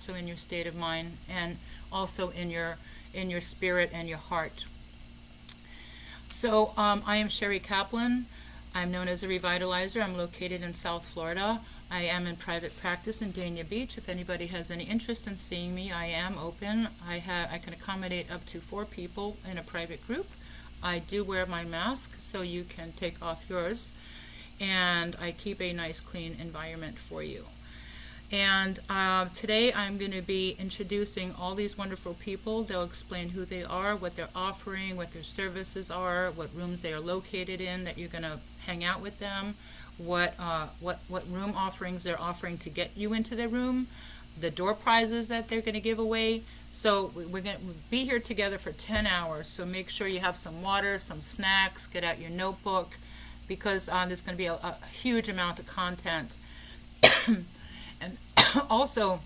also in your state of mind, and also in your spirit and your heart. So I am Sherry Kaplan. I'm known as a revitalizer. I'm located in South Florida. I am in private practice in Dania Beach. If anybody has any interest in seeing me, I am open. I can accommodate up to 4 people in a private group. I do wear my mask, so you can take off yours. And I keep a nice, clean environment for you. And today I'm going to be introducing all these wonderful people. They'll explain who they are, what they're offering, what their services are, what rooms they are located in that you're going to hang out with them, what room offerings they're offering to get you into their room, the door prizes that they're going to give away. So we're going to be here together for 10 hours. So make sure you have some water, some snacks, get out your notebook, because there's going to be a huge amount of content. And also,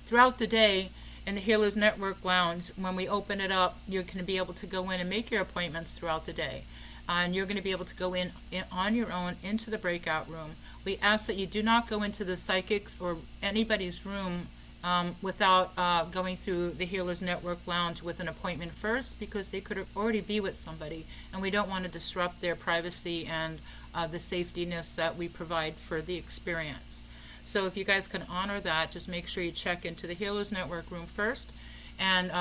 throughout the day in the Healers Network Lounge, when we open it up, you're going to be able to go in and make your appointments throughout the day. And you're going to be able to go in on your own into the breakout room. We ask that you do not go into the psychics or anybody's room without going through the Healers Network Lounge with an appointment first, because they could already be with somebody, and we don't want to disrupt their privacy and the safetyness that we provide for the experience. So if you guys can honor that, just make sure you check into the Healers Network room first and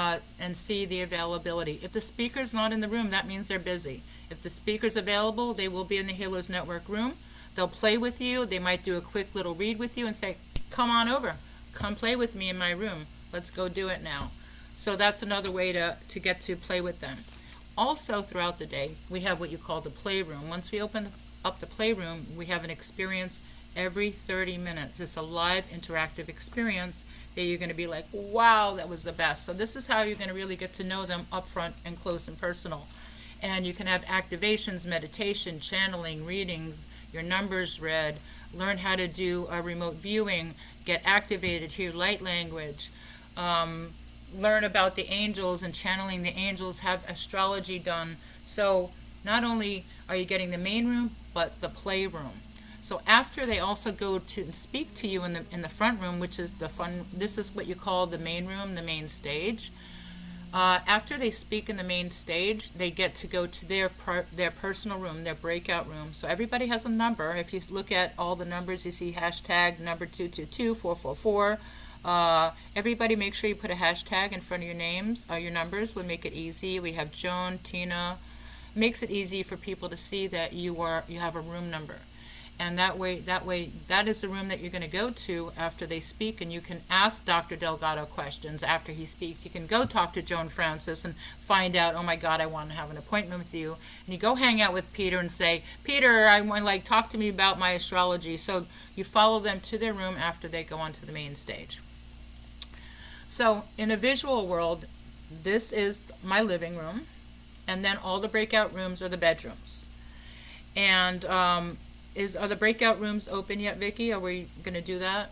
see the availability. If the speaker's not in the room, that means they're busy. If the speaker's available, they will be in the Healers Network room. They'll play with you. They might do a quick little read with you and say, come on over. Come play with me in my room. Let's go do it now. So that's another way to get to play with them. Also, throughout the day, we have what you call the playroom. Once we open up the playroom, we have an experience every 30 minutes. It's a live interactive experience that you're going to be like, wow, that was the best. So this is how you're going to really get to know them up front and close and personal. And you can have activations, meditation, channeling, readings, your numbers read, learn how to do a remote viewing, get activated, hear light language, learn about the angels and channeling the angels, have astrology done. So not only are you getting the main room, but the playroom. So after they also go to speak to you in the front room, which is the fun, this is what you call the main room, the main stage. After they speak in the main stage, they get to go to their personal room, their breakout room. So everybody has a number. If you look at all the numbers, you see hashtag number 222-444. Everybody make sure you put a hashtag in front of your names. Your numbers would make it easy. We have Joan, Tina. Makes it easy for people to see that you have a room number. And that way, that is the room that you're going to go to after they speak, and you can ask Dr. Delgado questions after he speaks. You can go talk to Joan Francis and find out, oh my God, I want to have an appointment with you. And you go hang out with Peter and say, Peter, I want talk to me about my astrology. So you follow them to their room after they go onto the main stage. So in a visual world, this is my living room, and then all the breakout rooms are the bedrooms. And are the breakout rooms open yet, Vicky? Are we going to do that?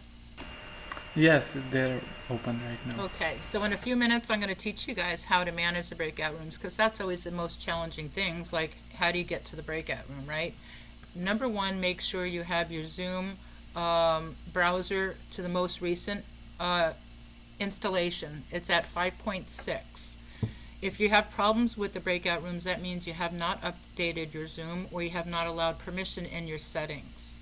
Yes, they're open right now. Okay, so in a few minutes I'm going to teach you guys how to manage the breakout rooms, because that's always the most challenging things, like how do you get to the breakout room, right? Number one, make sure you have your Zoom browser to the most recent installation. It's at 5.6. If you have problems with the breakout rooms, that means you have not updated your Zoom, or you have not allowed permission in your settings.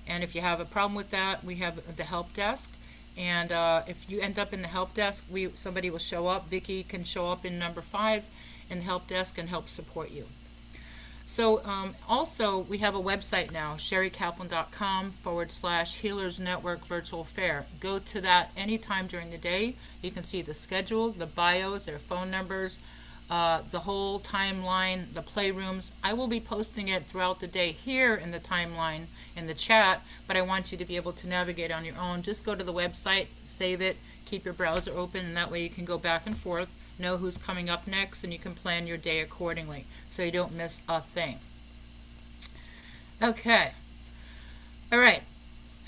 And if you have a problem with that, we have the help desk. And if you end up in the help desk, somebody will show up. Vicky can show up in number 5 in the help desk and help support you. So also, we have a website now, sherrykaplan.com/Healers Network Virtual Fair. Go to that anytime during the day. You can see the schedule, the bios, their phone numbers, the whole timeline, the playrooms. I will be posting it throughout the day here in the timeline, in the chat, but I want you to be able to navigate on your own. Just go to the website, save it, keep your browser open, and that way you can go back and forth, know who's coming up next, and you can plan your day accordingly so you don't miss a thing. Okay. All right.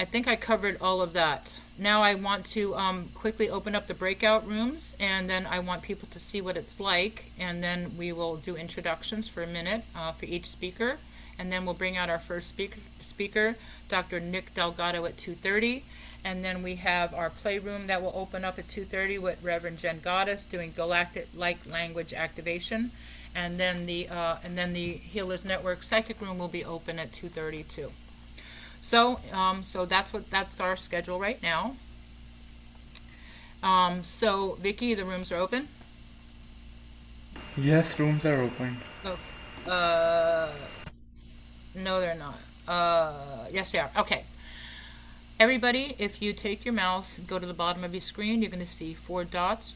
I think I covered all of that. Now I want to quickly open up the breakout rooms, and then I want people to see what it's like, and then we will do introductions for a minute for each speaker, and then we'll bring out our first speaker, Dr. Nick Delgado, at 2:30, And then we have our playroom that will open up at 2:30 with Reverend Jen Goddess doing galactic like language activation. And then the Healers Network Psychic Room will be open at 2:30 too. So that's our schedule right now. So Vicky, the rooms are open. Yes, rooms are open. Okay. No, they're not. Yes, they are. Okay. Everybody, if you take your mouse, go to the bottom of your screen, you're going to see 3 dots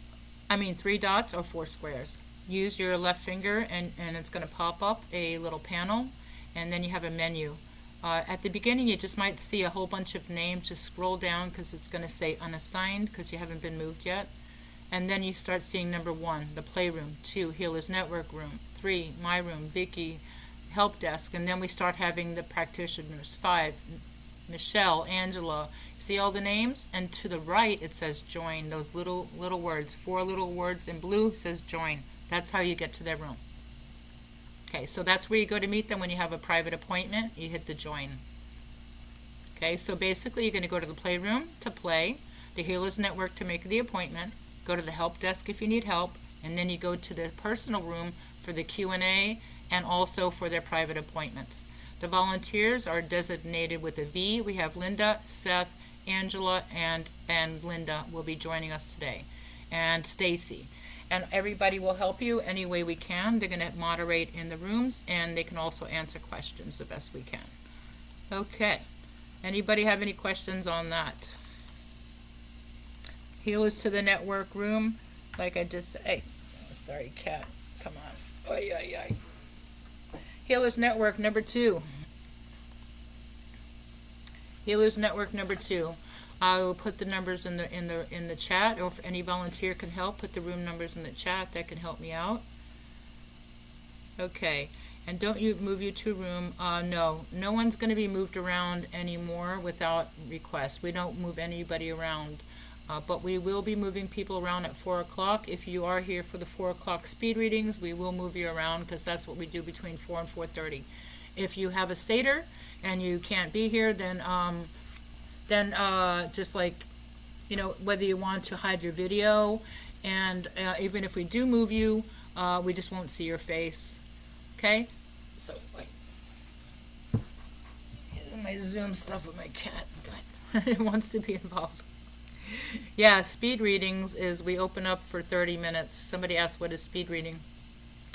or 4 squares. Use your left finger and it's going to pop up a little panel, and then you have a menu. At the beginning, you just might see a whole bunch of names. Just scroll down because it's going to say unassigned because you haven't been moved yet. And then you start seeing number 1, the playroom, 2, Healers Network room, 3, my room, Vicky, help desk, and then we start having the practitioners, 5, Michelle, Angela. See all the names? And to the right, it says join. Those little words, 4 little words in blue says join. That's how you get to their room. Okay, so that's where you go to meet them when you have a private appointment. You hit the join. Okay, so basically you're going to go to the playroom to play, the Healers Network to make the appointment, go to the help desk if you need help, and then you go to the personal room for the Q&A and also for their private appointments. The volunteers are designated with a V. We have Linda, Seth, Angela, and Linda will be joining us today, and Stacy. And everybody will help you any way we can. They're going to moderate in the rooms, and they can also answer questions the best we can. Okay. Anybody have any questions on that? Healers to the Network room, like I just said. Hey, sorry, cat. Come on. Oy, oy, oy. Healers Network number 2. Healers Network number 2. I will put the numbers in the chat, or if any volunteer can help, put the room numbers in the chat. That can help me out. Okay, and don't you move you to room. No one's going to be moved around anymore without request. We don't move anybody around. But we will be moving people around at 4 o'clock. If you are here for the 4 o'clock speed readings, we will move you around because that's what we do between 4 and 4:30. If you have a Seder and you can't be here, then just like, whether you want to hide your video, and even if we do move you, we just won't see your face. Okay? So, wait. My Zoom stuff with my cat. God, it wants to be involved. Yeah, speed readings is we open up for 30 minutes. Somebody asked, what is speed reading?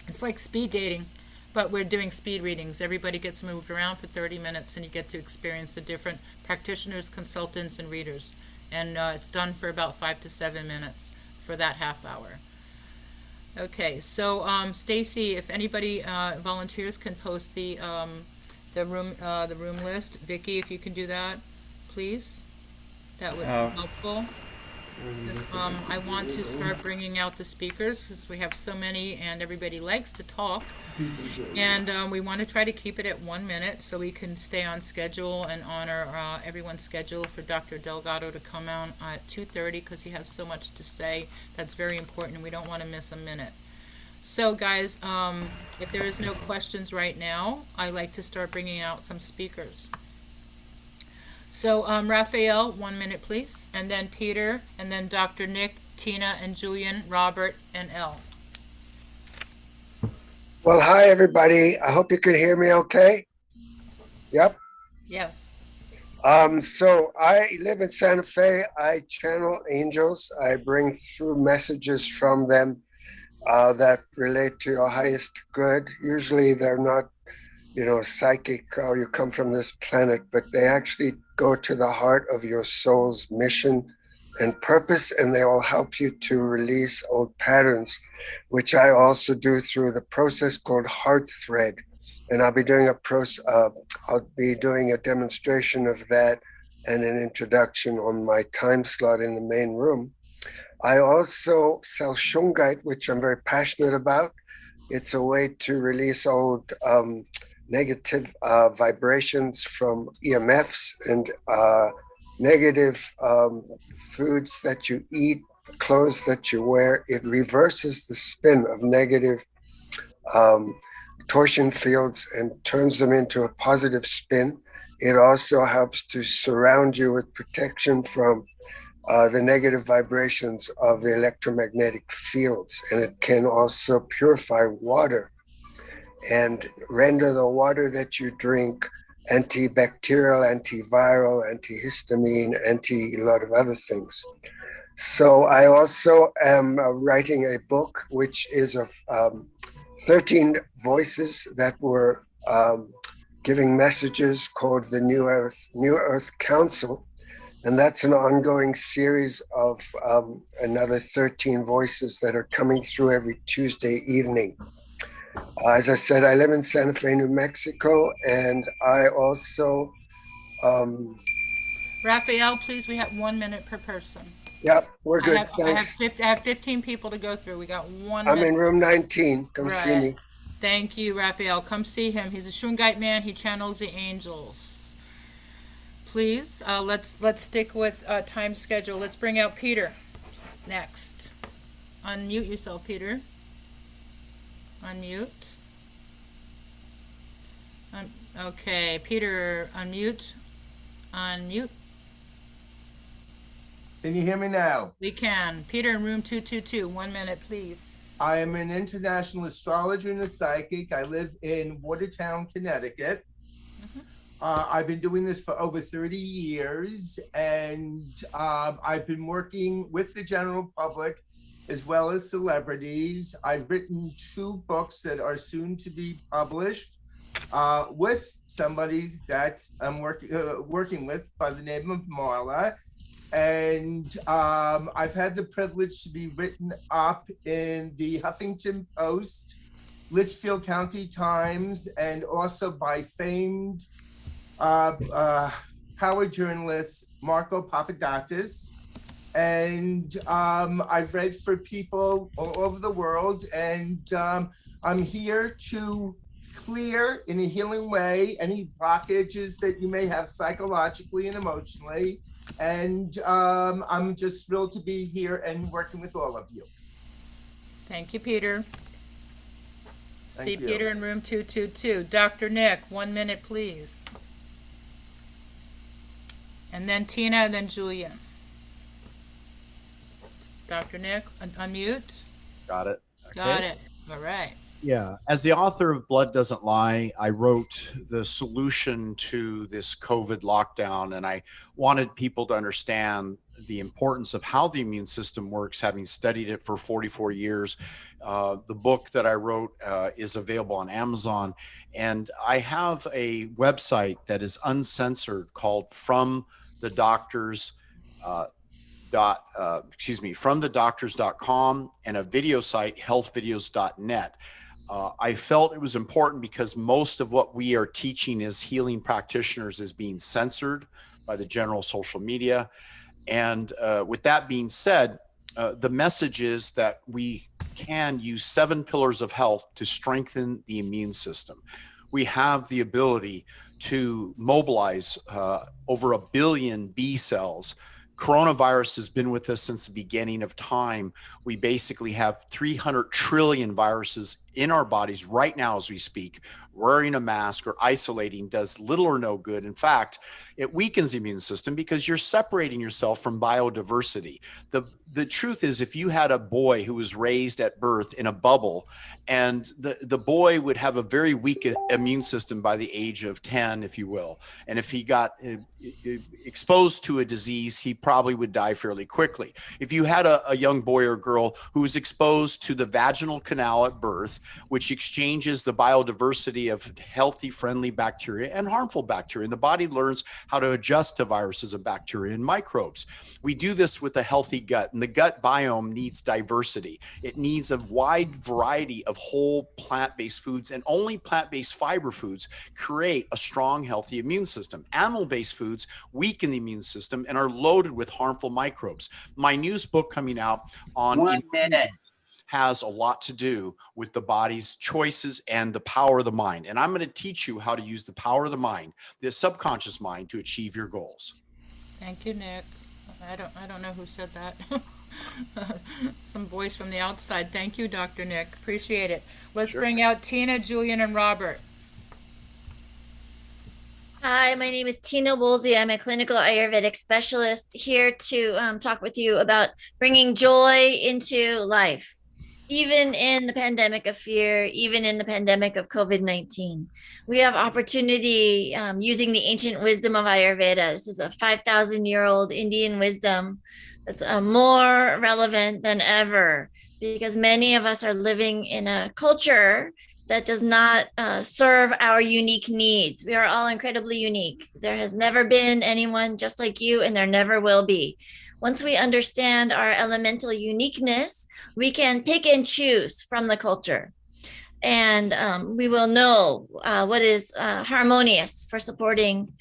It's like speed dating, but we're doing speed readings. Everybody gets moved around for 30 minutes, and you get to experience the different practitioners, consultants, and readers. And it's done for about 5 to 7 minutes for that half hour. Okay, so Stacy, if anybody volunteers can post the room list. Vicky, if you can do that, please. That would be helpful. I want to start bringing out the speakers because we have so many and everybody likes to talk. And we want to try to keep it at 1 minute so we can stay on schedule and honor everyone's schedule for Dr. Delgado to come out at 2:30 because he has so much to say. That's very important and we don't want to miss a minute. So guys, if there is no questions right now, I like to start bringing out some speakers. So Raphael, 1 minute, please. And then Peter, and then Dr. Nick, Tina, and Julian, Robert, and Elle. Well, hi, everybody. I hope you can hear me okay. Yep. Yes. So I live in Santa Fe. I channel angels. I bring through messages from them that relate to your highest good. Usually they're not, psychic, or you come from this planet, but they actually go to the heart of your soul's mission and purpose, and they will help you to release old patterns, which I also do through the process called Heart Thread. And I'll be doing a demonstration of that and an introduction on my time slot in the main room. I also sell Shungite, which I'm very passionate about. It's a way to release old negative vibrations from EMFs and negative foods that you eat, clothes that you wear. It reverses the spin of negative torsion fields and turns them into a positive spin. It also helps to surround you with protection from the negative vibrations of the electromagnetic fields. And it can also purify water and render the water that you drink antibacterial, antiviral, antihistamine, anti a lot of other things. So I also am writing a book, which is of 13 voices that were giving messages, called the New Earth Council. And that's an ongoing series of another 13 voices that are coming through every Tuesday evening. As I said, I live in Santa Fe, New Mexico, and I also, Raphael, please, we have 1 minute per person. yep, we're I good. have, Thanks. I have 15 people to go through. We got 1 I'm minute. in room 19. Come see Right. me. Thank you, Raphael. Come see him. He's a Shungite man. He channels the angels. Please, let's stick with time schedule. Let's bring out Peter next. Unmute yourself, Peter. Unmute. Okay, Peter, unmute. Unmute. Can you hear me now? We can. Peter in room 222. 1 minute, please. I am an international astrologer and a psychic. I live in Watertown, Connecticut. I've been doing this for over 30 years, and I've been working with the general public as well as celebrities. I've written 2 books that are soon to be published with somebody that I'm working with by the name of Marla. And I've had the privilege to be written up in the Huffington Post, Litchfield County Times, and also by famed Howard journalist Marco Papadakis. And I've read for people all over the world, and I'm here to clear in a healing way any blockages that you may have psychologically and emotionally. And I'm just thrilled to be here and working with all of you. Thank you, Peter. Thank See you. Peter in room 222. Dr. Nick, 1 minute, please. And then Tina, and then Julian. Dr. Nick, unmute. Got it. Got it. All right. Yeah. As the author of Blood Doesn't Lie, I wrote the solution to this COVID lockdown, and I wanted people to understand the importance of how the immune system works, having studied it for 44 years. The book that I wrote is available on Amazon, and I have a website that is uncensored called FromTheDoctors.com, and a video site, healthvideos.net. I felt it was important because most of what we are teaching as healing practitioners is being censored by the general social media. And with that being said, the message is that we can use 7 pillars of health to strengthen the immune system. We have the ability to mobilize over 1 billion B cells. Coronavirus has been with us since the beginning of time. We basically have 300 trillion viruses in our bodies right now as we speak. Wearing a mask or isolating does little or no good. In fact, it weakens the immune system because you're separating yourself from biodiversity. The truth is, if you had a boy who was raised at birth in a bubble, and the boy would have a very weak immune system by the age of 10, if you will. And if he got exposed to a disease, he probably would die fairly quickly. If you had a young boy or girl who was exposed to the vaginal canal at birth, which exchanges the biodiversity of healthy, friendly bacteria and harmful bacteria, and the body learns how to adjust to viruses and bacteria and microbes. We do this with a healthy gut, and the gut biome needs diversity. It needs a wide variety of whole plant-based foods, and only plant-based fiber foods create a strong, healthy immune system. Animal-based foods weaken the immune system and are loaded with harmful microbes. My newest book coming out on 1 minute. has a lot to do with the body's choices and the power of the mind. And I'm going to teach you how to use the power of the mind, the subconscious mind, to achieve your goals. Thank you, Nick. I don't know who said that. Some voice from the outside. Thank you, Dr. Nick. Appreciate it. Let's Sure. bring out Tina, Julian, and Robert. Hi, my name is Tina Woolsey. I'm a clinical Ayurvedic specialist here to talk with you about bringing joy into life, even in the pandemic of fear, even in the pandemic of COVID-19. We have opportunity using the ancient wisdom of Ayurveda. This is a 5,000-year-old Indian wisdom that's more relevant than ever because many of us are living in a culture that does not serve our unique needs. We are all incredibly unique. There has never been anyone just like you, and there never will be. Once we understand our elemental uniqueness, we can pick and choose from the culture. And we will know what is harmonious for supporting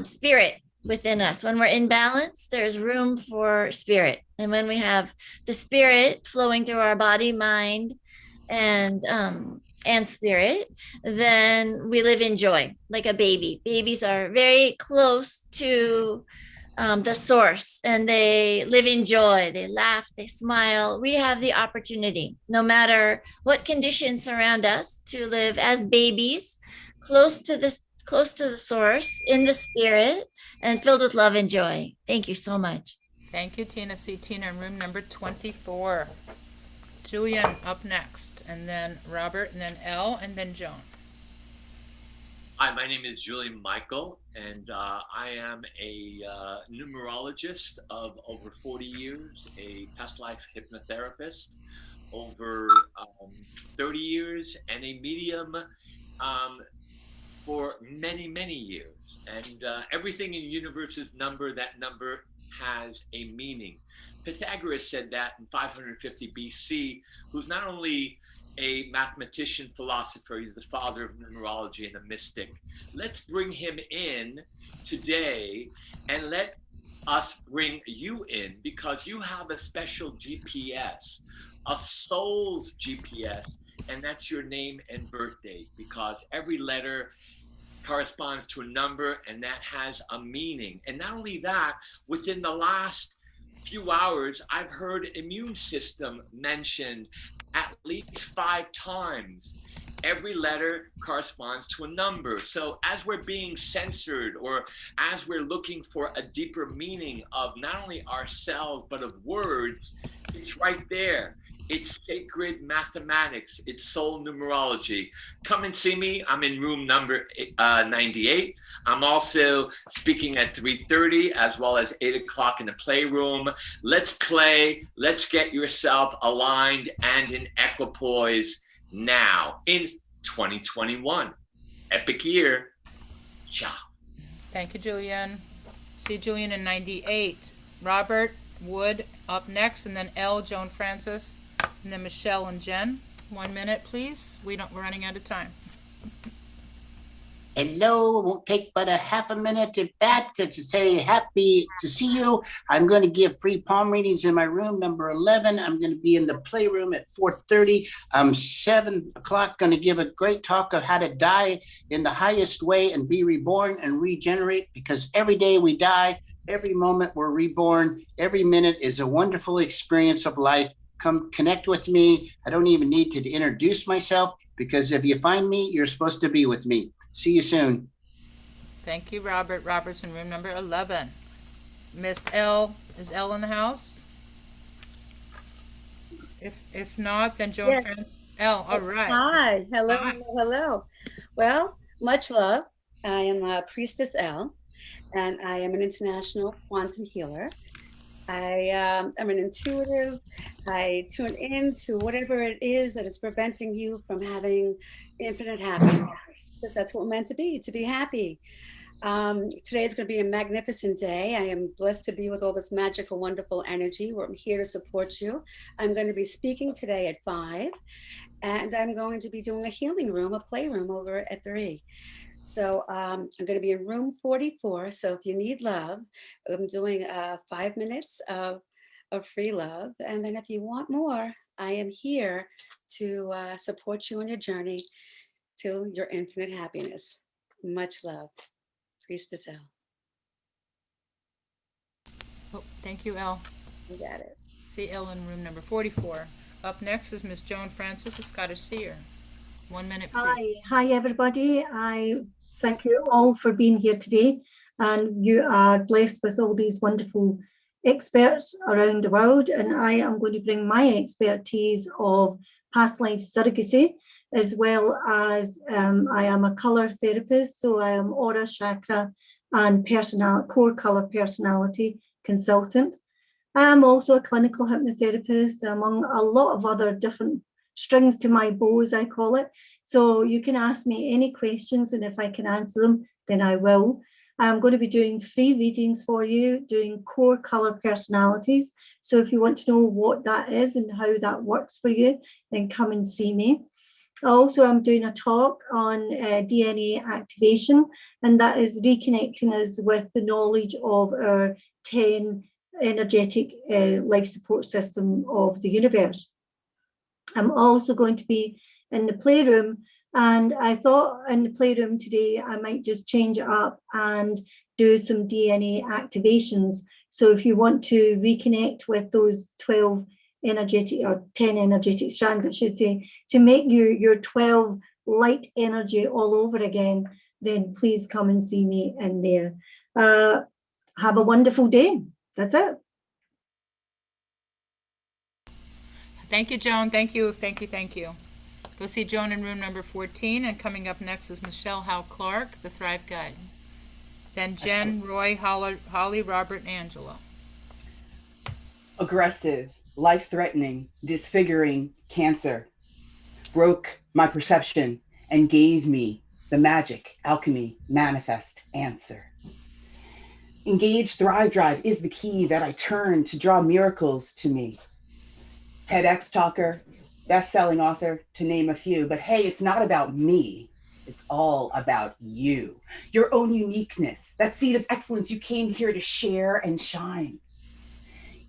spirit within us. When we're in balance, there's room for spirit. And when we have the spirit flowing through our body, mind, and spirit, then we live in joy like a baby. Babies are very close to the source and they live in joy. They laugh, they smile. We have the opportunity, no matter what conditions surround us, to live as babies close to the source in the spirit and filled with love and joy. Thank you so much. Thank you, Tina. See Tina in room number 24. Julian up next, and then Robert, and then Elle, and then Joan. Hi, my name is Julian Michael, and I am a numerologist of over 40 years, a past life hypnotherapist over 30 years, and a medium for many, many years. And everything in the universe is number. That number has a meaning. Pythagoras said that in 550 BC, who's not only a mathematician, philosopher, he's the father of numerology and a mystic. Let's bring him in today and let us bring you in, because you have a special GPS, a soul's GPS, and that's your name and birth date, because every letter corresponds to a number and that has a meaning. And not only that, within the last few hours, I've heard immune system mentioned at least 5 times. Every letter corresponds to a number. So as we're being censored, or as we're looking for a deeper meaning of not only ourselves, but of words, it's right there. It's sacred mathematics. It's soul numerology. Come and see me. I'm in room number 98. I'm also speaking at 3:30 as well as 8 o'clock in the playroom. Let's play. Let's get yourself aligned and in equipoise now in 2021. Epic year. Ciao. Thank you, Julian. See Julian in 98. Robert Wood up next, and then Elle, Joan Francis, and then Michelle and Jen. 1 minute, please. We're running out of time. Hello, it won't take but a half a minute if that, to say happy to see you. I'm going to give free palm readings in my room number 11. I'm going to be in the playroom at 4:30. 7 o'clock, going to give a great talk of how to die in the highest way and be reborn and regenerate, because every day we die, every moment we're reborn, every minute is a wonderful experience of life. Come connect with me. I don't even need to introduce myself, because if you find me, you're supposed to be with me. See you soon. Thank you, Robert. Robert's in room number 11. Miss Elle, is Elle in the house? If not, then Joan Yes. Francis. Elle, all right. Hi, hello, Hi. hello, hello. Well, much love. I am Priestess Elle, and I am an international quantum healer. I am an intuitive. I tune in to whatever it is that is preventing you from having infinite happiness, because that's what we're meant to be happy. Today is going to be a magnificent day. I am blessed to be with all this magical, wonderful energy. I'm here to support you. I'm going to be speaking today at 5, and I'm going to be doing a healing room, a playroom over at 3. So I'm going to be in room 44. So if you need love, I'm doing 5 minutes of free love. And then if you want more, I am here to support you on your journey to your infinite happiness. Much love. Priestess Elle. Oh, thank you, Elle. You got it. See Elle in room number 44. Up next is Miss Joan Francis, a Scottish seer. 1 minute, please. Hi everybody. I Thank you all for being here today. And you are blessed with all these wonderful experts around the world. And I am going to bring my expertise of past life surrogacy, as well as I am a colour therapist. So I am aura, chakra, and core colour personality consultant. I am also a clinical hypnotherapist, among a lot of other different strings to my bow, as I call it. So you can ask me any questions, and if I can answer them, then I will. I'm going to be doing free readings for you, doing core colour personalities. So if you want to know what that is and how that works for you, then come and see me. Also, I'm doing a talk on DNA activation, and that is reconnecting us with the knowledge of our 10 energetic life support system of the universe. I'm also going to be in the playroom, and I thought in the playroom today I might just change it up and do some DNA activations. So if you want to reconnect with those 12 energetic or 10 energetic strands, I should say, to make your 12 light energy all over again, then please come and see me in there. Have a wonderful day. That's it. Thank you, Joan. Thank you. Go see Joan in room number 14. And coming up next is Michelle Howe Clark, the Thrive Guide. Then Jen, Roy, Holly, Robert, and Angela. Aggressive, life-threatening, disfiguring cancer broke my perception and gave me the magic, alchemy, manifest answer. Engage, thrive, drive is the key that I turn to draw miracles to me. TEDx talker, best-selling author, to name a few. But hey, it's not about me. It's all about you, your own uniqueness, that seed of excellence you came here to share and shine.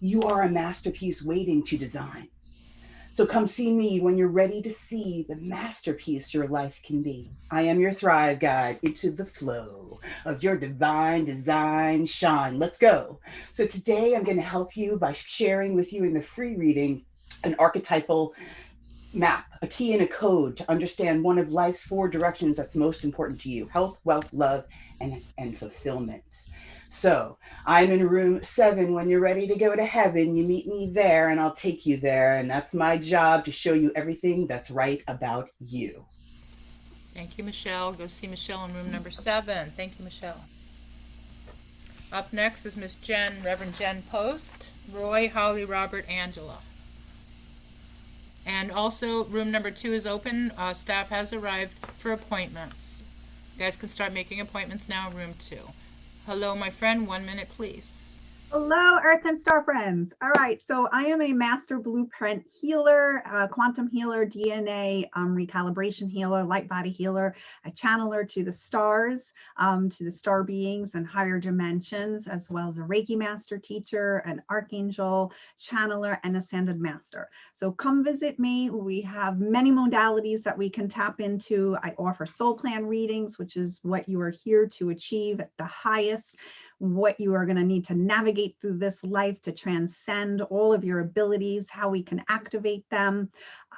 You are a masterpiece waiting to design. So come see me when you're ready to see the masterpiece your life can be. I am your Thrive Guide into the flow of your divine design shine. Let's go. So today I'm going to help you by sharing with you in the free reading an archetypal map, a key and a code to understand one of life's 4 directions that's most important to you: health, wealth, love, and fulfillment. So I'm in room 7. When you're ready to go to heaven, you meet me there and I'll take you there. And that's my job, to show you everything that's right about you. Thank you, Michelle. Go see Michelle in room number 7. Thank you, Michelle. Up next is Miss Jen, Reverend Jen Post, Roy, Holly, Robert, Angela. And also, room number 2 is open. Staff has arrived for appointments. You guys can start making appointments now in room 2. Hello, my friend. 1 minute, please. Hello, Earth and Star friends. All right, so I am a master blueprint healer, quantum healer, DNA recalibration healer, light body healer, a channeler to the stars, to the star beings and higher dimensions, as well as a Reiki master teacher, an archangel, channeler, and ascended master. So come visit me. We have many modalities that we can tap into. I offer soul plan readings, which is what you are here to achieve at the highest, what you are going to need to navigate through this life to transcend all of your abilities, how we can activate them.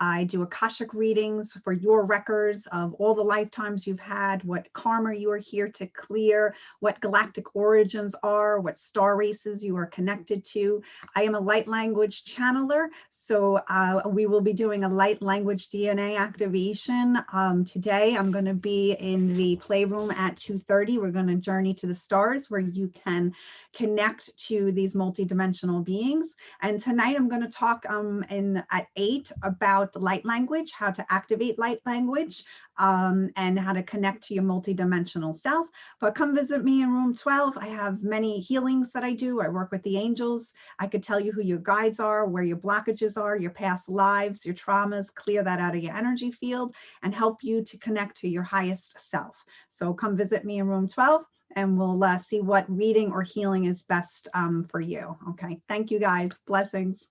I do Akashic readings for your records of all the lifetimes you've had, what karma you are here to clear, what galactic origins are, what star races you are connected to. I am a light language channeler, so we will be doing a light language DNA activation. Today, I'm going to be in the playroom at 2:30. We're going to journey to the stars where you can connect to these multidimensional beings. And tonight I'm going to talk at 8 about light language, how to activate light language, and how to connect to your multidimensional self. But come visit me in room 12. I have many healings that I do. I work with the angels. I could tell you who your guides are, where your blockages are, your past lives, your traumas, clear that out of your energy field, and help you to connect to your highest self. So come visit me in room 12. And we'll see what reading or healing is best for you. Okay, thank you guys. Blessings.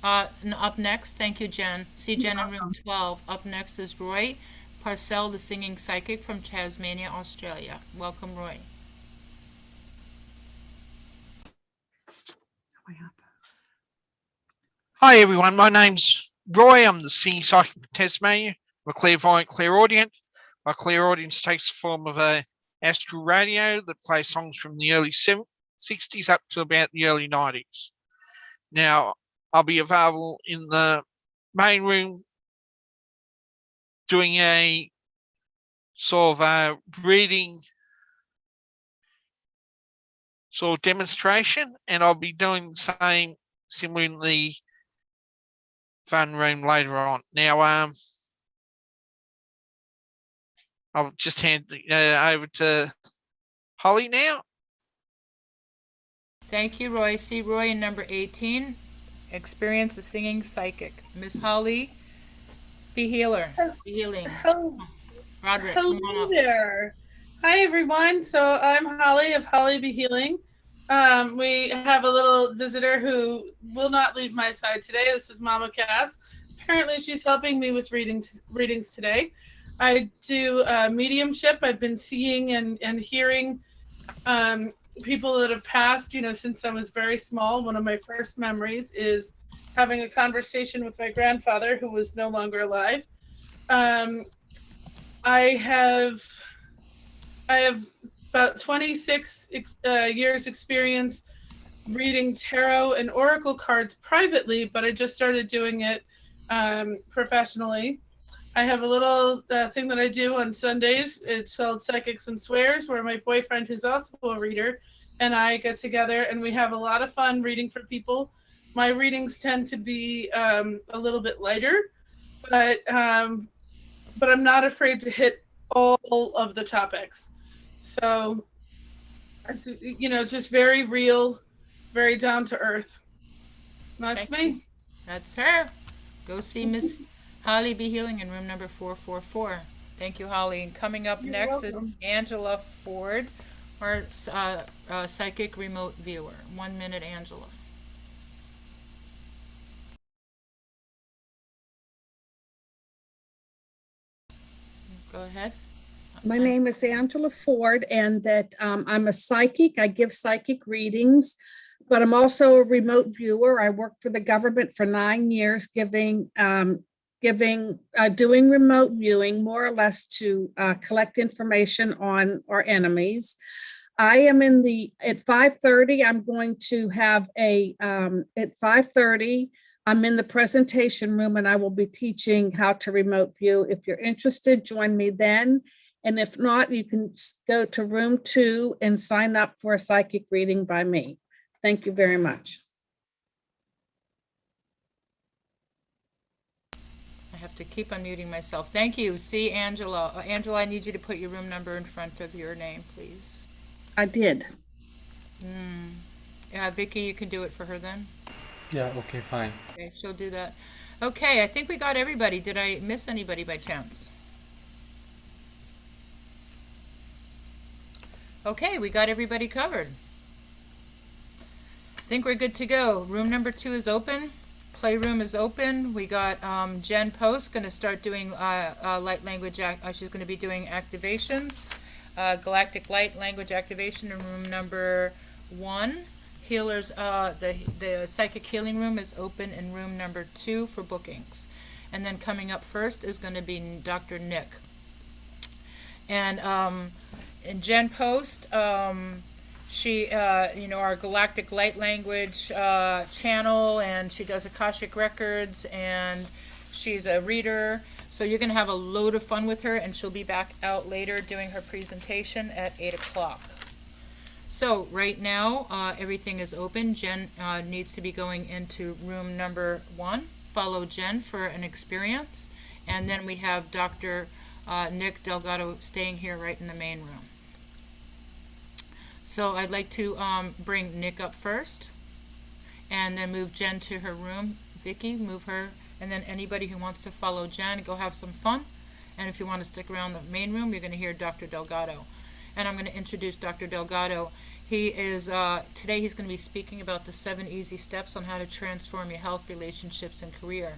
Up next, thank you, Jen. See Jen in room 12. Up next is Roy Parcell, the singing psychic from Tasmania, Australia. Welcome, Roy. I have to. Hi everyone, my name's Roy. I'm the singing psychic from Tasmania. I'm a clairvoyant clairaudient. My clairaudience takes the form of a astral radio that plays songs from the early 60s up to about the early 90s. Now, I'll be available in the main room doing a sort of a reading sort of demonstration, and I'll be doing the same similar in the fun room later on. Now, I'll just hand over to Holly now. Thank you, Roy. See Roy in number 18. Experience a singing psychic. Miss Holly, be healer. Be healing. Roderick, come on Hello up. there. Hi, everyone. So I'm Holly of Holly Be Healing. We have a little visitor who will not leave my side today. This is Mama Cass. Apparently, she's helping me with readings today. I do mediumship. I've been seeing and hearing people that have passed, since I was very small. One of my first memories is having a conversation with my grandfather, who was no longer alive. I have about 26 years experience reading tarot and oracle cards privately, but I just started doing it professionally. I have a little thing that I do on Sundays. It's called Psychics and Swears, where my boyfriend, who's also a reader, and I get together and we have a lot of fun reading for people. My readings tend to be a little bit lighter, but I'm not afraid to hit all of the topics. So it's, just very real, very down to earth. That's me. That's her. Go see Miss Holly Be Healing in room number 444. Thank you, Holly. And coming up next welcome. is Angela Ford, our psychic remote viewer. 1 minute, Angela. Go ahead. My name is Angela Ford, and that I'm a psychic. I give psychic readings, but I'm also a remote viewer. I worked for the government for 9 years, doing remote viewing, more or less to collect information on our enemies. I am at 5:30. I'm going to have at 5:30. I'm in the presentation room, and I will be teaching how to remote view. If you're interested, join me then. And if not, you can go to room 2 and sign up for a psychic reading by me. Thank you very much. I have to keep unmuting myself. Thank you. See, Angela. Angela, I need you to put your room number in front of your name, please. I did. Vicky, you can do it for her then? Yeah, okay, fine. Okay, she'll do that. Okay, I think we got everybody. Did I miss anybody by chance? Okay, we got everybody covered. I think we're good to go. Room number 2 is open. Playroom is open. We got Jen Post going to start doing light language. She's going to be doing activations. Galactic light language activation in room number 1. Healers, the psychic healing room is open in room number 2 for bookings. And then coming up first is going to be Dr. Nick. And Jen Post, she, our galactic light language channel, and she does Akashic Records, and she's a reader. So you're going to have a load of fun with her, and she'll be back out later doing her presentation at 8 o'clock. So right now, everything is open. Jen needs to be going into room number 1. Follow Jen for an experience. And then we have Dr. Nick Delgado staying here right in the main room. So I'd like to bring Nick up first and then move Jen to her room. Vicky, move her. And then anybody who wants to follow Jen, go have some fun. And if you want to stick around the main room, you're going to hear Dr. Delgado. And I'm going to introduce Dr. Delgado. He is, today he's going to be speaking about the 7 easy steps on how to transform your health, relationships, and career.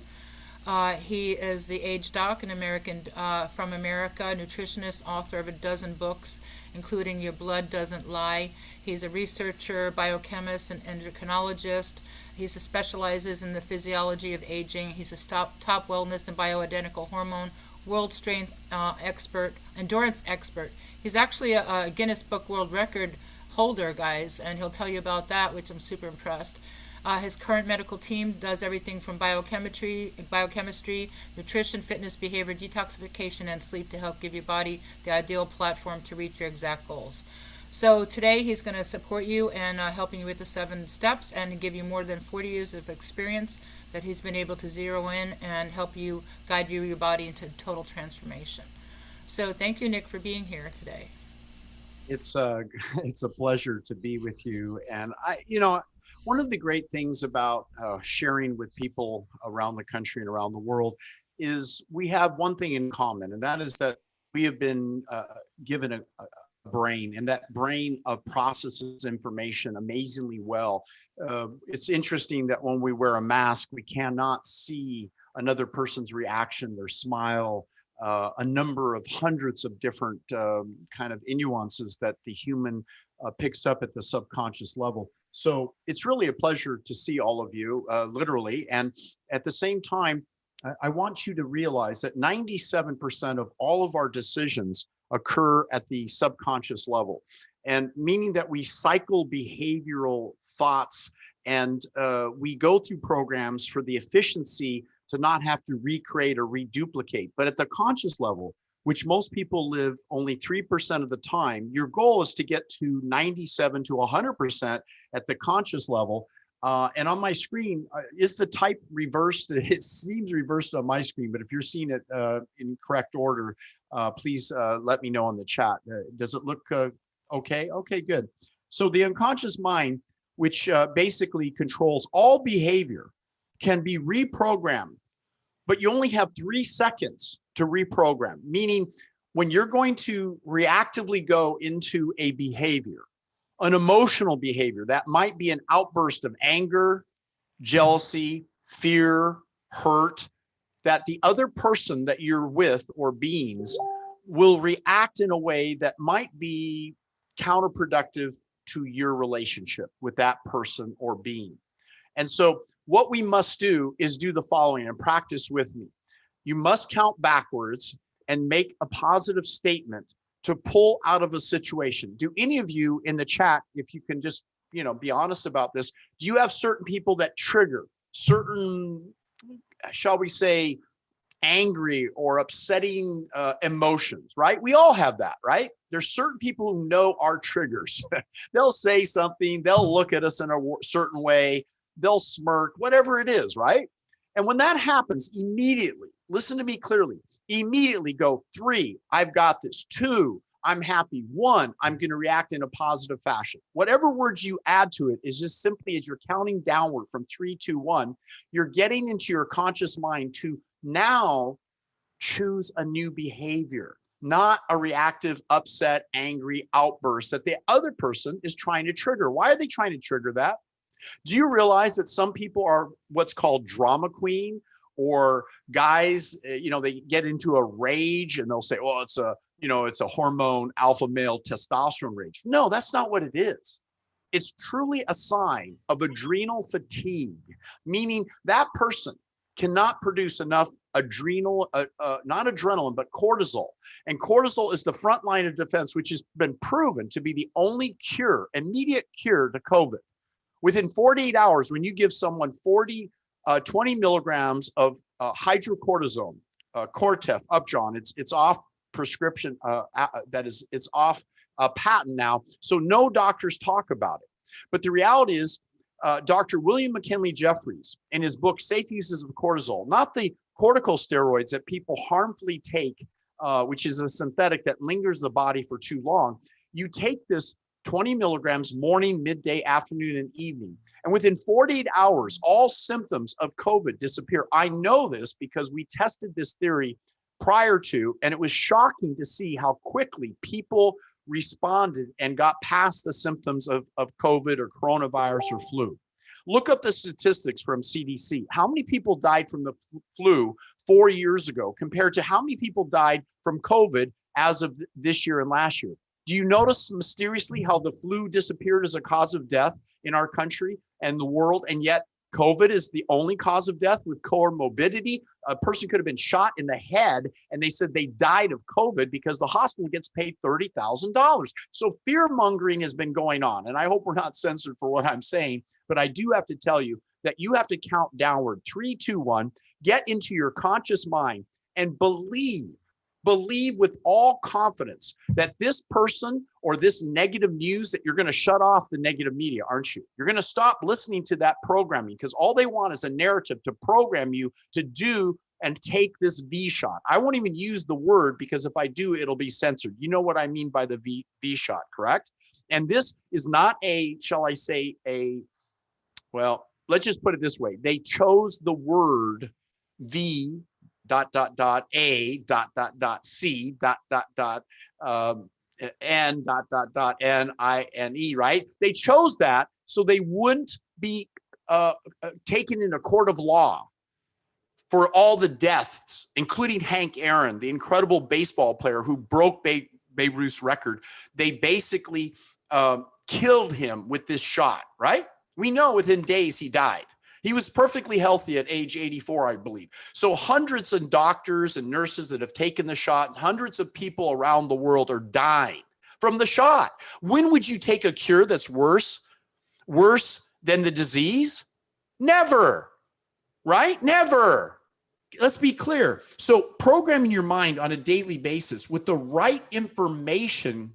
He is the Age Doc, an American from America, nutritionist, author of a dozen books, including Your Blood Doesn't Lie. He's a researcher, biochemist, and endocrinologist. He specializes in the physiology of aging. He's a top wellness and bioidentical hormone world strength expert, endurance expert. He's actually a Guinness Book World Record holder, guys, and he'll tell you about that, which I'm super impressed. His current medical team does everything from biochemistry, nutrition, fitness, behavior, detoxification, and sleep to help give your body the ideal platform to reach your exact goals. So today he's going to support you and helping you with the 7 steps and give you more than 40 years of experience that he's been able to zero in and help you guide your body into total transformation. So thank you, Nick, for being here today. It's a pleasure to be with you. And one of the great things about sharing with people around the country and around the world is we have one thing in common, and that is that we have been given a brain, and that brain processes information amazingly well. It's interesting that when we wear a mask, we cannot see another person's reaction, their smile, a number of hundreds of different kind of nuances that the human picks up at the subconscious level. So it's really a pleasure to see all of you, literally. And at the same time, I want you to realize that 97% of all of our decisions occur at the subconscious level, and meaning that we cycle behavioral thoughts and we go through programs for the efficiency to not have to recreate or reduplicate. But at the conscious level, which most people live only 3% of the time, your goal is to get to 97 to 100% at the conscious level. And on my screen, is the type reversed? It seems reversed on my screen, but if you're seeing it in correct order, please let me know in the chat. Does it look okay? Okay, good. So the unconscious mind, which basically controls all behavior, can be reprogrammed, but you only have 3 seconds to reprogram, meaning when you're going to reactively go into a behavior, an emotional behavior, that might be an outburst of anger, jealousy, fear, hurt, that the other person that you're with or beings will react in a way that might be counterproductive to your relationship with that person or being. And so what we must do is do the following, and practice with me. You must count backwards and make a positive statement to pull out of a situation. Do any of you in the chat, if you can just, be honest about this, do you have certain people that trigger certain, shall we say, angry or upsetting emotions, right? We all have that, right? There's certain people who know our triggers. They'll say something, they'll look at us in a certain way, they'll smirk, whatever it is, right? And when that happens, immediately, listen to me clearly, immediately go 3, I've got this, 2, I'm happy, 1, I'm going to react in a positive fashion. Whatever words you add to it is just simply as you're counting downward from 3, 2, 1, you're getting into your conscious mind to now choose a new behavior, not a reactive, upset, angry outburst that the other person is trying to trigger. Why are they trying to trigger that? Do you realize that some people are what's called drama queen, or guys, they get into a rage and they'll say, oh, it's a hormone alpha male testosterone rage. No, that's not what it is. It's truly a sign of adrenal fatigue, meaning that person cannot produce enough adrenal, not adrenaline, but cortisol. And cortisol is the front line of defense, which has been proven to be the only cure, immediate cure to COVID. Within 48 hours, when you give someone 20 milligrams of hydrocortisone, Cortef, Upjohn, it's off prescription, it's off patent now, so no doctors talk about it. But the reality is, Dr. William McKinley Jeffries, in his book, Safe Uses of Cortisol, not the corticosteroids that people harmfully take, which is a synthetic that lingers the body for too long. You take this 20 milligrams morning, midday, afternoon, and evening. And within 48 hours, all symptoms of COVID disappear. I know this because we tested this theory prior to, and it was shocking to see how quickly people responded and got past the symptoms of COVID or coronavirus or flu. Look up the statistics from CDC. How many people died from the flu 4 years ago compared to how many people died from COVID as of this year and last year? Do you notice mysteriously how the flu disappeared as a cause of death in our country and the world, and yet COVID is the only cause of death with comorbidity? A person could have been shot in the head and they said they died of COVID because the hospital gets paid $30,000. So fear mongering has been going on. And I hope we're not censored for what I'm saying, but I do have to tell you that you have to count downward. 3, 2, 1, get into your conscious mind and believe with all confidence that this person or this negative news, that you're going to shut off the negative media, aren't you? You're going to stop listening to that programming, because all they want is a narrative to program you to do and take this V shot. I won't even use the word, because if I do, it'll be censored. You know what I mean by the V shot, correct? And this is not a, shall I say, well, let's just put it this way. They chose the word V ... A ... C ... N ... NINE, right? They chose that so they wouldn't be taken in a court of law for all the deaths, including Hank Aaron, the incredible baseball player who broke Babe Ruth's record. They basically killed him with this shot, right? We know within days he died. He was perfectly healthy at age 84, I believe. So hundreds of doctors and nurses that have taken the shot, hundreds of people around the world are dying from the shot. When would you take a cure that's worse than the disease? Never, right? Never. Let's be clear. So programming your mind on a daily basis with the right information,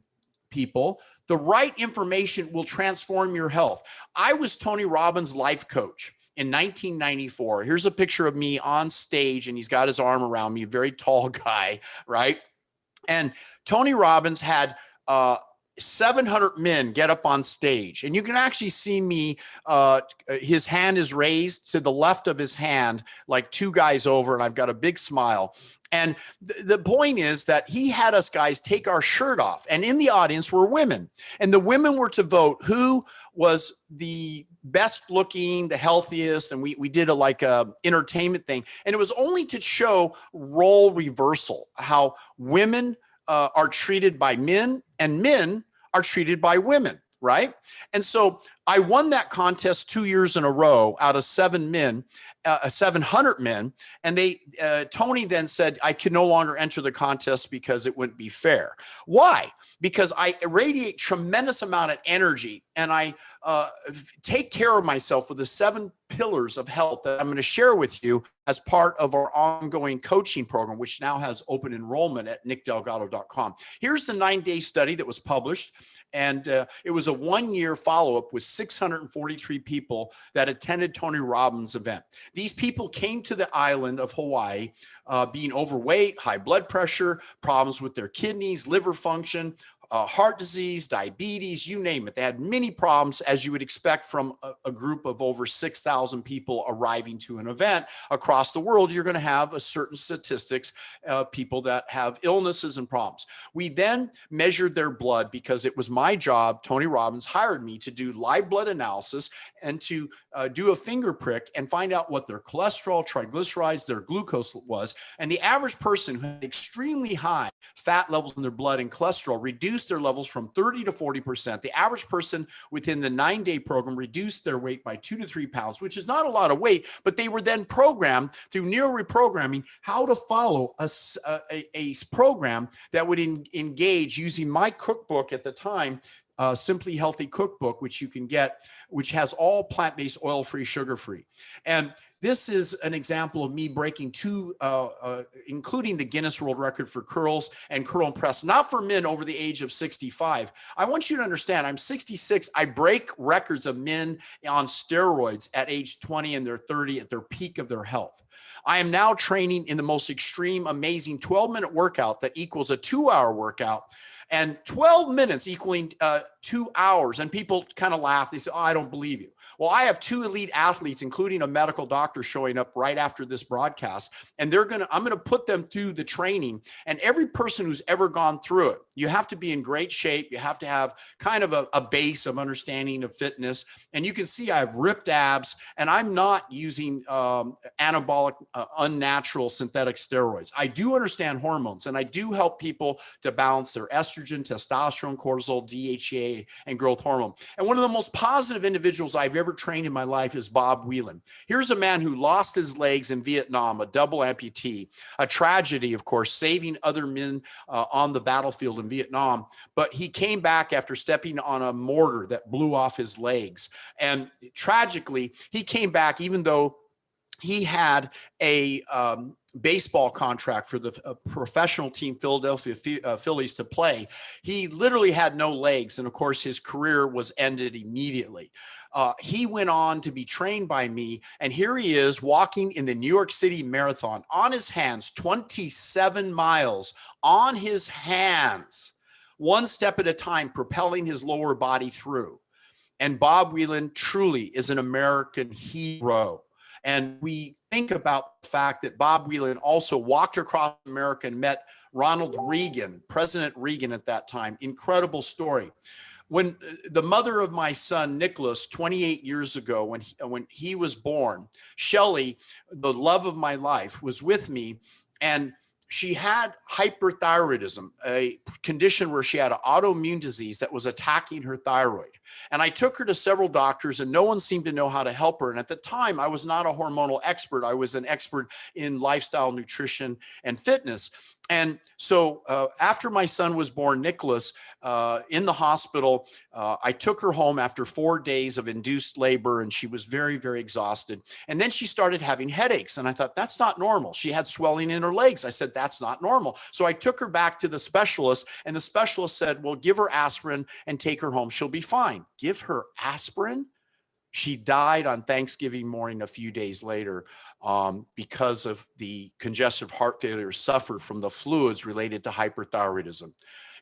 people, the right information will transform your health. I was Tony Robbins' life coach in 1994. Here's a picture of me on stage, and he's got his arm around me, a very tall guy, right? And Tony Robbins had 700 men get up on stage, and you can actually see me, his hand is raised to the left of his hand, like 2 guys over, and I've got a big smile. And the point is that he had us guys take our shirt off, and in the audience were women, and the women were to vote who was the best looking, the healthiest, and we did a entertainment thing, and it was only to show role reversal, how women are treated by men and men are treated by women, right? And so I won that contest 2 years in a row out of 700 men. And Tony then said, I can no longer enter the contest because it wouldn't be fair. Why? Because I radiate tremendous amount of energy, and I take care of myself with the 7 pillars of health that I'm going to share with you as part of our ongoing coaching program, which now has open enrollment at nickdelgado.com. Here's the 9-day study that was published, and it was a 1-year follow-up with 643 people that attended Tony Robbins' event. These people came to the island of Hawaii being overweight, high blood pressure, problems with their kidneys, liver function, heart disease, diabetes, you name it. They had many problems, as you would expect from a group of over 6,000 people arriving to an event across the world. You're going to have a certain statistics of people that have illnesses and problems. We then measured their blood, because it was my job. Tony Robbins hired me to do live blood analysis and to do a finger prick and find out what their cholesterol, triglycerides, their glucose was. And the average person who had extremely high fat levels in their blood and cholesterol reduced their levels from 30 to 40%. The average person within the 9-day program reduced their weight by 2 to 3 pounds, which is not a lot of weight, but they were then programmed through neuroreprogramming how to follow a program that would engage using my cookbook at the time, Simply Healthy Cookbook, which you can get, which has all plant-based, oil-free, sugar-free. And this is an example of me breaking 2, including the Guinness World Record for curls and curl and press, not for men over the age of 65. I want you to understand, I'm 66. I break records of men on steroids at age 20 and they're 30 at their peak of their health. I am now training in the most extreme, amazing 12-minute workout that equals a 2-hour workout, and 12 minutes equaling 2 hours, and people kind of laugh. They say, oh, I don't believe you. Well, I have 2 elite athletes, including a medical doctor, showing up right after this broadcast, and I'm going to put them through the training. And every person who's ever gone through it, you have to be in great shape. You have to have kind of a base of understanding of fitness. And you can see I have ripped abs, and I'm not using anabolic, unnatural synthetic steroids. I do understand hormones, and I do help people to balance their estrogen, testosterone, cortisol, DHEA, and growth hormone. And one of the most positive individuals I've ever trained in my life is Bob Whelan. Here's a man who lost his legs in Vietnam, a double amputee, a tragedy, of course, saving other men on the battlefield in Vietnam. But he came back after stepping on a mortar that blew off his legs. And tragically, he came back even though he had a baseball contract for the professional team Philadelphia Phillies to play. He literally had no legs. And of course, his career was ended immediately. He went on to be trained by me. And here he is walking in the New York City Marathon on his hands, 27 miles on his hands, one step at a time, propelling his lower body through. And Bob Whelan truly is an American hero. And we think about the fact that Bob Whelan also walked across America and met Ronald Reagan, President Reagan at that time. Incredible story. When the mother of my son, Nicholas, 28 years ago, when he was born, Shelley, the love of my life, was with me, and she had hyperthyroidism, a condition where she had an autoimmune disease that was attacking her thyroid. And I took her to several doctors, and no one seemed to know how to help her. And at the time, I was not a hormonal expert. I was an expert in lifestyle, nutrition, and fitness. And so after my son was born, Nicholas, in the hospital, I took her home after 4 days of induced labor, and she was very, very exhausted. And then she started having headaches. And I thought, that's not normal. She had swelling in her legs. I said, that's not normal. So I took her back to the specialist, and the specialist said, well, give her aspirin and take her home. She'll be fine. Give her aspirin? She died on Thanksgiving morning a few days later because of the congestive heart failure suffered from the fluids related to hyperthyroidism.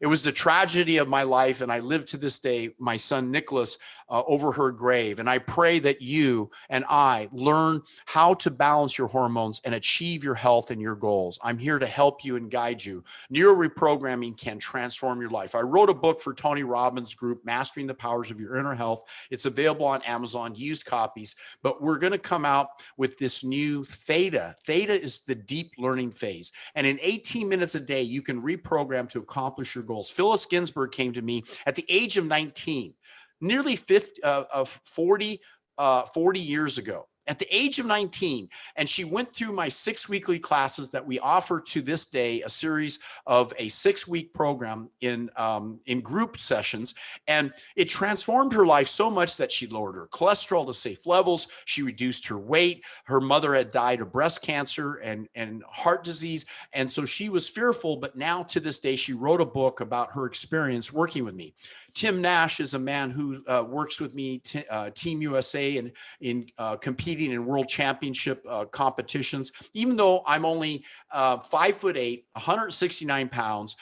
It was the tragedy of my life, and I live to this day, my son Nicholas, over her grave. And I pray that you and I learn how to balance your hormones and achieve your health and your goals. I'm here to help you and guide you. Neuroreprogramming can transform your life. I wrote a book for Tony Robbins' group, Mastering the Powers of Your Inner Health. It's available on Amazon, used copies, but we're going to come out with this new Theta. Theta is the deep learning phase. And in 18 minutes a day, you can reprogram to accomplish your goals. Phyllis Ginsburg came to me at the age of 19, nearly 40 years ago. At the age of 19, and she went through my 6 weekly classes that we offer to this day, a series of a 6-week program in group sessions, and it transformed her life so much that she lowered her cholesterol to safe levels. She reduced her weight. Her mother had died of breast cancer and heart disease, and so she was fearful, but now to this day, she wrote a book about her experience working with me. Tim Nash is a man who works with me, Team USA, and in competing in world championship competitions. Even though I'm only 5'8", 169 pounds,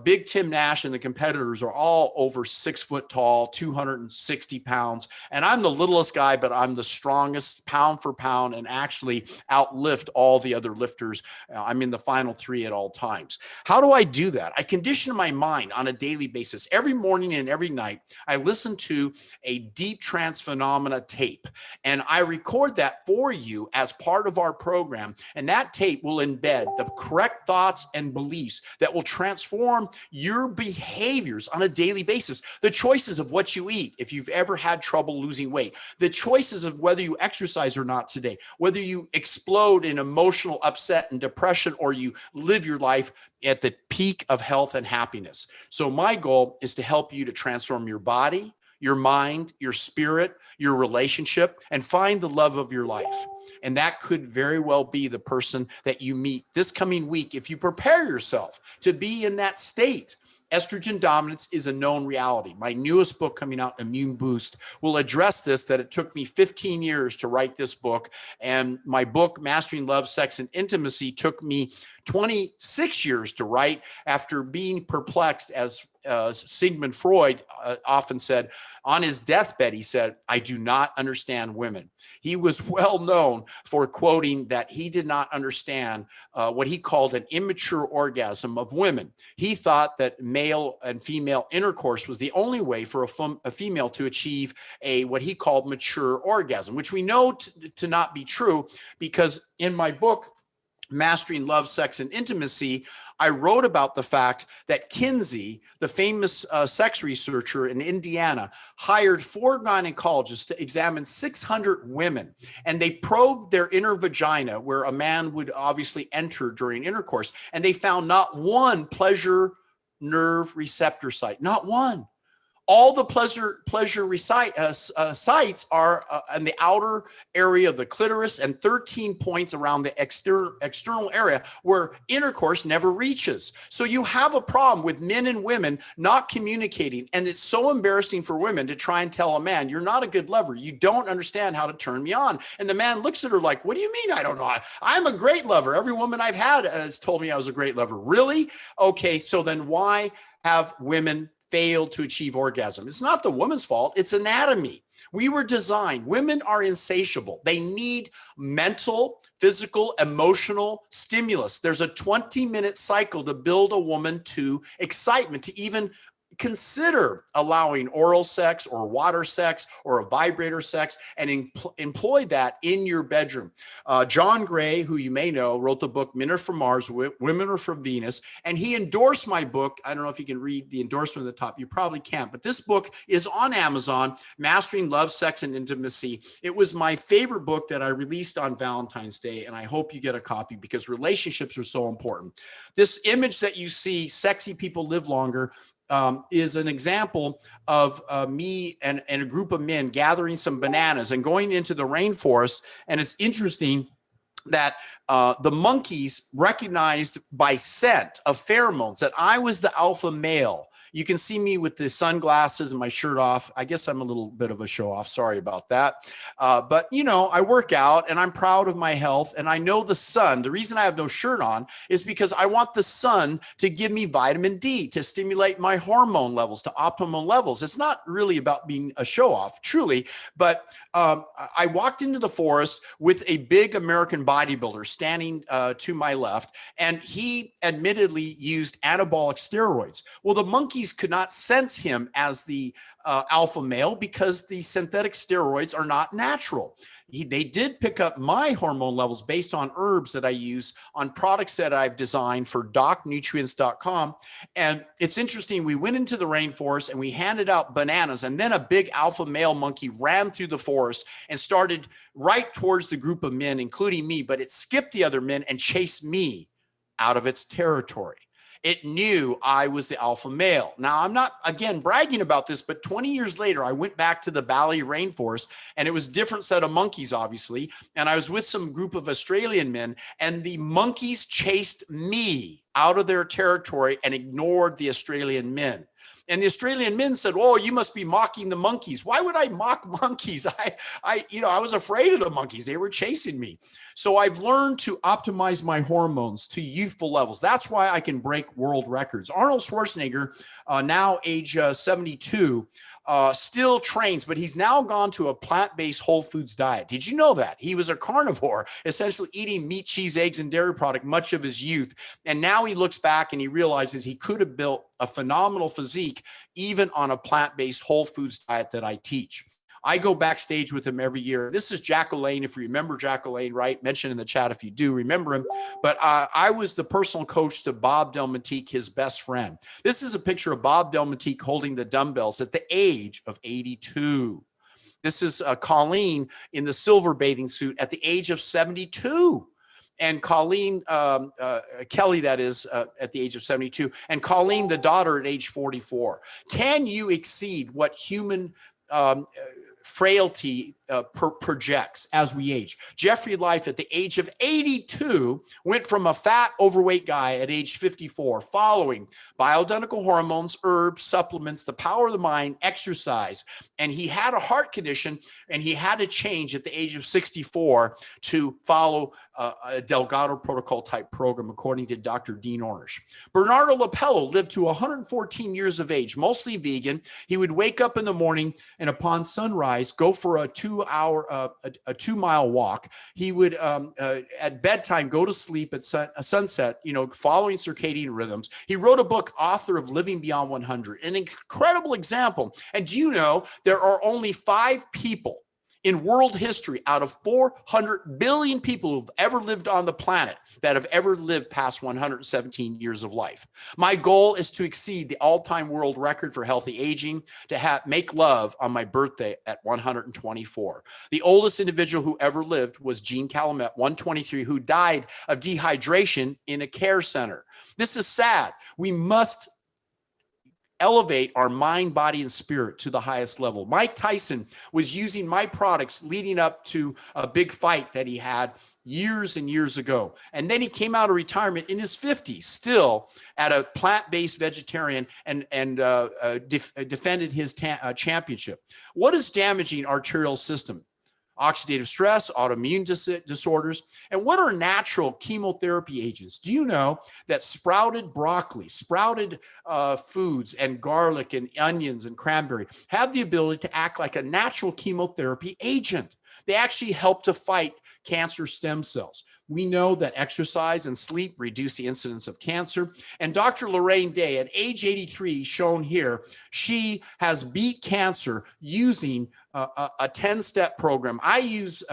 Big Tim Nash and the competitors are all over 6 foot tall, 260 pounds. And I'm the littlest guy, but I'm the strongest pound for pound and actually outlift all the other lifters. I'm in the final 3 at all times. How do I do that? I condition my mind on a daily basis. Every morning and every night, I listen to a deep trance phenomena tape, and I record that for you as part of our program. And that tape will embed the correct thoughts and beliefs that will transform your behaviors on a daily basis. The choices of what you eat, if you've ever had trouble losing weight, the choices of whether you exercise or not today, whether you explode in emotional upset and depression, or you live your life at the peak of health and happiness. So my goal is to help you to transform your body, your mind, your spirit, your relationship, and find the love of your life. And that could very well be the person that you meet this coming week if you prepare yourself to be in that state. Estrogen dominance is a known reality. My newest book coming out, Immune Boost, will address this, that it took me 15 years to write this book. And my book, Mastering Love, Sex, and Intimacy, took me 26 years to write after being perplexed, as Sigmund Freud often said. On his deathbed, he said, "I do not understand women." He was well known for quoting that he did not understand what he called an immature orgasm of women. He thought that male and female intercourse was the only way for a female to achieve what he called mature orgasm, which we know to not be true, because in my book, Mastering Love, Sex, and Intimacy, I wrote about the fact that Kinsey, the famous sex researcher in Indiana, hired 4 gynecologists to examine 600 women, and they probed their inner vagina, where a man would obviously enter during intercourse, and they found not one pleasure nerve receptor site, not one. All the pleasure sites are in the outer area of the clitoris and 13 points around the external area where intercourse never reaches. So you have a problem with men and women not communicating. And it's so embarrassing for women to try and tell a man, "You're not a good lover. You don't understand how to turn me on." And the man looks at her like, "What do you mean I don't know? I'm a great lover. Every woman I've had has told me I was a great lover." Really? Okay, so then why have women failed to achieve orgasm? It's not the woman's fault. It's anatomy. We were designed. Women are insatiable. They need mental, physical, emotional stimulus. There's a 20-minute cycle to build a woman to excitement, to even consider allowing oral sex or water sex or a vibrator sex, and employ that in your bedroom. John Gray, who you may know, wrote the book Men Are From Mars, Women Are From Venus, and he endorsed my book. I don't know if you can read the endorsement at the top. You probably can't, but this book is on Amazon, Mastering Love, Sex, and Intimacy. It was my favorite book that I released on Valentine's Day, and I hope you get a copy because relationships are so important. This image that you see, Sexy People Live Longer, is an example of me and a group of men gathering some bananas and going into the rainforest. And it's interesting that the monkeys recognized by scent of pheromones that I was the alpha male. You can see me with the sunglasses and my shirt off. I guess I'm a little bit of a show off. Sorry about that. But, you know, I work out and I'm proud of my health. And I know the sun, the reason I have no shirt on is because I want the sun to give me vitamin D, to stimulate my hormone levels to optimum levels. It's not really about being a show off, truly. But I walked into the forest with a big American bodybuilder standing to my left, and he admittedly used anabolic steroids. Well, the monkeys could not sense him as the alpha male because the synthetic steroids are not natural. They did pick up my hormone levels based on herbs that I use on products that I've designed for docnutrients.com. And it's interesting, we went into the rainforest and we handed out bananas, and then a big alpha male monkey ran through the forest and started right towards the group of men, including me, but it skipped the other men and chased me out of its territory. It knew I was the alpha male. Now, I'm not, again, bragging about this, but 20 years later, I went back to the Bali rainforest, and it was a different set of monkeys, obviously. And I was with some group of Australian men, and the monkeys chased me out of their territory and ignored the Australian men. And the Australian men said, "Oh, you must be mocking the monkeys." Why would I mock monkeys? I was afraid of the monkeys. They were chasing me. So I've learned to optimize my hormones to youthful levels. That's why I can break world records. Arnold Schwarzenegger, now age 72, still trains, but he's now gone to a plant-based whole foods diet. Did you know that? He was a carnivore, essentially eating meat, cheese, eggs, and dairy product much of his youth. And now he looks back and he realizes he could have built a phenomenal physique even on a plant-based whole foods diet that I teach. I go backstage with him every year. This is Jack LaLanne. If you remember Jack LaLanne, right? Mention in the chat if you do remember him. But I was the personal coach to Bob Del Monteque, his best friend. This is a picture of Bob Del Monteque holding the dumbbells at the age of 82. This is Colleen in the silver bathing suit at the age of 72. And Colleen, Kelly, that is, at the age of 72. And Colleen, the daughter, at age 44. Can you exceed what human frailty projects as we age. Jeffrey Life at the age of 82 went from a fat, overweight guy at age 54, following bioidentical hormones, herbs, supplements, the power of the mind, exercise. And he had a heart condition, and he had to change at the age of 64 to follow a Delgado protocol type program, according to Dr. Dean Ornish. Bernardo Lapello lived to 114 years of age, mostly vegan. He would wake up in the morning and upon sunrise, go for a 2-mile walk. He would, at bedtime, go to sleep at sunset, following circadian rhythms. He wrote a book, author of Living Beyond 100, an incredible example. And do you know there are only 5 people in world history out of 400 billion people who've ever lived on the planet that have ever lived past 117 years of life? My goal is to exceed the all-time world record for healthy aging, to make love on my birthday at 124. The oldest individual who ever lived was Jean Calumet, 123, who died of dehydration in a care center. This is sad. We must elevate our mind, body, and spirit to the highest level. Mike Tyson was using my products leading up to a big fight that he had years and years ago. And then he came out of retirement in his 50s, still at a plant-based vegetarian, and defended his championship. What is damaging our arterial system? Oxidative stress, autoimmune disorders. And what are natural chemotherapy agents? Do you know that sprouted broccoli, sprouted foods, and garlic and onions and cranberry have the ability to act like a natural chemotherapy agent? They actually help to fight cancer stem cells. We know that exercise and sleep reduce the incidence of cancer. And Dr. Lorraine Day, at age 83, shown here, she has beat cancer using a 10-step program. I use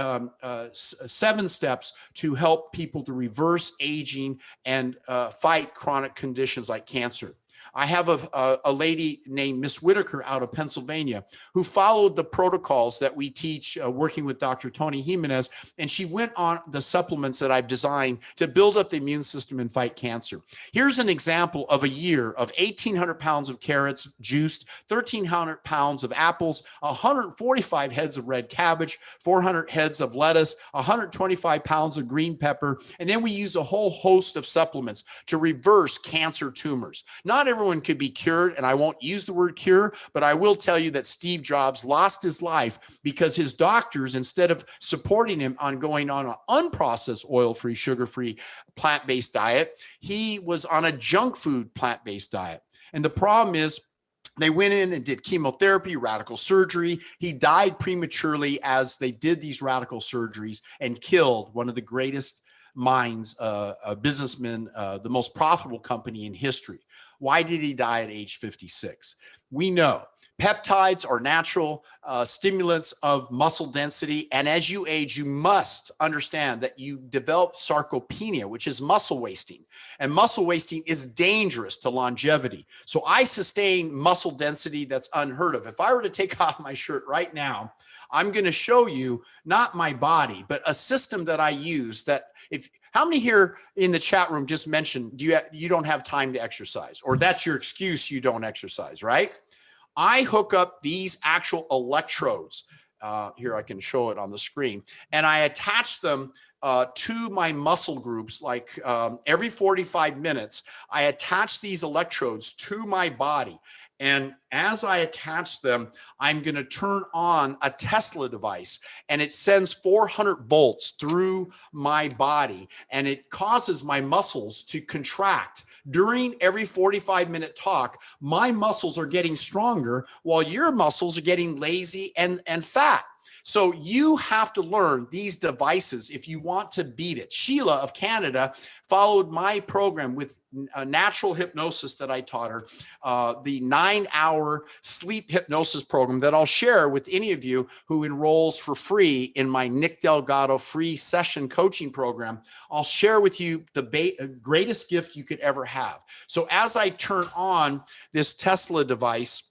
7 steps to help people to reverse aging and fight chronic conditions like cancer. I have a lady named Miss Whitaker out of Pennsylvania who followed the protocols that we teach working with Dr. Tony Jimenez, and she went on the supplements that I've designed to build up the immune system and fight cancer. Here's an example of a year of 1,800 pounds of carrots juiced, 1,300 pounds of apples, 145 heads of red cabbage, 400 heads of lettuce, 125 pounds of green pepper, and then we use a whole host of supplements to reverse cancer tumors. Not everyone could be cured, and I won't use the word cure, but I will tell you that Steve Jobs lost his life because his doctors, instead of supporting him on going on an unprocessed, oil-free, sugar-free, plant-based diet, he was on a junk food plant-based diet. And the problem is, they went in and did chemotherapy, radical surgery. He died prematurely as they did these radical surgeries and killed one of the greatest minds, a businessman, the most profitable company in history. Why did he die at age 56? We know peptides are natural stimulants of muscle density. And as you age, you must understand that you develop sarcopenia, which is muscle wasting. And muscle wasting is dangerous to longevity. So I sustain muscle density that's unheard of. If I were to take off my shirt right now, I'm going to show you not my body, but a system that I use that how many here in the chat room just mentioned you don't have time to exercise, or that's your excuse, you don't exercise, right? I hook up these actual electrodes. Here, I can show it on the screen, and I attach them to my muscle groups. Like every 45 minutes, I attach these electrodes to my body. And as I attach them, I'm going to turn on a Tesla device, and it sends 400 volts through my body, and it causes my muscles to contract. During every 45-minute talk, my muscles are getting stronger while your muscles are getting lazy and fat. So you have to learn these devices if you want to beat it. Sheila of Canada followed my program with a natural hypnosis that I taught her, the 9-hour sleep hypnosis program that I'll share with any of you who enrolls for free in my Nick Delgado free session coaching program. I'll share with you the greatest gift you could ever have. So as I turn on this Tesla device,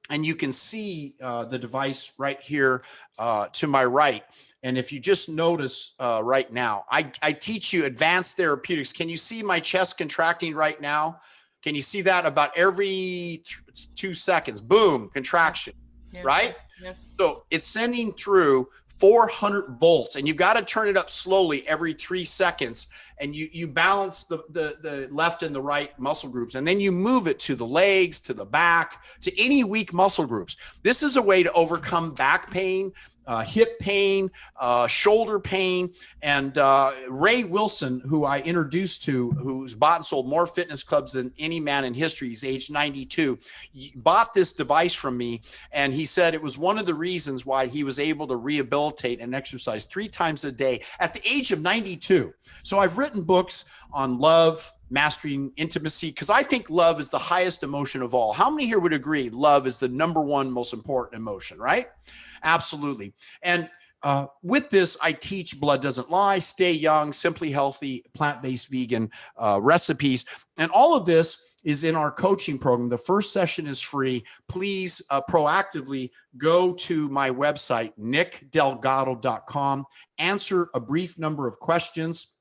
and you can see the device right here to my right. And if you just notice right now, I teach you advanced therapeutics. Can you see my chest contracting right now? Can you see that about every 2 seconds? Boom, contraction, right? Yes. So it's sending through 400 volts, and you've got to turn it up slowly every 3 seconds. And you balance the left and the right muscle groups, and then you move it to the legs, to the back, to any weak muscle groups. This is a way to overcome back pain, hip pain, shoulder pain. And Ray Wilson, who I introduced to, who's bought and sold more fitness clubs than any man in history, he's age 92, bought this device from me. And he said it was one of the reasons why he was able to rehabilitate and exercise 3 times a day at the age of 92. So I've written books on love, mastering intimacy, because I think love is the highest emotion of all. How many here would agree love is the #1 most important emotion, right? Absolutely. And with this, I teach Blood Doesn't Lie, Stay Young, Simply Healthy, plant-based vegan recipes. And all of this is in our coaching program. The first session is free. Please proactively go to my website, nickdelgado.com, answer a brief number of questions,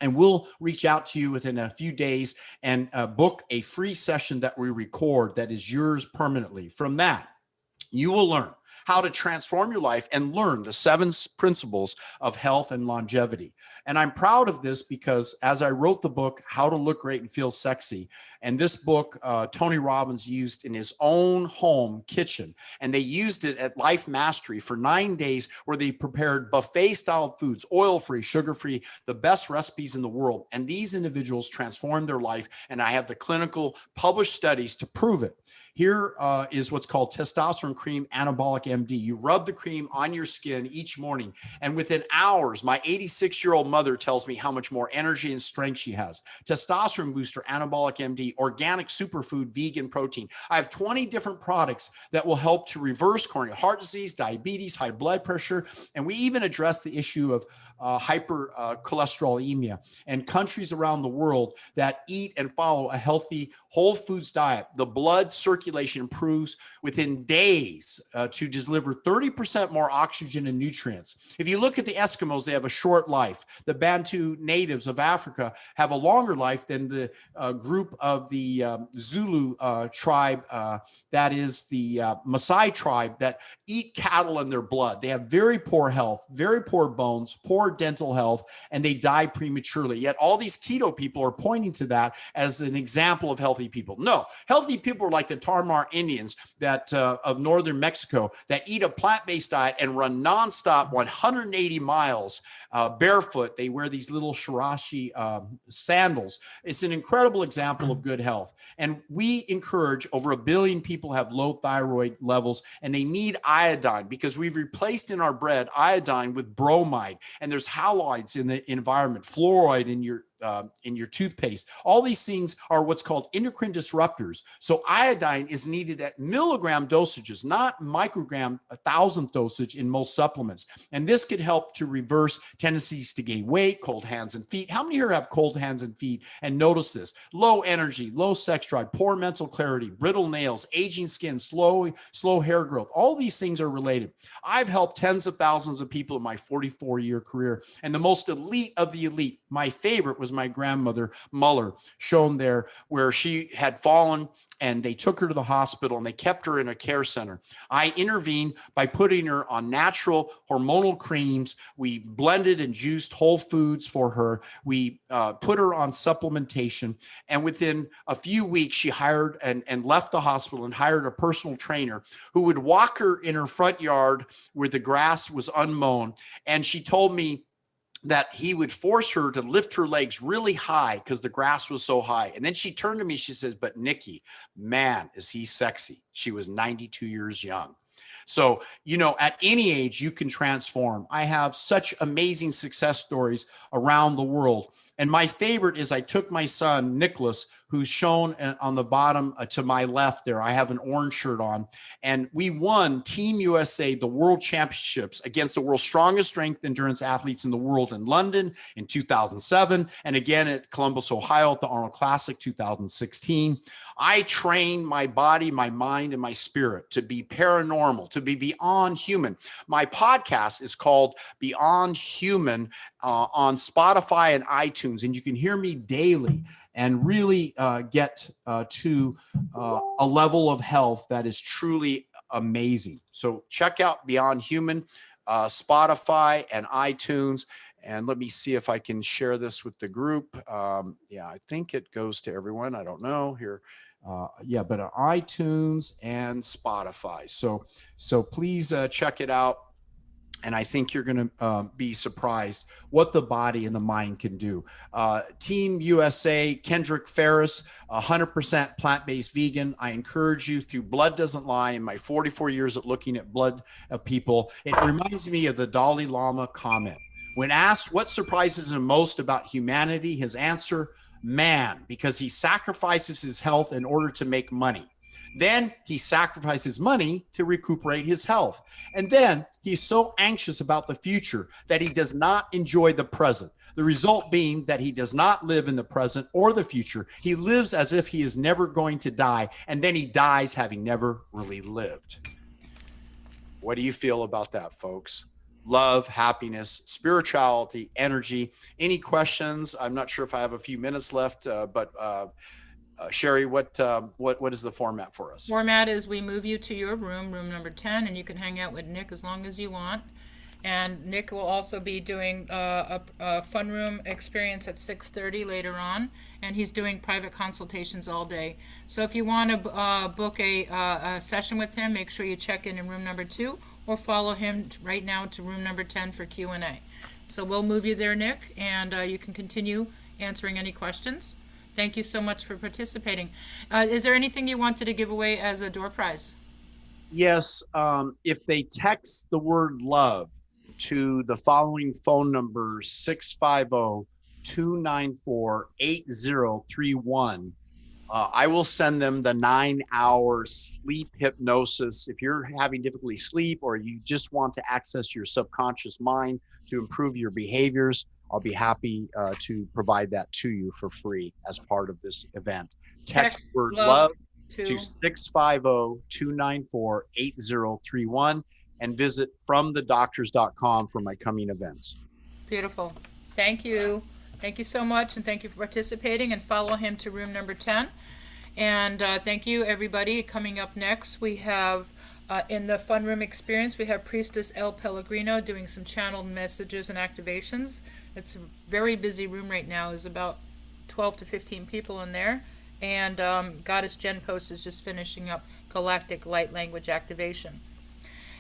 and we'll reach out to you within a few days and book a free session that we record that is yours permanently. From that, you will learn how to transform your life and learn the 7 principles of health and longevity. And I'm proud of this because as I wrote the book, How to Look Great and Feel Sexy, and this book, Tony Robbins used in his own home kitchen, and they used it at Life Mastery for 9 days, where they prepared buffet-style foods, oil-free, sugar-free, the best recipes in the world. And these individuals transformed their life, and I have the clinical published studies to prove it. Here is what's called Testosterone Cream Anabolic MD. You rub the cream on your skin each morning, and within hours, my 86-year-old mother tells me how much more energy and strength she has. Testosterone Booster Anabolic MD, organic superfood, vegan protein. I have 20 different products that will help to reverse coronary heart disease, diabetes, high blood pressure, and we even address the issue of hypercholesterolemia. And countries around the world that eat and follow a healthy whole foods diet, the blood circulation improves within days to deliver 30% more oxygen and nutrients. If you look at the Eskimos, they have a short life. The Bantu natives of Africa have a longer life than the group of the Zulu tribe, that is the Maasai tribe, that eat cattle in their blood. They have very poor health, very poor bones, poor dental health, and they die prematurely. Yet all these keto people are pointing to that as an example of healthy people. No, healthy people are like the Tarahumara Indians that of northern Mexico that eat a plant-based diet and run nonstop 180 miles barefoot. They wear these little shirashi sandals. It's an incredible example of good health. And we encourage, over 1 billion people have low thyroid levels, and they need iodine because we've replaced in our bread iodine with bromide, and there's halides in the environment, fluoride in your toothpaste. All these things are what's called endocrine disruptors. So iodine is needed at milligram dosages, not microgram, 1,000th dosage in most supplements. And this could help to reverse tendencies to gain weight, cold hands and feet. How many here have cold hands and feet and notice this? Low energy, low sex drive, poor mental clarity, brittle nails, aging skin, slow hair growth. All these things are related. I've helped tens of thousands of people in my 44-year career. And the most elite of the elite, my favorite was my grandmother, Muller, shown there, where she had fallen and they took her to the hospital and they kept her in a care center. I intervened by putting her on natural hormonal creams. We blended and juiced whole foods for her. We put her on supplementation. And within a few weeks, she hired and left the hospital and hired a personal trainer who would walk her in her front yard where the grass was unmown. And she told me that he would force her to lift her legs really high because the grass was so high. And then she turned to me, she says, "But Nikki, man, is he sexy." She was 92 years young. So, you know, at any age, you can transform. I have such amazing success stories around the world. And my favorite is I took my son, Nicholas, who's shown on the bottom to my left there. I have an orange shirt on. And we won Team USA, the World Championships, against the world's strongest strength endurance athletes in the world in London in 2007. And again at Columbus, Ohio at the Arnold Classic 2016. I train my body, my mind, and my spirit to be paranormal, to be beyond human. My podcast is called Beyond Human on Spotify and iTunes, and you can hear me daily and really get to a level of health that is truly amazing. So check out Beyond Human, Spotify and iTunes. And let me see if I can share this with the group. Yeah, I think it goes to everyone. I don't know here. Yeah, but on iTunes and Spotify. So please check it out. And I think you're going to be surprised what the body and the mind can do. Team USA, Kendrick Ferris, 100% plant-based vegan. I encourage you through Blood Doesn't Lie. In my 44 years of looking at blood of people, it reminds me of the Dalai Lama comment. When asked what surprises him most about humanity, his answer, man, because he sacrifices his health in order to make money. Then he sacrifices money to recuperate his health. And then he's so anxious about the future that he does not enjoy the present. The result being that he does not live in the present or the future. He lives as if he is never going to die, and then he dies having never really lived. What do you feel about that, folks? Love, happiness, spirituality, energy. Any questions? I'm not sure if I have a few minutes left, but Sherry, what is the format for us? Format is we move you to your room number 10, and you can hang out with Nick as long as you want. And Nick will also be doing a fun room experience at 6:30 later on, and he's doing private consultations all day. So if you want to book a session with him, make sure you check in room number 2, or follow him right now to room number 10 for Q&A. So we'll move you there, Nick, and you can continue answering any questions. Thank you so much for participating. Is there anything you wanted to give away as a door prize? Yes, if they text the word love to the following phone number, 650-294-8031, I will send them the 9-hour sleep hypnosis. If you're having difficulty sleep, or you just want to access your subconscious mind to improve your behaviors, I'll be happy to provide that to you for free as part of this event. Text word love to 650-294-8031 and visit fromthedoctors.com for my coming events. Beautiful. Thank you. Thank you so much, and thank you for participating, and follow him to room number 10. And thank you, everybody. Coming up next, we have in the fun room experience, we have Priestess El Pellegrino doing some channeled messages and activations. It's a very busy room right now. There's about 12 to 15 people in there. And Goddess Jen Post is just finishing up Galactic Light Language Activation.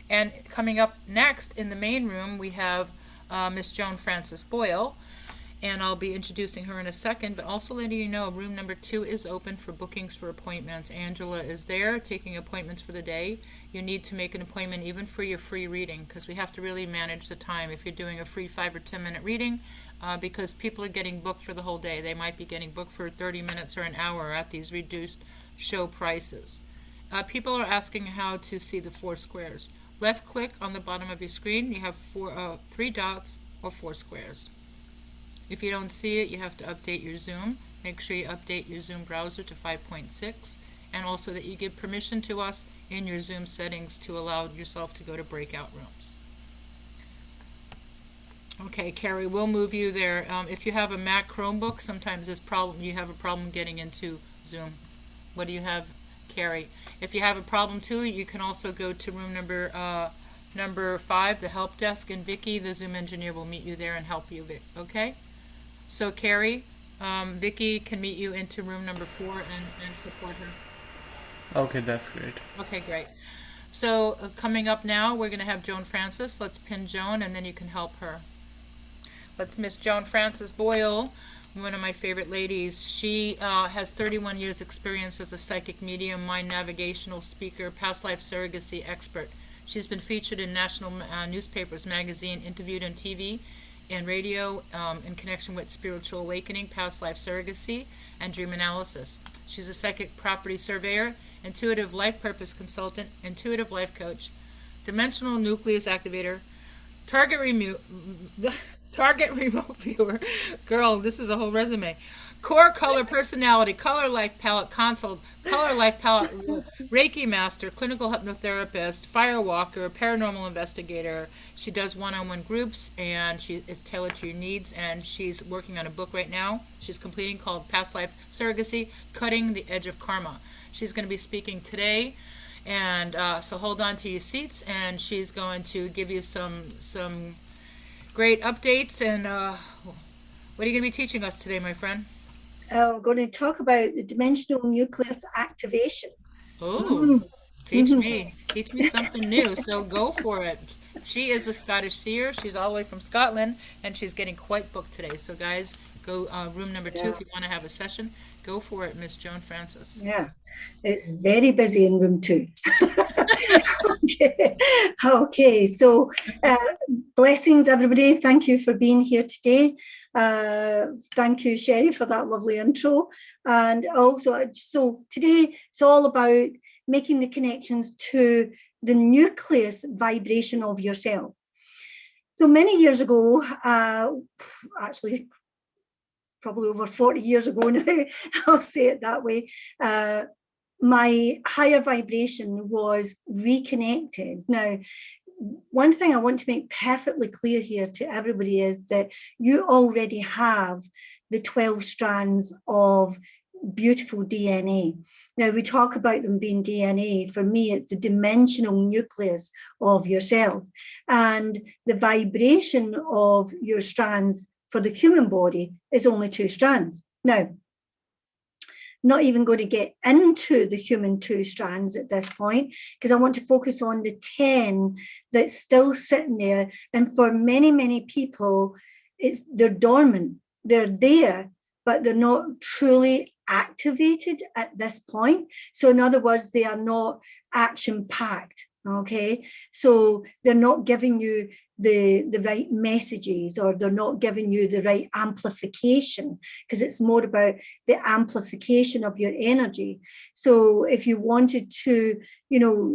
And coming up next in the main room, we have Miss Joan Frances Boyle. And I'll be introducing her in a second, but also letting you know room number 2 is open for bookings for appointments. Angela is there taking appointments for the day. You need to make an appointment even for your free reading, because we have to really manage the time if you're doing a free 5 or 10 minute reading, because people are getting booked for the whole day. They might be getting booked for 30 minutes or an hour at these reduced show prices. People are asking how to see the 4 squares. Left click on the bottom of your screen. You have 3 dots or 4 squares. If you don't see it, you have to update your Zoom. Make sure you update your Zoom browser to 5.6, and also that you give permission to us in your Zoom settings to allow yourself to go to breakout rooms. Okay, Carrie, we'll move you there. If you have a Mac Chromebook, sometimes you have a problem getting into Zoom. What do you have, Carrie? If you have a problem too, you can also go to room number 5, the help desk, and Vicky, the Zoom engineer, will meet you there and help you. Okay? So Carrie, Vicky can meet you into room number 4 and support her. Okay, that's great. Okay, great. So coming up now, we're going to have Joan Frances. Let's pin Joan, and then you can help her. Let's Miss Joan Frances Boyle, one of my favorite ladies. She has 31 years experience as a psychic medium, mind navigational speaker, past life surrogacy expert. She's been featured in national newspapers, magazine, interviewed on TV and radio in connection with spiritual awakening, past life surrogacy, and dream analysis. She's a psychic property surveyor, intuitive life purpose consultant, intuitive life coach, dimensional nucleus activator, target remote viewer. Girl, this is a whole resume. Core color personality, color life palette consult, color life palette Reiki master, clinical hypnotherapist, firewalker, paranormal investigator. She does one-on-one groups, and she is tailored to your needs, and she's working on a book right now she's completing called Past Life Surrogacy, Cutting the Edge of Karma. She's going to be speaking today And so hold on to your seats, and she's going to give you some great updates. And what are you going to be teaching us today, my friend? I'm going to talk about the dimensional nucleus activation. Oh, teach me something new. So go for it. She is a Scottish seer. She's all the way from Scotland, and she's getting quite booked today. So guys, go room number 2 if you want to have a session. Go for it, Miss Joan Francis. Yeah, it's very busy in room 2. Okay, so blessings, everybody. Thank you for being here today. Thank you, Sherry, for that lovely intro. And also, so today it's all about making the connections to the nucleus vibration of yourself. So many years ago, actually probably over 40 years ago now, I'll say it that way, my higher vibration was reconnected. Now, one thing I want to make perfectly clear here to everybody is that you already have the 12 strands of beautiful DNA. Now, we talk about them being DNA. For me, it's the dimensional nucleus of yourself. And the vibration of your strands for the human body is only 2 strands. Now, not even going to get into the human 2 strands at this point, because I want to focus on the 10 that's still sitting there. And for many, many people, they're dormant. They're there, but they're not truly activated at this point. So in other words, they are not action-packed. Okay, so they're not giving you the right messages, or they're not giving you the right amplification, because it's more about the amplification of your energy. So if you wanted to,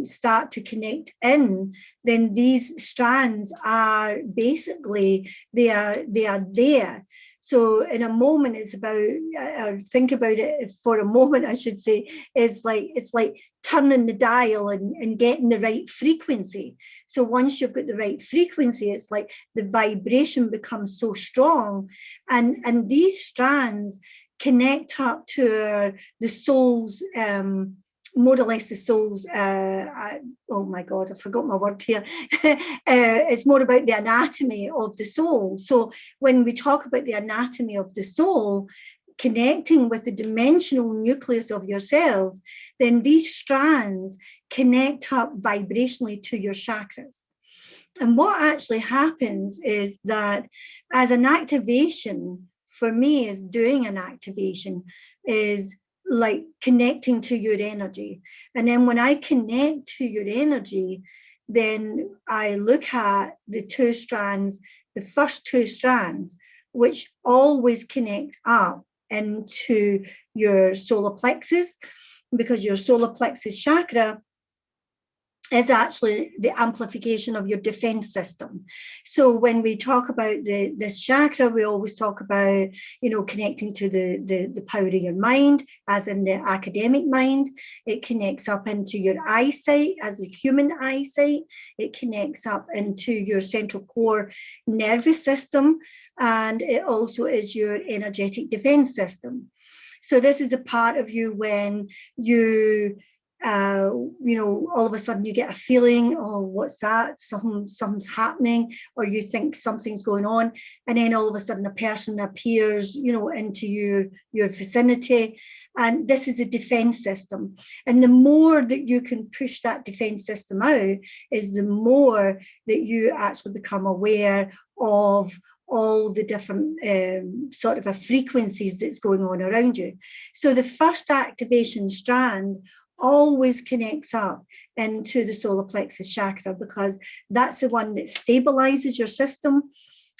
start to connect in, then these strands are basically, they are there. So in a moment, it's about, think about it for a moment, I should say, it's like turning the dial and getting the right frequency. So once you've got the right frequency, it's like the vibration becomes so strong, and these strands connect up to the soul's, more or less the soul's, oh my God, I forgot my word here. It's more about the anatomy of the soul. So when we talk about the anatomy of the soul, connecting with the dimensional nucleus of yourself, then these strands connect up vibrationally to your chakras. And what actually happens is that as an activation, for me, is doing an activation, is like connecting to your energy. And then when I connect to your energy, then I look at the 2 strands, the first 2 strands, which always connect up into your solar plexus, because your solar plexus chakra is actually the amplification of your defense system. So when we talk about this chakra, we always talk about, connecting to the power of your mind, as in the academic mind. It connects up into your eyesight as a human eyesight. It connects up into your central core nervous system, and it also is your energetic defense system. So this is a part of you when you all of a sudden you get a feeling, oh, what's that? Something's happening, or you think something's going on, and then all of a sudden a person appears, into your vicinity, and this is a defense system. And the more that you can push that defense system out, is the more that you actually become aware of all the different sort of frequencies that's going on around you. So the first activation strand always connects up into the solar plexus chakra, because that's the one that stabilizes your system.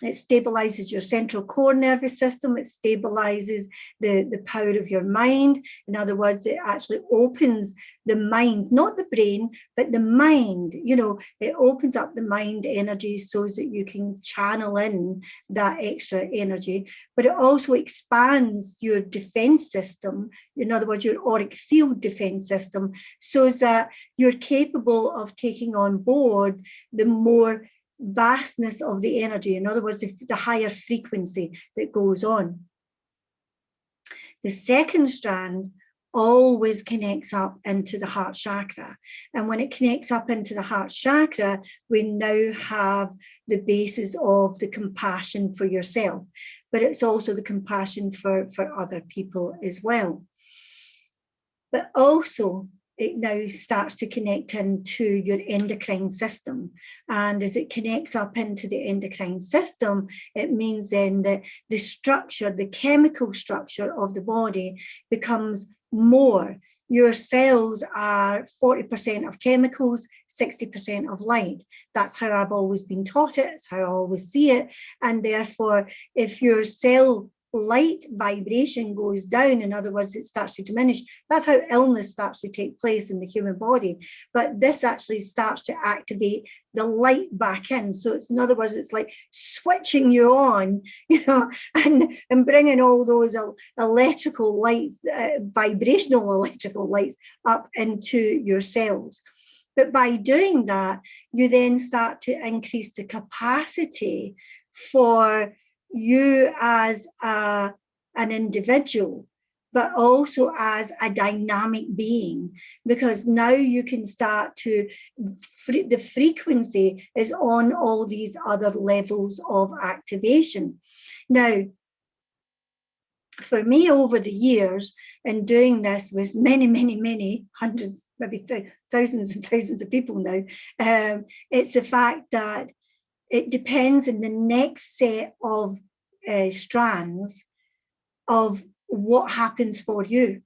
It stabilizes your central core nervous system. It stabilizes the power of your mind. In other words, it actually opens the mind, not the brain, but the mind. It opens up the mind energy so that you can channel in that extra energy. But it also expands your defense system. In other words, your auric field defense system, so that you're capable of taking on board the more vastness of the energy. In other words, the higher frequency that goes on. The second strand always connects up into the heart chakra. And when it connects up into the heart chakra, we now have the basis of the compassion for yourself, but it's also the compassion for other people as well. But also, it now starts to connect into your endocrine system. And as it connects up into the endocrine system, it means then that the structure, the chemical structure of the body becomes more. Your cells are 40% of chemicals, 60% of light. That's how I've always been taught it. It's how I always see it. And therefore, if your cell light vibration goes down, in other words, it starts to diminish, that's how illness starts to take place in the human body. But this actually starts to activate the light back in. So it's, in other words, it's like switching you on, you know, and bringing all those electrical lights, vibrational electrical lights up into your cells. But by doing that, you then start to increase the capacity for you as an individual, but also as a dynamic being, because now you can start to, the frequency is on all these other levels of activation. Now, for me over the years in doing this with many hundreds, maybe thousands and thousands of people now, it's the fact that it depends on the next set of strands of what happens for you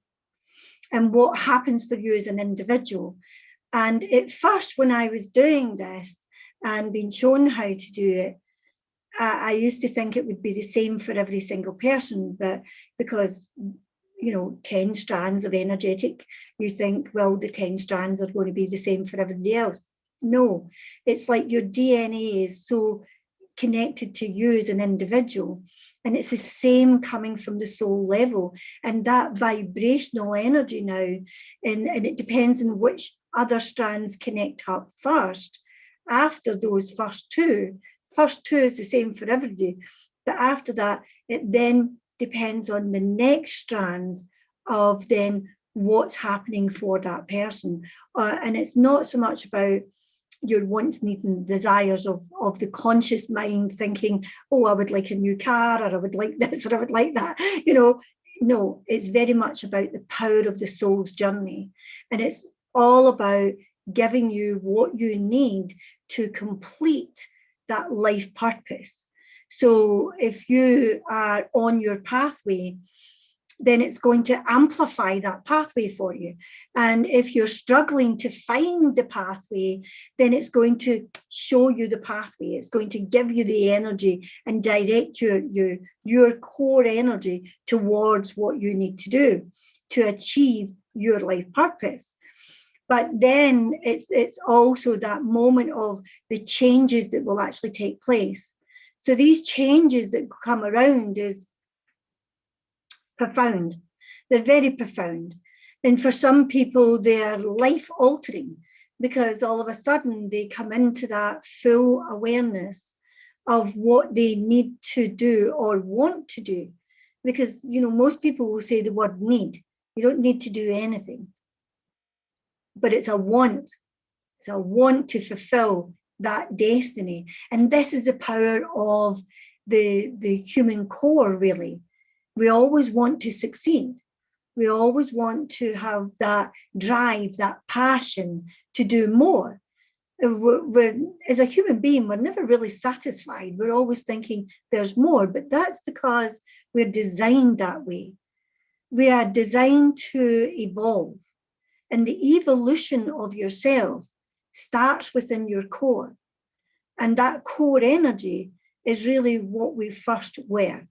and what happens for you as an individual. And at first, when I was doing this and being shown how to do it, I used to think it would be the same for every single person, but because, you know, 10 strands of energetic, you think, well, the 10 strands are going to be the same for everybody else. No, it's like your DNA is so connected to you as an individual, and it's the same coming from the soul level. And that vibrational energy now, and it depends on which other strands connect up first. After those first two is the same for everybody, but after that, it then depends on the next strands of then what's happening for that person. And it's not so much about your wants, needs and desires of the conscious mind thinking, oh, I would like a new car, or I would like this, or I would like that, you know. No, it's very much about the power of the soul's journey. And it's all about giving you what you need to complete that life purpose. So if you are on your pathway, then it's going to amplify that pathway for you. And if you're struggling to find the pathway, then it's going to show you the pathway. It's going to give you the energy and direct your core energy towards what you need to do to achieve your life purpose. But then it's also that moment of the changes that will actually take place. So these changes that come around is profound. They're very profound. And for some people, they're life altering, because all of a sudden they come into that full awareness of what they need to do or want to do. Because, you know, most people will say the word need. You don't need to do anything. But it's a want. It's a want to fulfill that destiny. And this is the power of the human core, really. We always want to succeed. We always want to have that drive, that passion to do more. We're, as a human being, we're never really satisfied. We're always thinking there's more, but that's because we're designed that way. We are designed to evolve. And the evolution of yourself starts within your core. And that core energy is really what we first were.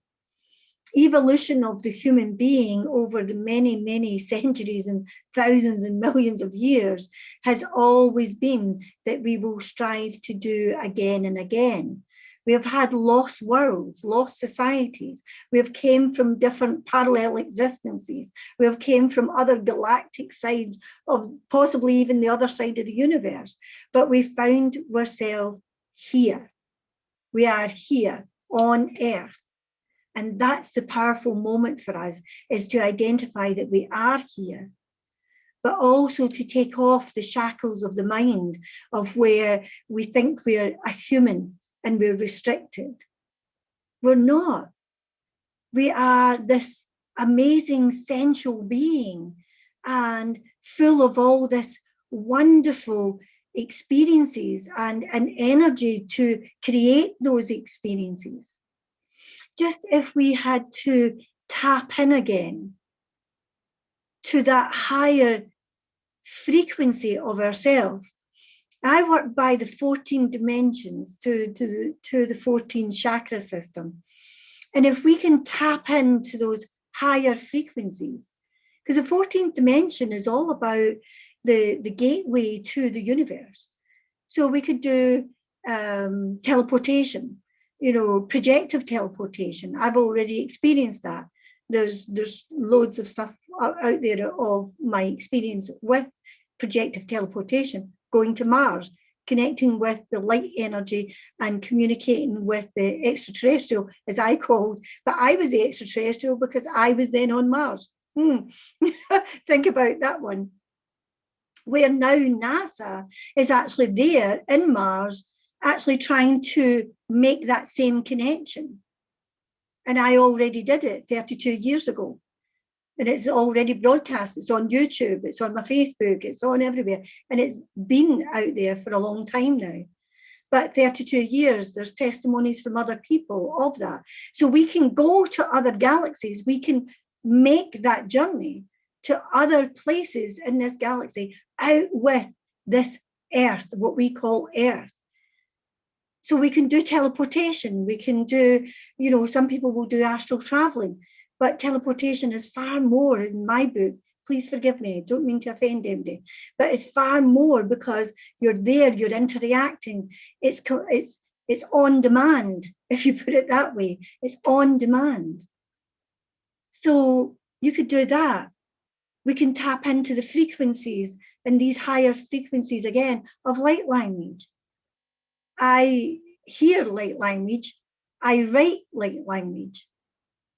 Evolution of the human being over the many centuries and thousands and millions of years has always been that we will strive to do again and again. We have had lost worlds, lost societies. We have came from different parallel existences. We have came from other galactic sides of possibly even the other side of the universe. But we found ourselves here. We are here on Earth. And that's the powerful moment for us, is to identify that we are here, but also to take off the shackles of the mind of where we think we're a human and we're restricted. We're not. We are this amazing sensual being and full of all this wonderful experiences and energy to create those experiences. Just if we had to tap in again to that higher frequency of ourselves. I work by the 14 dimensions to the 14 chakra system. And if we can tap into those higher frequencies, because the 14th dimension is all about the gateway to the universe. So we could do teleportation, projective teleportation. I've already experienced that. There's loads of stuff out there of my experience with projective teleportation, going to Mars, connecting with the light energy and communicating with the extraterrestrial, as I called, but I was the extraterrestrial because I was then on Mars. Think about that one. Where now NASA is actually there in Mars, actually trying to make that same connection. And I already did it 32 years ago. And it's already broadcast. It's on YouTube, it's on my Facebook, it's on everywhere. And it's been out there for a long time now. But 32 years, there's testimonies from other people of that. So we can go to other galaxies. We can make that journey to other places in this galaxy out with this Earth, what we call Earth. So we can do teleportation. We can do, some people will do astral traveling, but teleportation is far more in my book. Please forgive me, don't mean to offend anybody, but it's far more because you're there, you're interacting. It's on demand, if you put it that way. It's on demand. So you could do that. We can tap into the frequencies and these higher frequencies again of light language. I hear light language. I write light language.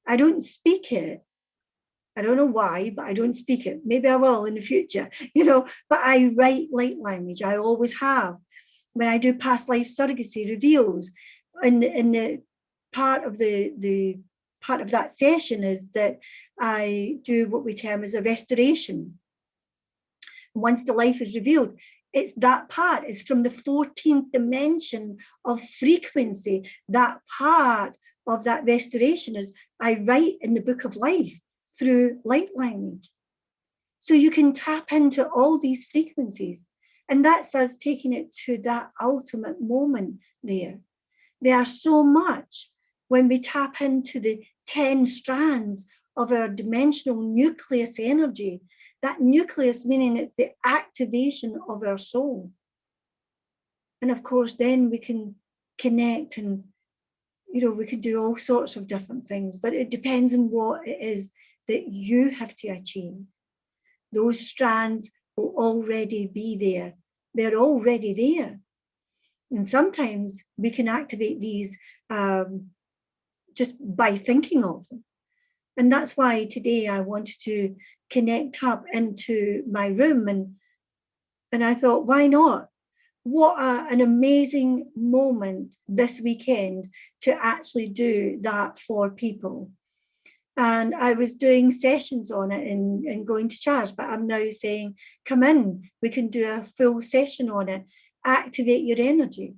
I don't speak it. I don't know why, but I don't speak it. Maybe I will in the future, but I write light language. I always have. When I do past life surrogacy reveals, in the part of that session is that I do what we term as a restoration. Once the life is revealed, it's that part is from the 14th dimension of frequency. That part of that restoration is I write in the book of life through light language. So you can tap into all these frequencies. And that's us taking it to that ultimate moment there. There are so much when we tap into the 10 strands of our dimensional nucleus energy. That nucleus meaning it's the activation of our soul. And of course, then we can connect and, we can do all sorts of different things, but it depends on what it is that you have to achieve. Those strands will already be there. They're already there. And sometimes we can activate these just by thinking of them. And that's why today I wanted to connect up into my room. And I thought, why not? What an amazing moment this weekend to actually do that for people. And I was doing sessions on it and going to charge, but I'm now saying, come in, we can do a full session on it, activate your energy.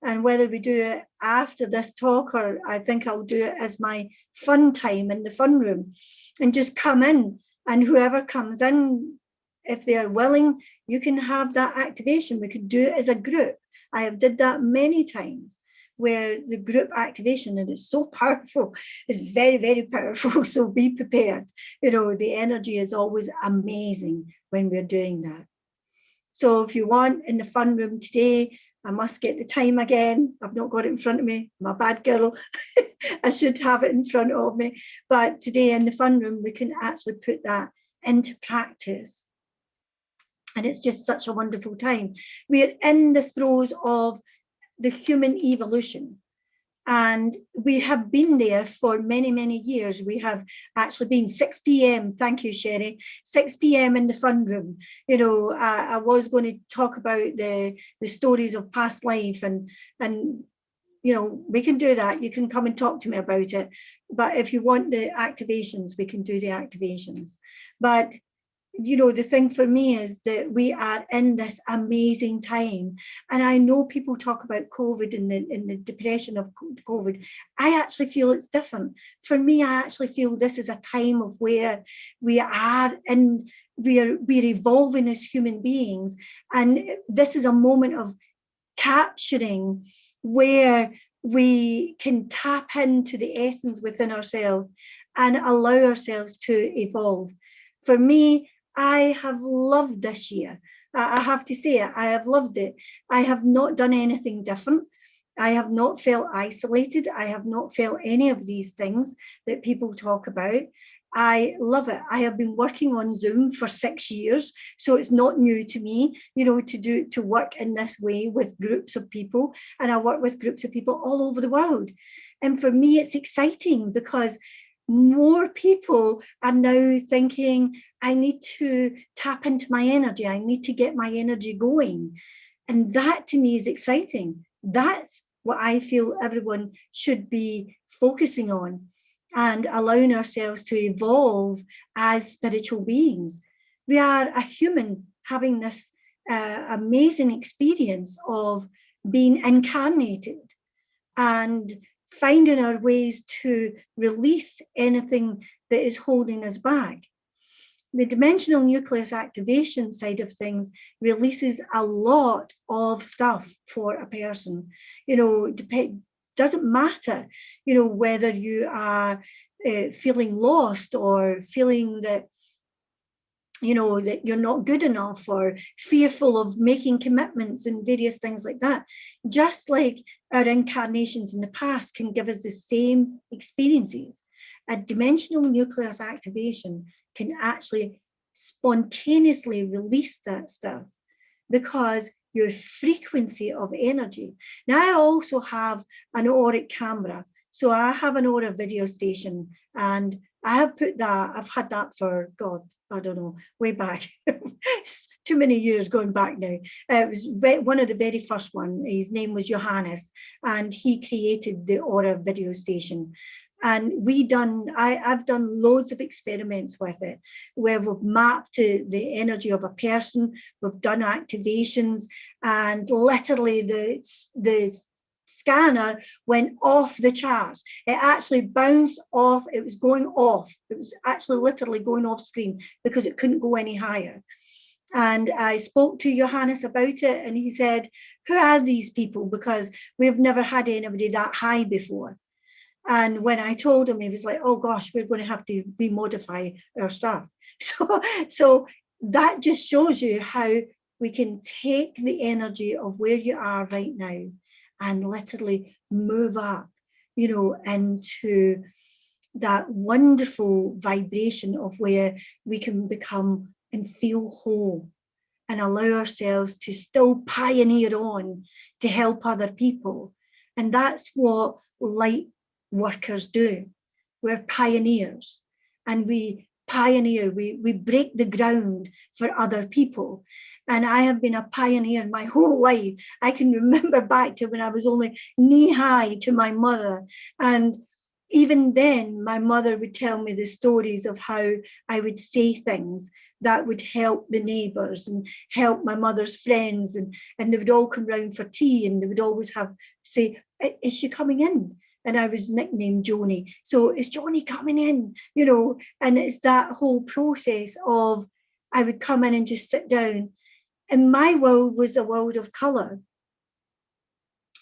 And whether we do it after this talk, or I think I'll do it as my fun time in the fun room, and just come in, and whoever comes in, if they're willing, you can have that activation. We could do it as a group. I have did that many times, where the group activation, and it's so powerful, it's very, very powerful. So be prepared. The energy is always amazing when we're doing that. So if you want, in the fun room today, I must get the time again. I've not got it in front of me. I'm a bad girl. I should have it in front of me. But today in the fun room, we can actually put that into practice. And it's just such a wonderful time. We're in the throes of the human evolution. And we have been there for many, many years. We have actually been 6 p.m. Thank you, Sherry. 6 p.m. in the fun room. You know, I was going to talk about the stories of past life, and you know, we can do that. You can come and talk to me about it. But if you want the activations, we can do the activations. But you know, the thing for me is that we are in this amazing time. And I know people talk about COVID and the depression of COVID. I actually feel it's different. For me, I actually feel this is a time of where we are and we're evolving as human beings. And this is a moment of capturing where we can tap into the essence within ourselves and allow ourselves to evolve. For me, I have loved this year. I have to say it, I have loved it. I have not done anything different. I have not felt isolated. I have not felt any of these things that people talk about. I love it. I have been working on Zoom for 6 years, so it's not new to me, you know, to work in this way with groups of people. And I work with groups of people all over the world. And for me, it's exciting because more people are now thinking, I need to tap into my energy. I need to get my energy going. And that to me is exciting. That's what I feel everyone should be focusing on and allowing ourselves to evolve as spiritual beings. We are a human having this amazing experience of being incarnated and finding our ways to release anything that is holding us back. The dimensional nucleus activation side of things releases a lot of stuff for a person. You know, doesn't matter, you know, whether you are feeling lost or feeling that, you know, that you're not good enough or fearful of making commitments and various things like that. Just like our incarnations in the past can give us the same experiences. A dimensional nucleus activation can actually spontaneously release that stuff because your frequency of energy. Now, I also have an auric camera. So I have an aura video station, and I have put that, I've had that for, God, I don't know, way back. Too many years going back now. It was one of the very first one. His name was Johannes, and he created the aura video station. And I've done loads of experiments with it, where we've mapped the energy of a person, we've done activations, and literally the scanner went off the charts. It actually bounced off, it was going off. It was actually literally going off screen because it couldn't go any higher. And I spoke to Johannes about it, and he said, who are these people? Because we've never had anybody that high before. And when I told him, he was like, oh gosh, we're going to have to remodify our stuff. So that just shows you how we can take the energy of where you are right now and literally move up, you know, into that wonderful vibration of where we can become and feel whole and allow ourselves to still pioneer on to help other people. And that's what light workers do. We're pioneers, and we pioneer, we break the ground for other people. And I have been a pioneer my whole life. I can remember back to when I was only knee high to my mother. And even then, my mother would tell me the stories of how I would say things that would help the neighbours and help my mother's friends. And they would all come round for tea, and they would always have to say, is she coming in? And I was nicknamed Joni. So is Joni coming in? You know, and it's that whole process of I would come in and just sit down. And my world was a world of colour.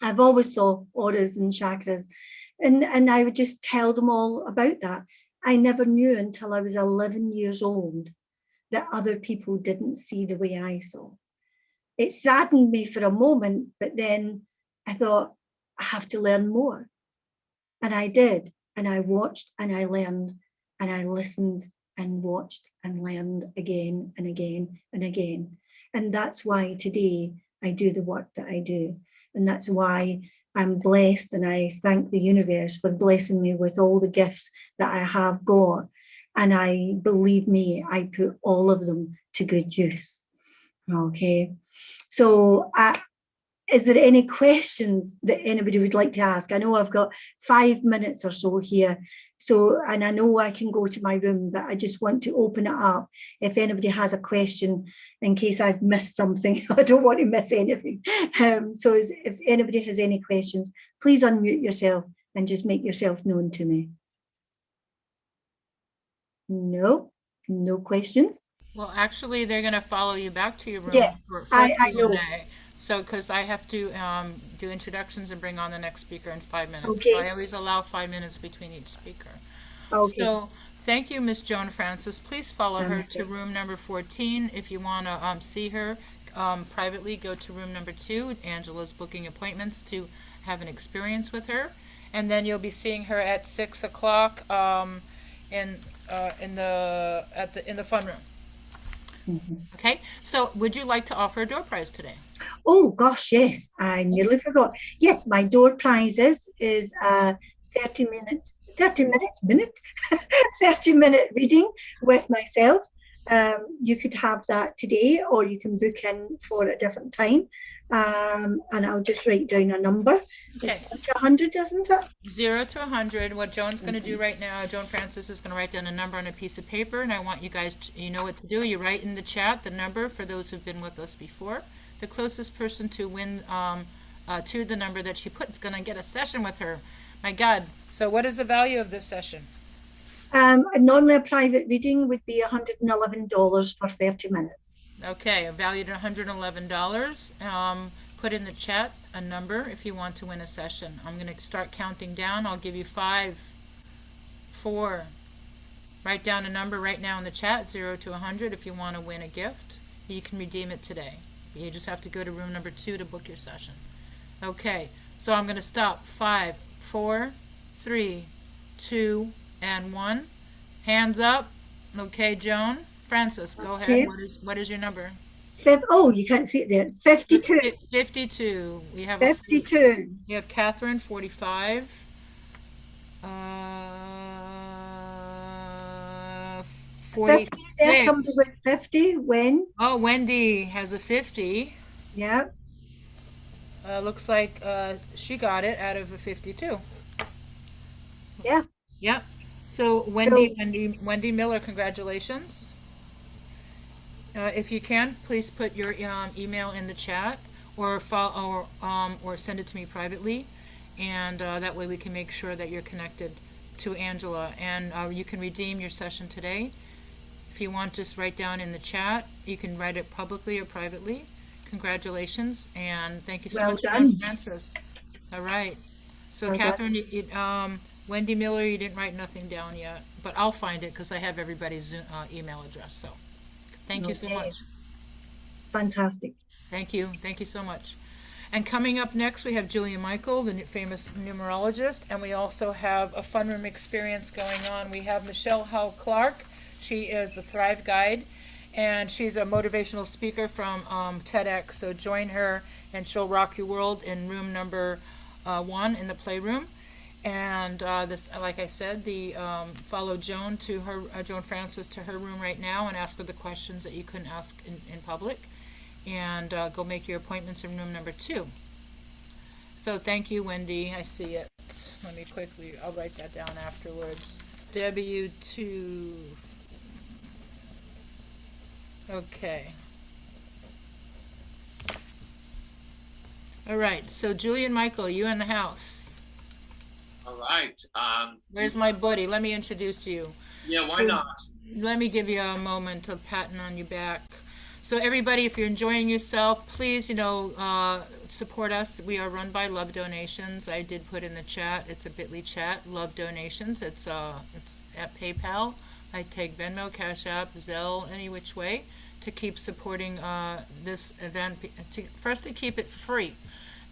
I've always saw auras and chakras. And I would just tell them all about that. I never knew until I was 11 years old that other people didn't see the way I saw. It saddened me for a moment, but then I thought, I have to learn more. And I did, and I watched and I learned, and I listened and watched and learned again and again and again. And that's why today I do the work that I do. And that's why I'm blessed, and I thank the universe for blessing me with all the gifts that I have got. And I believe me, I put all of them to good use. Okay. So is there any questions that anybody would like to ask? I know I've got 5 minutes or so here. So, and I know I can go to my room, but I just want to open it up. If anybody has a question, in case I've missed something, I don't want to miss anything. If anybody has any questions, please unmute yourself and just make yourself known to me. No questions. Well, actually, they're going to follow you back to your room. Yes, I know. Q&A. So, because I have to do introductions and bring on the next speaker in 5 minutes. Okay. So I always allow 5 minutes between each speaker. Okay. So thank you, Miss Joan Francis. Please follow her Namaste. to room number 14. If you want to see her privately, go to room number 2. Angela's booking appointments to have an experience with her. And then you'll be seeing her at 6 o'clock in the fun room. Okay, so would you like to offer a door prize today? Oh gosh, yes, I nearly forgot. Yes, my door prize is a 30-minute reading with myself. You could have that today, or you can book in for a different time. And I'll just write down a number. Okay. It's 100, isn't it? 0 to 100. What Joan's going to do right now, Joan Francis is going to write down a number on a piece of paper, and I want you guys to, you know what to do. You write in the chat the number for those who've been with us before. The closest person to win to the number that she put is going to get a session with her. My God. So what is the value of this session? Normally a private reading would be $111 for 30 minutes. Okay, valued at $111. Put in the chat a number if you want to win a session. I'm going to start counting down. I'll give you 5, 4. Write down a number right now in the chat, 0 to 100, if you want to win a gift. You can redeem it today. You just have to go to room number 2 to book your session. Okay, so I'm going to stop. 5, 4, 3, 2, and 1. Hands up. Okay, Joan. Francis, go Okay. ahead. What is your number? Oh, you can't see it there. 52. 52. We have 52. You have Catherine, 45. 46. 50. There's somebody with 50. When? Oh, Wendy has a 50. Yeah. Looks like she got it out of a 52. Yeah. Yep. So Wendy Miller, congratulations. If you can, please put your email in the chat, or send it to me privately, and that way we can make sure that you're connected to Angela, and you can redeem your session today. If you want, just write down in the chat. You can write it publicly or privately. Congratulations, and thank you so Well much, done. Francis. All right. So Well done. Catherine, Wendy Miller, you didn't write nothing down yet, but I'll find it because I have everybody's email address. So thank you so Okay. much. Fantastic. Thank you. Thank you so much. And coming up next, we have Julia Michael, the famous numerologist, and we also have a fun room experience going on. We have Michelle Howe Clark. She is the Thrive Guide, and she's a motivational speaker from TEDx. So join her, and she'll rock your world in room number 1 in the playroom. And this, like I said, follow Joan to her, Joan Francis to her room right now, and ask her the questions that you couldn't ask in public. And go make your appointments in room number 2. So thank you, Wendy. I see it. Let me quickly, I'll write that down afterwards. W2. Okay. All right. So Julian Michael, you in the house. All right. Where's my buddy? Let me introduce you. Yeah, why not? Let me give you a moment of patting on your back. So everybody, if you're enjoying yourself, please, support us. We are run by Love Donations. I did put in the chat. It's a bit.ly chat, Love Donations. It's at PayPal. I take Venmo, Cash App, Zelle, any which way to keep supporting this event. For us to keep it free.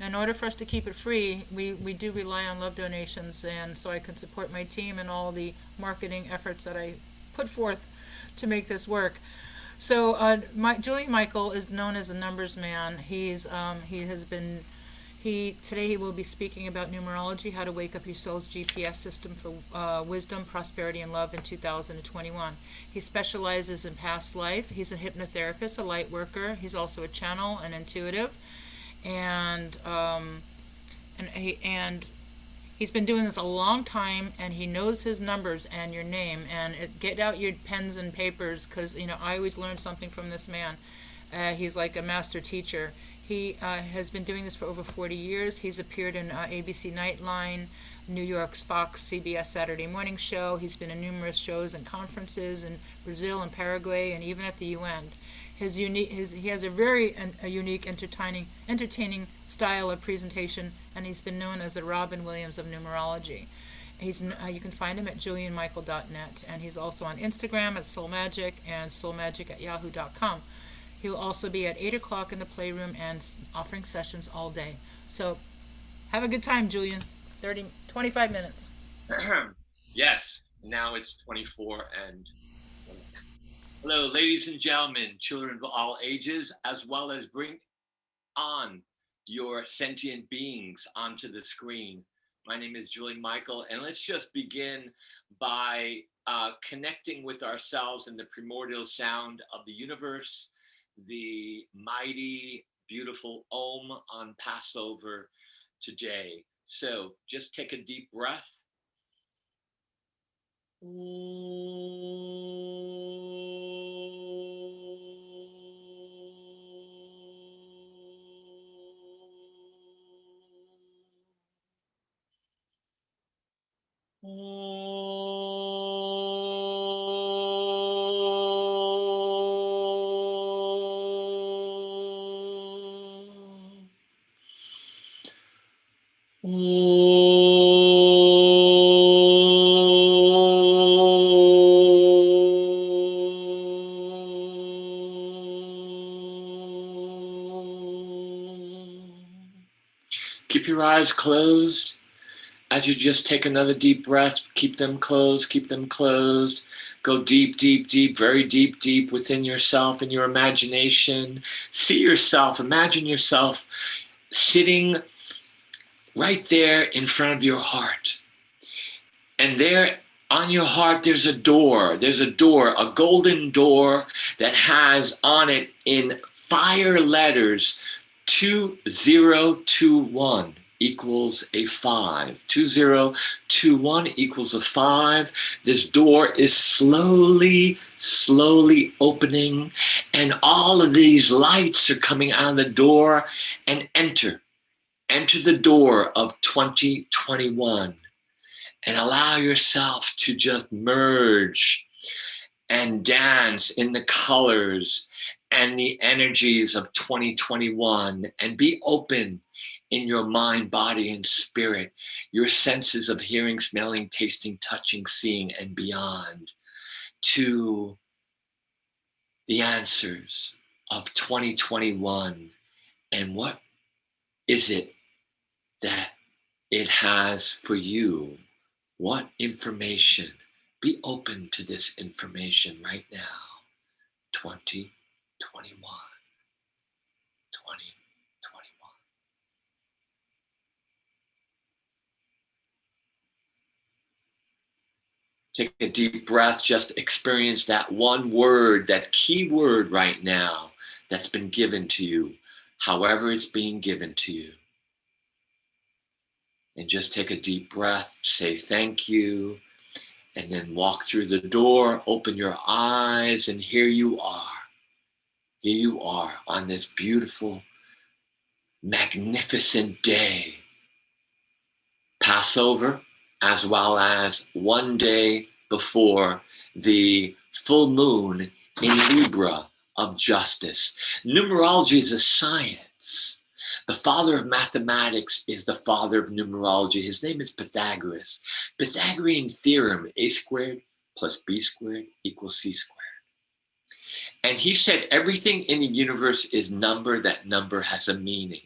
In order for us to keep it free, we do rely on Love Donations, and so I can support my team and all the marketing efforts that I put forth to make this work. So Julian Michael is known as a numbers man. He has been Today he will be speaking about numerology, how to wake up your soul's GPS system for wisdom, prosperity, and love in 2021. He specializes in past life. He's a hypnotherapist, a light worker. He's also a channel, an intuitive, and he's been doing this a long time, and he knows his numbers and your name. And get out your pens and papers, because I always learn something from this man. He's like a master teacher. He has been doing this for over 40 years. He's appeared in ABC Nightline, New York's Fox CBS Saturday Morning Show. He's been in numerous shows and conferences in Brazil and Paraguay, and even at the UN. He has a very unique, entertaining style of presentation, and he's been known as the Robin Williams of numerology. You can find him at julianmichael.net, and he's also on Instagram at soulmagic and soulmagic@yahoo.com. He'll also be at 8 o'clock in the playroom and offering sessions all day. So have a good time, Julian. 25 minutes. Yes, now it's 24 and hello, ladies and gentlemen, children of all ages, as well as bring on your sentient beings onto the screen. My name is Julian Michael, and let's just begin by connecting with ourselves in the primordial sound of the universe, the mighty, beautiful Om on Passover today. So just take a deep breath. Keep your eyes closed as you just take another deep breath. Keep them closed, keep them closed. Go deep, deep, deep, very deep, deep within yourself and your imagination. See yourself, imagine yourself sitting right there in front of your heart. And there on your heart, there's a door, a golden door that has on it in fire letters 2021 equals a 5. 2021 equals a 5. This door is slowly opening, and all of these lights are coming out of the door, and enter the door of 2021 and allow yourself to just merge and dance in the colors and the energies of 2021, and be open in your mind, body, and spirit, your senses of hearing, smelling, tasting, touching, seeing, and beyond, to the answers of 2021. And what is it that it has for you? What information? Be open to this information right now. 2021. 2021. Take a deep breath. Just experience that one word, that key word right now that's been given to you, however it's being given to you. And just take a deep breath, say thank you, and then walk through the door, open your eyes, and here you are. Here you are on this beautiful, magnificent day. Passover, as well as one day before the full moon in Libra of justice. Numerology is a science. The father of mathematics is the father of numerology. His name is Pythagoras. Pythagorean theorem, a squared plus b squared equals c squared. And he said everything in the universe is number. That number has a meaning.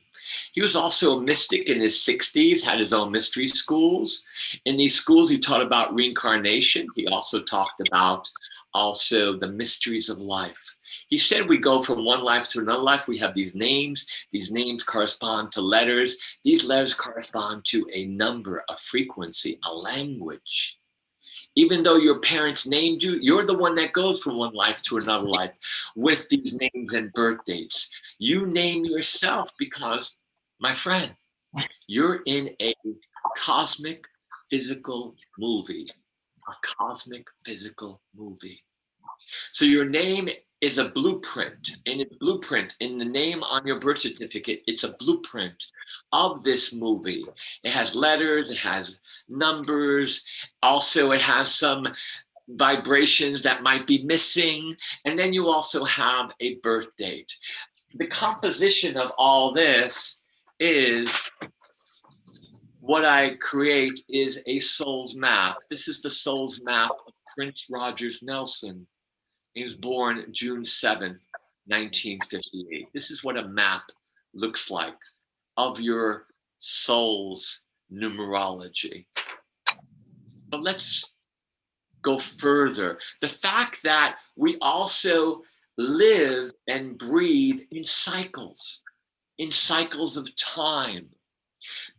He was also a mystic in his 60s, had his own mystery schools. In these schools, he taught about reincarnation. He also talked about the mysteries of life. He said we go from one life to another life. We have these names. These names correspond to letters. These letters correspond to a number, a frequency, a language. Even though your parents named you, you're the one that goes from one life to another life with these names and birth dates. You name yourself because, my friend, you're in a cosmic physical movie. A cosmic physical movie. So your name is a blueprint, and a blueprint in the name on your birth certificate. It's a blueprint of this movie. It has letters, it has numbers. Also, it has some vibrations that might be missing. And then you also have a birth date. The composition of all this is what I create is a soul's map. This is the soul's map of Prince Rogers Nelson. He was born June 7th, 1958. This is what a map looks like of your soul's numerology. But let's go further. The fact that we also live and breathe in cycles of time,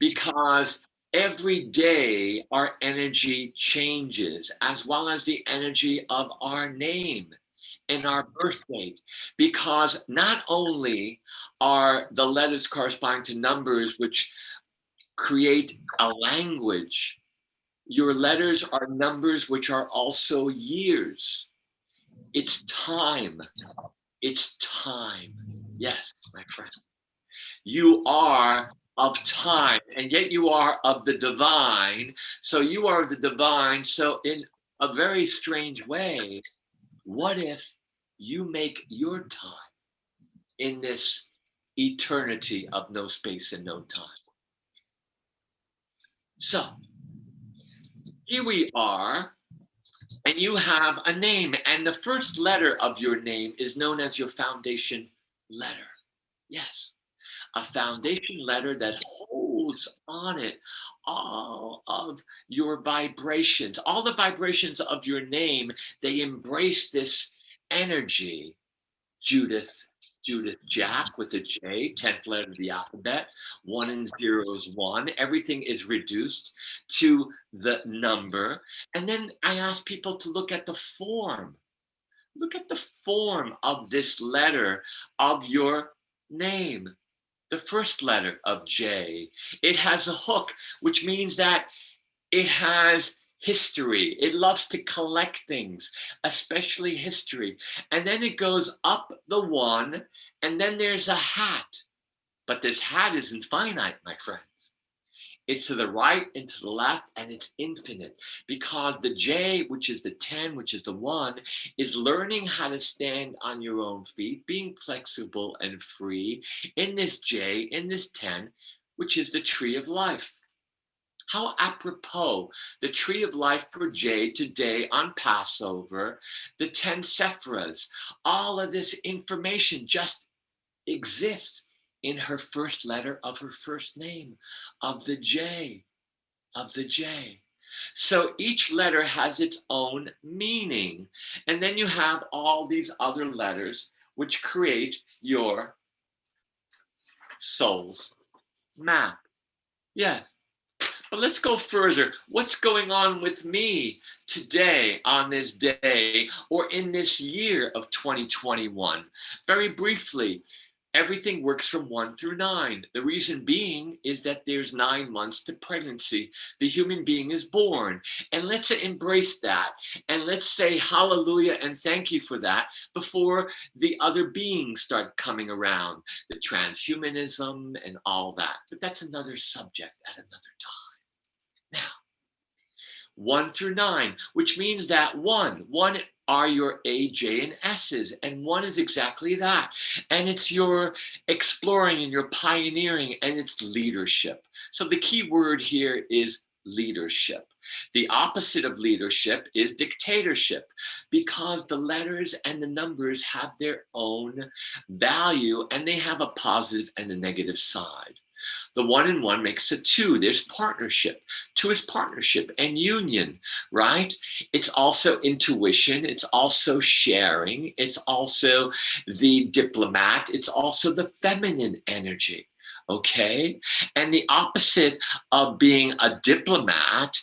because every day our energy changes, as well as the energy of our name and our birth date, because not only are the letters corresponding to numbers which create a language, your letters are numbers which are also years. It's time. It's time. Yes, my friend. You are of time, and yet you are of the divine. So you are the divine. So in a very strange way, what if you make your time in this eternity of no space and no time? So here we are, and you have a name, and the first letter of your name is known as your foundation letter. Yes, a foundation letter that holds on it all of your vibrations, all the vibrations of your name. They embrace this energy. Judith Jack with a J, 10th letter of the alphabet, 1 and 0 is 1. Everything is reduced to the number. And then I ask people to look at the form. Look at the form of this letter of your name. The first letter of J. It has a hook, which means that it has history. It loves to collect things, especially history. And then it goes up the 1, and then there's a hat. But this hat isn't finite, my friends. It's to the right and to the left, and it's infinite, because the J, which is the 10, which is the 1, is learning how to stand on your own feet, being flexible and free in this J, in this 10, which is the tree of life. How apropos, the tree of life for J today on Passover, the 10 Sephiras, all of this information just exists in her first letter of her first name, of the J, of the J. So each letter has its own meaning. And then you have all these other letters which create your soul's map. Yeah. But let's go further. What's going on with me today on this day or in this year of 2021? Very briefly, everything works from 1 through 9. The reason being is that there's 9 months to pregnancy. The human being is born. And let's embrace that. And let's say hallelujah and thank you for that before the other beings start coming around, the transhumanism and all that. But that's another subject at another time. Now, 1 through 9, which means that 1 are your A, J, and S's, and 1 is exactly that. And it's your exploring and your pioneering, and it's leadership. So the key word here is leadership. The opposite of leadership is dictatorship, because the letters and the numbers have their own value, and they have a positive and a negative side. The 1 and 1 makes a 2. There's partnership. 2 is partnership and union, right? It's also intuition. It's also sharing. It's also the diplomat. It's also the feminine energy, okay? And the opposite of being a diplomat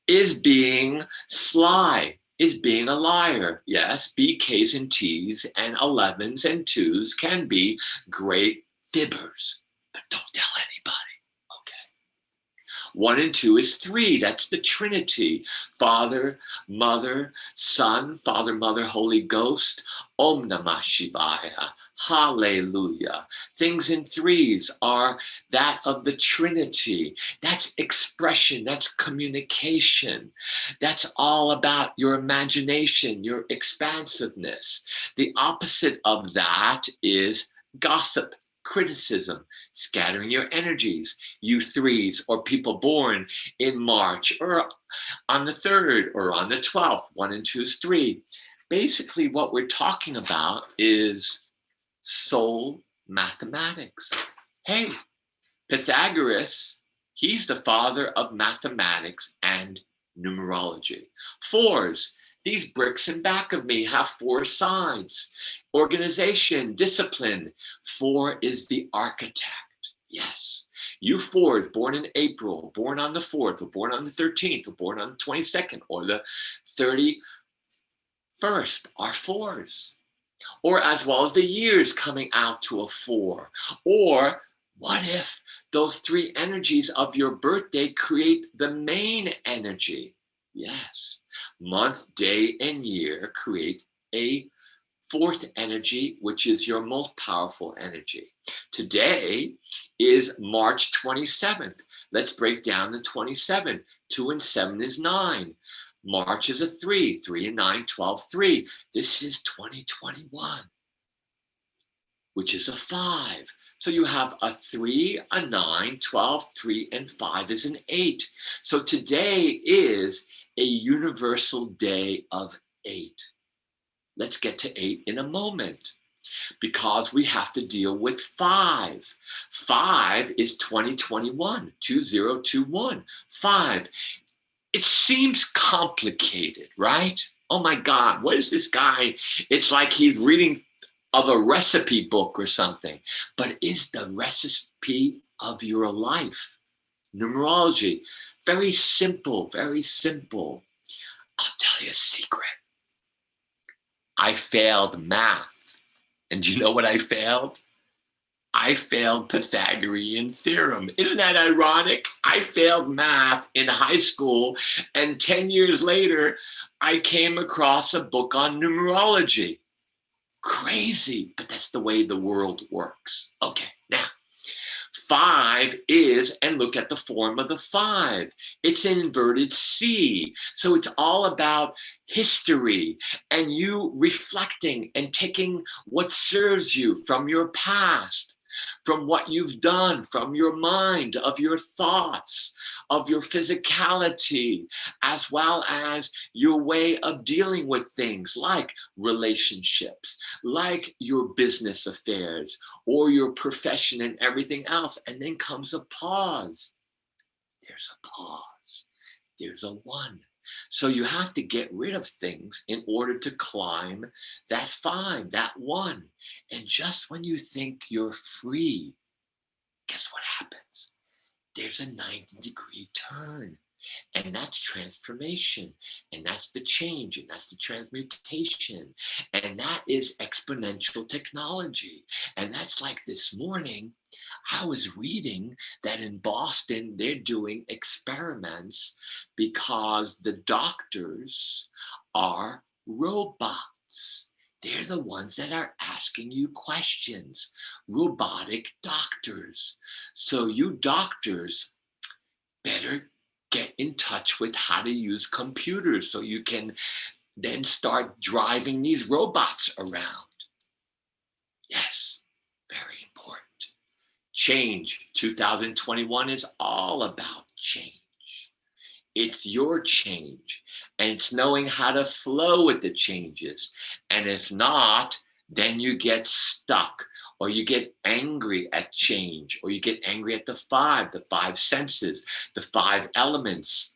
is being sly, is being a liar. Yes, BKs and T's and 11s and 2s can be great fibbers, but don't tell anybody, okay? 1 and 2 is 3. That's the Trinity. Father, Mother, Son, Father, Mother, Holy Ghost. Om Namah Shivaya. Hallelujah. Things in 3s are that of the Trinity. That's expression. That's communication. That's all about your imagination, your expansiveness. The opposite of that is gossip, criticism, scattering your energies. You 3s or people born in March or on the 3rd or on the 12th, 1 and 2 is 3. Basically, what we're talking about is soul mathematics. Hey, Pythagoras, he's the father of mathematics and numerology. 4s, these bricks in back of me have 4 sides. Organization, discipline. 4 is the architect. Yes. You 4s, born in April, born on the 4th, or born on the 13th, or born on the 22nd, or the 31st are 4s. Or as well as the years coming out to a 4. Or what if those 3 energies of your birthday create the main energy? Yes. Month, day, and year create a 4th energy, which is your most powerful energy. Today is March 27th. Let's break down the 27. 2 and 7 is 9. March is a 3. 3 and 9, 12, 3. This is 2021, which is a 5. So you have a 3, a 9, 12, 3, and 5 is an 8. So today is a universal day of 8. Let's get to 8 in a moment because we have to deal with 5. 5 is 2021, 2021, 5. It seems complicated, right? Oh my God, what is this guy? It's like he's reading of a recipe book or something, but is the recipe of your life. Numerology, very simple, very simple. I'll tell you a secret. I failed math. And do you know what I failed? I failed Pythagorean theorem. Isn't that ironic? I failed math in high school, and 10 years later, I came across a book on numerology. Crazy, but that's the way the world works. Okay, now, 5 is, and look at the form of the 5. It's an inverted C. So it's all about history and you reflecting and taking what serves you from your past, from what you've done, from your mind, of your thoughts, of your physicality, as well as your way of dealing with things like relationships, like your business affairs, or your profession and everything else. And then comes a pause. There's a pause. There's a 1. So you have to get rid of things in order to climb that 5, that 1. And just when you think you're free, guess what happens? There's a 90-degree turn. And that's transformation. And that's the change. And that's the transmutation. And that is exponential technology. And that's like this morning, I was reading that in Boston, they're doing experiments because the doctors are robots. They're the ones that are asking you questions, robotic doctors. So you doctors better get in touch with how to use computers so you can then start driving these robots around. Yes, very important. Change. 2021 is all about change. It's your change, and it's knowing how to flow with the changes. And if not, then you get stuck, or you get angry at change, or you get angry at the five senses, the 5 elements,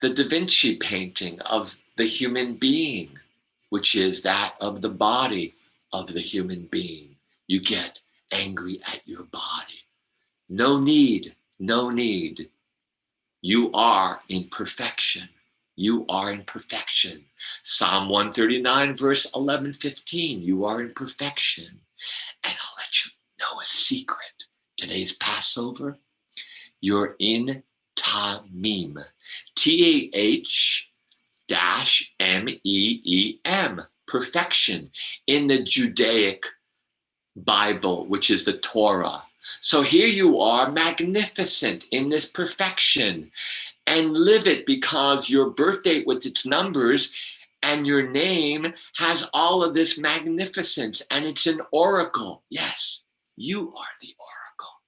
the Da Vinci painting of the human being, which is that of the body of the human being. You get angry at your body. No need, no need. You are in perfection. You are in perfection. Psalm 139, verse 11, 15. You are in perfection. And I'll let you know a secret. Today's Passover, you're in Tamim. TAH-MEEM. Perfection in the Judaic Bible, which is the Torah. So here you are, magnificent in this perfection, and live it, because your birth date with its numbers and your name has all of this magnificence, and it's an oracle. Yes, you are the oracle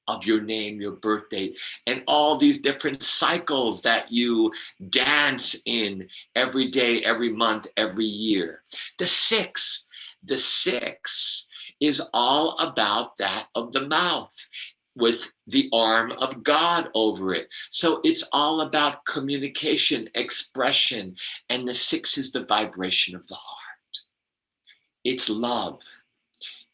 of your name, your birth date, and all these different cycles that you dance in every day, every month, every year. The six is all about that of the mouth, with the arm of God over it. So it's all about communication, expression, and the 6 is the vibration of the heart. It's love,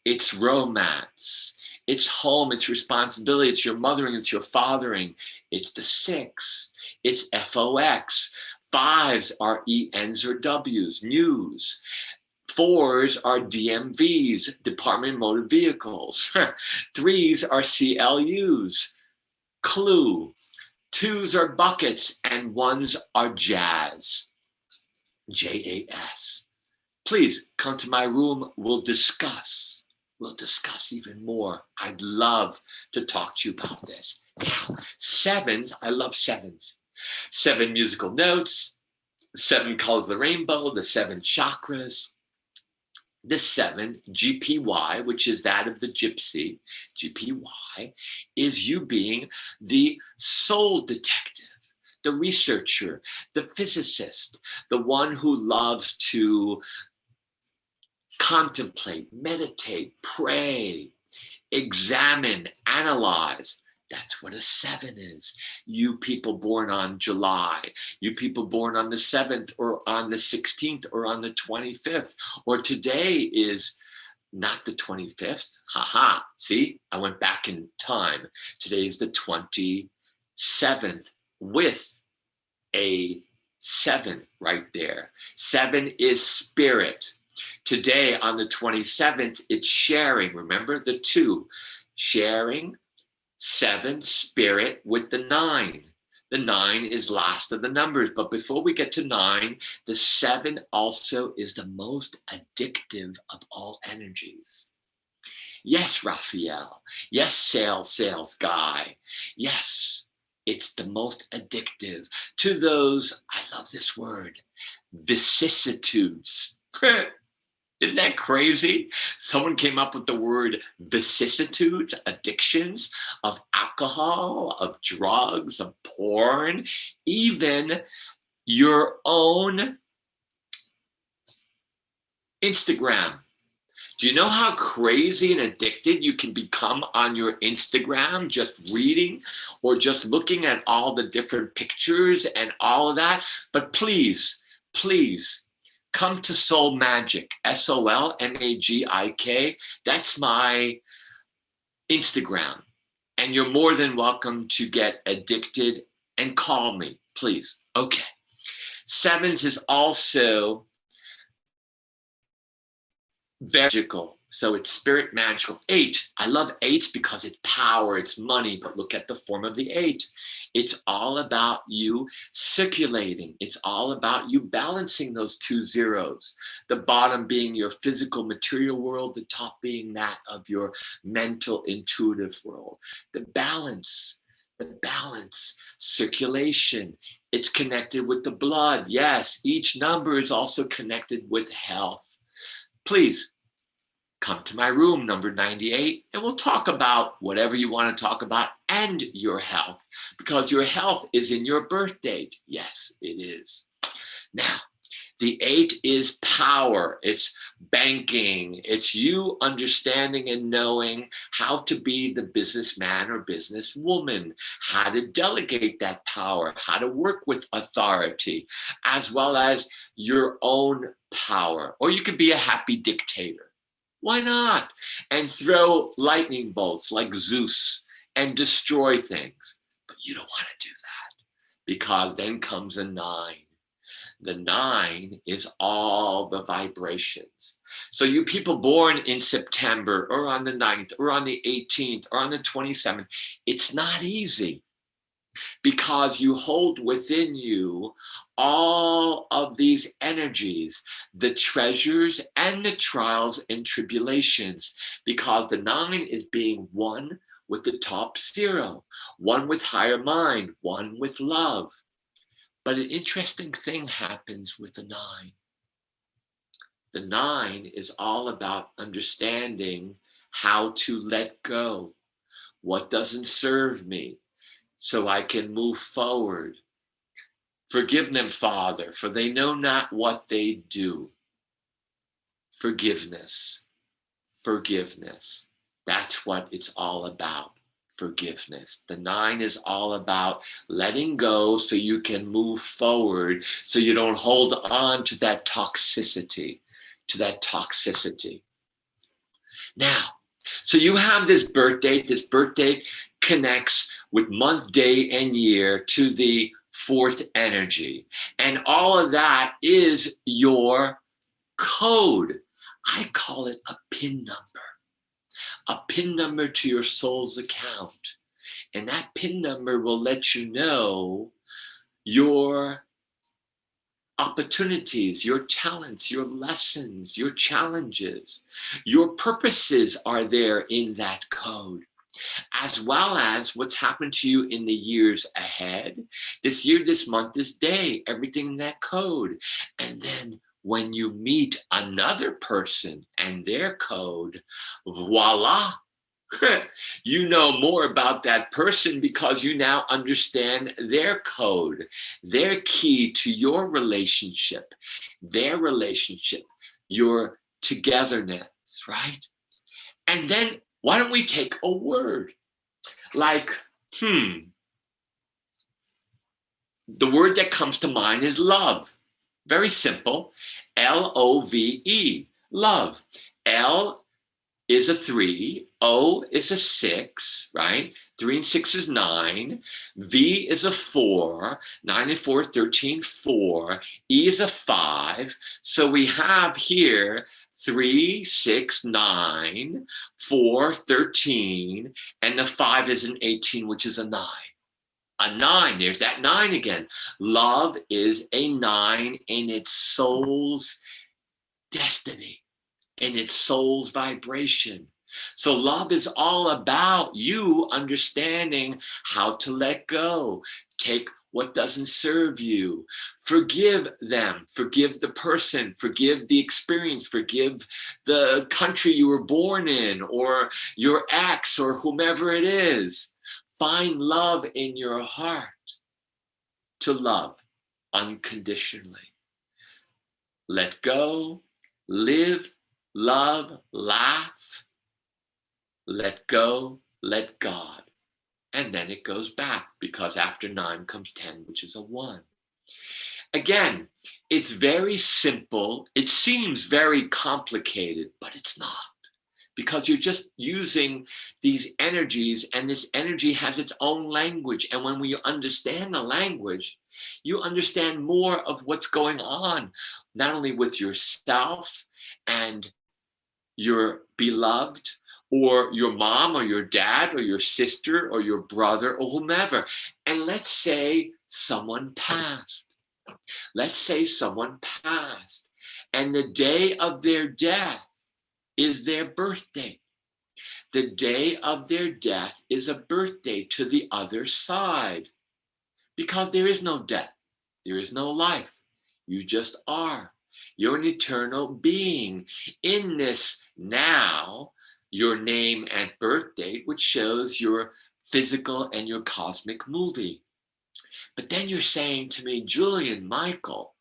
it's romance, it's home, it's responsibility, it's your mothering, it's your fathering. It's the 6, it's FOX. 5s are ENs or Ws, news. 4s are DMVs, Department of Motor Vehicles. 3s are CLUs, clue. 2s are buckets, and 1s are jazz, JAS. Please come to my room. We'll discuss even more. I'd love to talk to you about this. Now, 7s, I love 7s. 7 musical notes, 7 colors of the rainbow, the 7 chakras. The 7, GPY, which is that of the gypsy, GPY, is you being the soul detective, the researcher, the physicist, the one who loves to contemplate, meditate, pray, examine, analyze. That's what a 7 is. You people born on July, you people born on the 7th or on the 16th or on the 25th, or today is not the 25th. Haha, see, I went back in time. Today is the 27th with a 7 right there. 7 is spirit. Today on the 27th, it's sharing. Remember the 2, sharing. 7, spirit with the 9. The 9 is last of the numbers. But before we get to 9, the 7 also is the most addictive of all energies. Yes, Raphael. Yes, sales guy. Yes, it's the most addictive to those, I love this word, vicissitudes. Isn't that crazy? Someone came up with the word vicissitudes, addictions of alcohol, of drugs, of porn, even your own Instagram. Do you know how crazy and addicted you can become on your Instagram, just reading or just looking at all the different pictures and all of that? But please, please, come to Soul Magic, SOLMAGIK. That's my Instagram. And you're more than welcome to get addicted and call me, please. Okay. 7s is also magical. So it's spirit magical. 8, I love 8s because it's power, it's money, but look at the form of the 8. It's all about you circulating. It's all about you balancing those 2 zeros. The bottom being your physical material world, the top being that of your mental intuitive world. The balance, circulation. It's connected with the blood. Yes, each number is also connected with health. Please come to my room, number 98, and we'll talk about whatever you want to talk about and your health, because your health is in your birth date. Yes, it is. Now, The 8 is power. It's banking. It's you understanding and knowing how to be the businessman or businesswoman, how to delegate that power, how to work with authority, as well as your own power. Or you could be a happy dictator. Why not? And throw lightning bolts like Zeus and destroy things. But you don't want to do that, because then comes a 9. The 9 is all the vibrations. So you people born in September or on the 9th or on the 18th or on the 27th, it's not easy, because you hold within you all of these energies, the treasures and the trials and tribulations, because the 9 is being one with the top 0, one with higher mind, one with love. But an interesting thing happens with the 9. The 9 is all about understanding how to let go, what doesn't serve me, so I can move forward. Forgive them, Father, for they know not what they do. Forgiveness, forgiveness. That's what it's all about. Forgiveness. The 9 is all about letting go so you can move forward, so you don't hold on to that toxicity, Now, so you have this birth date. This birth date connects with month, day, and year to the 4th energy. And all of that is your code. I call it a PIN number. A PIN number to your soul's account. And that PIN number will let you know your opportunities, your talents, your lessons, your challenges. Your purposes are there in that code, as well as what's happened to you in the years ahead. This year, this month, this day, everything in that code. And then when you meet another person and their code, voila, you know more about that person, because you now understand their code, their key to your relationship, your togetherness, right? And then why don't we take a word like, the word that comes to mind is love. Very simple. L-O-V-E, love. L is a 3, O is a 6, right? 3 and 6 is 9. V is a 4, 9 and 4, 13, 4. E is a 5. So we have here 3, 6, 9, 4, 13, and the 5 is an 18, which is a 9. A 9, there's that 9 again. Love is a 9 in its soul's destiny, in its soul's vibration. So love is all about you understanding how to let go, take what doesn't serve you, forgive them, forgive the person, forgive the experience, forgive the country you were born in, or your ex, or whomever it is. Find love in your heart to love unconditionally. Let go, live, love, laugh. Let go, let God. And then it goes back, because after 9 comes 10, which is a 1. Again, it's very simple. It seems very complicated, but it's not. Because you're just using these energies, and this energy has its own language. And when we understand the language, you understand more of what's going on, not only with yourself and your beloved, or your mom, or your dad, or your sister, or your brother, or whomever. And let's say someone passed. Let's say someone passed, and the day of their death is their birthday. The day of their death is a birthday to the other side, because there is no death, there is no life. You just are. You're an eternal being in this now, your name and birth date, which shows your physical and your cosmic movie. But then you're saying to me, Julian, Michael,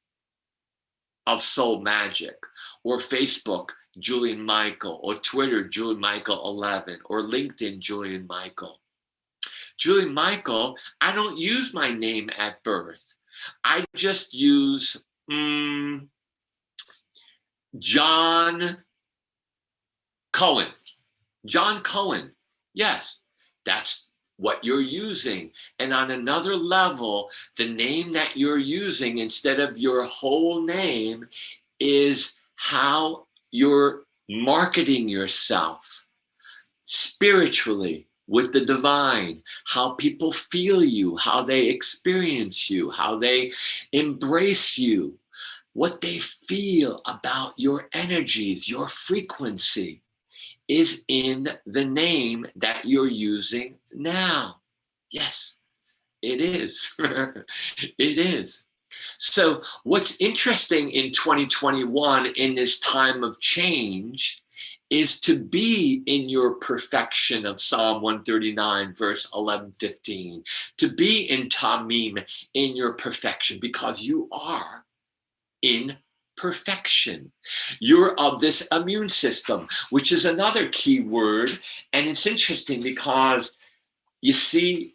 of Soul Magic, or Facebook, Julian Michael, or Twitter, Julian Michael 11, or LinkedIn, Julian Michael. Julian Michael, I don't use my name at birth. I just use John Cohen. John Cohen. Yes, that's what you're using. And on another level, the name that you're using instead of your whole name is how you're marketing yourself spiritually with the divine, how people feel you, how they experience you, how they embrace you, what they feel about your energies, your frequency is in the name that you're using now. Yes, it is. It is. So what's interesting in 2021 in this time of change is to be in your perfection of Psalm 139, verse 11, 15, to be in Tamim in your perfection, because you are in perfection. You're of this immune system, which is another key word. And it's interesting because you see,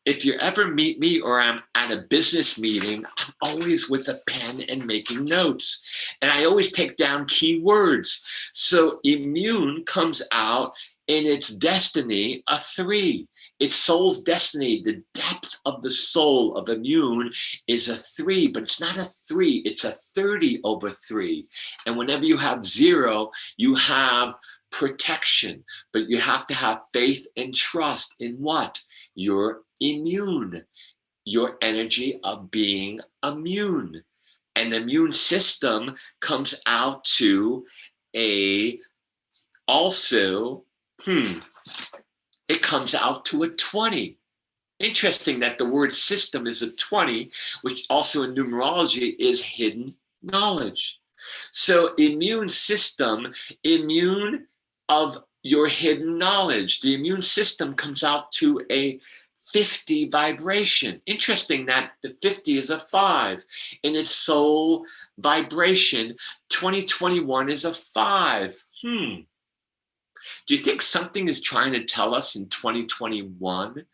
if you ever meet me or I'm at a business meeting, I'm always with a pen and making notes. And I always take down key words. So immune comes out in its destiny, a 3. Its soul's destiny, the depth of the soul of immune is a 3, but it's not a 3, it's a 30/3. And whenever you have 0, you have protection, but you have to have faith and trust in what? You're immune, your energy of being immune. And the immune system comes out to it comes out to a 20. Interesting that the word system is a 20, which also in numerology is hidden knowledge. So immune system, immune of your hidden knowledge. The immune system comes out to a 50 vibration. Interesting that the 50 is a 5 in its soul vibration. 2021 is a 5. Do you think something is trying to tell us in 2021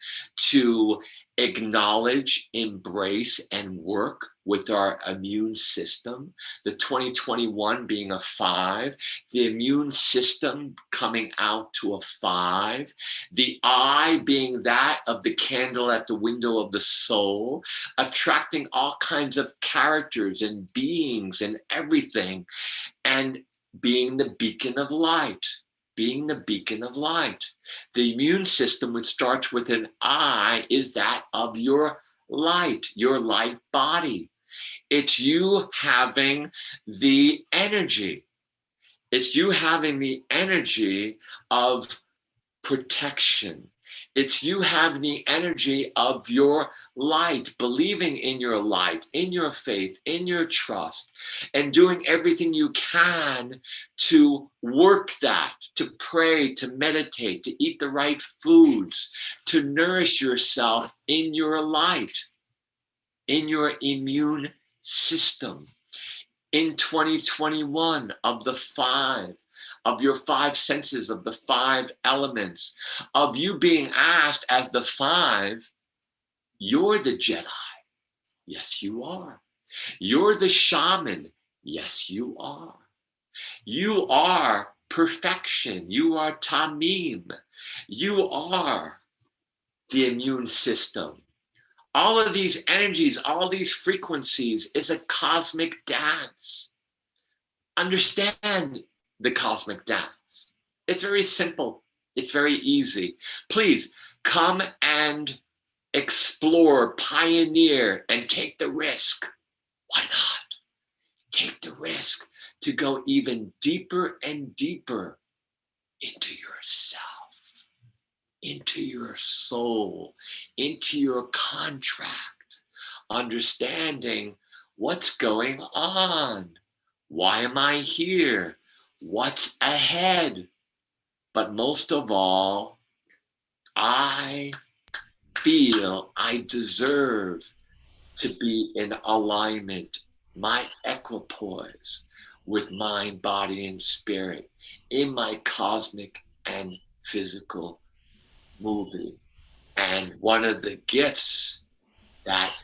to acknowledge, embrace, and work with our immune system? The 2021 being a 5, the immune system coming out to a 5, the eye being that of the candle at the window of the soul, attracting all kinds of characters and beings and everything, and being the beacon of light. Being the beacon of light. The immune system, which starts with an I, is that of your light body. It's you having the energy. It's you having the energy of protection. It's you having the energy of your light, believing in your light, in your faith, in your trust, and doing everything you can to work that, to pray, to meditate, to eat the right foods, to nourish yourself in your light, in your immune system. In 2021, of the 5, of your 5 senses, of the 5 elements, of you being asked as the 5, you're the Jedi. Yes, you are. You're the shaman. Yes, you are. You are perfection. You are Tamim. You are the immune system. All of these energies, all these frequencies is a cosmic dance. Understand the cosmic dance. It's very simple. It's very easy. Please come and explore, pioneer, and take the risk. Why not? Take the risk to go even deeper and deeper into yourself, into your soul, into your contract, understanding what's going on. Why am I here? What's ahead? But most of all, I feel I deserve to be in alignment my equipoise with mind, body, and spirit in my cosmic and physical movie. And one of the gifts that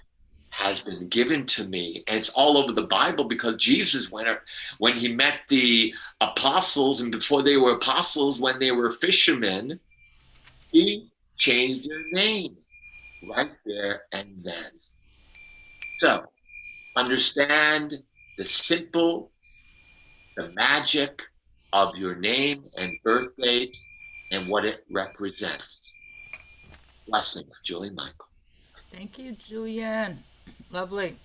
has been given to me, and it's all over the Bible, because Jesus, when he met the apostles, and before they were apostles, when they were fishermen, he changed their name right there and then. So understand the magic of your name and birth date and what it represents. Blessings, Julie Michael. Thank you, Julian. Lovely.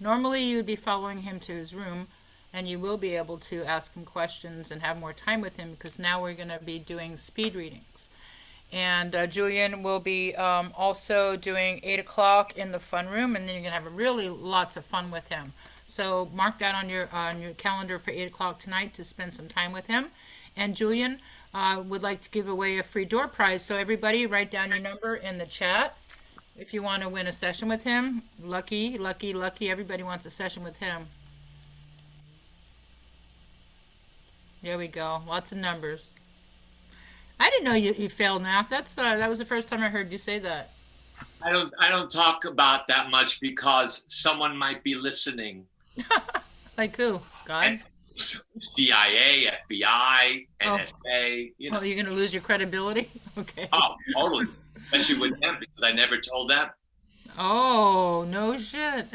Normally you would be following him to his room, and you will be able to ask him questions and have more time with him, because now we're going to be doing speed readings. And Julian will be also doing 8 o'clock in the fun room, and then you're going to have really lots of fun with him. So mark that on your calendar for 8 o'clock tonight to spend some time with him. And Julian would like to give away a free door prize. So everybody write down your number in the chat if you want to win a session with him. Lucky, lucky, lucky. Everybody wants a session with him. There we go. Lots of numbers. I didn't know you failed math. That was the first time I heard you say that. I don't talk about that much because someone might be listening. Like who? God? CIA, FBI, NSA. You know. Oh, you're going to lose your credibility? Okay. Oh, totally. Especially with them, because I never told them. Oh, no shit.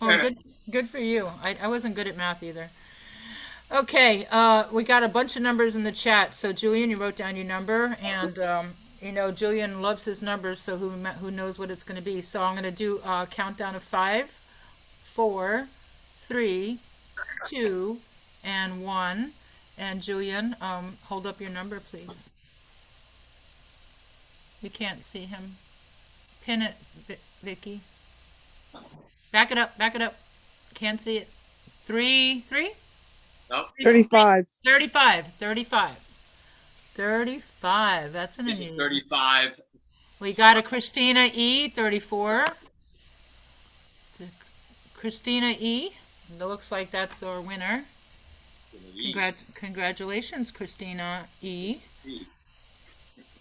Oh, good for you. I wasn't good at math either. Okay, we got a bunch of numbers in the chat. So Julian, you wrote down your number, and Julian loves his numbers, so who knows what it's going to be. So I'm going to do a countdown of 5, 4, 3, 2, and 1. And Julian, hold up your number, please. We can't see him. Pin it, Vicky. Back it up. Can't see it. 3. No. 35. 35. That's an unusual. 35. We got a Christina E, 34. Christina E. It looks like that's our winner. Congratulations, Christina E.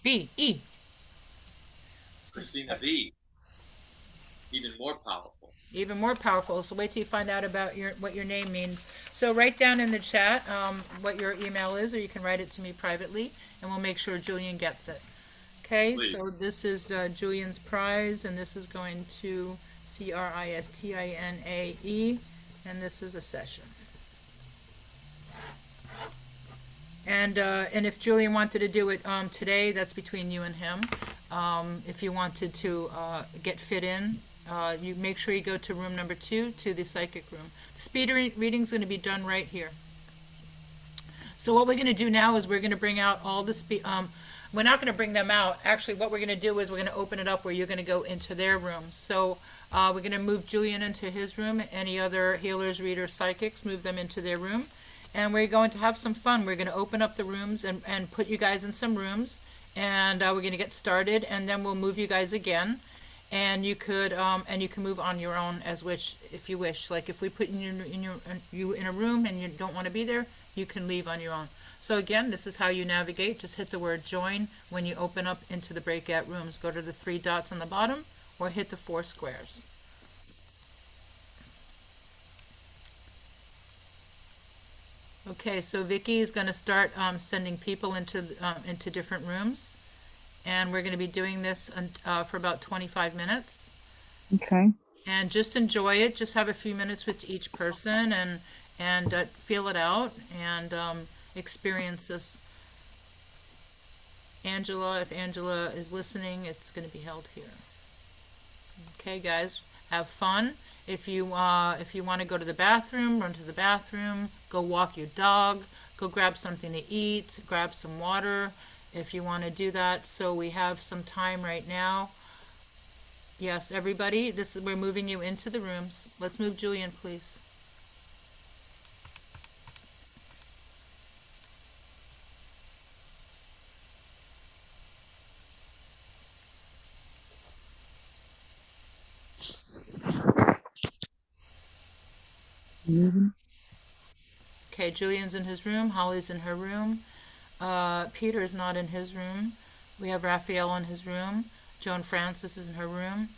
B. Christina V. Even more powerful. So wait till you find out about what your name means. So write down in the chat what your email is, or you can write it to me privately, and we'll make sure Julian gets it. Okay, please. So this is Julian's prize, and this is going to CRISTINAE, and this is a session. And if Julian wanted to do it today, that's between you and him. If you wanted to get fit in, you make sure you go to room number 2, to the psychic room. The speed reading is going to be done right here. So what we're going to do now is we're going to bring out all the speed. We're not going to bring them out. Actually, what we're going to do is we're going to open it up where you're going to go into their rooms. So we're going to move Julian into his room. Any other healers, readers, psychics, move them into their room. And we're going to have some fun. We're going to open up the rooms and put you guys in some rooms. And we're going to get started, and then we'll move you guys again. And you could move on your own if you wish. Like if we put you in a room and you don't want to be there, you can leave on your own. So again, this is how you navigate. Just hit the word join when you open up into the breakout rooms. Go to the 3 dots on the bottom, or hit the 4 squares. Okay, so Vicky is going to start sending people into different rooms, and we're going to be doing this for about 25 minutes. Okay. And just enjoy it. Just have a few minutes with each person and feel it out and experience this. Angela, if Angela is listening, it's going to be held here. Okay, guys, have fun. If you want to go to the bathroom, run to the bathroom, go walk your dog, go grab something to eat, grab some water if you want to do that. So we have some time right now. Yes, everybody, we're moving you into the rooms. Let's move Julian, please. Okay, Julian's in his room. Holly's in her room. Peter's not in his room. We have Raphael in his room. Joan Francis is in her room.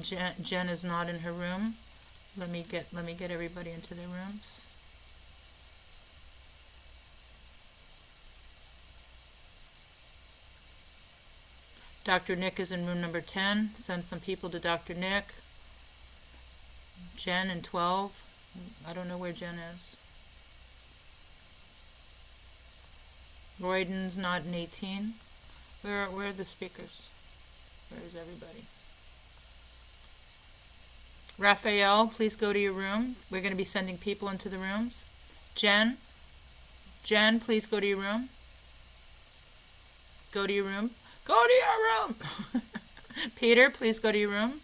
Jen is not in her room. Let me get everybody into their rooms. Dr. Nick is in room number 10. Send some people to Dr. Nick. Jen in 12. I don't know where Jen is. Royden's not in 18. Where are the speakers? Where is everybody? Raphael, please go to your room. We're going to be sending people into the rooms. Jen, please go to your room. Go to your room. Go to your room. Peter, please go to your room.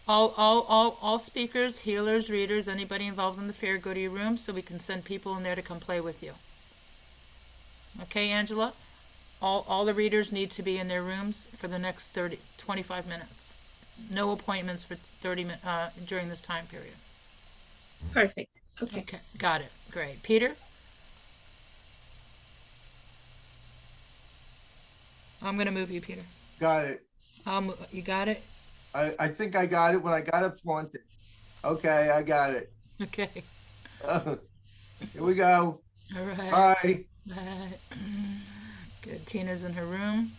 All speakers, healers, readers, anybody involved in the fair, go to your room so we can send people in there to come play with you. Okay, Angela? All the readers need to be in their rooms for the next 25 minutes. No appointments for 30 minutes during this time period. Perfect. Okay. Okay, got it. Great. Peter? I'm going to move you, Peter. Got it. You got it? I think I got it. When I got it, flaunt it. Okay, I got it. Okay. Here we go. All right. Bye. Bye. Good. Tina's in her room.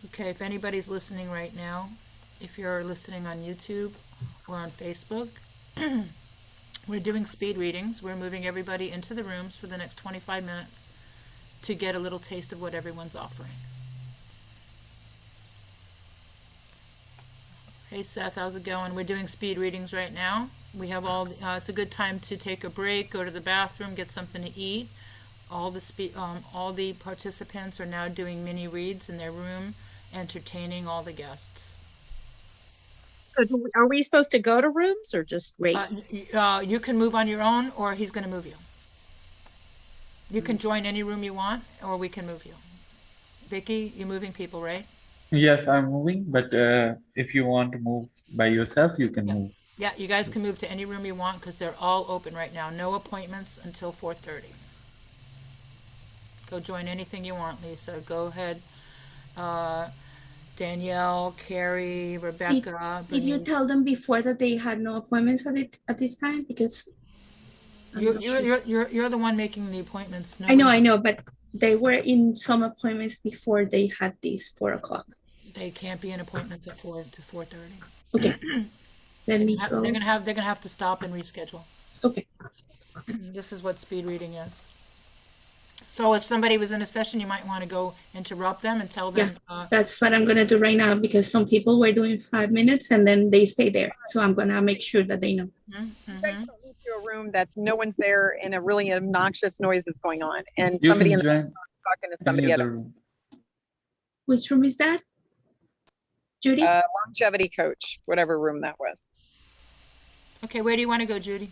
Okay, if anybody's listening right now, if you're listening on YouTube or on Facebook, we're doing speed readings. We're moving everybody into the rooms for the next 25 minutes to get a little taste of what everyone's offering. Hey Seth, how's it going? We're doing speed readings right now. We have it's a good time to take a break, go to the bathroom, get something to eat. All the participants are now doing mini reads in their room, entertaining all the guests. Are we supposed to go to rooms or just wait? You can move on your own, or he's going to move you. You can join any room you want, or we can move you. Vicky, you're moving people, right? Yes, I'm moving, but if you want to move by yourself, you can move. Yeah, you guys can move to any room you want because they're all open right now. No appointments until 4:30. Go join anything you want, Lisa. Go ahead. Danielle, Carrie, Rebecca. Did you tell them before that they had no appointments at this time? Because you're the one making the appointments. I know, but they were in some appointments before they had these 4 o'clock. They can't be in appointments at 4 to 4:30. Okay. Let me go. They're gonna have to stop and reschedule. Okay. This is what speed reading is. So if somebody was in a session, you might want to go interrupt them and tell them. Yeah, that's what I'm going to do right now because some people were doing 5 minutes and then they stay there. So I'm going to make sure that they know. You guys don't move to a room that no one's there and a really obnoxious noise is going on. And You somebody can in the join room talking to somebody any at other a room. Which room is that? Judy? longevity coach, whatever room that was. Okay, where do you want to go, Judy?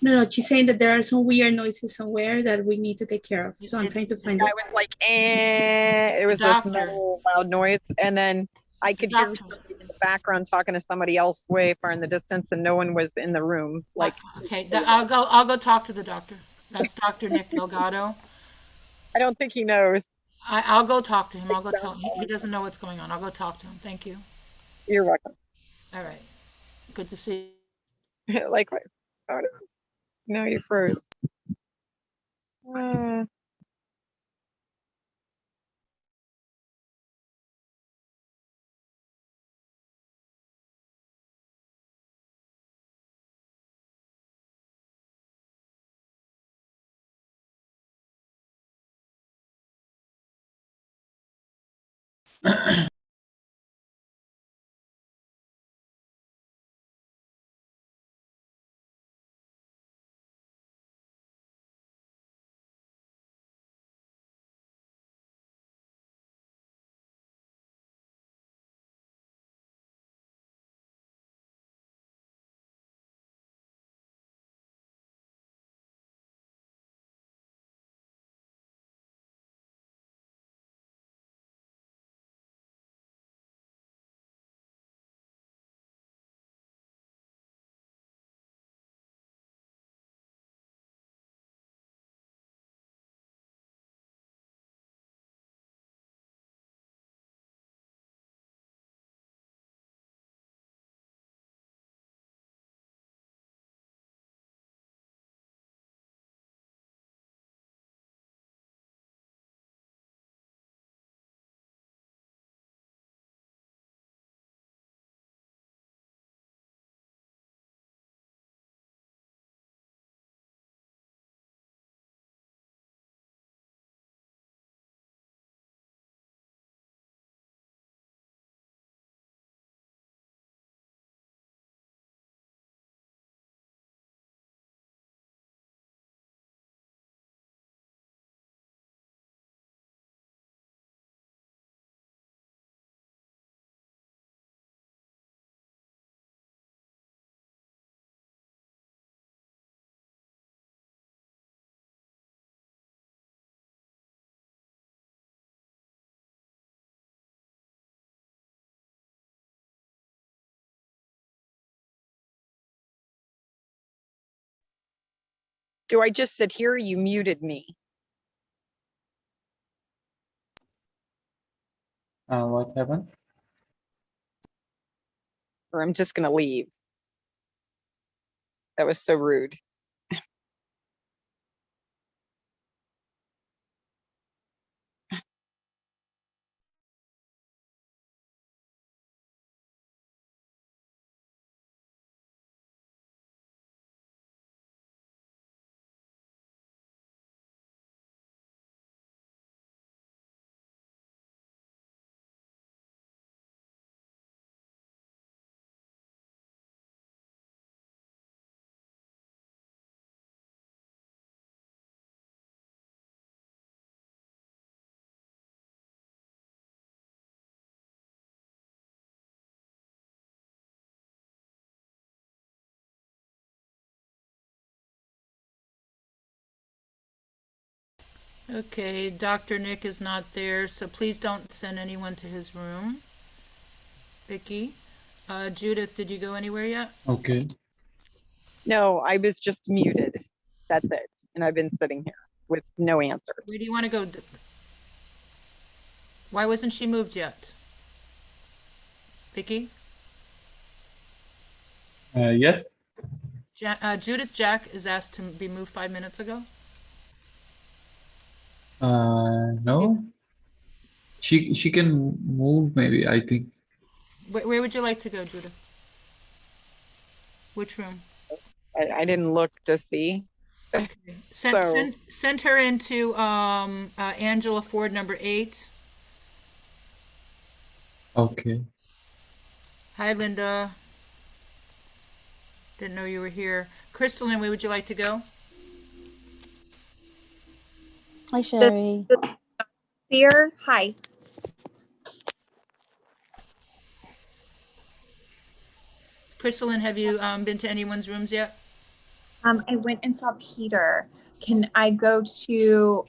No, she's saying that there are some weird noises somewhere that we need to take care of. So I'm trying to find I it. was like, it was this metal loud noise. And then I could hear somebody in the background talking to somebody else way far in the distance and no one was in the room. Like, okay, I'll go talk to the doctor. That's Dr. Nick Delgado. I don't think he knows. I'll go talk to him. I'll go tell him. He doesn't know what's going on. I'll go talk to him. Thank you. You're welcome. All right. Good to see you. Likewise. Oh, no, you froze. Do I just sit here? Or you muted me. What happened? Or I'm just gonna leave. That was so rude. Okay, Dr. Nick is not there, so please don't send anyone to his room. Vicky, Judith, did you go anywhere yet? Okay. No, I was just muted. That's it. And I've been sitting here with no answer. Where do you want to go? Why wasn't she moved yet? Vicky? Yes. Judith Jack is asked to be moved 5 minutes ago. No. She can move maybe, I think. Where would you like to go, Judith? Which room? I didn't look to see. Send her into Angela Ford, number 8. Okay. Hi, Linda. Didn't know you were here. Crystalline, where would you like to go? Hi, Sherry. Dear, hi. Crystalline, have you been to anyone's rooms yet? I went and saw Peter. Can I go to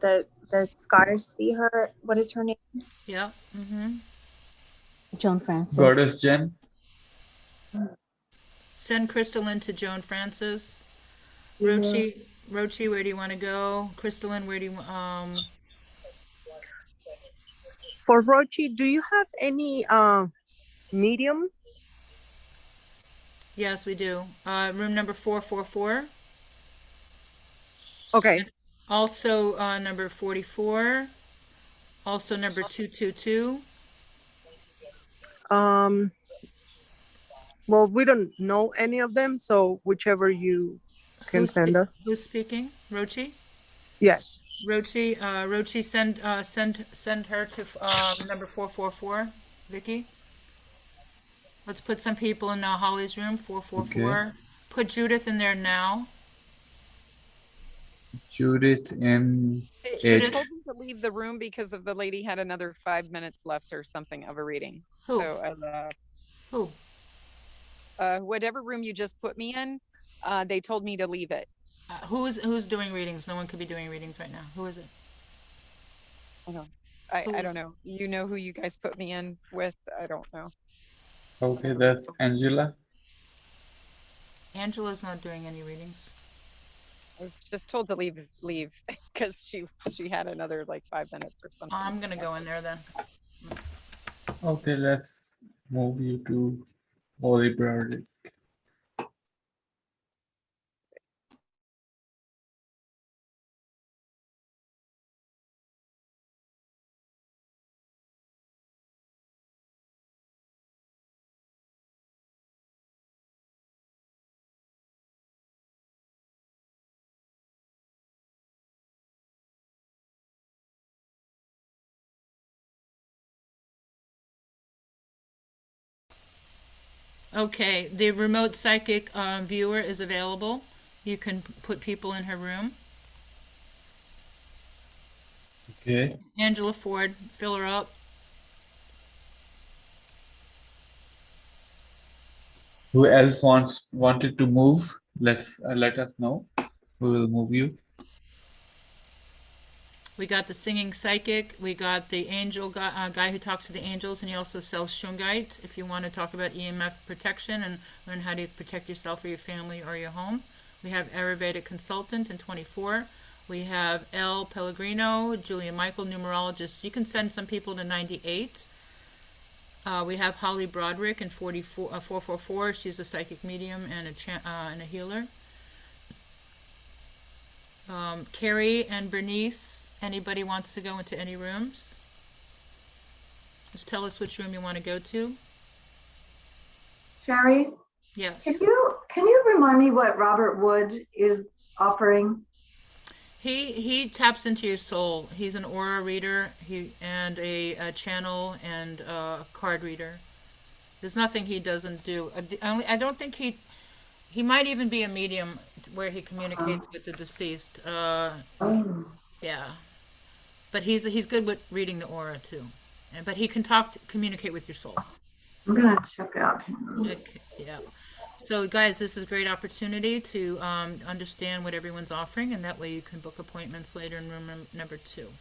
the Scottish see her? What is her name? Yeah. Mm-hmm. Joan Francis. Goddess Jen. Send Crystalline to Joan Francis. Yeah. Rochi, where do you want to go? Crystalline, where do you For Rochi, do you have any medium? Yes, we do. Room number 444. Okay. Also number 44. Also number 222. Well, we don't know any of them, so whichever you can send us. Who's speaking? Rochi? Yes. Rochi, send her to number 444. Vicky? Let's put some people in Holly's room, 444. Okay. Put Judith in there now. Judith in They 8. told me to leave the room because of the lady had another 5 minutes left or something of a reading. Who? So, Who? Whatever room you just put me in, they told me to leave it. Who's doing readings? No one could be doing readings right now. Who is it? I don't know. You know who you guys put me in with? I don't know. Okay, that's Angela. Angela's not doing any readings. I was just told to leave because she had another like 5 minutes or something. I'm gonna go in there then. Okay, let's move you to Holy Broderick. Okay, the remote psychic viewer is available. You can put people in her room. Okay. Angela Ford, fill her up. Who else wanted to move? Let us know. We will move you. We got the singing psychic. We got the angel guy who talks to the angels, and he also sells shungite. If you want to talk about EMF protection and learn how to protect yourself or your family or your home, We have Ayurvedic consultant in 24. We have L. Pellegrino, Julia Michael, numerologist. You can send some people to 98. We have Holly Broderick in 444. She's a psychic medium and a healer. Carrie and Bernice, anybody wants to go into any rooms? Just tell us which room you want to go to. Sherry, Yes. can you remind me what Robert Wood is offering? He taps into your soul. He's an aura reader, and a channel and a card reader. There's nothing he doesn't do. I don't think he might even be a medium where he communicates with the deceased. Yeah, but he's good with reading the aura too. But he can communicate with your soul. I'm gonna check out him. Okay, yeah. So guys, this is a great opportunity to understand what everyone's offering, and that way you can book appointments later in room number 2.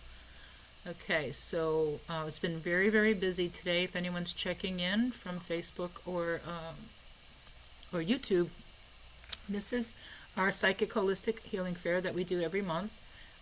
Okay, so it's been very, very busy today. If anyone's checking in from Facebook or YouTube, this is our Psychic Holistic Healing Fair that we do every month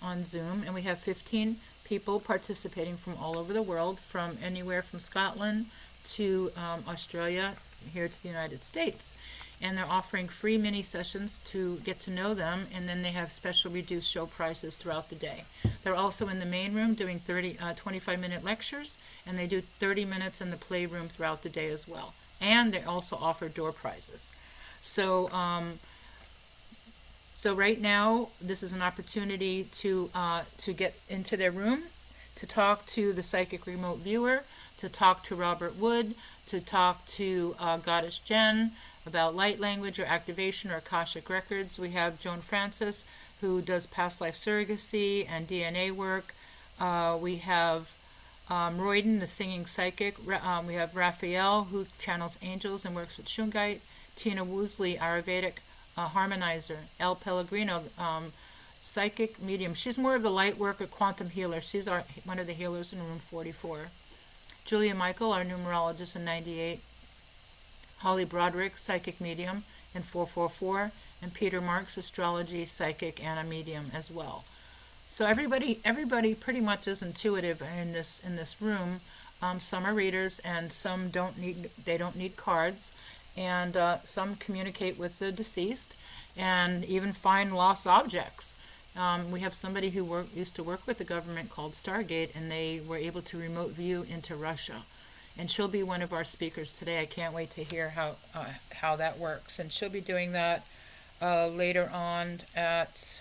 on Zoom, and we have 15 people participating from all over the world, from anywhere from Scotland to Australia here to the United States. And they're offering free mini sessions to get to know them, and then they have special reduced show prices throughout the day. They're also in the main room doing 25-minute lectures, and they do 30 minutes in the playroom throughout the day as well. And they also offer door prizes. So so right now, this is an opportunity to get into their room, to talk to the psychic remote viewer, to talk to Robert Wood, to talk to Goddess Jen about light language or activation or Akashic records. We have Joan Francis, who does past life surrogacy and DNA work. We have Royden, the singing psychic. We have Raphael, who channels angels and works with Shungite. Tina Woosley, Ayurvedic harmonizer. El Pellegrino, psychic medium. She's more of the light worker, quantum healer. She's one of the healers in room 44. Julia Michael, our numerologist in 98. Holly Broderick, psychic medium in 444. And Peter Marks, astrology, psychic, and a medium as well. So everybody pretty much is intuitive in this room. Some are readers, and some don't need cards, and some communicate with the deceased, and even find lost objects. We have somebody who used to work with the government called Stargate, and they were able to remote view into Russia. And she'll be one of our speakers today. I can't wait to hear how that works. And she'll be doing that later on at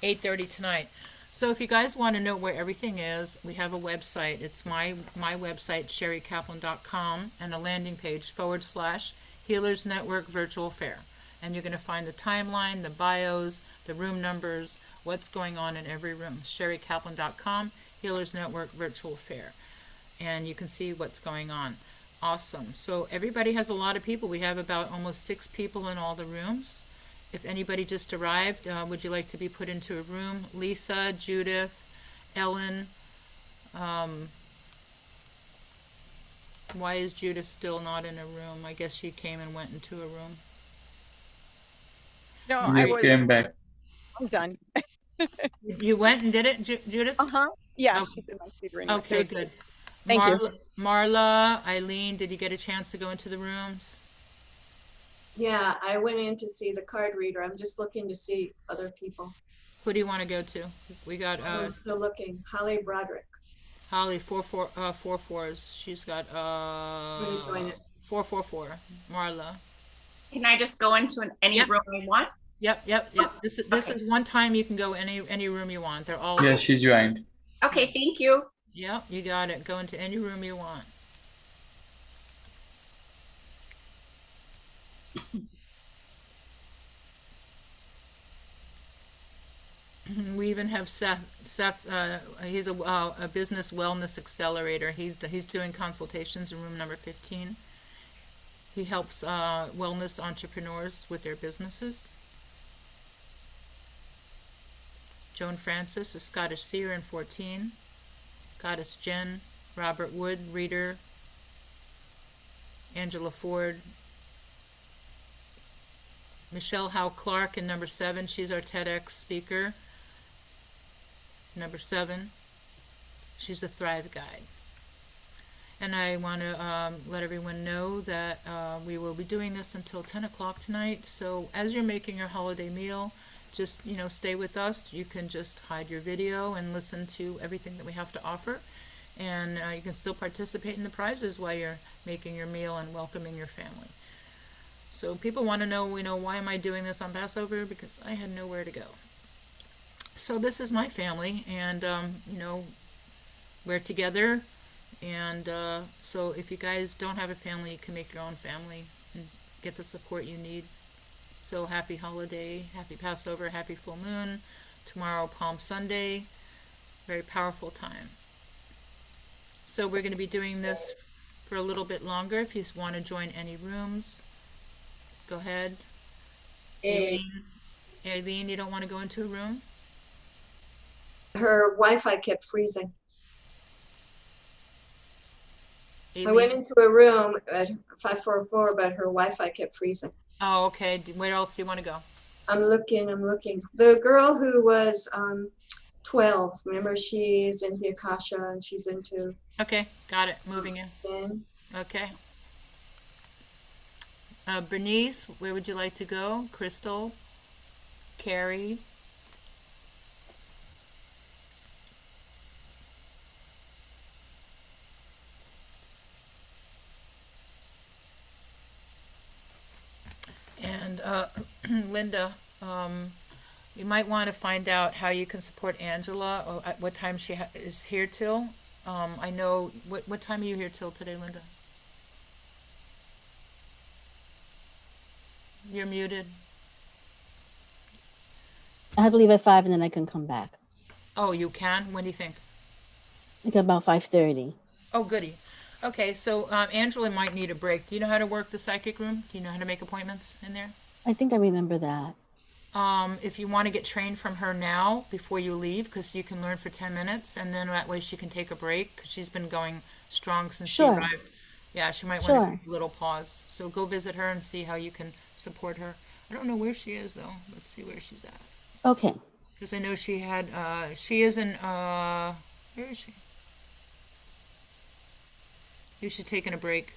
8:30 tonight. So if you guys want to know where everything is, we have a website. It's my website, sherrykaplan.com, and a landing page /Healers Network Virtual Fair. And you're going to find the timeline, the bios, the room numbers, what's going on in every room. sherrykaplan.com, Healers Network Virtual Fair. And you can see what's going on. Awesome. So everybody has a lot of people. We have about almost 6 people in all the rooms. If anybody just arrived, would you like to be put into a room? Lisa, Judith, Ellen. Why is Judith still not in a room? I guess she came and went into a room. No, I came back. I'm done. You went and did it, Judith? Yeah, Okay. she's in my favorite. Okay, good. Thank you. Marla, Eileen, did you get a chance to go into the rooms? Yeah, I went in to see the card reader. I'm just looking to see other people. Who do you want to go to? We got I'm still looking. Holly Broderick. Holly, 444s. She's got gonna join it. 444. Marla. Can I just go into any room I want? Yep. This is one time you can go any room you want. They're all Yeah, she joined. Okay, thank you. Yep, you got it. Go into any room you want. We even have Seth. He's a business wellness accelerator. He's doing consultations in room number 15. He helps wellness entrepreneurs with their businesses. Joan Francis, a Scottish seer in 14. Goddess Jen, Robert Wood, reader. Angela Ford. Michelle Howe Clark in number 7. She's our TEDx speaker. Number 7. She's a Thrive Guide. And I want to let everyone know that we will be doing this until 10 o'clock tonight. So as you're making your holiday meal, just, stay with us. You can just hide your video and listen to everything that we have to offer. And you can still participate in the prizes while you're making your meal and welcoming your family. So people want to know, why am I doing this on Passover? Because I had nowhere to go. So this is my family, and, we're together. And so if you guys don't have a family, you can make your own family and get the support you need. So happy holiday, happy Passover, happy full moon. Tomorrow, Palm Sunday. Very powerful time. So we're going to be doing this for a little bit longer. If you want to join any rooms, go ahead. Aileen, you don't want to go into a room? Her Wi-Fi kept freezing. I Aileen? went into a room at 544, but her Wi-Fi kept freezing. Oh, okay. Where else do you want to go? I'm looking. The girl who was 12, remember, she's into Akasha and she's into. Okay, got it. Moving in. Zen. Okay. Bernice, where would you like to go? Crystal? Carrie? And Linda, you might want to find out how you can support Angela, or at what time she is here till. I know, what time are you here till today, Linda? You're muted. I have to leave at 5 and then I can come back. Oh, you can? When do you think? Like about 5:30. Oh, goody. Okay, so Angela might need a break. Do you know how to work the psychic room? Do you know how to make appointments in there? I think I remember that. If you want to get trained from her now before you leave, because you can learn for 10 minutes, and then that way she can take a break, because she's been going strong since she Sure. arrived. Yeah, she might want Sure. to take a little pause. So go visit her and see how you can support her. I don't know where she is, though. Let's see where she's at. Okay. Because I know she had, she is in, where is she? Maybe she's taking a break.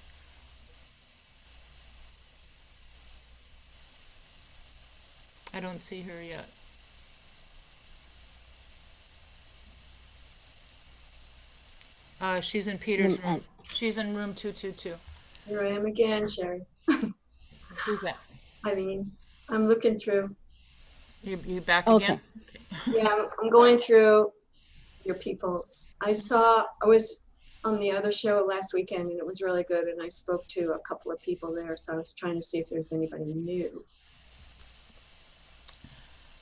I don't see her yet. She's in Peter's room. She's in room 222. Here I am again, Sherry. Who's that? I mean, I'm looking through. You back Okay. again? Yeah, I'm going through your people's. I was on the other show last weekend and it was really good, and I spoke to a couple of people there, so I was trying to see if there's anybody new.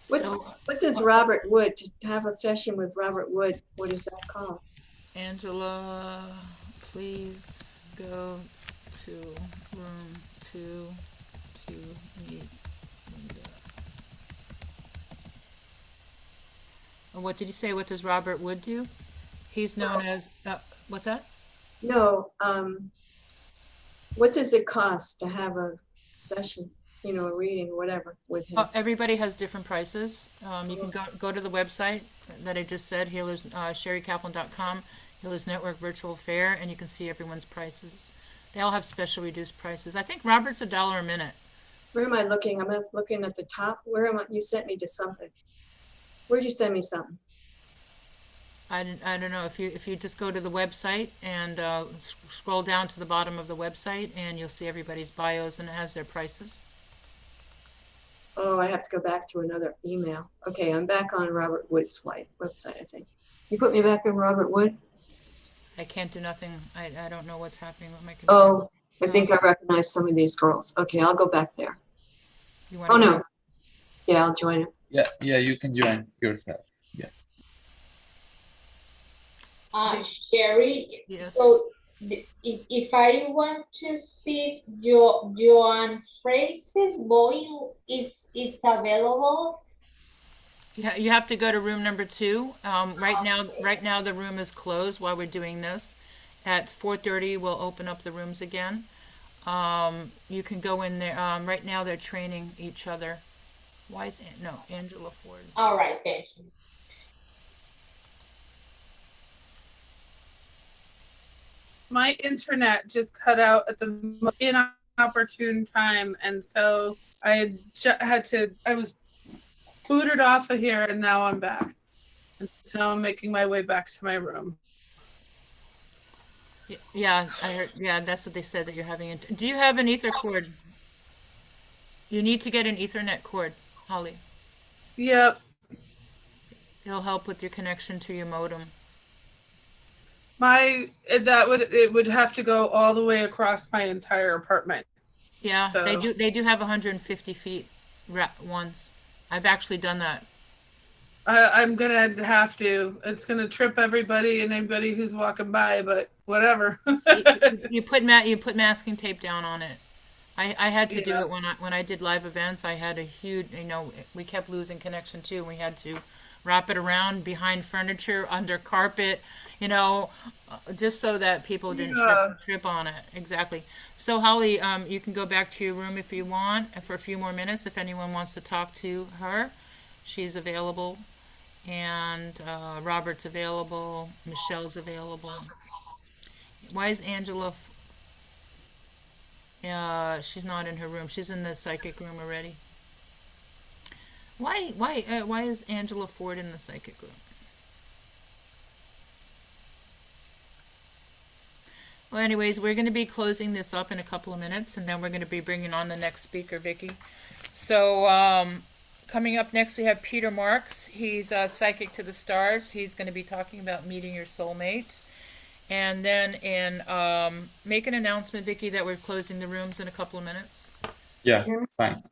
What does Robert Wood, to have a session with Robert Wood, what does that cost? Angela, please go to room 2 to meet Linda. What did you say? What does Robert Wood do? He's known as, what's that? No, what does it cost to have a session, a reading or whatever with him? Everybody has different prices. You can go to the website that I just said, healers, sherrykaplan.com, Healers Network Virtual Fair, and you can see everyone's prices. They all have special reduced prices. I think Robert's $1 a minute. Where am I looking? I'm looking at the top. Where am I? You sent me to something. Where'd you send me something? I don't know, if you just go to the website and scroll down to the bottom of the website, and you'll see everybody's bios, and it has their prices. Oh, I have to go back to another email. Okay, I'm back on Robert Wood's website, I think. You put me back in Robert Wood? I can't do nothing. I don't know what's happening with my computer. Oh, I think I recognize some of these girls. Okay, I'll go back there. You want Oh, to no. Yeah, I'll join it. Yeah, you can join yourself. Yeah. Sherry, Yes. so if I want to see Joan Fraser's boy, it's available. Yeah, you have to go to room number 2. Right now the room is closed while we're doing this. At 4:30, we'll open up the rooms again. You can go in there. Right now they're training each other. Why is no Angela Ford? All right, thank you. My internet just cut out at the most inopportune time, and so I was booted off of here, and now I'm back. And so now I'm making my way back to my room. Yeah, I heard. Yeah, that's what they said that you're having. Do you have an Ether cord? You need to get an Ethernet cord, Holly. Yep. It'll help with your connection to your modem. It would have to go all the way across my entire apartment. Yeah, So- they do have 150 feet ones. I've actually done that. I'm gonna have to. It's gonna trip everybody and anybody who's walking by, but whatever. You put masking tape down on it. I had to do it when I did live events. I had a huge, we kept losing connection too. We had to wrap it around behind furniture, under carpet, just so that people didn't trip on it. Exactly. So Holly, you can go back to your room if you want for a few more minutes. If anyone wants to talk to her, she's available. And Robert's available. Michelle's available. Why is Angela? She's not in her room. She's in the psychic room already. Why is Angela Ford in the psychic room? Well, anyways, we're going to be closing this up in a couple of minutes, and then we're going to be bringing on the next speaker, Vicky. So, coming up next, we have Peter Marks. He's Psychic to the Stars. He's going to be talking about meeting your soulmate. And then make an announcement, Vicky, that we're closing the rooms in a couple of minutes. Yeah, fine.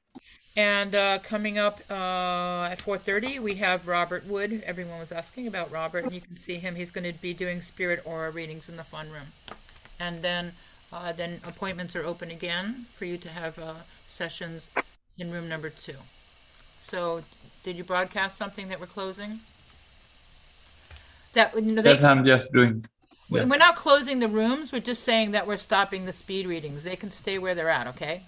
And coming up at 4:30, we have Robert Wood. Everyone was asking about Robert, and you can see him. He's going to be doing spirit aura readings in the fun room. And then appointments are open again for you to have sessions in room number 2. So, did you broadcast something that we're closing? That's what I'm just doing. We're not closing the rooms. We're just saying that we're stopping the speed readings. They can stay where they're at. Okay.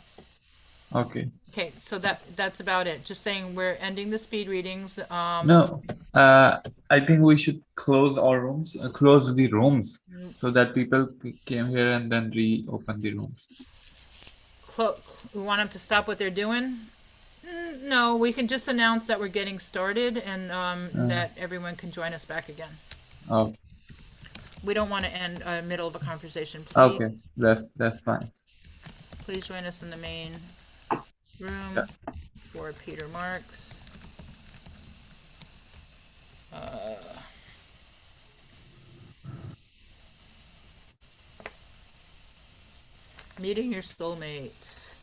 Okay. Okay. So that's about it. Just saying we're ending the speed readings. No, I think we should close our rooms, close the rooms, so that people came here and then reopen the rooms. We want them to stop what they're doing. No, we can just announce that we're getting started and that everyone can join us back again. Okay. We don't want to end middle of a conversation. Please. Okay, that's fine. Please join us in the main room for Peter Marks. Meeting your soulmate.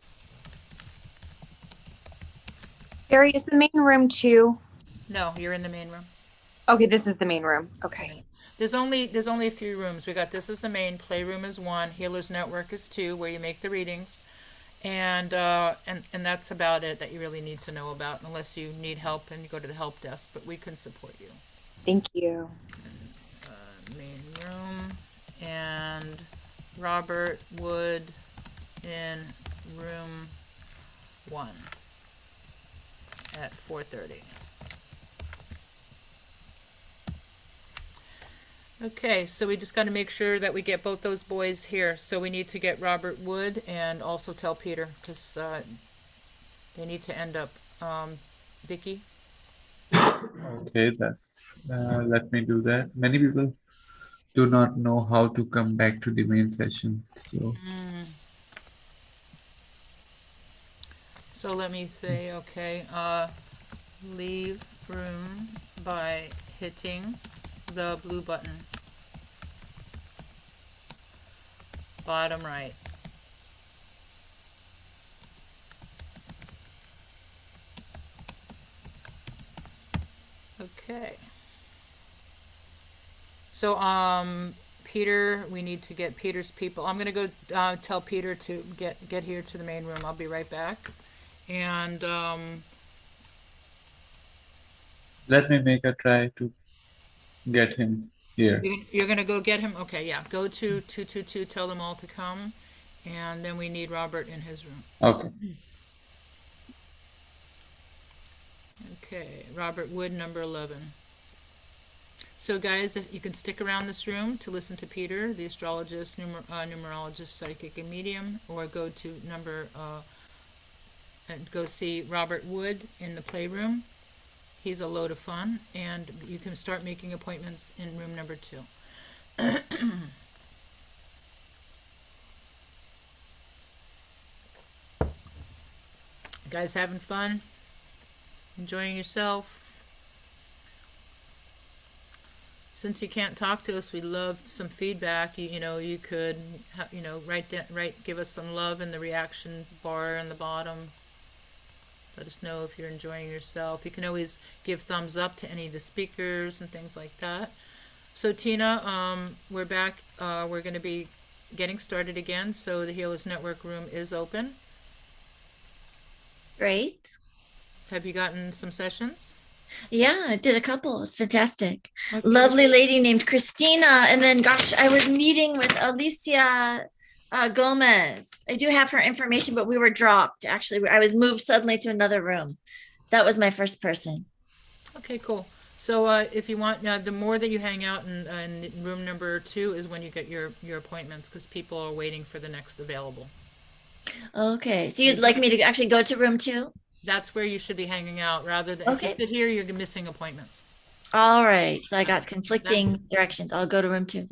Barry, is the main room 2? No, you're in the main room. Okay, this is the main room. Okay. There's only a few rooms. We got this is the main, playroom is 1, Healers Network is 2, where you make the readings, and that's about it that you really need to know about, unless you need help and you go to the help desk. But we can support you. Thank you. Main room and Robert Wood in room 1 at 4:30. Okay, so we just got to make sure that we get both those boys here. So we need to get Robert Wood and also tell Peter, because they need to end up. Vicky? Okay, let me do that. Many people do not know how to come back to the main session. So let me say, okay, leave room by hitting the blue button, bottom right. Okay. So, Peter, we need to get Peter's people. I'm gonna go tell Peter to get here to the main room. I'll be right back. And let me make a try to get him here. You're gonna go get him? Okay, yeah. Go to 222, tell them all to come. And then we need Robert in his room. Okay. Okay, Robert Wood, number 11. So guys, if you can stick around this room to listen to Peter, the astrologist, numerologist, psychic, and medium, or go to and go see Robert Wood in the playroom. He's a load of fun, and you can start making appointments in room number 2. Guys having fun? Enjoying yourself? Since you can't talk to us, we'd love some feedback. You could, give us some love in the reaction bar in the bottom. Let us know if you're enjoying yourself. You can always give thumbs up to any of the speakers and things like that. So Tina, we're back. We're going to be getting started again. So the Healers Network room is open. Great. Have you gotten some sessions? Yeah, I did a couple. It's fantastic. Okay. Lovely lady named Christina. And then, gosh, I was meeting with Alicia Gomez. I do have her information, but we were dropped. Actually, I was moved suddenly to another room. That was my first person. Okay, cool. So if you want, the more that you hang out in room number 2 is when you get your appointments, because people are waiting for the next available. Okay, so you'd like me to actually go to room 2? That's where you should be hanging out, rather than if you sit here, you're missing appointments. All right, so I got conflicting directions. I'll go to room 2.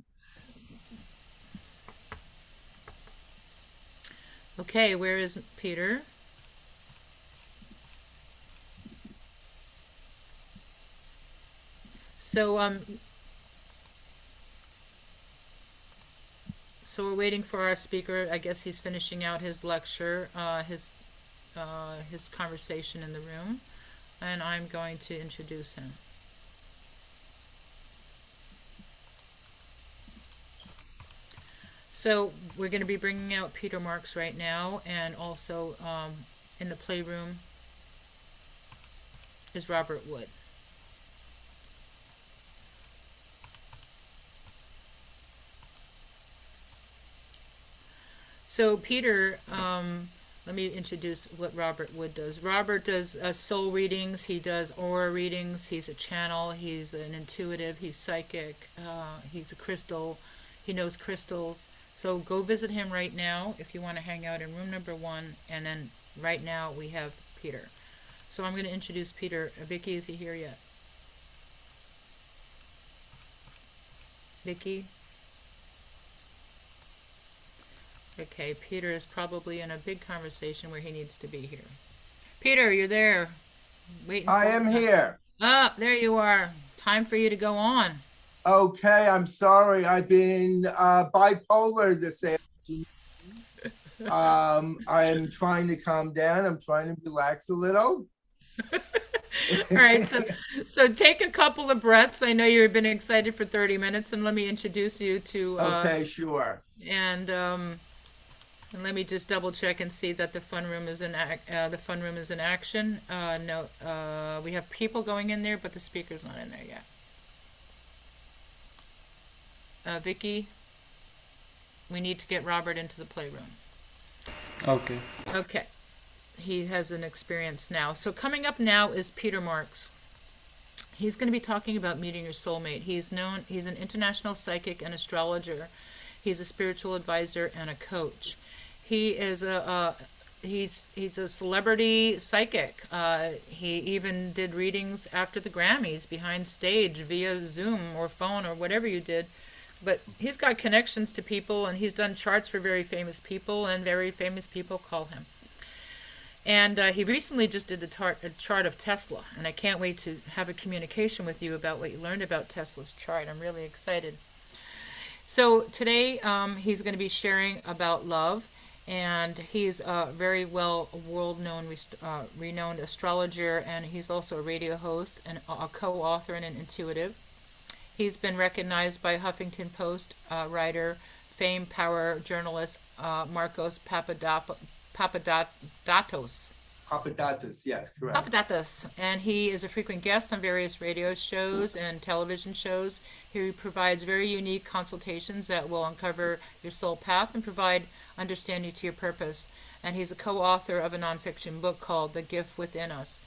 Okay, where is Peter? So so we're waiting for our speaker. I guess he's finishing out his lecture, his conversation in the room, and I'm going to introduce him. So we're going to be bringing out Peter Marks right now, and also in the playroom is Robert Wood. So Peter, let me introduce what Robert Wood does. Robert does soul readings. He does aura readings. He's a channel. He's an intuitive. He's psychic. He's a crystal. He knows crystals. So go visit him right now if you want to hang out in room number 1. And then right now we have Peter. So I'm going to introduce Peter. Vicky, is he here yet? Vicky? Okay, Peter is probably in a big conversation where he needs to be here. Peter, you're there. Waiting. I am here. Ah, there you are. Time for you to go on. Okay, I'm sorry. I've been bipolar this afternoon. I'm trying to calm down. I'm trying to relax a little. All right, so take a couple of breaths. I know you've been excited for 30 minutes, and let me introduce you to. Okay, sure. And let me just double check and see that the fun room is in action. No, we have people going in there, but the speaker's not in there yet. Vicky, we need to get Robert into the playroom. Okay. Okay. He has an experience now. So coming up now is Peter Marks. He's going to be talking about meeting your soulmate. He's an international psychic and astrologer. He's a spiritual advisor and a coach. He is he's a celebrity psychic. He even did readings after the Grammys behind stage via Zoom or phone or whatever you did. But he's got connections to people, and he's done charts for very famous people, and very famous people call him. And he recently just did a chart of Tesla, and I can't wait to have a communication with you about what you learned about Tesla's chart. I'm really excited. So today he's going to be sharing about love, and he's a very renowned astrologer, and he's also a radio host and a co-author and an intuitive. He's been recognized by Huffington Post writer, fame power journalist Marcos Papadopoulos. Papadatas, yes, correct. Papadatas, and he is a frequent guest on various radio shows and television shows. He provides very unique consultations that will uncover your soul path and provide understanding to your purpose. And he's a co-author of a nonfiction book called The Gift Within Us.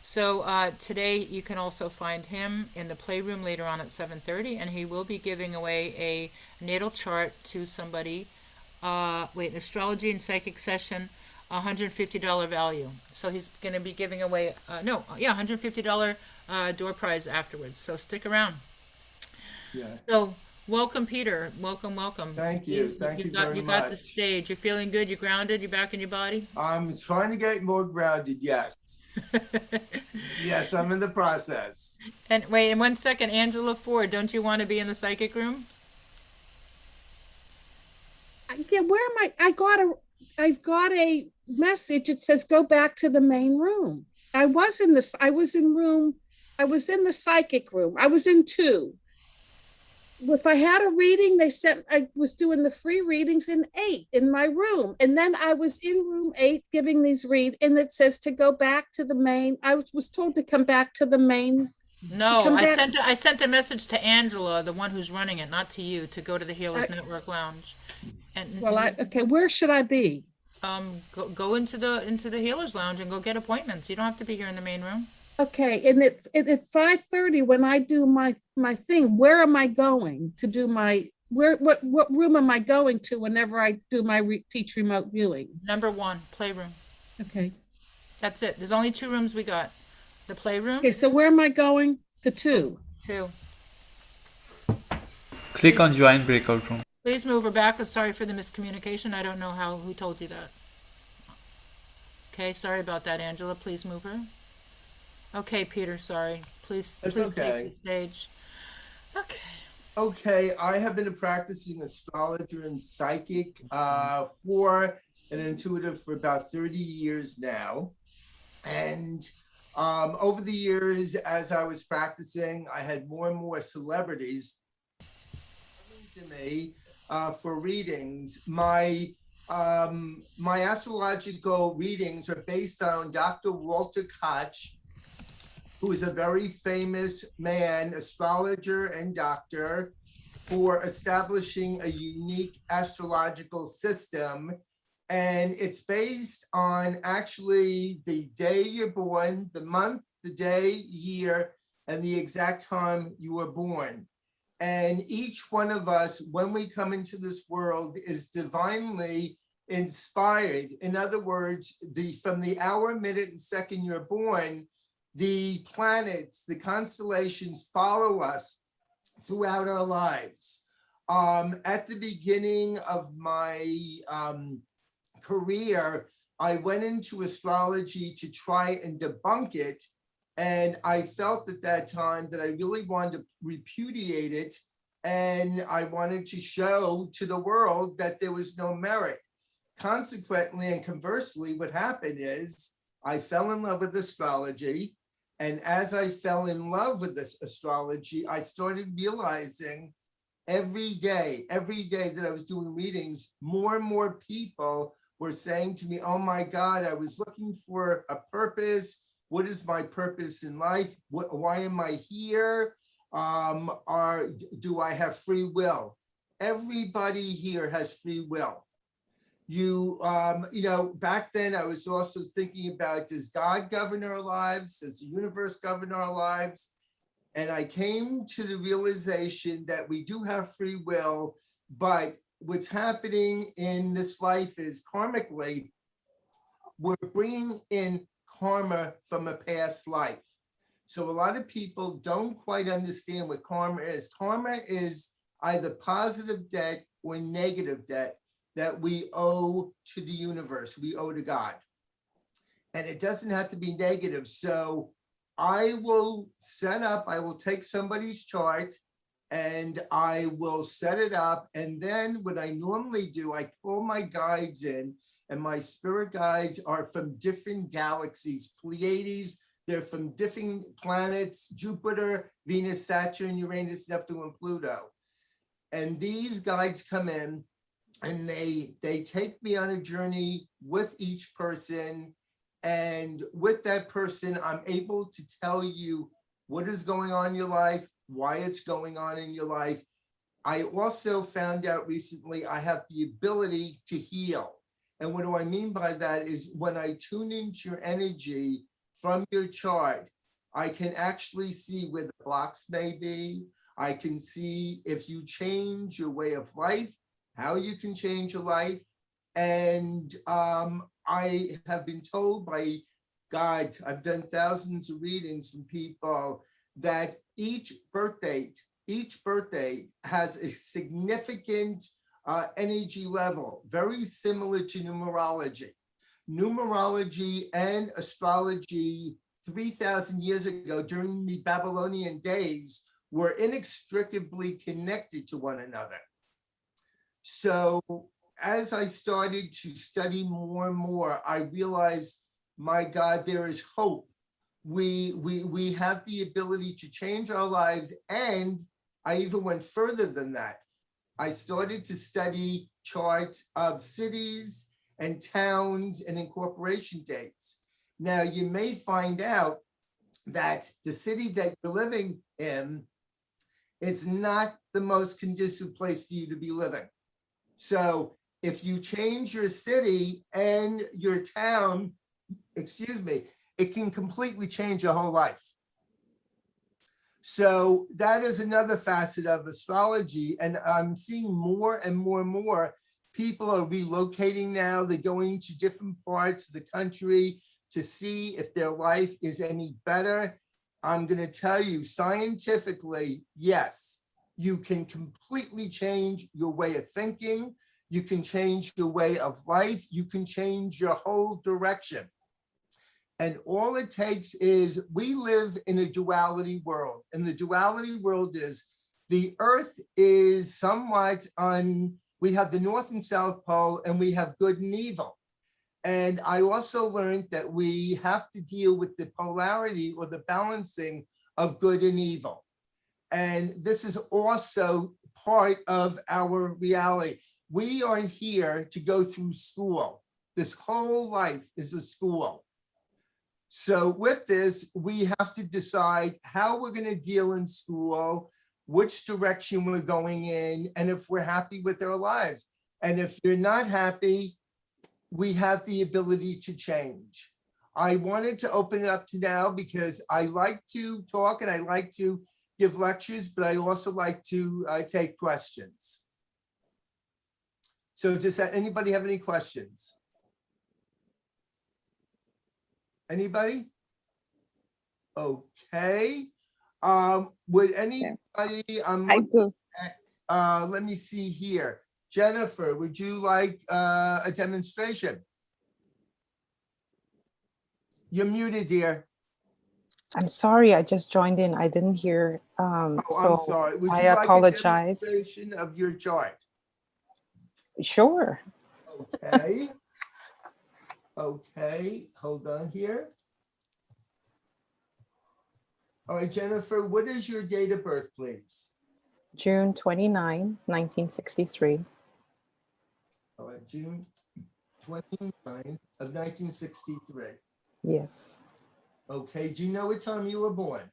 So today you can also find him in the playroom later on at 7:30, and he will be giving away a natal chart to somebody. An astrology and psychic session, $150 value. So he's going to be giving away, $150 door prize afterwards. So stick around. Yeah. So welcome, Peter. Welcome. Thank you. Thank you very You got the much. stage. You're feeling good? You're grounded? You're back in your body? I'm trying to get more grounded, yes. Yes, I'm in the process. And wait, in 1 second, Angela Ford, don't you want to be in the psychic room? Yeah, where am I? I've got a message. It says go back to the main room. I was in the psychic room. I was in 2. If I had a reading, I was doing the free readings in 8 in my room. And then I was in room 8 giving these and it says to go back to the main. I was told to come back to the main. No, I sent a message to Angela, the one who's running it, not to you, to go to the Healers Network Lounge. And okay, where should I be? Go into the Healers Lounge and go get appointments. You don't have to be here in the main room. Okay, and at 5:30 when I do my thing, where am I going to do what room am I going to whenever I do my teach remote viewing? Number 1, playroom. Okay. That's it. There's only 2 rooms we got. The playroom. Okay, so where am I going? To 2. 2. Click on join breakout room. Please move her back. I'm sorry for the miscommunication. I don't know who told you that. Okay, sorry about that, Angela. Please move her. Okay, Peter, sorry. Please It's take okay. the stage. Okay. Okay, I have been a practicing astrologer and psychic for an intuitive for about 30 years now. And over the years, as I was practicing, I had more and more celebrities coming to me for readings. My astrological readings are based on Dr. Walter Koch, who is a very famous man, astrologer and doctor, for establishing a unique astrological system. And it's based on actually the day you're born, the month, the day, year, and the exact time you were born. And each one of us, when we come into this world, is divinely inspired. In other words, from the hour, minute, and second you're born, the planets, the constellations follow us throughout our lives. At the beginning of my career, I went into astrology to try and debunk it. And I felt at that time that I really wanted to repudiate it. And I wanted to show to the world that there was no merit. Consequently, and conversely, what happened is I fell in love with astrology. And as I fell in love with this astrology, I started realizing every day that I was doing readings, more and more people were saying to me, oh my God, I was looking for a purpose. What is my purpose in life? Why am I here? Do I have free will? Everybody here has free will. Back then I was also thinking about, does God govern our lives? Does the universe govern our lives? And I came to the realization that we do have free will, but what's happening in this life is karmically, we're bringing in karma from a past life. So a lot of people don't quite understand what karma is. Karma is either positive debt or negative debt that we owe to the universe, we owe to God. And it doesn't have to be negative. So I will take somebody's chart and I will set it up. And then what I normally do, I pull my guides in, and my spirit guides are from different galaxies, Pleiades, they're from different planets, Jupiter, Venus, Saturn, Uranus, Neptune, and Pluto. And these guides come in and they take me on a journey with each person. And with that person, I'm able to tell you what is going on in your life, why it's going on in your life. I also found out recently I have the ability to heal. And what do I mean by that is when I tune into your energy from your chart, I can actually see where the blocks may be. I can see if you change your way of life, how you can change your life. And I have been told by God, I've done thousands of readings from people, that each birthday has a significant energy level, very similar to numerology. Numerology and astrology 3,000 years ago during the Babylonian days were inextricably connected to one another. So as I started to study more and more, I realized, my God, there is hope. We have the ability to change our lives. And I even went further than that. I started to study charts of cities and towns and incorporation dates. Now, you may find out that the city that you're living in is not the most conducive place for you to be living. So if you change your city and your town, it can completely change your whole life. So that is another facet of astrology. And I'm seeing more and more and more people are relocating now. They're going to different parts of the country to see if their life is any better. I'm going to tell you scientifically, yes, you can completely change your way of thinking. You can change your way of life. You can change your whole direction. And all it takes is, we live in a duality world. And the duality world is, the earth is somewhat we have the North and South Pole, and we have good and evil. And I also learned that we have to deal with the polarity or the balancing of good and evil. And this is also part of our reality. We are here to go through school. This whole life is a school. So with this, we have to decide how we're going to deal in school, which direction we're going in, and if we're happy with our lives. And if you're not happy, we have the ability to change. I wanted to open it up to now because I like to talk and I like to give lectures, but I also like to take questions. So does anybody have any questions? Anybody? Okay. Would anybody, I do. Let me see here. Jennifer, would you like a demonstration? You're muted, dear. I'm sorry, I just joined in. I didn't hear. I'm So sorry. Would you I like apologize. a demonstration of your chart? Sure. Okay. Okay, hold on here. All right, Jennifer, what is your date of birth, please? June 29, 1963. All right, June 29 of 1963. Yes. Okay, do you know what time you were born?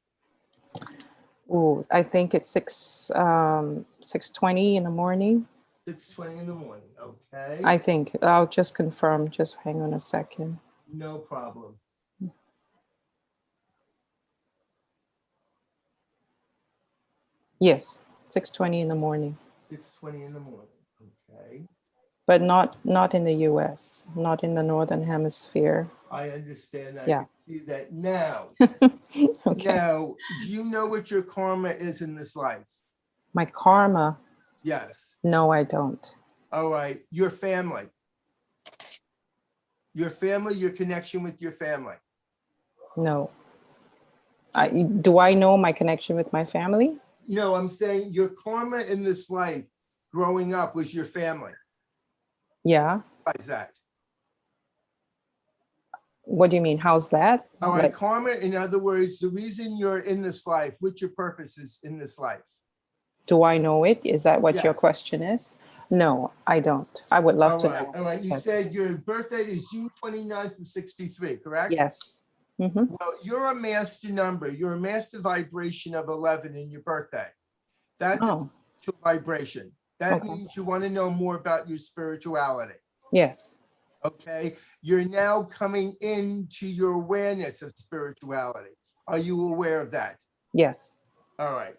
Ooh, I think it's 6:20 in the morning. 6:20 in the morning, okay. I think. I'll just confirm. Just hang on a second. No problem. Yes, 6:20 in the morning. 6:20 in the morning, okay. But not in the US, not in the Northern Hemisphere. I understand. I Yeah. can see that now. Okay. Now, do you know what your karma is in this life? My karma. Yes. No, I don't. All right, your family. Your family, your connection with your family. No. Do I know my connection with my family? No, I'm saying your karma in this life growing up was your family. Yeah. Why is that? What do you mean? How's that? All right, Like, karma, in other words, the reason you're in this life, what your purpose is in this life. do I know it? Is that what your Yes. question is? No, I don't. I would love All to right, know. all right. You Yes. said your birthday is June 29th of 63, correct? Yes. Mhm. Well, you're a master number. You're a master vibration of 11 in your birthday. That's Oh, a vibration. That Okay. means you want to know more about your spirituality. yes. Okay, you're now coming into your awareness of spirituality. Are you aware of that? Yes. All right.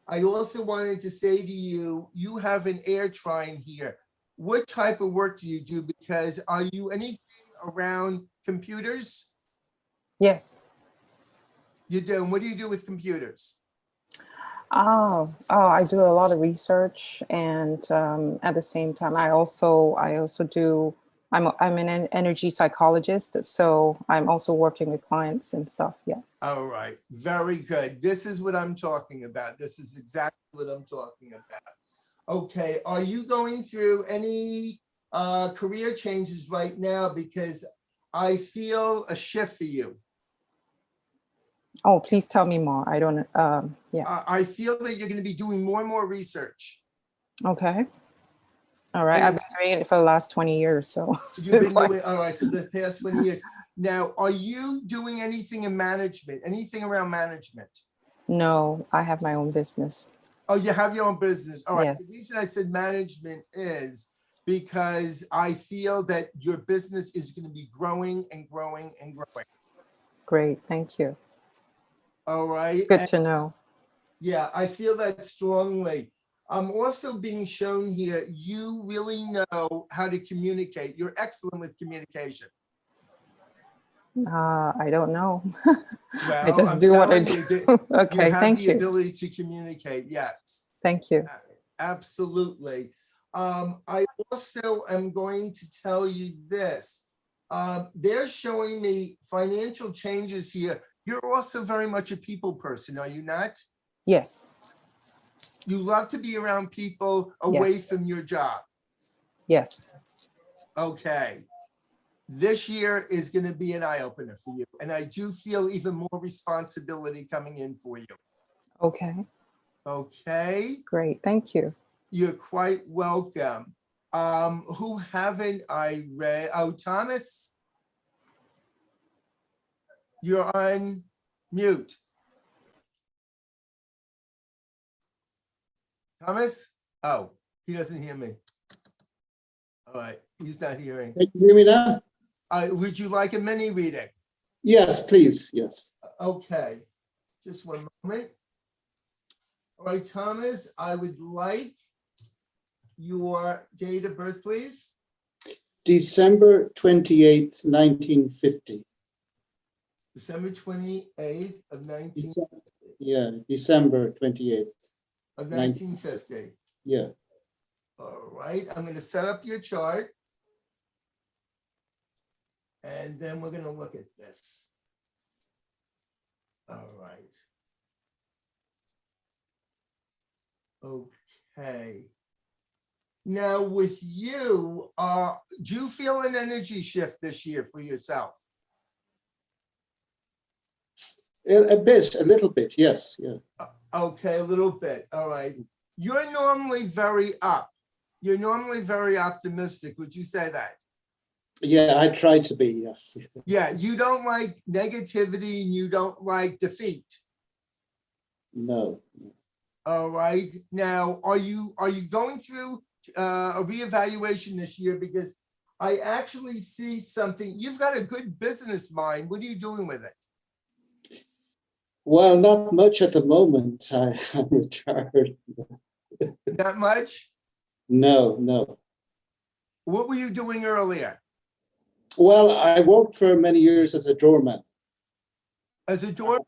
I also wanted to say to you, you have an air trine here. What type of work do you do? Because are you anything around computers? Yes. You do. And what do you do with computers? I do a lot of research, and at the same time, I also do. I'm an energy psychologist, so I'm also working with clients and stuff. Yeah. All right, very good. This is what I'm talking about. This is exactly what I'm talking about. Okay, are you going through any career changes right now? Because I feel a shift for you. Oh, please tell me more. I don't. Yeah. I feel that you're going to be doing more and more research. Okay. All right. And I've been doing it for the last 20 years, so You've it's been like, doing, all right, for the past 20 years. Now, are you doing anything in management, anything around management? no, I have my own business. Oh, you have your own business. All right. Yes. The reason I said management is because I feel that your business is going to be growing and growing and growing. Great. Thank you. All right. Good And to know. yeah, I feel that strongly. I'm also being shown here, you really know how to communicate. You're excellent with communication. I don't know. I Well, just I'm do what I telling you do. that Okay. you have Thank the you. ability to communicate. Yes. Thank you. Absolutely. I also am going to tell you this. They're showing me financial changes here. You're also very much a people person, are you not? Yes. You love to be around people away Yes. from your job. Yes. Okay. This year is going to be an eye opener for you. And I do feel even more responsibility coming in for you. Okay. Okay. Great. Thank you. You're quite welcome. Who haven't I read? Oh, Thomas, you're on mute. Thomas? Oh, he doesn't hear me. All right, he's not hearing. Can you hear me now? Would you like a mini reading? Yes, please. Yes. Okay, just one moment. All right, Thomas, I would like your date of birth, please. December 28th, 1950. December 28th of 19. Yeah, December 28th. Of 1950. Yeah. All right, I'm going to set up your chart. And then we're going to look at this. All right. Okay. Now with you, do you feel an energy shift this year for yourself? A little bit, yes. Yeah. Okay, a little bit. All right. You're normally very up. You're normally very optimistic. Would you say that? Yeah, I try to be, yes. Yeah, you don't like negativity and you don't like defeat. No. All right. Now, are you going through a reevaluation this year? Because I actually see something. You've got a good business mind. What are you doing with it? Well, not much at the moment. I'm retired. Not much? No. What were you doing earlier? Well, I worked for many years as a doorman. As a doorman?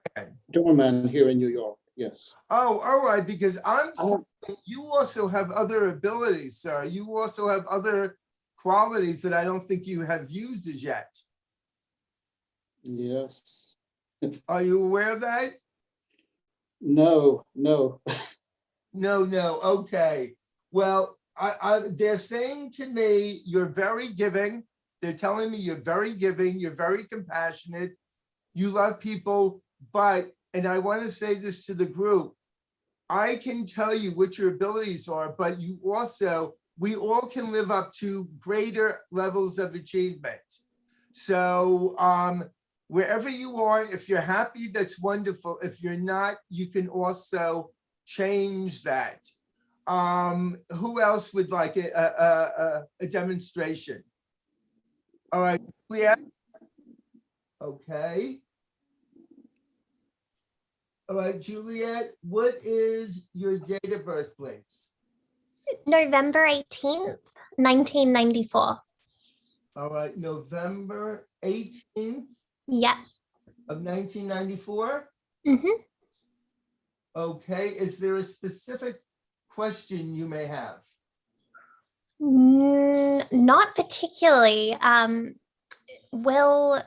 Doorman here in New York, yes. Oh, all right, because you also have other abilities, sir. You also have other qualities that I don't think you have used as yet. Yes. Are you aware of that? No. No. Okay. Well, they're saying to me, you're very giving. They're telling me you're very giving. You're very compassionate. You love people. But, and I want to say this to the group, I can tell you what your abilities are, but you also we all can live up to greater levels of achievement. So wherever you are, if you're happy, that's wonderful. If you're not, you can also change that. Who else would like a demonstration? All right, Juliet. Okay. All right, Juliet, what is your date of birth, please? November 18th, 1994. All right, November 18th Yeah. of 1994? Mm-hmm. Okay, is there a specific question you may have? Not particularly. Will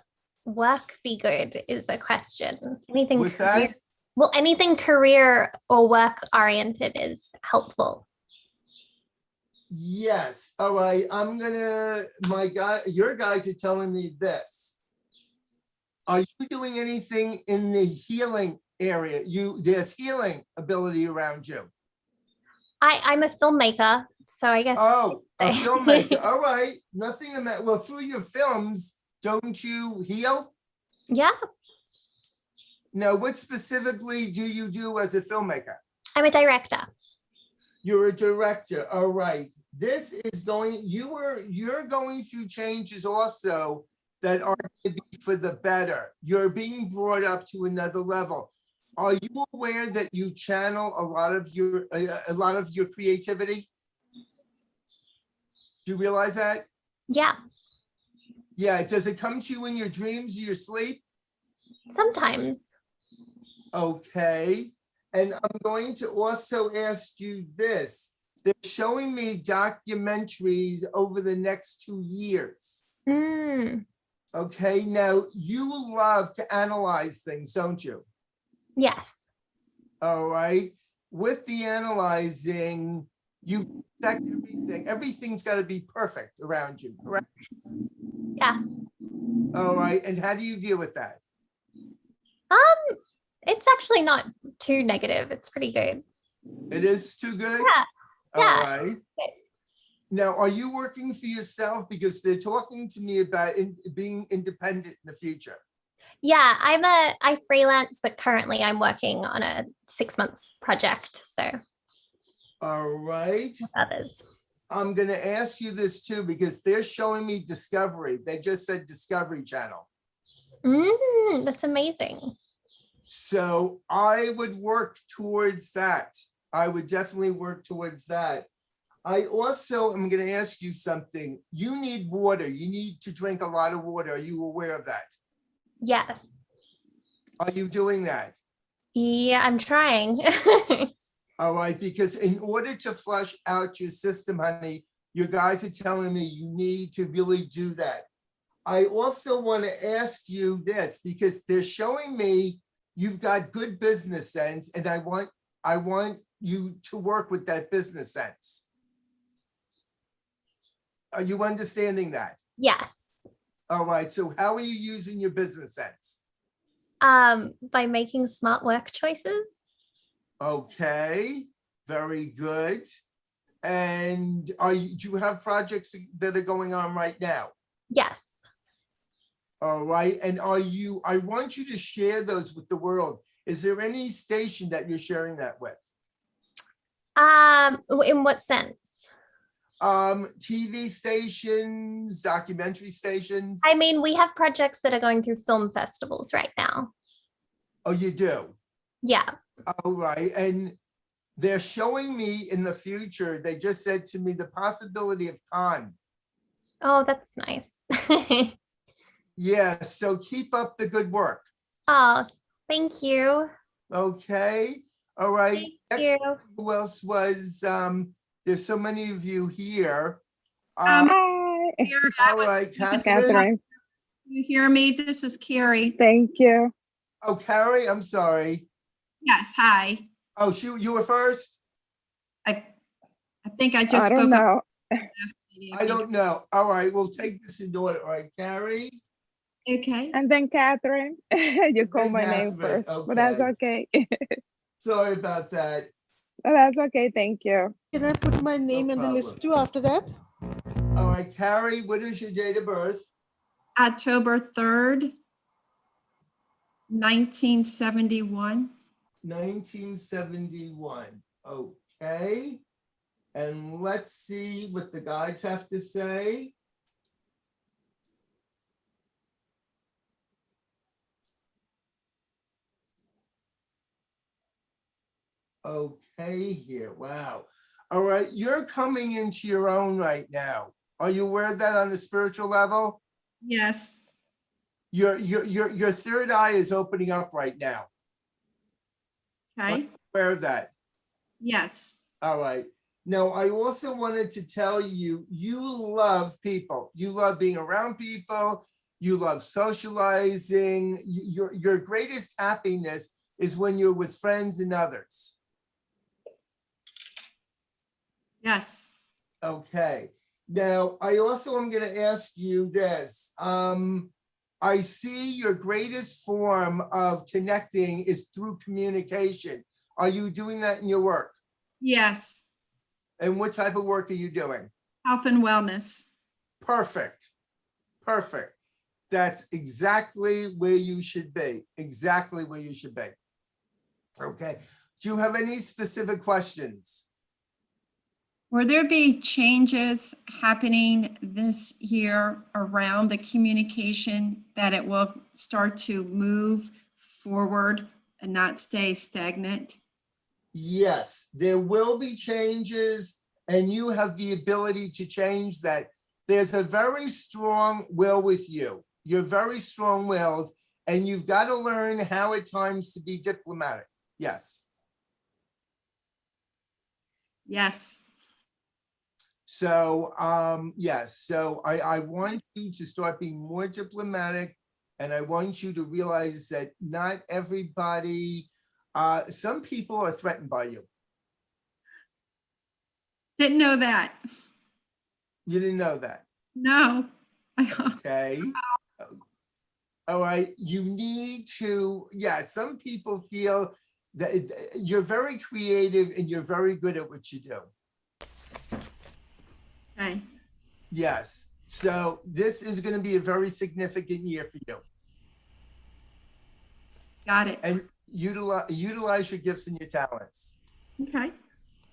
work be good is a question. Anything What's career, that? well, anything career or work oriented is helpful. Yes, all right, I'm gonna, your guys are telling me this. Are you doing anything in the healing area? There's healing ability around you. I'm a filmmaker, so I guess. Oh, a filmmaker, all right, nothing in that, well, through your films, don't you heal? Yeah, Now, what specifically do you do as a filmmaker? I'm a director. You're a director, all right. This is you're going through changes also that are going to be for the better. You're being brought up to another level. Are you aware that you channel a lot of your creativity? Do you realize that? Yeah, Yeah, does it come to you in your dreams, your sleep? sometimes. Okay, and I'm going to also ask you this. They're showing me documentaries over the next 2 years. Okay, now you love to analyze things, don't you? Yes. All right, with the analyzing, you check everything. Everything's got to be perfect around you, correct? Yeah. All right, and how do you deal with that? It's actually not too negative. It's pretty good. It is too good? Yeah. All Yeah. right. Now, are you working for yourself? Because they're talking to me about being independent in the future. Yeah, I freelance, but currently I'm working on a 6-month project. So All right. others. I'm going to ask you this too, because they're showing me Discovery. They just said Discovery Channel. That's amazing. So I would work towards that. I would definitely work towards that. I also am going to ask you something. You need water. You need to drink a lot of water. Are you aware of that? Yes. Are you doing that? Yeah, I'm trying. All right, because in order to flush out your system, honey, your guys are telling me you need to really do that. I also want to ask you this, because they're showing me you've got good business sense, and I want you to work with that business sense. Are you understanding that? Yes. All right, so how are you using your business sense? By making smart work choices. Okay, very good. And do you have projects that are going on right now? Yes. All right, and I want you to share those with the world. Is there any station that you're sharing that with? In what sense? TV stations, documentary stations? I mean, we have projects that are going through film festivals right now. Oh, you do? Yeah. All right, and they're showing me in the future, they just said to me the possibility of Cannes. Oh, that's nice. Yeah, so keep up the good work. Oh, thank you. Okay, all right. Thank you. Who else was, there's so many of you here. Hi. All right, Catherine. You hear me? This is Carrie. Thank you. Oh, Carrie, I'm sorry. Yes, hi. Oh, you were first? I think I just I don't spoke up. know. I don't know. All right, we'll take this in order. All right, Carrie. Okay. And then Catherine. You call my name Catherine, first, but that's okay. Sorry about that. That's okay. Thank you. Can I put my name in the list too after that? All right, Carrie, what is your date of birth? October 3rd, 1971. 1971. Okay. And let's see what the guides have to say. Okay here. Wow. All right, you're coming into your own right now. Are you aware of that on the spiritual level? Yes. Your third eye is opening up right now. Okay. Aware of that? Yes. All right. Now, I also wanted to tell you, you love people. You love being around people. You love socializing. Your greatest happiness is when you're with friends and others. Yes. Okay. Now, I also am going to ask you this. I see your greatest form of connecting is through communication. Are you doing that in your work? Yes. And what type of work are you doing? Health and wellness. Perfect. Perfect. That's exactly where you should be. Exactly where you should be. Okay. Do you have any specific questions? Will there be changes happening this year around the communication that it will start to move forward and not stay stagnant? Yes, there will be changes, and you have the ability to change that. There's a very strong will with you. You're very strong-willed, and you've got to learn how at times to be diplomatic. Yes. Yes. So, yes, so I want you to start being more diplomatic, and I want you to realize that not everybody, some people are threatened by you. Didn't know that. You didn't know that? No. Okay. All right, you need to, yeah, some people feel that you're very creative and you're very good at what you do. Okay. Yes, so this is going to be a very significant year for you. Got it. And utilize your gifts and your talents. Okay.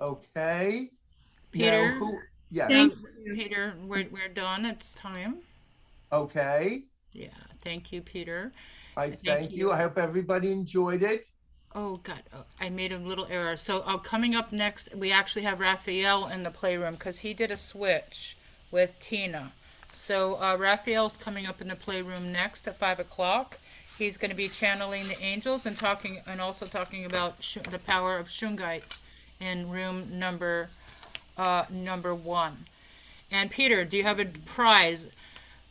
Okay. Peter. Now, yeah. Peter, we're done. It's time. Okay. Yeah. Thank you, Peter. I thank you. I hope everybody enjoyed it. Oh God, I made a little error. So coming up next, we actually have Raphael in the playroom because he did a switch with Tina. So Raphael's coming up in the playroom next at 5 o'clock. He's going to be channeling the angels and also talking about the power of Shungite in room number 1. And Peter, do you have a prize?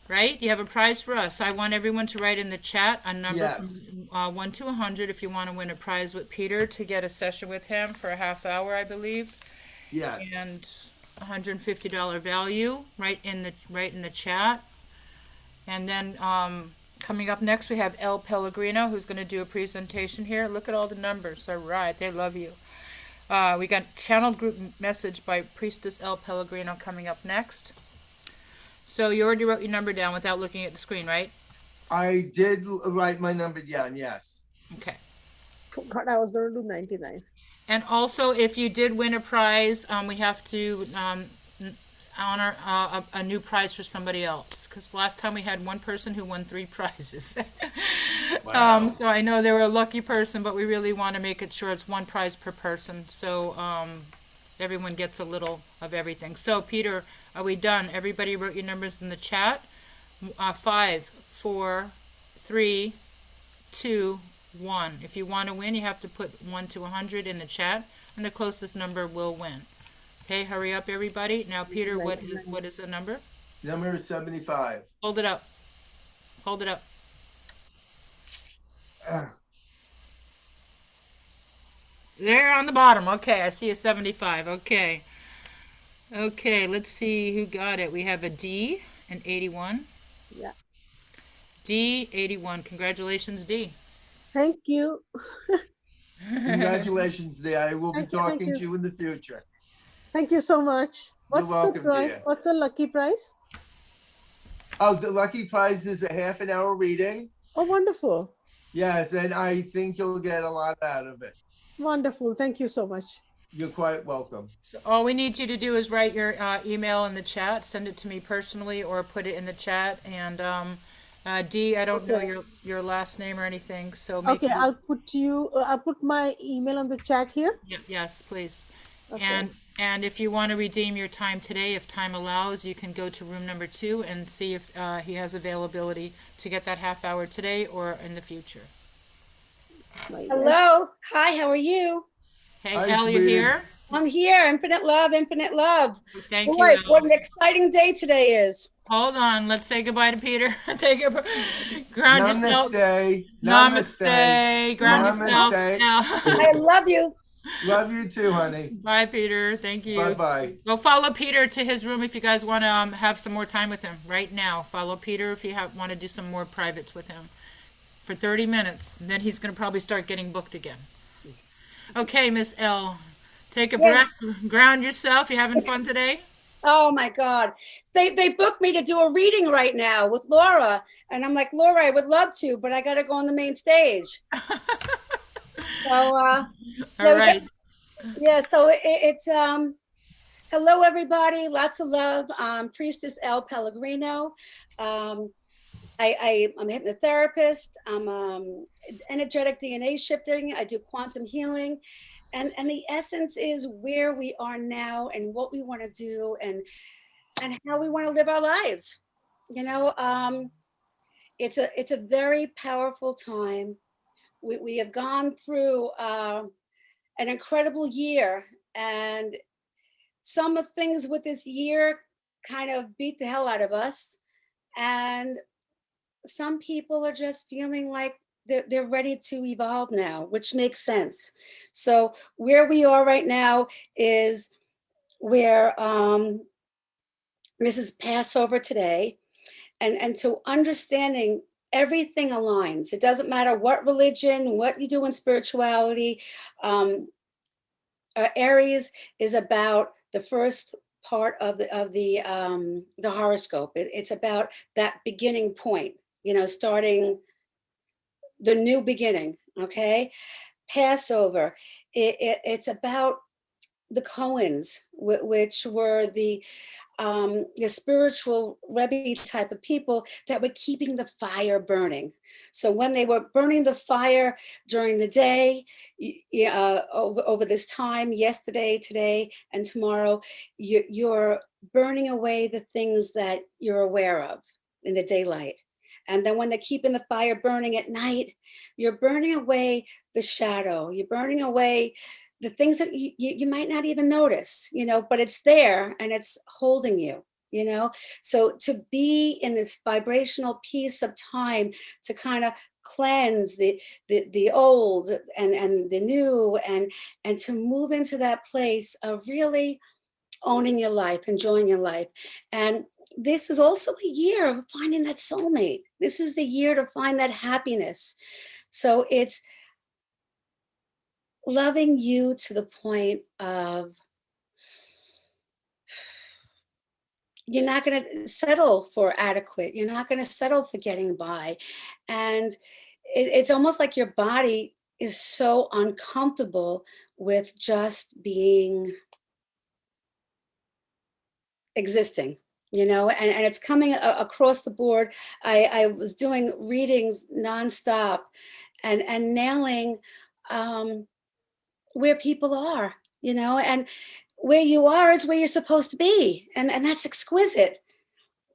Right? You have a prize for us. I want everyone to write in the chat a number from 1 to 100 if you want to win a prize with Peter to get a session with him for a half hour, I believe. Yes. And $150 value right in the chat. And then coming up next we have El Pellegrino who's going to do a presentation here. Look at all the numbers. All right, they love you. We got channeled group message by Priestess El Pellegrino coming up next. So you already wrote your number down without looking at the screen, right? I did write my number down, yes. Okay. God, I was going to do 99. And also, if you did win a prize, we have to honor a new prize for somebody else. Because last time we had one person who won 3 prizes. Wow. So I know they were a lucky person, but we really want to make it sure it's 1 prize per person. So everyone gets a little of everything. So Peter, are we done? Everybody wrote your numbers in the chat. 5, 4, 3, 2, 1. If you want to win, you have to put 1 to 100 in the chat, and the closest number will win. Okay, hurry up, everybody. Now, Peter, what is the number? Number is 75. Hold it up. Hold it up. There on the bottom. Okay, I see a 75. Okay. Okay, let's see who got it. We have a D, an 81. Yeah. D, 81. Congratulations, D. Thank you. Congratulations there. I will be Thank you, thank talking to you. you in the future. Thank you so much. What's welcome, the price? dear. What's the lucky prize? Oh, the lucky prize is a half-an-hour reading. Oh, wonderful. Yes, and I think you'll get a lot out of it. Wonderful. Thank you so much. You're quite welcome. So all we need you to do is write your email in the chat, send it to me personally, or put it in the chat. And Dee, I don't know Okay. your last name or anything, so Okay, I'll put my email on the chat here. Yes, please. Okay. And if you want to redeem your time today, if time allows, you can go to room number 2 and see if he has availability to get that half hour today or in the future. Hello. Hi, how are you? Hey, Hi, Elle, you sweetie. here? I'm here. Infinite love, infinite love. Thank Boy, you, what Elle. an exciting day today is. Hold on, let's say goodbye to Peter. Take a ground yourself. Namaste. Namaste. Ground yourself. Namaste. I love you. Love you too, honey. Bye, Peter. Thank you. Bye-bye. Go follow Peter to his room if you guys want to have some more time with him right now. Follow Peter if you want to do some more privates with him for 30 minutes. And then he's going to probably start getting booked again. Okay, Miss L, take a breath. Ground yourself. You having fun today? Oh my God. They booked me to do a reading right now with Laura. And I'm like, Laura, I would love to, but I got to go on the main stage. So, All right. Yeah, so it's hello everybody, lots of love. Priestess El Pellegrino. I'm a hypnotherapist. I'm energetic DNA shifting. I do quantum healing, and the essence is where we are now and what we want to do and how we want to live our lives. You know, it's a very powerful time. We have gone through an incredible year, and some of things with this year kind of beat the hell out of us, and some people are just feeling like they're ready to evolve now, which makes sense. So where we are right now is where this is Passover today, and so understanding everything aligns. It doesn't matter what religion, what you do in spirituality. Aries is about the first part of the horoscope. It's about that beginning point, you know, starting the new beginning. Okay, Passover. It's about the Cohens, which were the spiritual Rebbe type of people that were keeping the fire burning. So when they were burning the fire during the day, over this time, yesterday, today, and tomorrow, you're burning away the things that you're aware of in the daylight. And then when they're keeping the fire burning at night, you're burning away the shadow. You're burning away the things that you might not even notice, you know, but it's there and it's holding you, you know. So to be in this vibrational piece of time to kind of cleanse the old and the new, and to move into that place of really owning your life, enjoying your life. And this is also a year of finding that soulmate. This is the year to find that happiness. So it's loving you to the point of you're not going to settle for adequate. You're not going to settle for getting by. And it's almost like your body is so uncomfortable with just being existing, you know, and it's coming across the board. I was doing readings nonstop and nailing where people are, you know, and where you are is where you're supposed to be. And that's exquisite,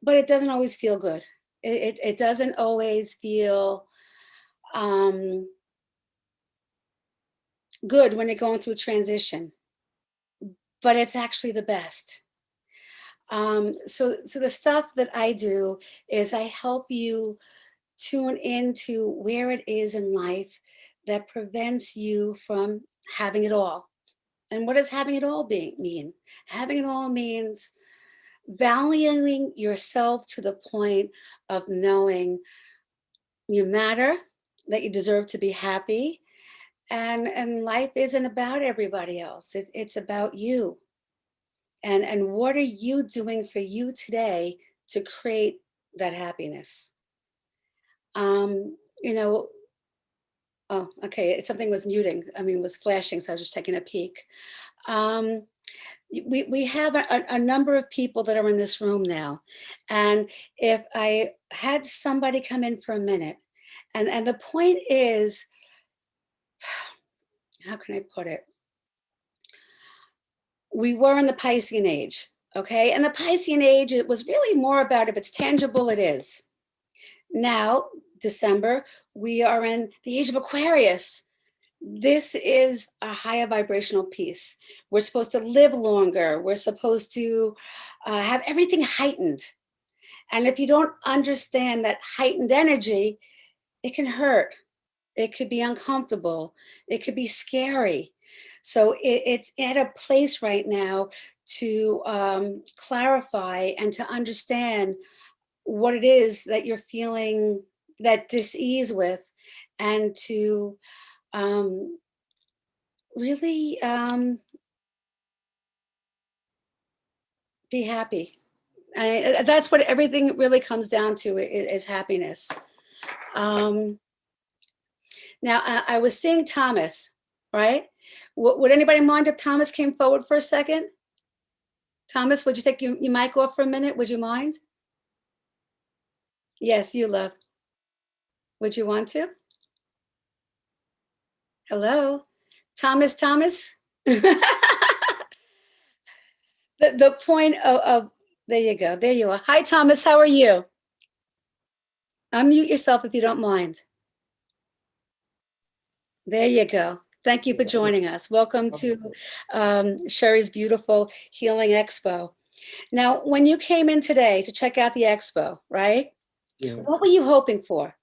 but it doesn't always feel good. It doesn't always feel good when you're going through transition, but it's actually the best. So the stuff that I do is I help you tune into where it is in life that prevents you from having it all. And what does having it all mean? Having it all means valuing yourself to the point of knowing you matter, that you deserve to be happy, and life isn't about everybody else. It's about you. And what are you doing for you today to create that happiness? You know, oh, okay, something was muting. I mean, was flashing, so I was just taking a peek. We have a number of people that are in this room now. And if I had somebody come in for a minute, and the point is, how can I put it? We were in the Piscean age, okay? And the Piscean age, it was really more about if it's tangible, it is. Now, December, we are in the age of Aquarius. This is a higher vibrational piece. We're supposed to live longer. We're supposed to have everything heightened. And if you don't understand that heightened energy, it can hurt. It could be uncomfortable. It could be scary. So it's at a place right now to clarify and to understand what it is that you're feeling that dis-ease with, and to really be happy. That's what everything really comes down to, is happiness. Now, I was seeing Thomas, right? Would anybody mind if Thomas came forward for a second? Thomas, would you take your mic off for a minute? Would you mind? Yes, you love. Would you want to? Hello, Thomas. The point of, there you go. There you are. Hi, Thomas. How are you? Unmute yourself if you don't mind. There you go. Thank you for joining us. Welcome to Sherry's beautiful Healing Expo. Now, when you came in today to check out the expo, right? Yeah. What were you hoping for?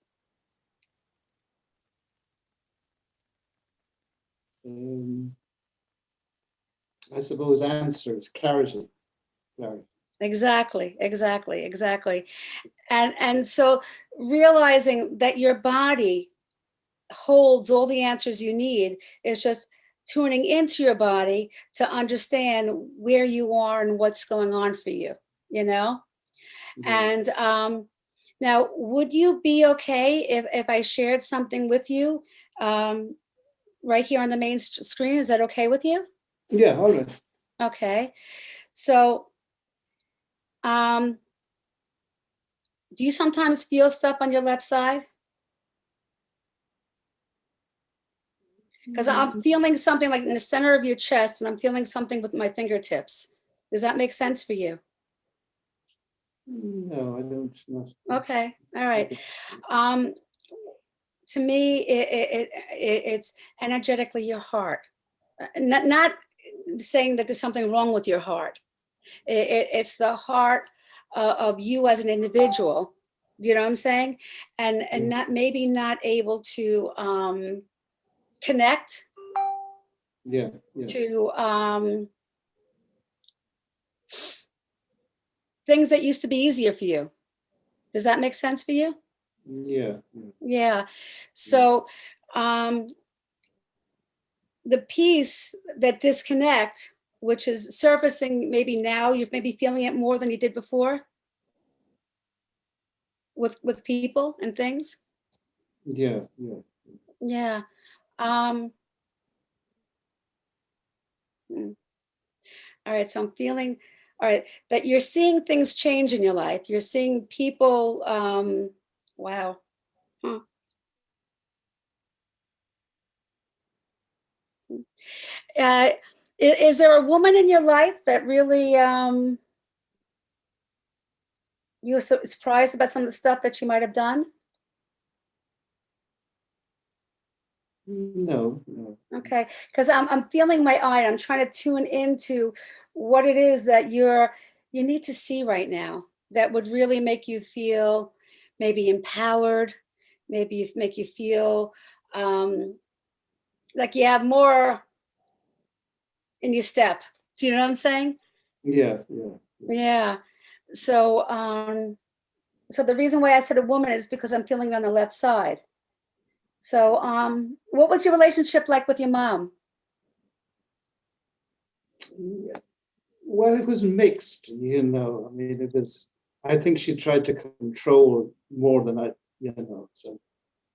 I suppose answers, clarity. Exactly. And so realizing that your body holds all the answers you need is just tuning into your body to understand where you are and what's going on for you, you know? Mm-hmm. And now, would you be okay if I shared something with you right here on the main screen? Is that okay with you? Yeah, all right. Okay. So, do you sometimes feel stuff on your left side? Because I'm feeling something like in the center of your chest, and I'm feeling something with my fingertips. Does that make sense for you? No, I don't. Okay, all right. To me, it's energetically your heart. Not saying that there's something wrong with your heart. It's the heart of you as an individual. You know what I'm saying? And maybe not able to connect to things that used to be easier for you. Does that make sense for you? Yeah. So the piece that disconnect, which is surfacing maybe now, you're maybe feeling it more than you did before with people and things. Yeah. All right, so I'm feeling, all right, that you're seeing things change in your life. You're seeing people, wow. Huh. Is there a woman in your life that really, you were so surprised about some of the stuff that she might have done? No. Okay, because I'm feeling my eye. I'm trying to tune into what it is that you need to see right now that would really make you feel maybe empowered, maybe make you feel like you have more in your step. Do you know what I'm saying? Yeah. So so the reason why I said a woman is because I'm feeling it on the left side. So, what was your relationship like with your mom? Well, it was mixed, you know. I mean, it was, I think she tried to control more than I, you know, so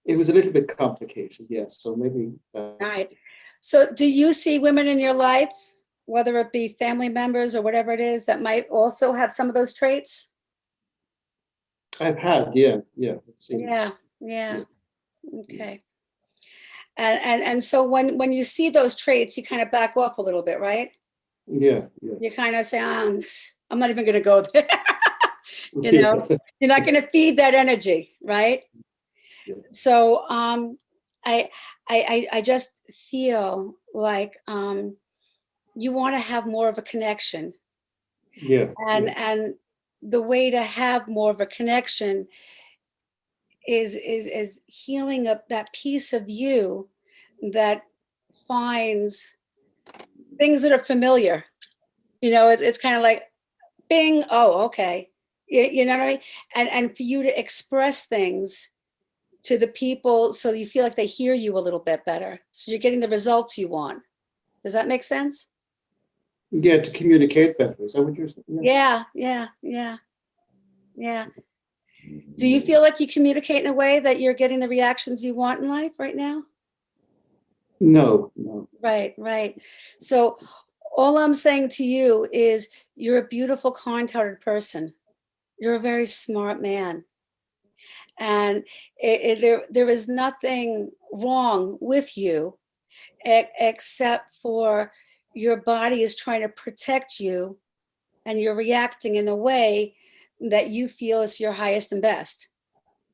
it was a little bit complicated, yes. So maybe that's, Right. So do you see women in your life, whether it be family members or whatever it is, that might also have some of those traits? I've had, yeah. Let's see. Yeah. Okay. And so when you see those traits, you kind of back off a little bit, right? Yeah. You kind of say, I'm not even going to go there. You know, you're not going to feed that energy, right? So I just feel like you want to have more of a connection. Yeah. And the way to have more of a connection is healing up that piece of you that finds things that are familiar. You know, it's kind of like, bing, oh, okay. You know what I mean? And for you to express things to the people so you feel like they hear you a little bit better. So you're getting the results you want. Does that make sense? Yeah, to communicate better. Is that what you're saying? Yeah. Do you feel like you communicate in a way that you're getting the reactions you want in life right now? No. Right. So all I'm saying to you is you're a beautiful, kind-hearted person. You're a very smart man. And there is nothing wrong with you except for your body is trying to protect you and you're reacting in a way that you feel is your highest and best.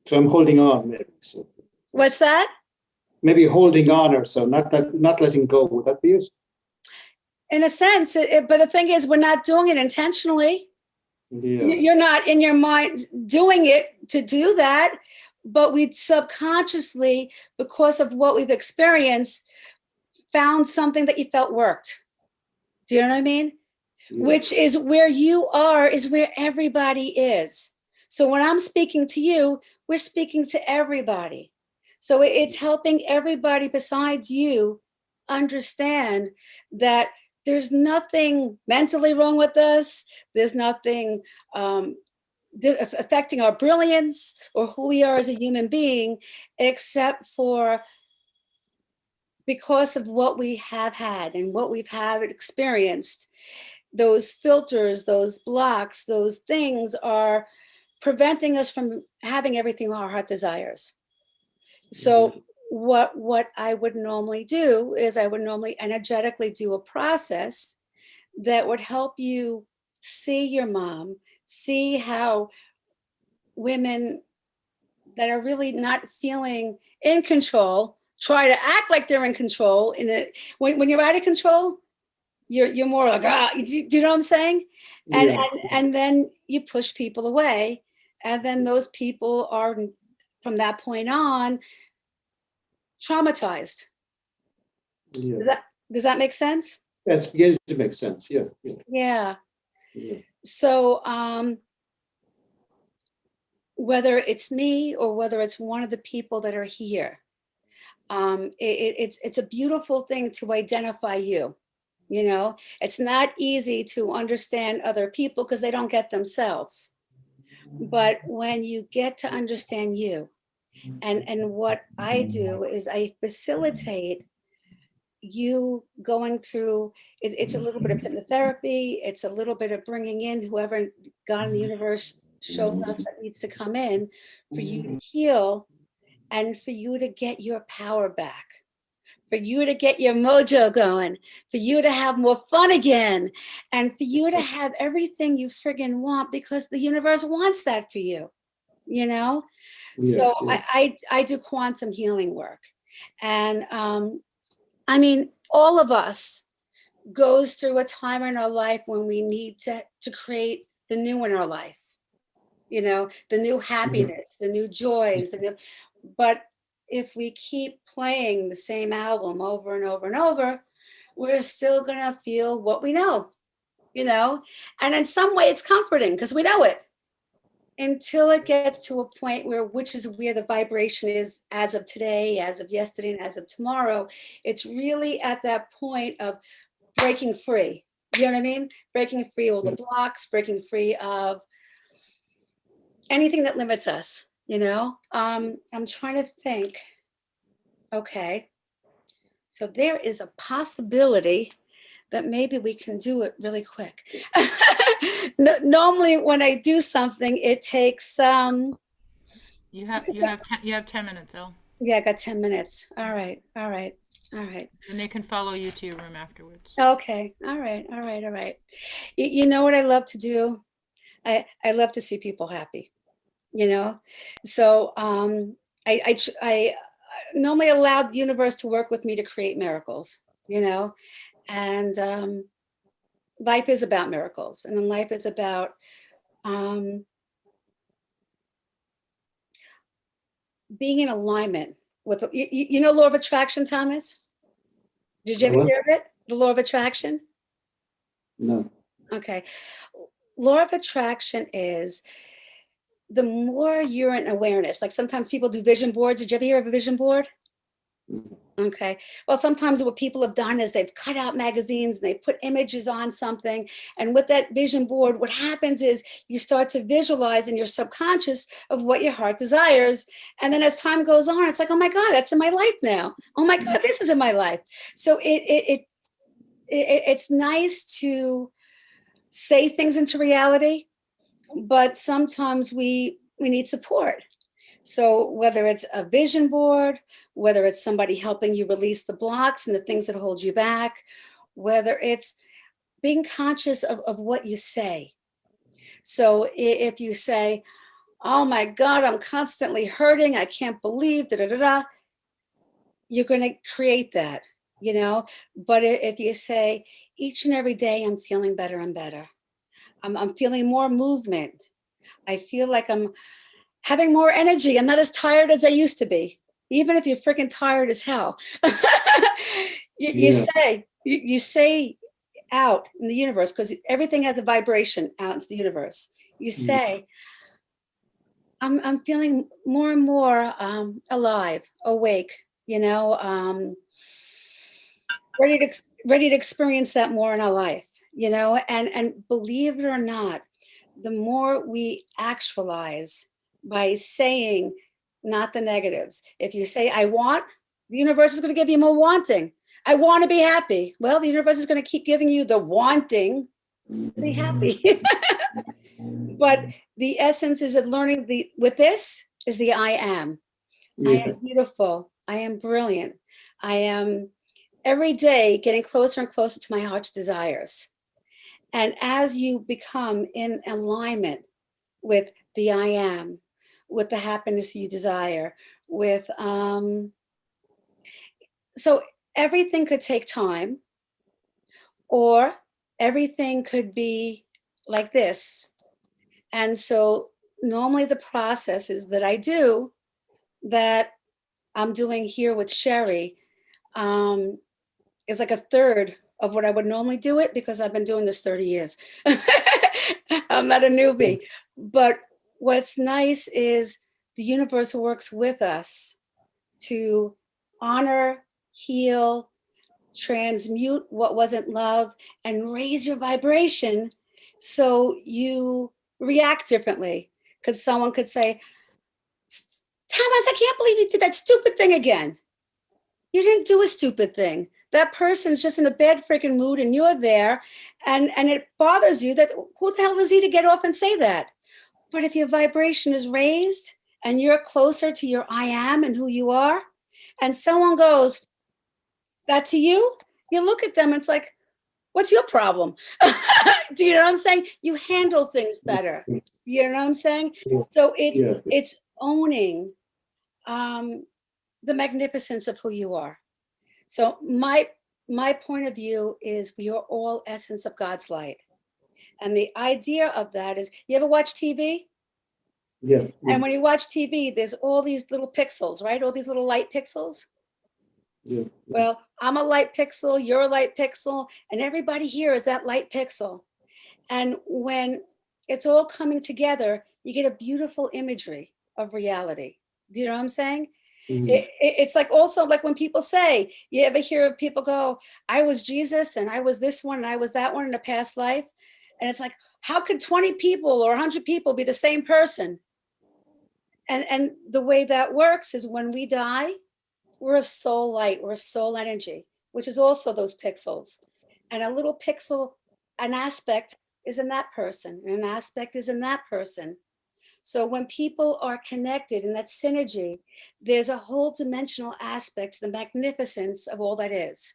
So I'm holding on, maybe. So What's that? maybe holding on or so, not letting go. Would that be it? In a sense, but the thing is, we're not doing it intentionally. Yeah. You're not in your mind doing it to do that, but we subconsciously, because of what we've experienced, found something that you felt worked. Do you know what I mean? Yeah. Which is where you are, is where everybody is. So when I'm speaking to you, we're speaking to everybody. So it's helping everybody besides you understand that there's nothing mentally wrong with us. There's nothing affecting our brilliance or who we are as a human being, except for because of what we have had and what we've experienced. Those filters, those blocks, those things are preventing us from having everything our heart desires. So what I would normally do is I would normally energetically do a process that would help you see your mom, see how women that are really not feeling in control try to act like they're in control. When you're out of control, you're more like, do you know what I'm saying? And then you push people away, and then those people are from that point on traumatized. Yeah. Does that make sense? Yeah, it makes sense. Yeah. So whether it's me or whether it's one of the people that are here, it's a beautiful thing to identify you. You know, it's not easy to understand other people because they don't get themselves. But when you get to understand you, and what I do is I facilitate you going through, it's a little bit of hypnotherapy, it's a little bit of bringing in whoever God in the universe shows us that needs to come in for you to heal and for you to get your power back, for you to get your mojo going, for you to have more fun again, and for you to have everything you friggin' want because the universe wants that for you, you know? So I do quantum healing work. And I mean, all of us goes through a time in our life when we need to create the new in our life, you know, the new happiness, the new joys, but if we keep playing the same album over and over and over, we're still gonna feel what we know, you know? And in some way it's comforting because we know it. until it gets to a point which is where the vibration is as of today, as of yesterday, and as of tomorrow. It's really at that point of breaking free. You know what I mean? Breaking free of all the blocks, breaking free of anything that limits us, you know? I'm trying to think. Okay. So there is a possibility that maybe we can do it really quick. Normally when I do something, it takes You have 10 minutes, Elle. yeah, I got 10 minutes. All right. And they can follow you to your room afterwards. Okay. All right. You know what I love to do? I love to see people happy, you know? So I normally allow the universe to work with me to create miracles, you know? And life is about miracles. And then life is about being in alignment with, you know, law of attraction, Thomas? Did you ever What? hear of it? The law of attraction? No. Okay. Law of attraction is the more you're in awareness, like sometimes people do vision boards. Did you ever hear of a vision board? Okay. Well, sometimes what people have done is they've cut out magazines and they put images on something. And with that vision board, what happens is you start to visualize in your subconscious of what your heart desires. And then as time goes on, it's like, oh my God, that's in my life now. Oh my God, this is in my life. So it's nice to say things into reality, but sometimes we need support. So whether it's a vision board, whether it's somebody helping you release the blocks and the things that hold you back, whether it's being conscious of what you say. So if you say, oh my God, I'm constantly hurting, I can't believe, you're going to create that, you know? But if you say, each and every day I'm feeling better and better. I'm feeling more movement. I feel like I'm having more energy. I'm not as tired as I used to be, even if you're freaking tired as hell. You say out in the universe, because everything has a vibration out into the universe. You say, I'm feeling more and more alive, awake, you know, ready to experience that more in our life, you know, and believe it or not, the more we actualize by saying not the negatives. If you say, I want, the universe is going to give you more wanting. I want to be happy. Well, the universe is going to keep giving you the wanting to be happy. But the essence is of learning with this is the I am. I am beautiful. I am brilliant. I am every day getting closer and closer to my heart's desires. And as you become in alignment with the I am, with the happiness you desire, with, so everything could take time, or everything could be like this. And so normally the processes that I do, that I'm doing here with Sherry, is like a third of what I would normally do it, because I've been doing this 30 years. I'm not a newbie. But what's nice is the universe works with us to honor, heal, transmute what wasn't love, and raise your vibration so you react differently. Because someone could say, Thomas, I can't believe you did that stupid thing again. You didn't do a stupid thing. That person's just in a bad freaking mood and you're there, and it bothers you that who the hell is he to get off and say that? But if your vibration is raised and you're closer to your I am and who you are, and someone goes, that to you, you look at them and it's like, what's your problem? Do you know what I'm saying? You handle things better. You know what I'm saying? So it's owning the magnificence of who you are. So my point of view is we are all essence of God's light. And the idea of that is, you ever watch TV? Yeah. And when you watch TV, there's all these little pixels, right? All these little light pixels. Yeah. Well, I'm a light pixel, you're a light pixel, and everybody here is that light pixel. And when it's all coming together. You get a beautiful imagery of reality. Do you know what I'm saying? It's like also like when people say, you ever hear people go, I was Jesus and I was this one and I was that one in a past life. And it's like, how could 20 people or 100 people be the same person? And the way that works is when we die, we're a soul light, we're a soul energy, which is also those pixels. And a little pixel, an aspect is in that person, and an aspect is in that person. So when people are connected in that synergy, there's a whole dimensional aspect to the magnificence of all that is.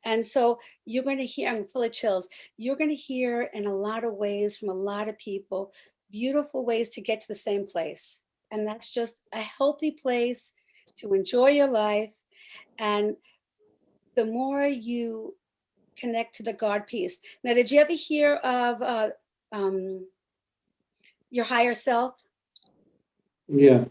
And so you're going to hear, I'm full of chills, you're going to hear in a lot of ways from a lot of people, beautiful ways to get to the same place. And that's just a healthy place to enjoy your life. And the more you connect to the God piece. Now, did you ever hear of your higher self? Yeah.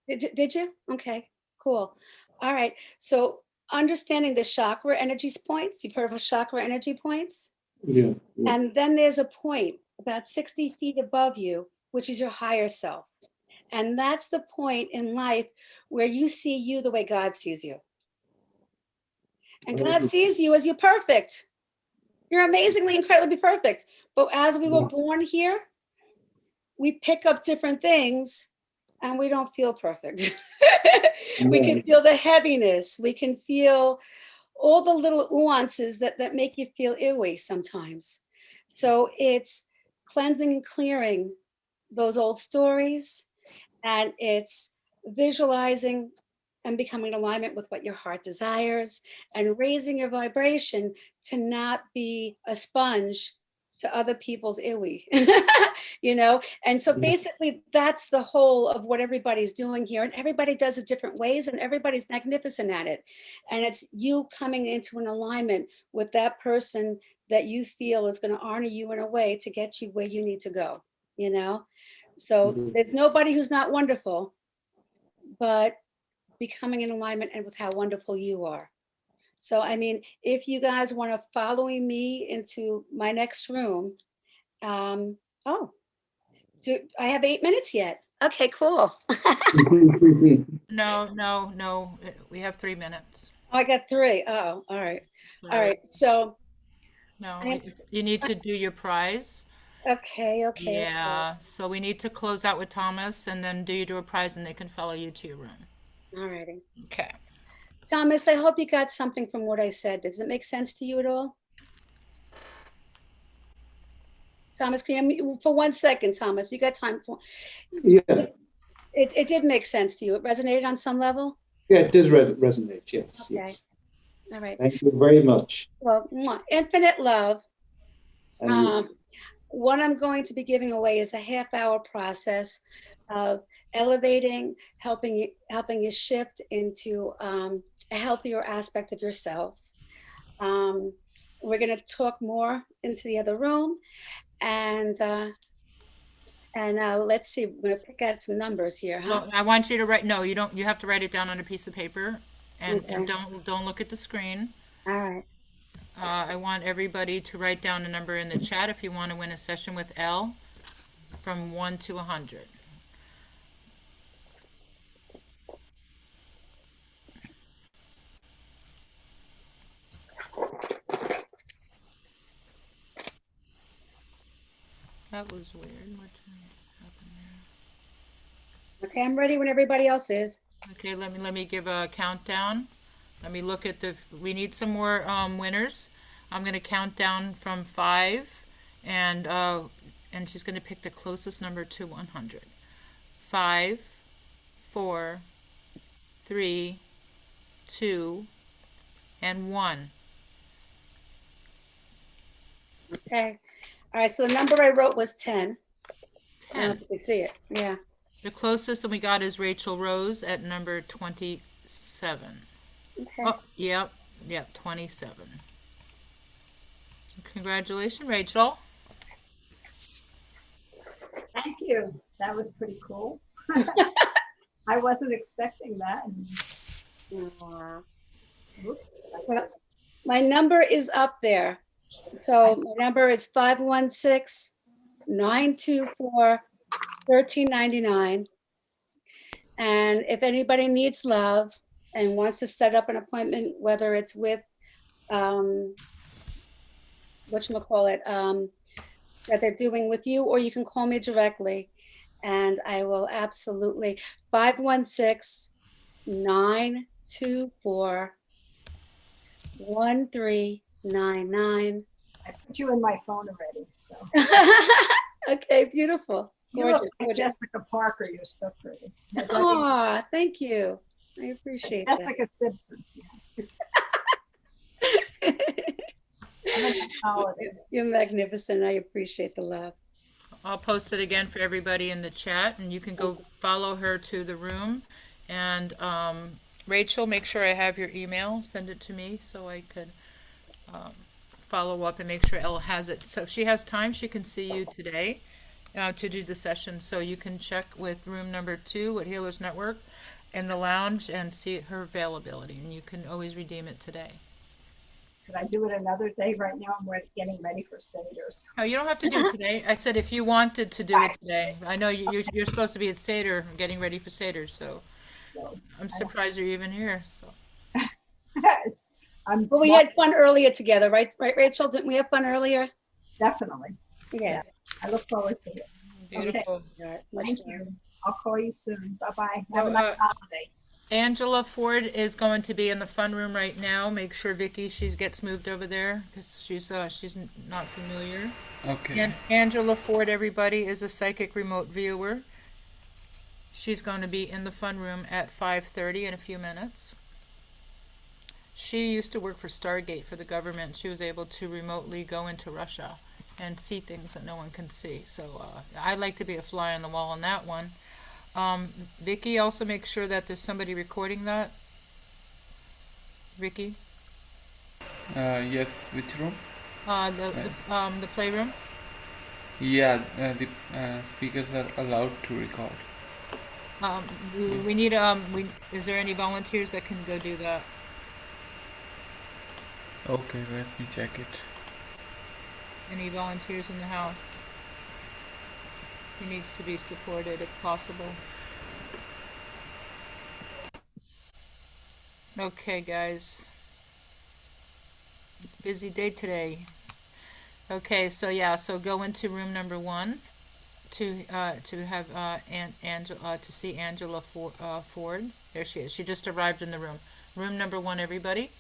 Did you? Okay, cool. All right. So understanding the chakra energy points, you've heard of chakra energy points? Yeah. And then there's a point about 60 feet above you, which is your higher self. And that's the point in life where you see you the way God sees you. And God sees you as you're perfect. You're amazingly, incredibly perfect. But as we were born here, we pick up different things and we don't feel perfect. We can feel the heaviness. We can feel all the little nuances that make you feel ill sometimes. So it's cleansing and clearing those old stories, and it's visualizing and becoming in alignment with what your heart desires and raising your vibration to not be a sponge to other people's iwi, you know? And so basically that's the whole of what everybody's doing here, and everybody does it different ways and everybody's magnificent at it. And it's you coming into an alignment with that person that you feel is going to honor you in a way to get you where you need to go, you know? So there's nobody who's not wonderful, but becoming in alignment and with how wonderful you are. So, I mean, if you guys want to follow me into my next room, do I have 8 minutes yet? Okay, cool. No, we have 3 minutes. Oh, I got 3. Oh, all right. All right. So no, you need to do your prize. Okay. Yeah. So we need to close out with Thomas and then do your prize and they can follow you to your room. All righty. Okay. Thomas, I hope you got something from what I said. Does it make sense to you at all? Thomas, can you, for 1 second, Thomas, you got time for? Yeah. It did make sense to you. It resonated on some level? Yeah, it does resonate. Yes. Okay. Yes. All right. Thank you very much. Well, infinite love. And What I'm going to be giving away is a half-hour process of elevating, helping you shift into a healthier aspect of yourself. We're going to talk more into the other room, and let's see. We're going to pick out some numbers here. So I want you to write. No, you don't. You have to write it down on a piece of paper, and don't look at the screen. All right. I want everybody to write down a number in the chat if you want to win a session with Elle from 1 to 100. That was weird. What just happened there? Okay, I'm ready when everybody else is. Okay, let me give a countdown. Let me look at we need some more winners. I'm going to count down from 5, and she's going to pick the closest number to 100. 5, 4, 3, 2, and 1. Okay. All right, so the number I wrote was 10. 10. You see it, yeah. The closest that we got is Rachel Rose at number 27. Okay. Oh, yep, 27. Congratulations, Rachel. Thank you. That was pretty cool. I wasn't expecting that. Oops. My number is up there. So my number is 516 924-1399. And if anybody needs love and wants to set up an appointment, whether it's with, whatchamacallit, that they're doing with you, or you can call me directly and I will absolutely, 516-924-1399. I put you in my phone already, so. Okay, beautiful. You look Gorgeous, like gorgeous. Jessica Parker, you're so pretty. Aw, thank you. I appreciate that. Jessica Simpson. You're magnificent. I appreciate the love. I'll post it again for everybody in the chat, and you can go follow her to the room. And Rachel, make sure I have your email. Send it to me so I could follow up and make sure Elle has it. So if she has time, she can see you today to do the session. So you can check with room number 2 at Healers Network in the lounge and see her availability. And you can always redeem it today. Could I do it another day? Right now, I'm getting ready for Seder's. No, you don't have to do it today. I said if you wanted to do it today. I know you're supposed to be at Seder, getting ready for Seder, so I'm surprised you're even here. So Well, we had fun earlier together, right, Rachel? Didn't we have fun earlier? Definitely. Yes. I look forward to it. Beautiful. Okay. Thank you. I'll call you soon. Bye-bye. Well, Have a nice holiday. Angela Ford is going to be in the fun room right now. Make sure Vicky she gets moved over there because she's not familiar. Okay. And Angela Ford, everybody, is a psychic remote viewer. She's going to be in the fun room at 5:30 in a few minutes. She used to work for Stargate for the government. She was able to remotely go into Russia and see things that no one can see. So I'd like to be a fly on the wall on that one. Vicky, also make sure that there's somebody recording that. Vicky? Yes, which room? The playroom. Yeah, the speakers are allowed to record. We need is there any volunteers that can go do that? Okay, let me check it. Any volunteers in the house? He needs to be supported if possible. Okay, guys. Busy day today. Okay, so yeah, so go into room number 1 to have to see Angela Ford. There she is. She just arrived in the room. Room number 1, everybody.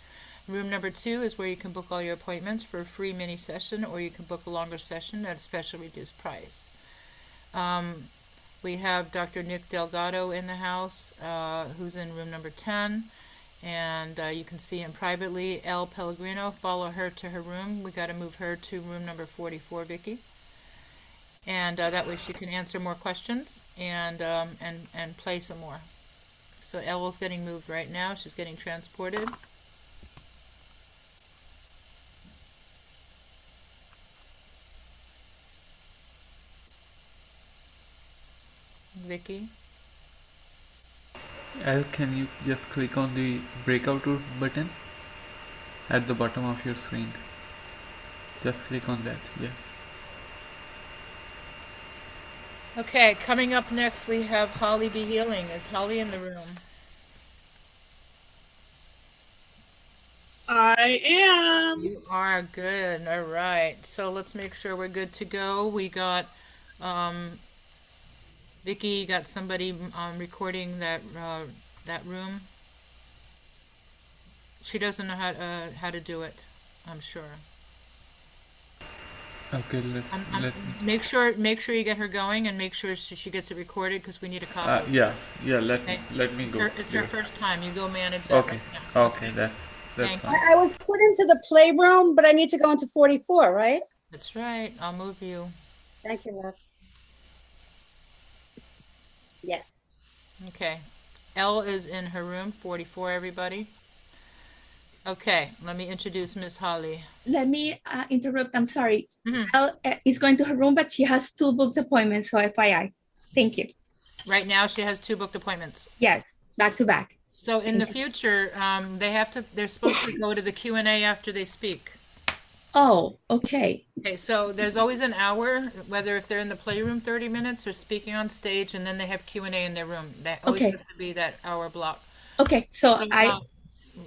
Room number 2 is where you can book all your appointments for a free mini session, or you can book a longer session at a special reduced price. We have Dr. Nick Delgado in the house, who's in room number 10, and you can see him privately. Elle Pellegrino, follow her to her room. We got to move her to room number 44, Vicky, and that way she can answer more questions and play some more. So Elle's getting moved right now. She's getting transported. Vicky? Elle, can you just click on the breakout room button at the bottom of your screen? Just click on that, yeah. Okay, coming up next we have Holly Be Healing. Is Holly in the room? I am. You are good. All right. So let's make sure we're good to go. We got Vicky, got somebody recording that room. She doesn't know how to do it, I'm sure. Okay, let make sure you get her going and make sure she gets it recorded because we need a copy. yeah, let me go. It's her first time. You go manage that. Okay, right now. okay, that's fine. I was put into the playroom, but I need to go into 44, right? That's right. I'll move you. Thank you, love. Yes. Okay. Elle is in her room, 44, everybody. Okay, let me introduce Miss Holly. Let me interrupt. I'm sorry. Elle is going to her room, but she has 2 booked appointments, so FYI. Thank you. Right now, she has 2 booked appointments. Yes, back to back. So in the future, they're supposed to go to the Q&A after they speak. Oh, okay. Okay, so there's always an hour, whether if they're in the playroom 30 minutes or speaking on stage, and then they have Q&A in their room. That always Okay. has to be that hour block. Okay, so So, I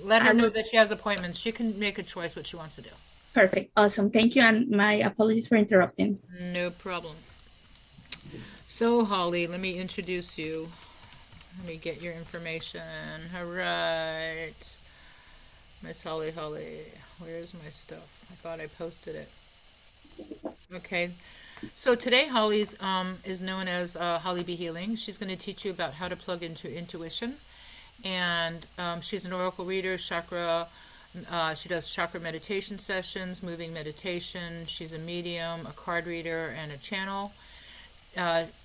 let her I know will- that she has appointments. She can make a choice what she wants to do. perfect. Awesome. Thank you. And my apologies for interrupting. No problem. So, Holly, let me introduce you. Let me get your information. All right. Miss Holly, where's my stuff? I thought I posted it. Okay. So today, Holly's is known as Holly Be Healing. She's going to teach you about how to plug into intuition. And she's an oracle reader, chakra. She does chakra meditation sessions, moving meditation. She's a medium, a card reader, and a channel.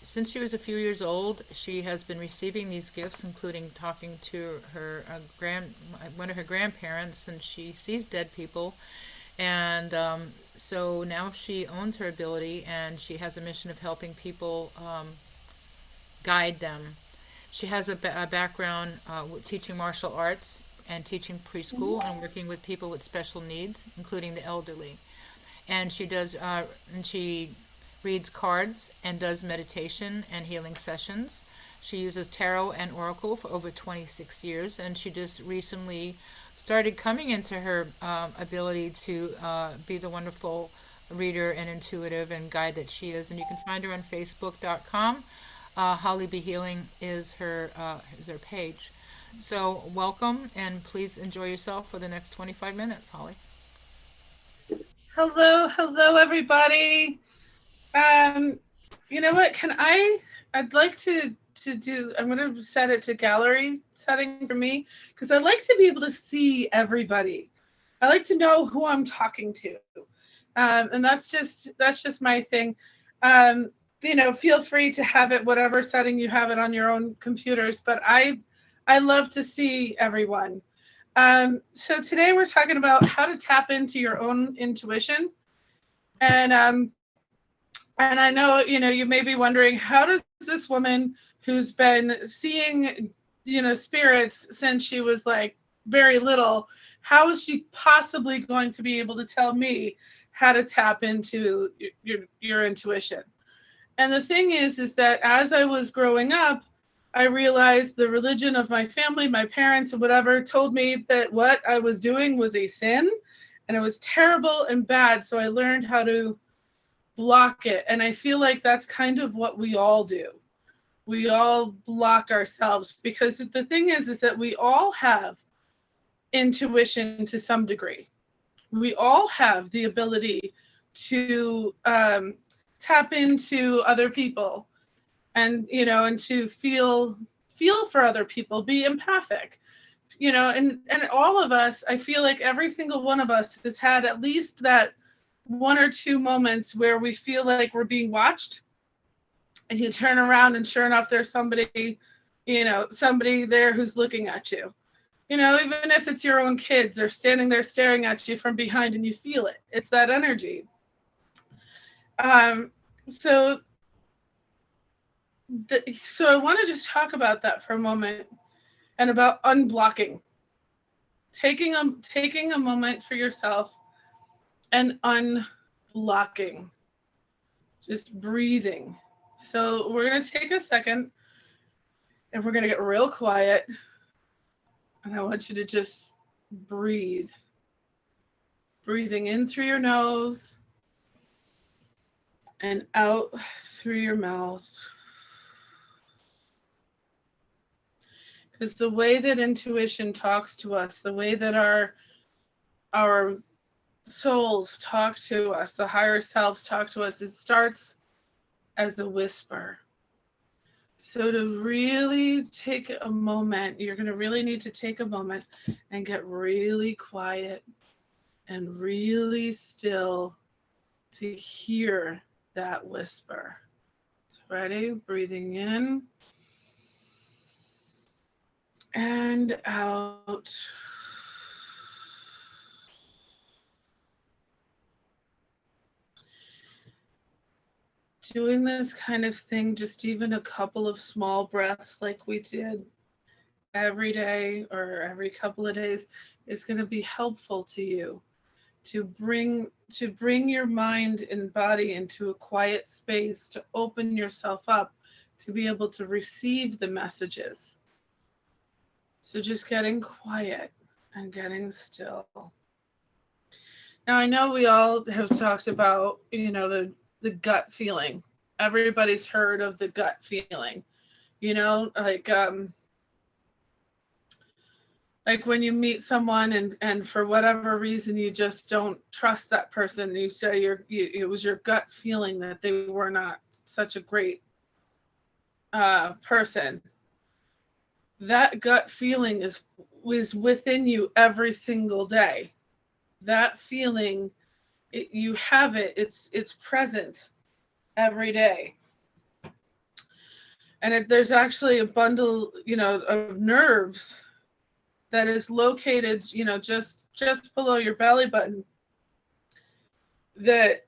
Since she was a few years old, she has been receiving these gifts, including talking to her one of her grandparents, and she sees dead people. And so now she owns her ability, and she has a mission of helping people guide them. She has a background with teaching martial arts and teaching preschool and working with people with special needs, including the elderly. And she does, and she reads cards and does meditation and healing sessions. She uses tarot and oracle for over 26 years, and she just recently started coming into her ability to be the wonderful reader and intuitive and guide that she is. And you can find her on Facebook.com. Holly Be Healing is her page. So welcome, and please enjoy yourself for the next 25 minutes, Holly. Hello, everybody. You know what? I'd like to do. I'm going to set it to gallery setting for me because I'd like to be able to see everybody. I like to know who I'm talking to, and that's just my thing. Feel free to have it whatever setting you have it on your own computers, but I love to see everyone. So today we're talking about how to tap into your own intuition, and I know you may be wondering, how does this woman who's been seeing spirits since she was like very little, how is she possibly going to be able to tell me how to tap into your intuition? And the thing is that as I was growing up, I realized the religion of my family, my parents and whatever, told me that what I was doing was a sin and it was terrible and bad. So I learned how to block it. And I feel like that's kind of what we all do. We all block ourselves because the thing is that we all have intuition to some degree. We all have the ability to tap into other people and to feel for other people, be empathic, and all of us, I feel like every single one of us has had at least that one or two moments where we feel like we're being watched, and you turn around and sure enough there's somebody there who's looking at you. Even if it's your own kids, they're standing there staring at you from behind and you feel it. It's that energy. So I want to just talk about that for a moment and about unblocking. Taking a moment for yourself and unblocking. Just breathing. So we're going to take a second and we're going to get real quiet. And I want you to just breathe. Breathing in through your nose and out through your mouth. Because the way that intuition talks to us, the way that our souls talk to us, the higher selves talk to us, it starts as a whisper. So to really take a moment, you're going to really need to take a moment and get really quiet and really still to hear that whisper. So ready? Breathing in and out. Doing this kind of thing, just even a couple of small breaths like we did every day or every couple of days is going to be helpful to you to bring your mind and body into a quiet space, to open yourself up to be able to receive the messages. So just getting quiet and getting still. Now I know we all have talked about, you know, the gut feeling. Everybody's heard of the gut feeling, you know, like when you meet someone and for whatever reason you just don't trust that person, you say it was your gut feeling that they were not such a great person. That gut feeling is within you every single day. That feeling, you have it. It's present every day. And there's actually a bundle, you know, of nerves that is located, you know, just below your belly button, that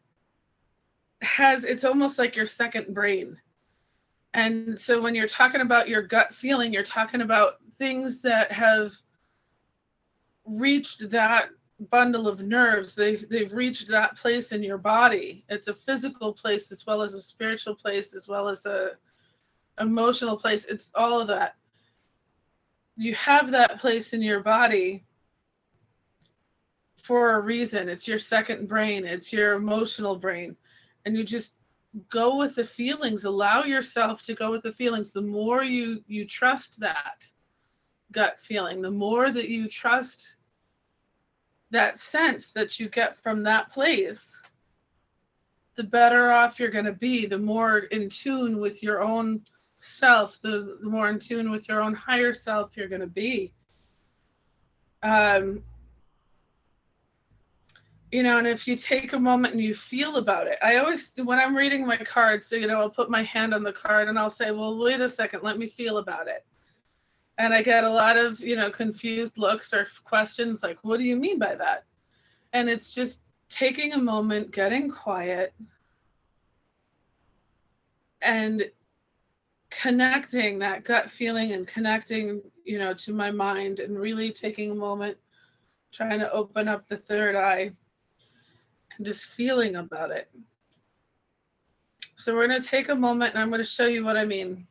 it's almost like your second brain. And so when you're talking about your gut feeling, you're talking about things that have reached that bundle of nerves. They've reached that place in your body. It's a physical place as well as a spiritual place, as well as a emotional place. It's all of that. You have that place in your body for a reason. It's your second brain. It's your emotional brain. And you just go with the feelings. Allow yourself to go with the feelings. The more you trust that gut feeling, the more that you trust that sense that you get from that place, the better off you're going to be, the more in tune with your own self, the more in tune with your own higher self you're going to be. You know, and if you take a moment and you feel about it, I always, when I'm reading my cards, so, you know, I'll put my hand on the card and I'll say, well, wait a second, let me feel about it. And I get a lot of, you know, confused looks or questions like, what do you mean by that? And it's just taking a moment, getting quiet, and connecting that gut feeling and connecting, you know, to my mind, and really taking a moment, trying to open up the third eye and just feeling about it. So we're going to take a moment and I'm going to show you what I mean.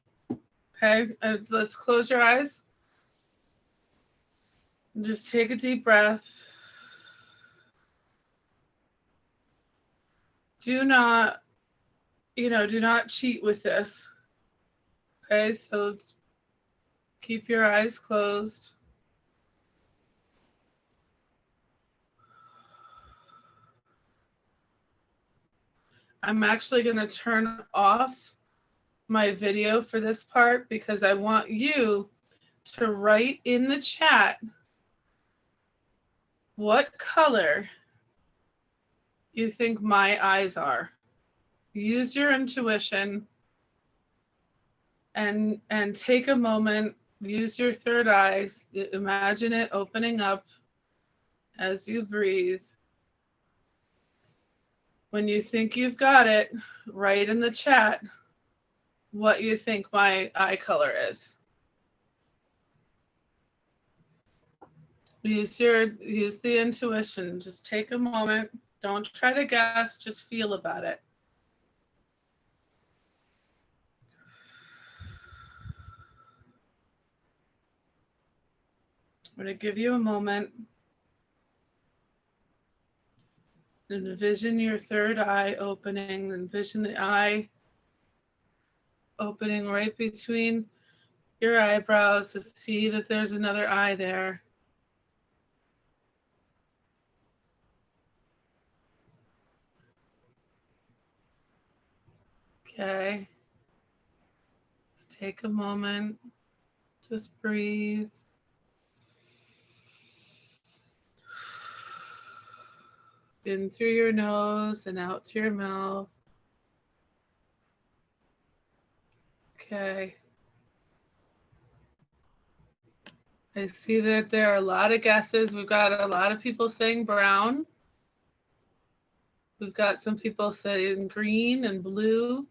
Okay, let's close your eyes. And just take a deep breath. Do not, you know, do not cheat with this. Okay, so let's keep your eyes closed. I'm actually going to turn off my video for this part because I want you to write in the chat what color you think my eyes are. Use your intuition and take a moment, use your third eye, imagine it opening up as you breathe. When you think you've got it, write in the chat what you think my eye color is. Use the intuition. Just take a moment. Don't try to guess, just feel about it. I'm going to give you a moment. Envision your third eye opening. Envision the eye opening right between your eyebrows to see that there's another eye there. Okay. Let's take a moment. Just breathe. In through your nose and out through your mouth. Okay. I see that there are a lot of guesses. We've got a lot of people saying brown. We've got some people saying green and blue.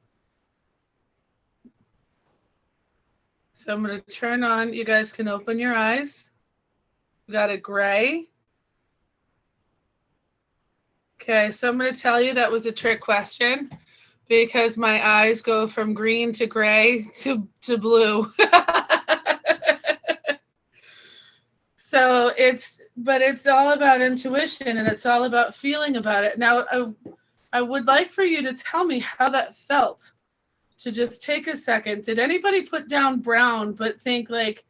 So I'm going to turn on. You guys can open your eyes. We've got a gray. Okay, so I'm going to tell you that was a trick question because my eyes go from green to gray to blue. So it's all about intuition and it's all about feeling about it. Now, I would like for you to tell me how that felt, to just take a second. Did anybody put down brown but think like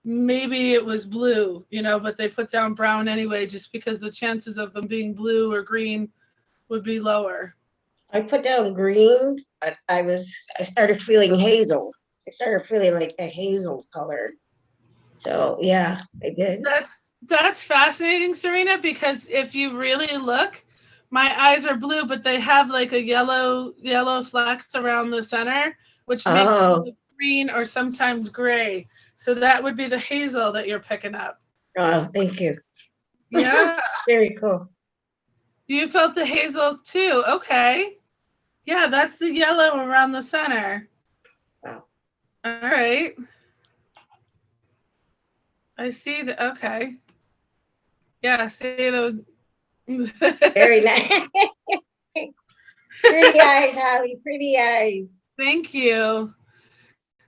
maybe it was blue, but they put down brown anyway just because the chances of them being blue or green would be lower? I put down green, but I started feeling hazel. I started feeling like a hazel color. So yeah, I did. That's fascinating, Serena, because if you really look, my eyes are blue, but they have like a yellow flecks around the center, which makes them look green or sometimes gray. So that would be the hazel that you're picking up. Oh, thank you. Yeah. Very cool. You felt the hazel too. Okay. Yeah, that's the yellow around the center. Wow. All right. I see the, okay. Yeah, see the. Very nice. Pretty eyes, Holly, pretty eyes. Thank you.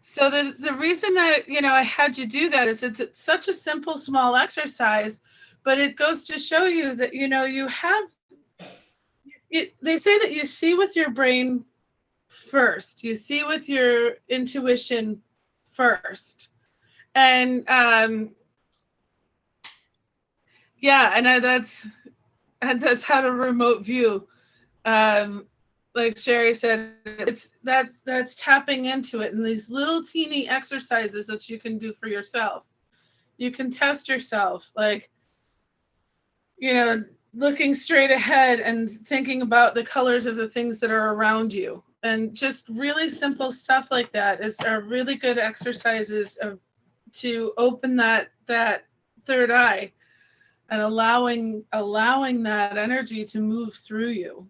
So the reason that, I had you do that is it's such a simple, small exercise, but it goes to show you that, you have, they say that you see with your brain first, you see with your intuition first. And, yeah, and that's how to remote view. Like Sherry said, that's tapping into it, and these little teeny exercises that you can do for yourself. You can test yourself, like, looking straight ahead and thinking about the colors of the things that are around you, and just really simple stuff like that are really good exercises to open that third eye and allowing that energy to move through you.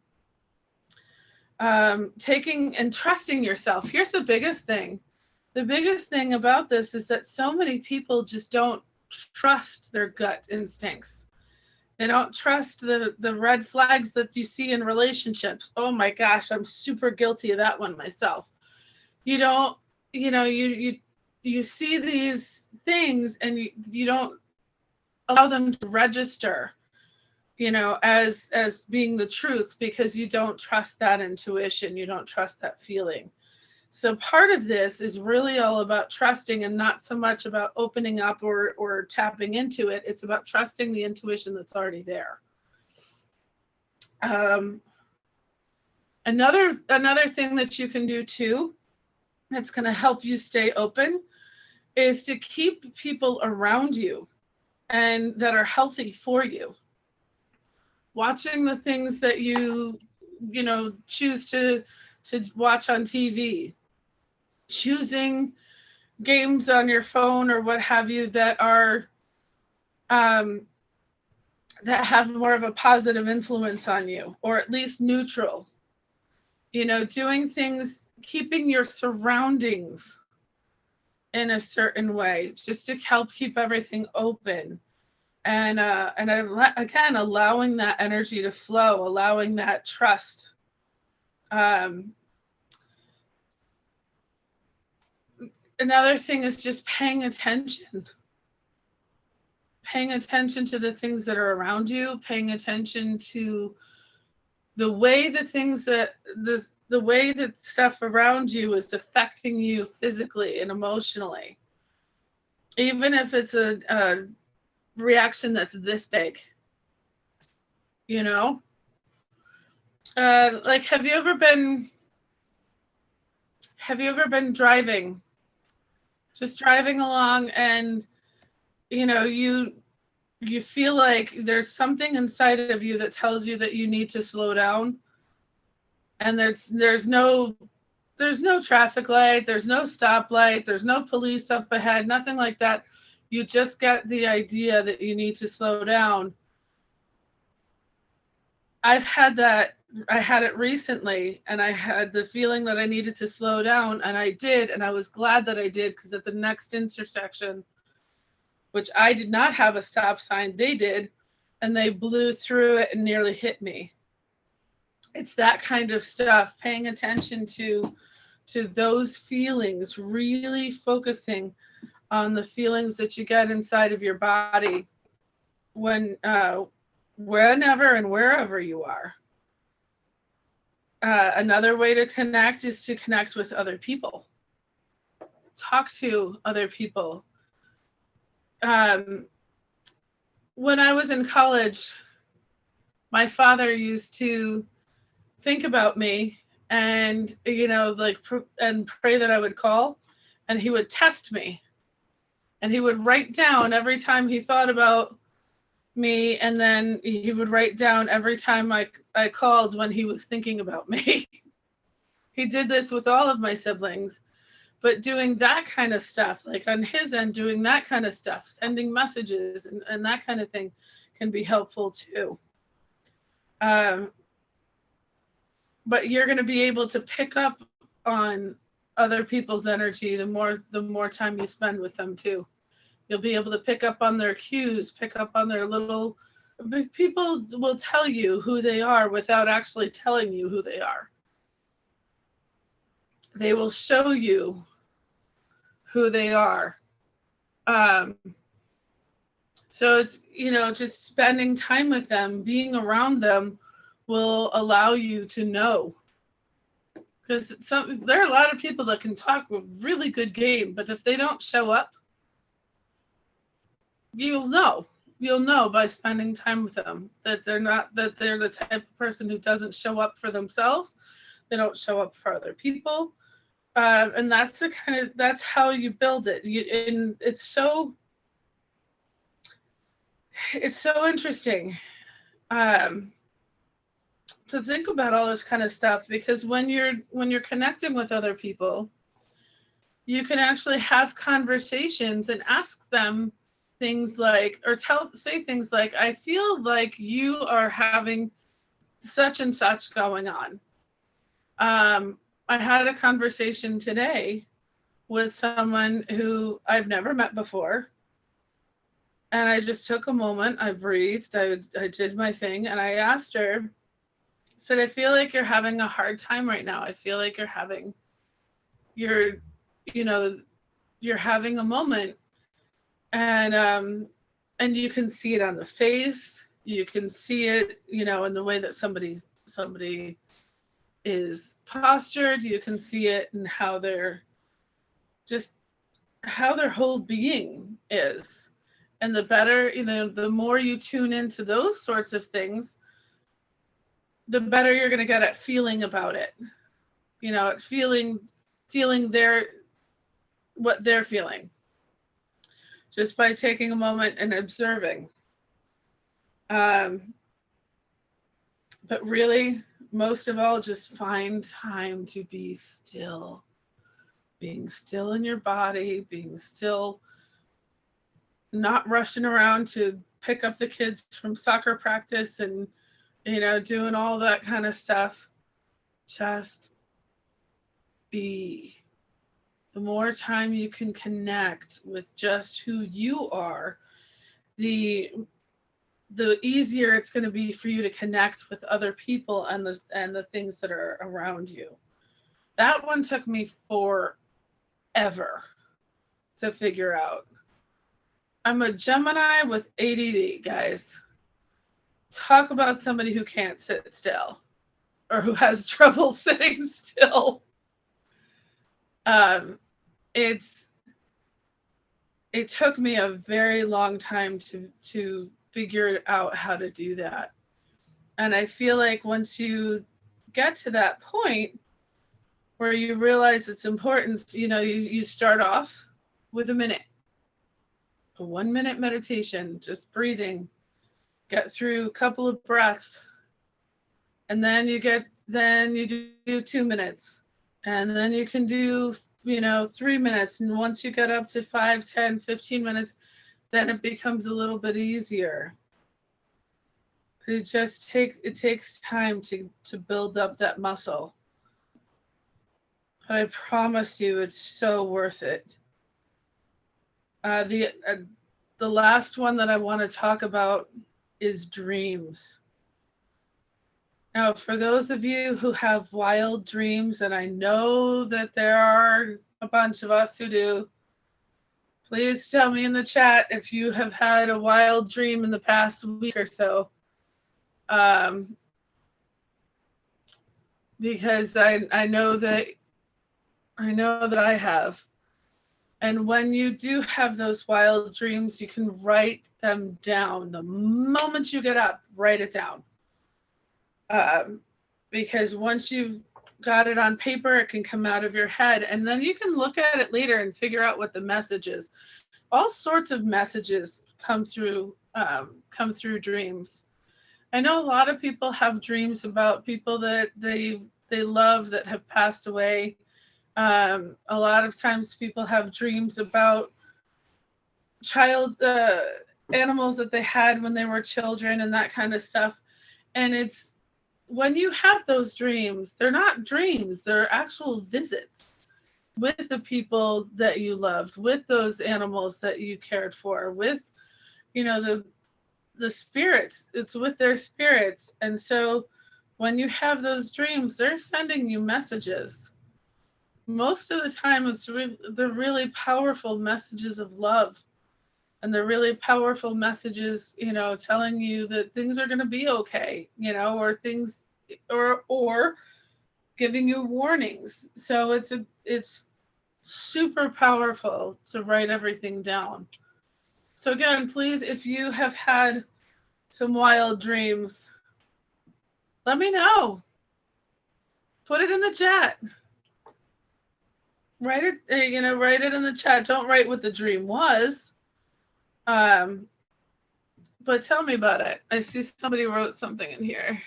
Taking and trusting yourself. Here's the biggest thing. The biggest thing about this is that so many people just don't trust their gut instincts. They don't trust the red flags that you see in relationships. Oh my gosh, I'm super guilty of that one myself. You don't, you see these things and you don't allow them to register, as being the truth, because you don't trust that intuition, you don't trust that feeling. So part of this is really all about trusting and not so much about opening up or tapping into it. It's about trusting the intuition that's already there. Another thing that you can do too, that's going to help you stay open, is to keep people around you and that are healthy for you. Watching the things that you choose to watch on TV, choosing games on your phone or what have you that are that have more of a positive influence on you, or at least neutral. Doing things, keeping your surroundings in a certain way, just to help keep everything open. And again, allowing that energy to flow, allowing that trust. Another thing is just paying attention to the things that are around you, paying attention to the way the way that stuff around you is affecting you physically and emotionally. Even if it's a reaction that's this big, like, have you ever been driving along and you feel like there's something inside of you that tells you that you need to slow down, and there's no traffic light, there's no stoplight, there's no police up ahead, nothing like that. You just get the idea that you need to slow down. I had it recently, and I had the feeling that I needed to slow down, and I did, and I was glad that I did, because at the next intersection, which I did not have a stop sign, they did, and they blew through it and nearly hit me. it's that kind of stuff, paying attention to those feelings, really focusing on the feelings that you get inside of your body when whenever and wherever you are. Another way to connect is to connect with other people. Talk to other people. When I was in college, my father used to think about me and, and pray that I would call, and he would test me. And he would write down every time he thought about me, and then he would write down every time I called when he was thinking about me. He did this with all of my siblings, but doing that kind of stuff, like on his end, doing that kind of stuff, sending messages and that kind of thing can be helpful too. But you're going to be able to pick up on other people's energy the more time you spend with them too. You'll be able to pick up on their cues, pick up on their little, people will tell you who they are without actually telling you who they are. They will show you who they are. So it's, just spending time with them, being around them will allow you to know. Because there are a lot of people that can talk a really good game, but if they don't show up, you'll know by spending time with them that they're the type of person who doesn't show up for themselves. They don't show up for other people. And that's how you build it. And it's so interesting to think about all this kind of stuff, because when you're connecting with other people, you can actually have conversations and ask them things like, or say things like, I feel like you are having such and such going on. I had a conversation today with someone who I've never met before. And I just took a moment, I breathed, I did my thing, and I asked her, said, I feel like you're having a hard time right now. I feel like you're having a moment. And you can see it on the face. You can see it, in the way that somebody is postured. You can see it in how their whole being is. And the better, the more you tune into those sorts of things, the better you're going to get at feeling about it. At feeling what they're feeling. Just by taking a moment and observing. But really, most of all, just find time to be still. Being still in your body, being still, not rushing around to pick up the kids from soccer practice and, doing all that kind of stuff. Just be. The more time you can connect with just who you are, the easier it's going to be for you to connect with other people and the things that are around you. That one took me forever to figure out. I'm a Gemini with ADD, guys. Talk about somebody who can't sit still or who has trouble sitting still. It took me a very long time to figure out how to do that. And I feel like once you get to that point where you realize it's important, you start off with a 1 minute meditation, just breathing, get through a couple of breaths, and then you do 2 minutes, and then you can do 3 minutes, and once you get up to 5, 10, 15 minutes, then it becomes a little bit easier. It takes time to build up that muscle. But I promise you, it's so worth it. The last one that I want to talk about is dreams. Now, for those of you who have wild dreams, and I know that there are a bunch of us who do, please tell me in the chat if you have had a wild dream in the past week or so. Because I know that I have. And when you do have those wild dreams, you can write them down. The moment you get up, write it down. Because once you've got it on paper, it can come out of your head, and then you can look at it later and figure out what the message is. All sorts of messages come through dreams. I know a lot of people have dreams about people that they love that have passed away. A lot of times people have dreams about animals that they had when they were children and that kind of stuff. And it's when you have those dreams, they're not dreams, they're actual visits with the people that you loved, with those animals that you cared for, with, the spirits. It's with their spirits. And so when you have those dreams, they're sending you messages. Most of the time, they're really powerful messages of love. And they're really powerful messages, telling you that things are going to be okay, or giving you warnings. So it's super powerful to write everything down. So again, please, if you have had some wild dreams, let me know. Put it in the chat. Write it in the chat. Don't write what the dream was. But tell me about it. I see somebody wrote something in here.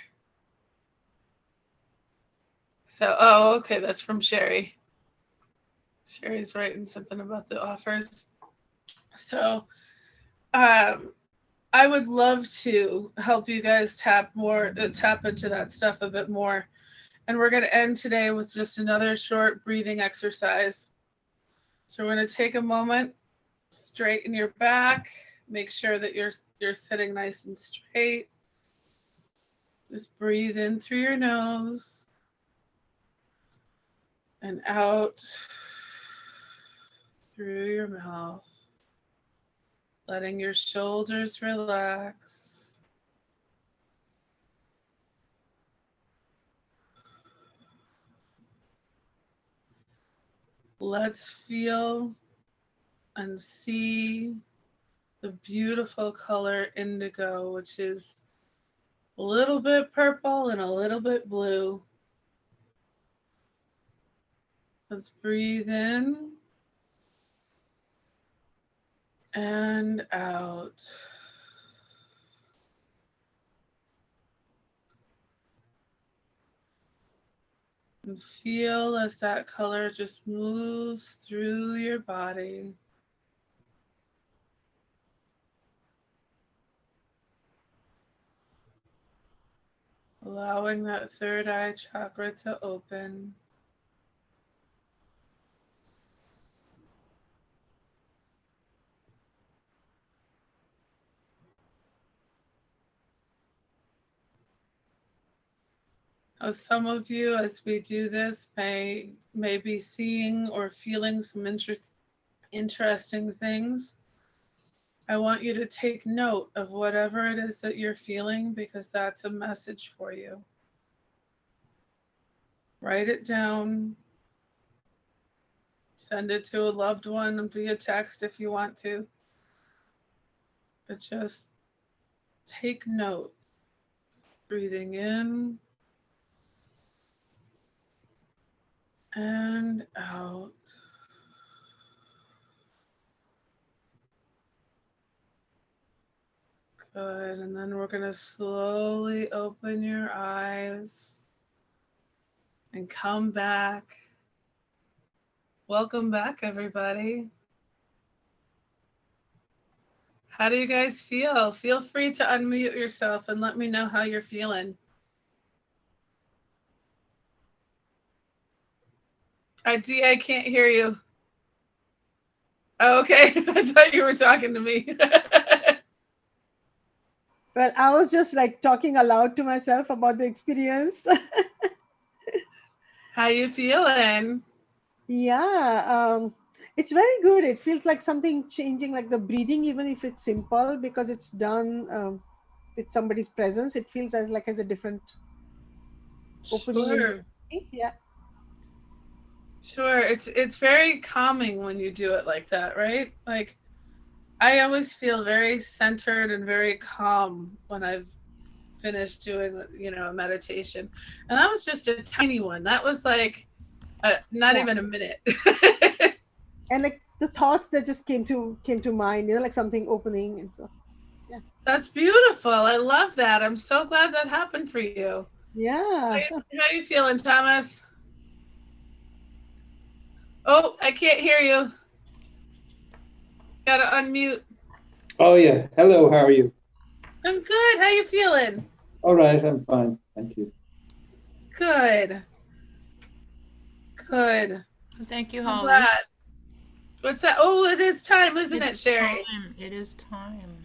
So, okay, that's from Sherry. Sherry's writing something about the offers. So, I would love to help you guys tap into that stuff a bit more. And we're going to end today with just another short breathing exercise. So we're going to take a moment, straighten your back, make sure that you're sitting nice and straight. Just breathe in through your nose and out through your mouth, letting your shoulders relax. Let's feel and see the beautiful color indigo, which is a little bit purple and a little bit blue. Let's breathe in and out. And feel as that color just moves through your body. Allowing that third eye chakra to open. Now, some of you, as we do this, may be seeing or feeling some interesting things. I want you to take note of whatever it is that you're feeling, because that's a message for you. Write it down. Send it to a loved one via text if you want to. But just take note. Breathing in and out. Good, and then we're going to slowly open your eyes and come back. Welcome back, everybody. How do you guys feel? Feel free to unmute yourself and let me know how you're feeling. D, I can't hear you. Oh, okay, I thought you were talking to me. Well, I was just like talking aloud to myself about the experience. How you feeling? Yeah, it's very good. It feels like something changing, like the breathing, even if it's simple, because it's done with somebody's presence. It feels as like as a different opening. Sure. Yeah. Sure. It's very calming when you do it like that, right? Like I always feel very centered and very calm when I've finished doing, a meditation. And that was just a tiny one. That was like not even a minute. And like the thoughts that just came to mind, like something opening and so. Yeah. That's beautiful. I love that. I'm so glad that happened for you. Yeah. How you feeling, Thomas? Oh, I can't hear you. Gotta unmute. Oh yeah. Hello, how are you? I'm good. How you feeling? All right, I'm fine. Thank you. Good. Good. Thank you, I'm Holly. glad. What's that? Oh, it is time, isn't it, Sherry? Time. It is time.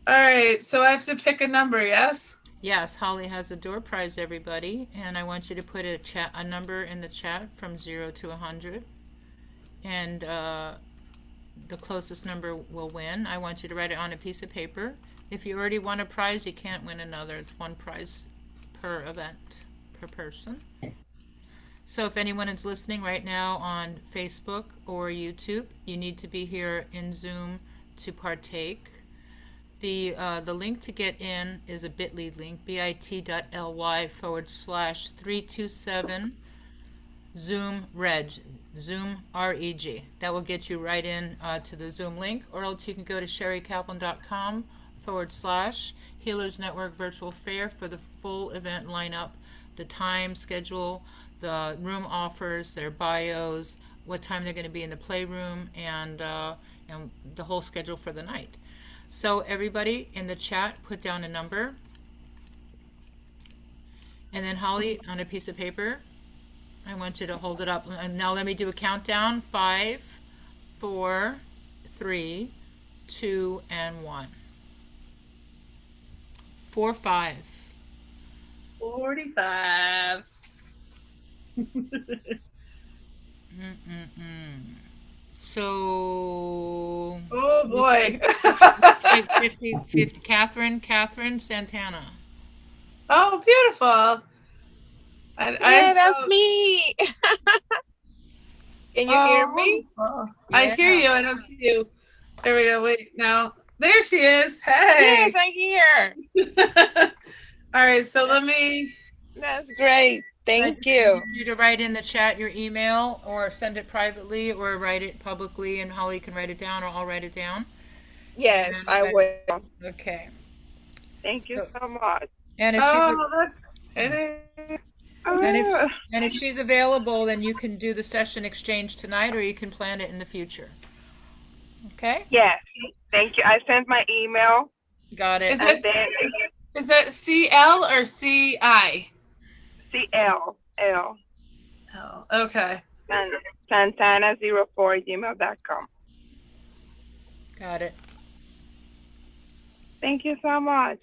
All right, so I have to pick a number, yes? Yes, Holly has a door prize, everybody, and I want you to put a number in the chat from 0 to 100, and the closest number will win. I want you to write it on a piece of paper. If you already won a prize, you can't win another. It's one prize per event, per person. So if anyone is listening right now on Facebook or YouTube, you need to be here in Zoom to partake. The link to get in is a bit.ly link, bit.ly/327 Zoom Reg, Zoom REG. That will get you right in to the Zoom link, or else you can go to sherrykaplan.com/Healers Network Virtual Fair for the full event lineup, the time schedule, the room offers, their bios, what time they're going to be in the playroom, and the whole schedule for the night. So everybody in the chat, put down a number. And then Holly, on a piece of paper, I want you to hold it up. And now let me do a countdown. 5, 4, 3, 2, and 1. 45. 45. So. Oh boy. 50, Catherine Santana. Oh, beautiful. That's me. Can you hear me? I hear you. I don't see you. There we go. Wait, now. There she is. Hey. Yes, I'm here. All right, so let me. That's great. Thank you. I need you to write in the chat your email, or send it privately, or write it publicly, and Holly can write it down, or I'll write it down. Yes, I will. Okay. Thank you so much. And if that's exciting. and if she's available, then you can do the session exchange tonight, or you can plan it in the future. Okay? Yes. Thank you. I sent my email. Got it. Is that CL or CI? CL. Oh, okay. And Santana04@gmail.com. Got it. Thank you so much.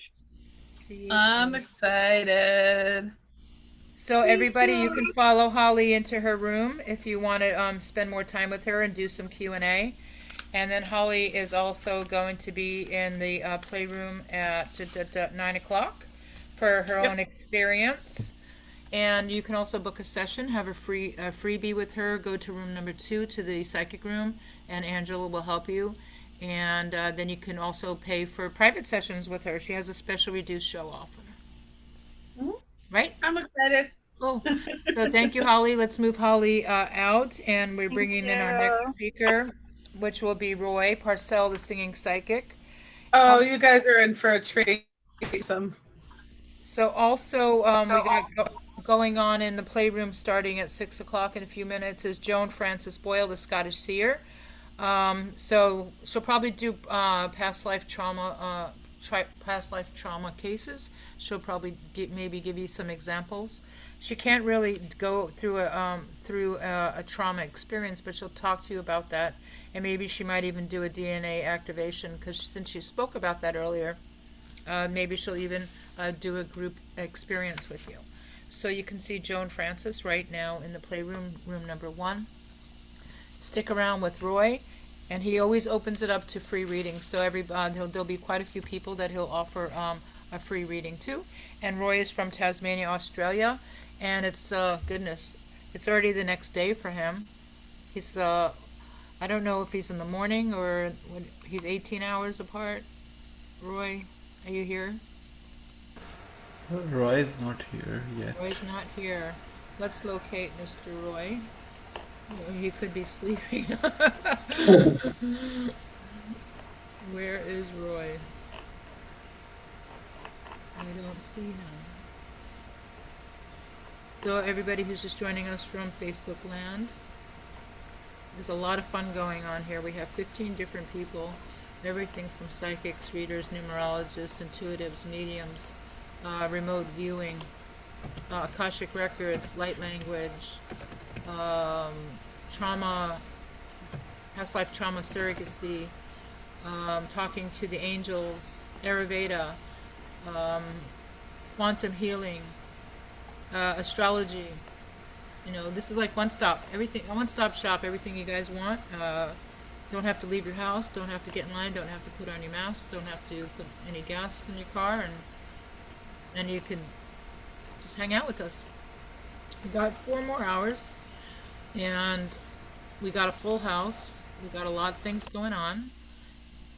I'm excited. So everybody, you can follow Holly into her room if you want to spend more time with her and do some Q&A. And then Holly is also going to be in the playroom at 9 o'clock for her own experience. And you can also book a session, have a freebie with her, go to room number 2 to the psychic room, and Angela will help you. And then you can also pay for private sessions with her. She has a special reduced show offer. Right? I'm excited. Cool. So thank you, Holly. Let's move Holly out, and we're bringing in our next speaker, which will be Roy Parcell, the singing psychic. Oh, you guys are in for a treat. So also we got going on in the playroom starting at 6 o'clock in a few minutes is Joan Frances Boyle, the Scottish seer. So she'll probably do past life trauma cases. She'll probably maybe give you some examples. She can't really go through a trauma experience, but she'll talk to you about that, and maybe she might even do a DNA activation, because since she spoke about that earlier, Maybe she'll even do a group experience with you. So you can see Joan Francis right now in the playroom, room number 1. Stick around with Roy, and he always opens it up to free readings. So there'll be quite a few people that he'll offer a free reading to. And Roy is from Tasmania, Australia, and it's goodness, it's already the next day for him. He's I don't know if he's in the morning or he's 18 hours apart. Roy, are you here? Roy is not here yet. Roy's not here. Let's locate Mr. Roy. He could be sleeping. Where is Roy? I don't see him. So everybody who's just joining us from Facebook land, there's a lot of fun going on here. We have 15 different people, everything from psychics, readers, numerologists, intuitives, mediums, remote viewing, Akashic records, light language, trauma, past life trauma surrogacy, talking to the angels, Ayurveda, quantum healing, astrology. You know, this is like one-stop shop, everything you guys want. Don't have to leave your house, don't have to get in line, don't have to put on your mask, don't have to put any gas in your car, and you can just hang out with us. We got 4 more hours, and we got a full house. We got a lot of things going on,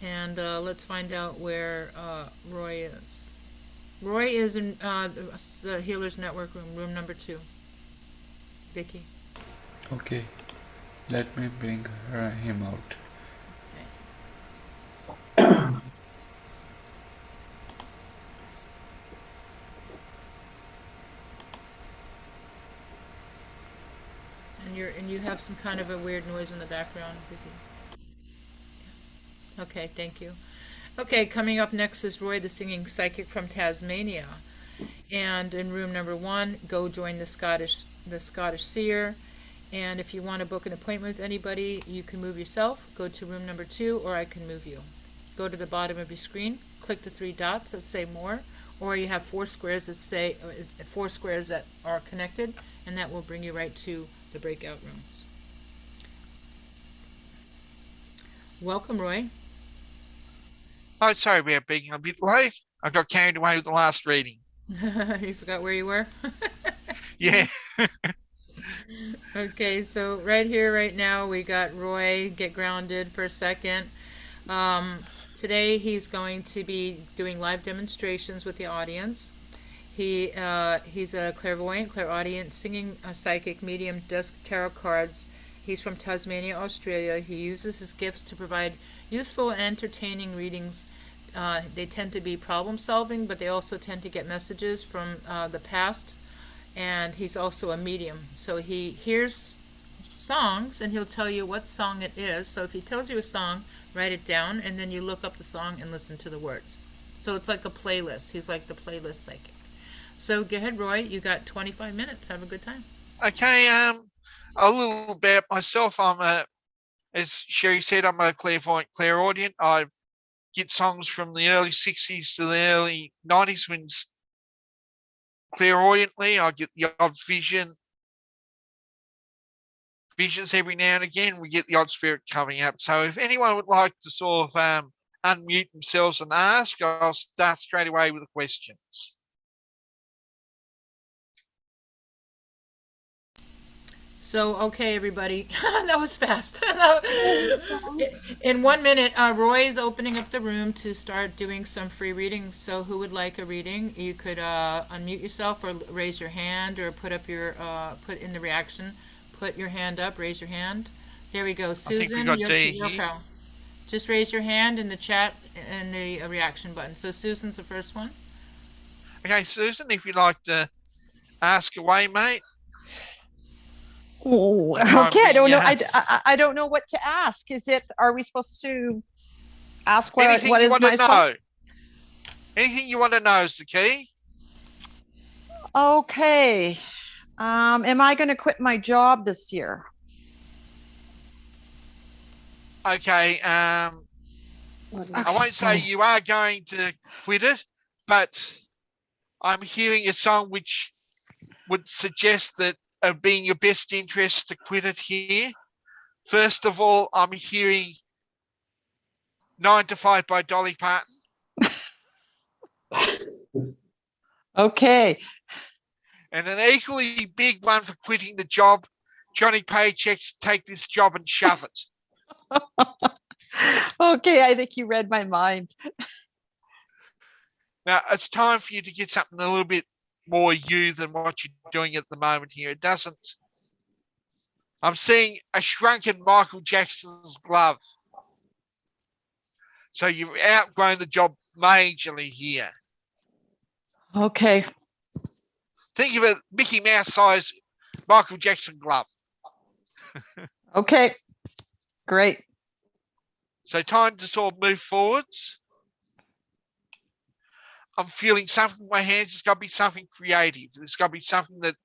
and let's find out where Roy is. Roy is in the Healers Network room, room number 2. Vicky. Okay, let me bring him out. And you have some kind of a weird noise in the background, Vicky. Okay, thank you. Okay, coming up next is Roy, the singing psychic from Tasmania. And in room number 1, go join the Scottish seer. And if you want to book an appointment with anybody, you can move yourself. Go to room number 2, or I can move you. Go to the bottom of your screen, click the 3 dots that say more, or you have 4 squares that say 4 squares that are connected, and that will bring you right to the breakout rooms. Welcome, Roy. Oh, sorry about being a bit late. I got carried away with the last reading. You forgot where you were? Yeah. Okay, so right here, right now, we got Roy. Get grounded for a second. Today, he's going to be doing live demonstrations with the audience. He's a clairvoyant, clairaudient, singing psychic, medium, does tarot cards. He's from Tasmania, Australia. He uses his gifts to provide useful and entertaining readings. They tend to be problem solving, but they also tend to get messages from the past. And he's also a medium. So he hears songs and he'll tell you what song it is. So if he tells you a song, write it down, and then you look up the song and listen to the words. So it's like a playlist. He's like the playlist psychic. So go ahead, Roy. You got 25 minutes. Have a good time. Okay, a little about myself. As Sherry said, I'm a clairvoyant, clairaudient. I get songs from the early 60s to the early 90s when clairaudiently I get the odd visions every now and again. We get the odd spirit coming up. So if anyone would like to sort of unmute themselves and ask, I'll start straight away with the questions. So, okay, everybody, that was fast. In 1 minute, Roy's opening up the room to start doing some free readings. So who would like a reading? You could unmute yourself or raise your hand, or put up your, put in the reaction, put your hand up, raise your hand. There we go. Susan, you're pro. Just raise your hand in the chat and the reaction button. So Susan's the first one. Okay, Susan, if you'd like to ask away, mate. Oh, okay. I don't know. I don't know what to ask. Are we supposed to ask what is my song? Anything you want to know is the key. Okay. Am I going to quit my job this year? Okay. I won't say you are going to quit it, but I'm hearing a song which would suggest that it be in your best interest to quit it here. First of all, I'm hearing 9 to 5 by Dolly Parton. Okay. And an equally big one for quitting the job, Johnny Paycheck's Take This Job and Shove It. Okay, I think you read my mind. Now, it's time for you to get something a little bit more you than what you're doing at the moment here. It doesn't. I'm seeing a shrunken Michael Jackson's glove. So you've outgrown the job majorly here. Okay. Think of a Mickey Mouse size Michael Jackson glove. Okay. Great. So time to sort of move forwards. I'm feeling something in my hands. It's got to be something creative. There's got to be something that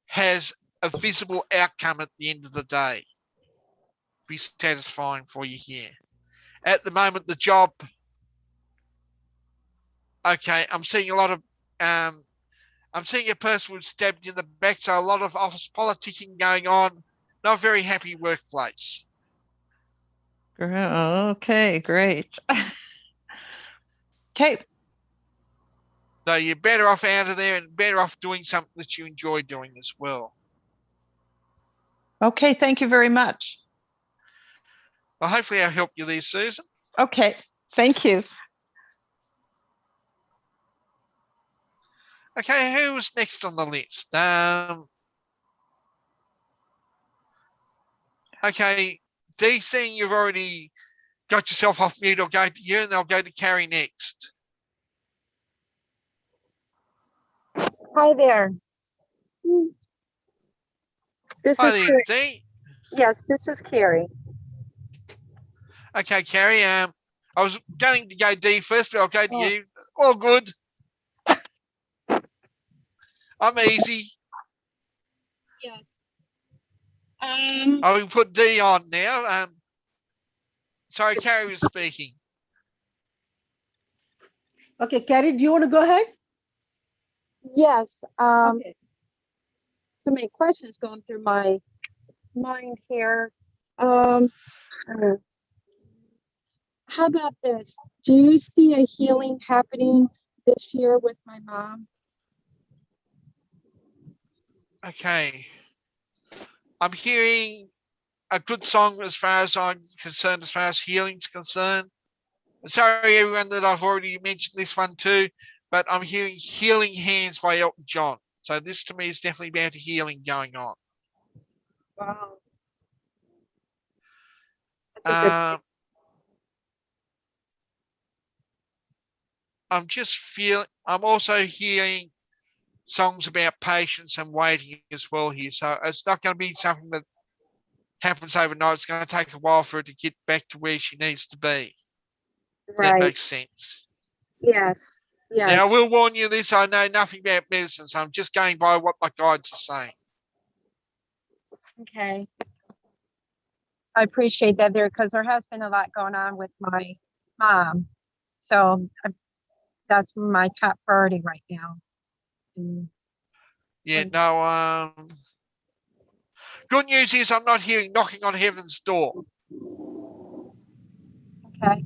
has a visible outcome at the end of the day. Be satisfying for you here. At the moment, the job. Okay, I'm seeing a lot of. I'm seeing a person was stabbed in the back, so a lot of office politicking going on. Not a very happy workplace. Okay, great. Okay. So you're better off out of there and better off doing something that you enjoy doing as well. Okay, thank you very much. Well, hopefully I helped you there, Susan. Okay, thank you. Okay, who's next on the list? Okay, Dee, seeing you've already got yourself off mute, I'll go to you and I'll go to Carrie next. Hi there. This Hi is there, Carrie. Dee. Yes, this is Carrie. Okay, Carrie, I was going to go Dee first, but I'll go to you. All good. I'm easy. Yes. I will put Dee on now. Sorry, Carrie was speaking. Okay, Carrie, do you want to go ahead? Yes. Okay. So many questions going through my mind here. How about this? Do you see a healing happening this year with my mom? Okay. I'm hearing a good song as far as I'm concerned, as far as healing's concerned. Sorry, everyone, that I've already mentioned this one too, but I'm hearing Healing Hands by Elton John. So this to me is definitely about healing going on. Wow. I'm also hearing songs about patience and waiting as well here. So it's not going to be something that happens overnight. It's going to take a while for her to get back to where she needs to be. If that makes sense. Yes. Yes. Now, I will warn you this. I know nothing about medicine, so I'm just going by what my guides are saying. Okay. I appreciate that because there has been a lot going on with my mom. So that's my top priority right now. Yeah, no, good news is I'm not hearing knocking on heaven's door. Okay.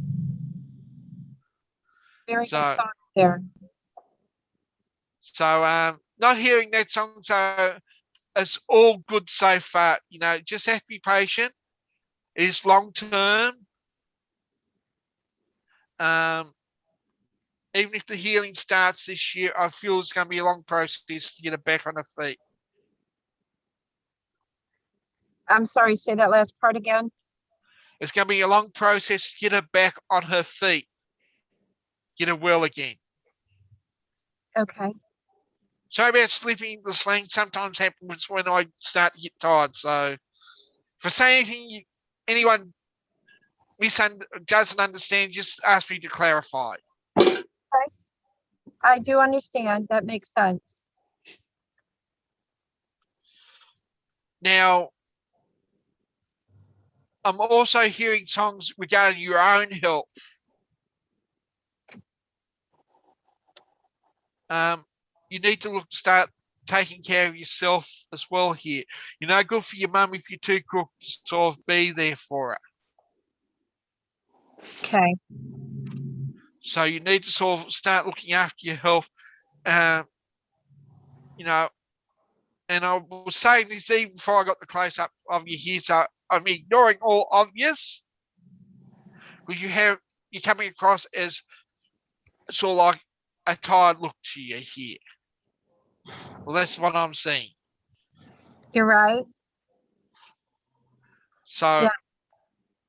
Very good songs there. So, not hearing that song, so it's all good so far. You know, just have to be patient. It is long term. Even if the healing starts this year, I feel it's going to be a long process to get her back on her feet. I'm sorry, say that last part again. It's going to be a long process to get her back on her feet, get her well again. Okay. Sorry about slipping the slang. Sometimes happens when I start to get tired. So, if I say anything anyone doesn't understand, just ask me to clarify. Okay. I do understand. That makes sense. Now, I'm also hearing songs regarding your own health. you need to start taking care of yourself as well here. You're no good for your mum if you're too crook to sort of be there for her. Okay. So you need to sort of start looking after your health. You know, and I was saying this even before I got the close up of you here, so I'm ignoring all obvious, because you're coming across as sort of like a tired look to you here. Well, that's what I'm seeing. You're right. So Yeah.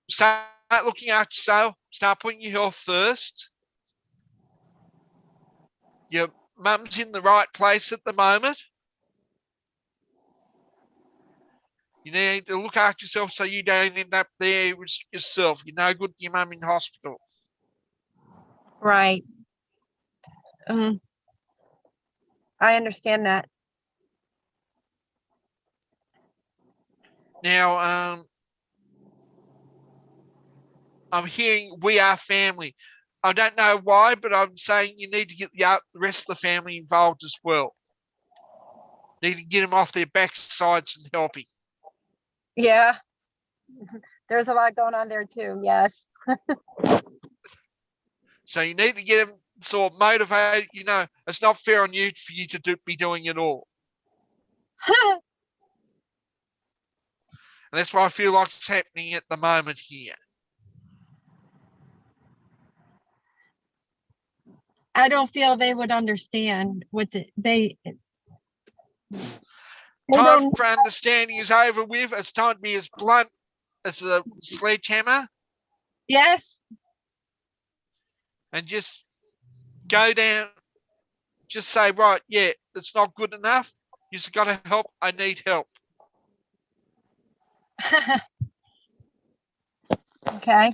start looking after yourself. Start putting your health first. Your mum's in the right place at the moment. You need to look after yourself so you don't end up there with yourself. You're no good to your mum in hospital. Right. I understand that. Now, I'm hearing we are family. I don't know why, but I'm saying you need to get the rest of the family involved as well. Need to get them off their backsides and helping. Yeah. There's a lot going on there too. Yes. So you need to get them sort of motivated. You know, it's not fair on you for you to be doing it all. And that's what I feel like is happening at the moment here. I don't feel they would understand what they Time don't. for understanding is over with. It's time to be as blunt as a sledgehammer. Yes. And just go down. Just say, right, yeah, it's not good enough. You just got to help. I need help. Okay.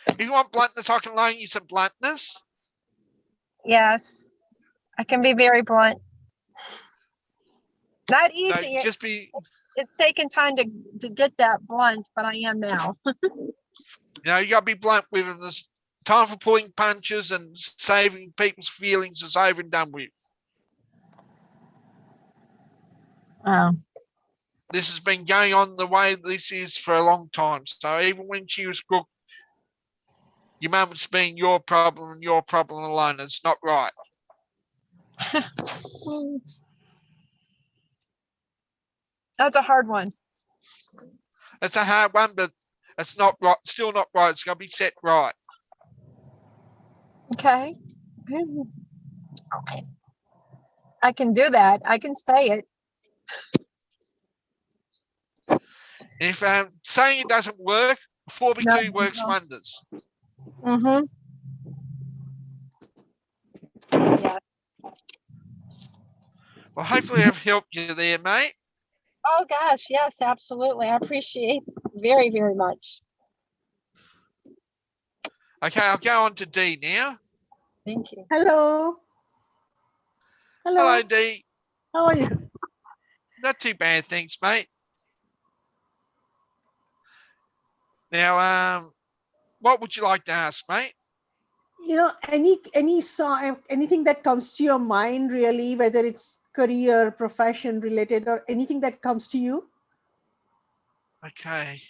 If you want bluntness, I can loan you some bluntness. Yes. I can be very blunt. Not easy. No, just be. It's taken time to get that blunt, but I am now. You know, you got to be blunt with them. There's time for pulling punches and saving people's feelings is over and done with. Oh. This has been going on the way this is for a long time. So even when she was crook, your mum has been your problem and your problem alone. It's not right. That's a hard one. It's a hard one, but it's not right. Still not right. It's got to be set right. Okay. Okay. I can do that. I can say it. If saying it doesn't work, 4x2 works wonders. Mm-hmm. Yeah. Well, hopefully I've helped you there, mate. Oh gosh, yes, absolutely. I appreciate very, very much. Okay, I'll go on to D now. Thank you. Hello. Hello, D. How are you? Not too bad, thanks, mate. Now, what would you like to ask, mate? You know, anything that comes to your mind, really, whether it's career, profession related, or anything that comes to you? Okay.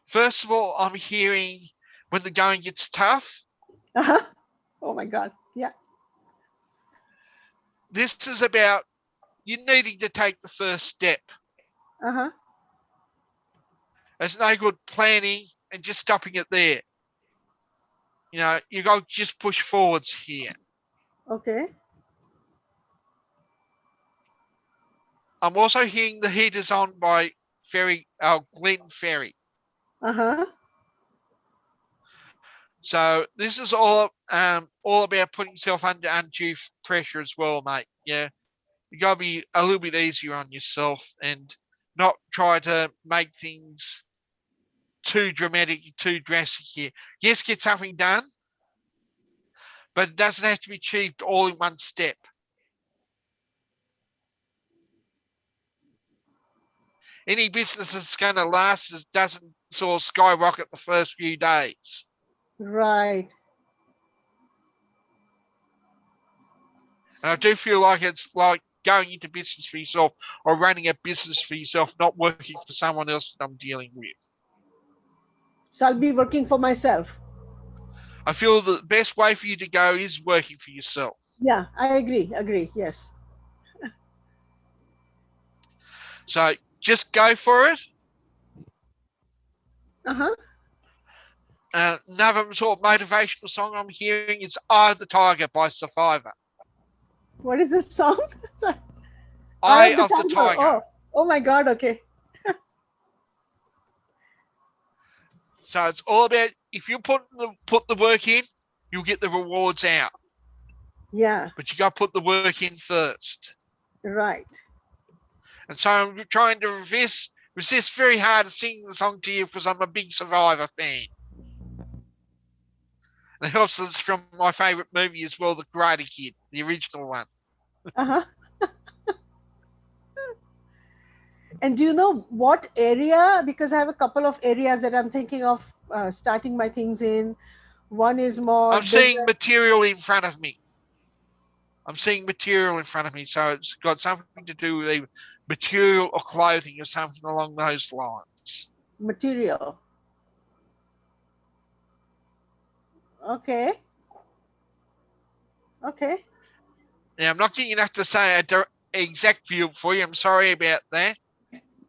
First of all, I'm hearing when the going gets tough. Oh my God. Yeah. This is about you needing to take the first step. There's no good planning and just stopping it there. You know, you got to just push forwards here. Okay. I'm also hearing the heat is on by Glen Ferry. So this is all about putting yourself under undue pressure as well, mate. Yeah, you gotta be a little bit easier on yourself and not try to make things too dramatic, too drastic here. Yes, get something done, but it doesn't have to be achieved all in one step. Any business that's going to last doesn't sort of skyrocket the first few days. Right. And I do feel like it's like going into business for yourself or running a business for yourself, not working for someone else that I'm dealing with. So I'll be working for myself. I feel the best way for you to go is working for yourself. Yeah, I agree. Yes. So just go for it. Uh-huh. Another sort of motivational song I'm hearing is Eye of the Tiger by Survivor. What is this song? Sorry. Eye of the Tiger. Oh my God. Okay. So it's all about, if you put the work in, you'll get the rewards out. Yeah. But you got to put the work in first. Right. And so I'm trying to resist very hard to sing the song to you because I'm a big Survivor fan. And it helps us from my favourite movie as well, The Karate Kid, the original one. Uh-huh. And do you know what area? Because I have a couple of areas that I'm thinking of starting my things in. One is more. I'm seeing material in front of me. So it's got something to do with material or clothing or something along those lines. Material. Okay. Okay. Now, I'm not getting enough to say an exact field for you. I'm sorry about that.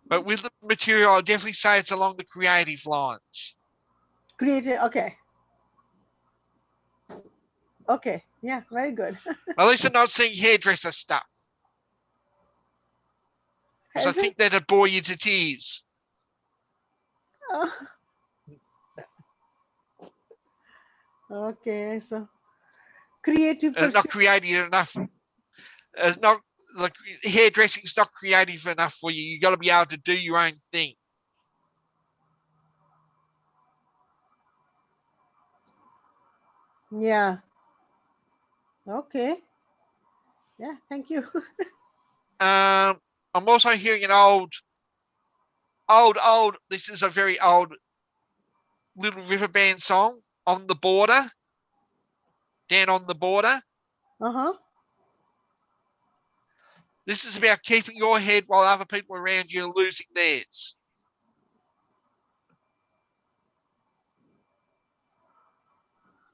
But with the material, I'll definitely say it's along the creative lines. Creative. Okay. Okay. Yeah, very good. At least I'm not seeing hairdresser stuff. Because I think that'd bore you to tears. Oh. Okay, so creative. Not creative enough. Not like hairdressing's not creative enough for you. You got to be able to do your own thing. Yeah. Okay. Yeah, thank you. I'm also hearing an old. This is a very old Little River Band song, On the Border. Down on the Border. Uh-huh. This is about keeping your head while other people around you are losing theirs.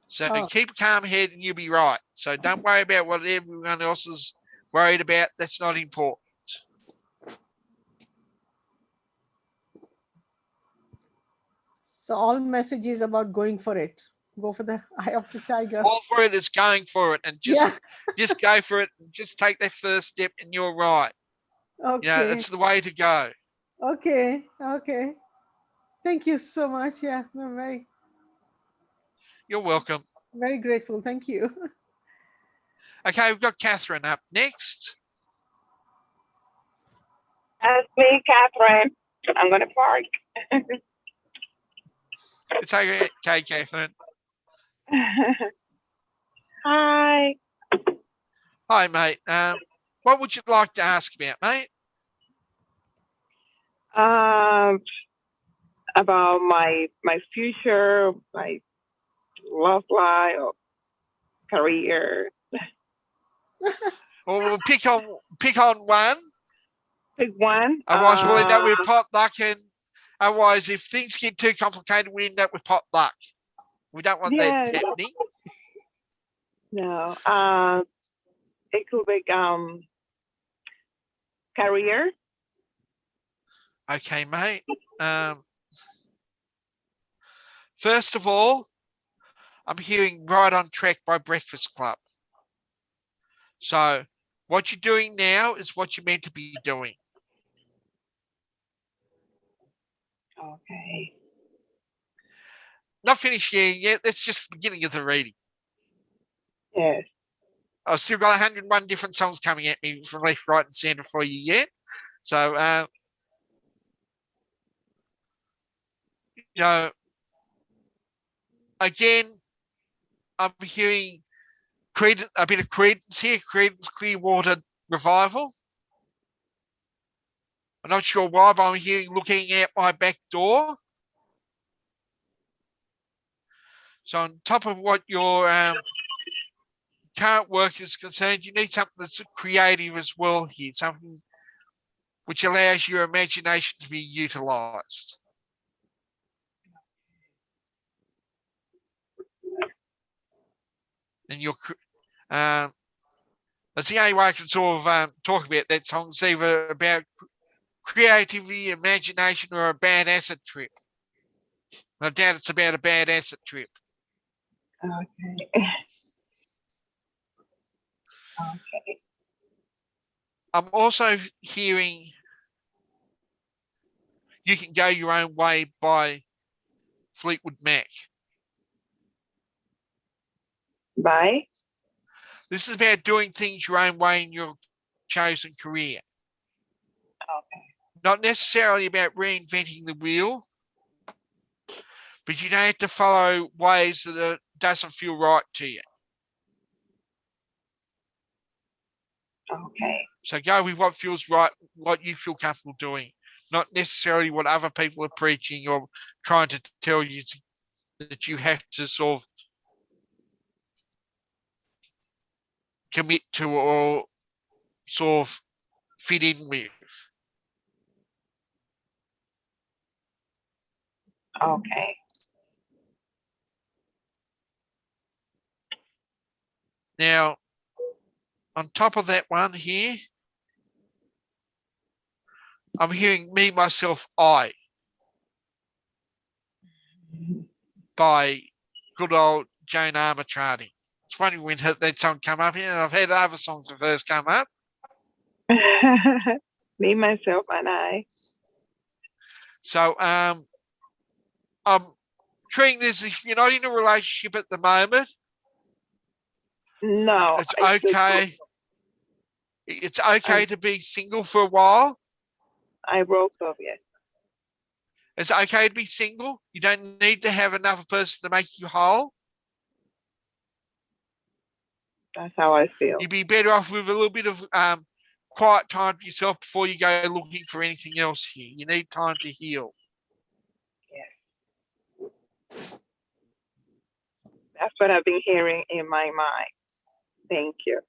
So keep a calm head and you'll be right. So don't worry about what everyone else is worried about. That's not important. So all messages about going for it. Go for the eye of the tiger. All for it is going for it, and just go for it. And just take that first step, and you're right. Okay. You know, that's the way to go. Okay. Okay. Thank you so much. Yeah, I'm You're welcome. very grateful. Thank you. Okay, we've got Catherine up next. That's me, Catherine. I'm going to park. It's okay, Catherine. Hi. Hi, mate. What would you like to ask about, mate? About my future, my love life, or career. Well, we'll pick on one. Pick one. Otherwise, we'll end up with potluck, and otherwise, if things get too complicated, we end up with potluck. We don't want that happening. No. It could be career. Okay, mate. First of all, I'm hearing Right on Track by Breakfast Club. So what you're doing now is what you're meant to be doing. Okay. Not finished yet. That's just the beginning of the reading. Yes. I've still got 101 different songs coming at me from left, right, and centre for you yet. So, you know, again, I'm hearing a bit of Creedence here, Creedence Clearwater Revival. I'm not sure why, but I'm hearing Looking Out My Back Door. So on top of what you're current work is concerned, you need something that's creative as well here, something which allows your imagination to be utilized. And that's the only way I can sort of talk about that song. It's either about creativity, imagination, or a bad acid trip. No doubt it's about a bad acid trip. Okay. Okay. I'm also hearing You Can Go Your Own Way by Fleetwood Mac. Bye. This is about doing things your own way in your chosen career. Okay. Not necessarily about reinventing the wheel, but you don't have to follow ways that doesn't feel right to you. Okay. So go with what feels right, what you feel comfortable doing, not necessarily what other people are preaching or trying to tell you that you have to sort of commit to or sort of fit in with. Okay. Now, on top of that one here, I'm hearing Me, Myself, I by good old Joan Armatrading. It's funny when that song come up here, and I've had other songs that first come up. Me, Myself, and I. So I'm treating this, if you're not in a relationship at the moment, no, it's okay. It's okay to be single for a while. I broke up, yes. It's okay to be single. You don't need to have another person to make you whole. That's how I feel. You'd be better off with a little bit of quiet time to yourself before you go looking for anything else here. You need time to heal. Yes. That's what I've been hearing in my mind. Thank you.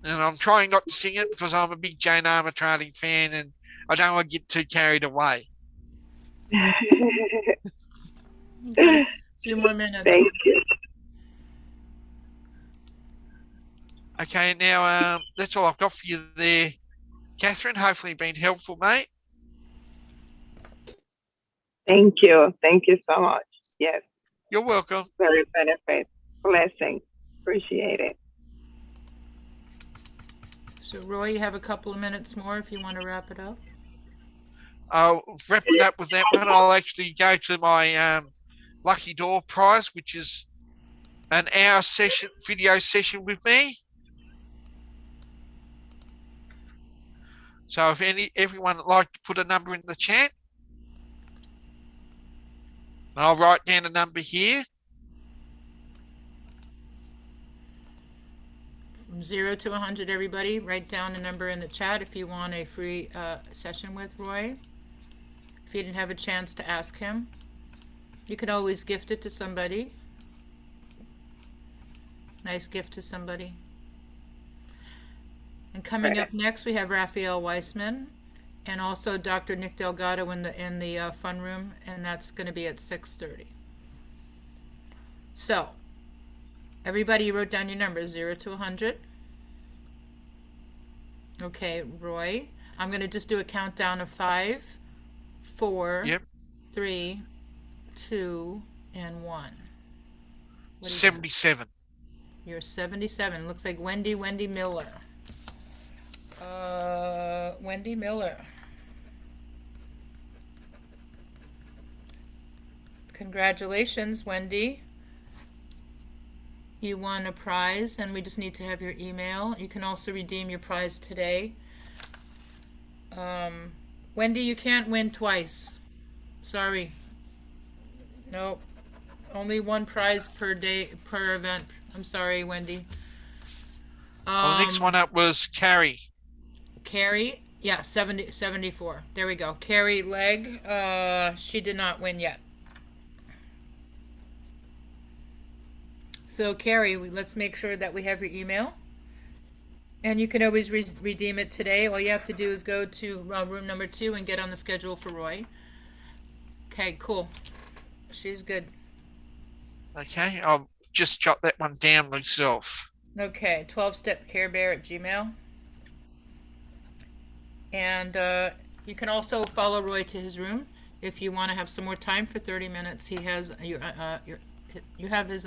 And I'm trying not to sing it because I'm a big Jane Armatrading fan and I don't want to get too carried away. A few more minutes. Thank you. Okay, now that's all I've got for you there, Catherine. Hopefully been helpful, mate. Thank you. Thank you so much. Yes. You're welcome. Very benefit. Blessing. Appreciate it. So Roy, you have a couple of minutes more if you want to wrap it up. I'll wrap it up with that one. I'll actually go to my Lucky Door prize, which is an hour session, video session with me. So if everyone would like to put a number in the chat, I'll write down a number here. From 0 to 100, everybody, write down a number in the chat if you want a free session with Roy. If you didn't have a chance to ask him, you could always gift it to somebody. Nice gift to somebody. And coming up next, we have Raphael Weissman and also Dr. Nick Delgado in the fun room, and that's going to be at 6:30. So, everybody wrote down your numbers, 0 to 100. Okay, Roy, I'm going to just do a countdown of 5, 4, 3, 2, and 1. 77. You're 77. Looks like Wendy Miller. Wendy Miller. Congratulations, Wendy. You won a prize, and we just need to have your email. You can also redeem your prize today. Wendy, you can't win twice. Sorry. Nope. Only one prize per day, per event. I'm sorry, Wendy. Well, the next one up was Carrie. Carrie, yeah, 74. There we go. Carrie Legg, she did not win yet. So Carrie, let's make sure that we have your email. And you can always redeem it today. All you have to do is go to room number 2 and get on the schedule for Roy. Okay, cool. She's good. Okay, I'll just jot that one down myself. Okay, 12-step Care Bear at Gmail. And you can also follow Roy to his room if you want to have some more time for 30 minutes. He has you have his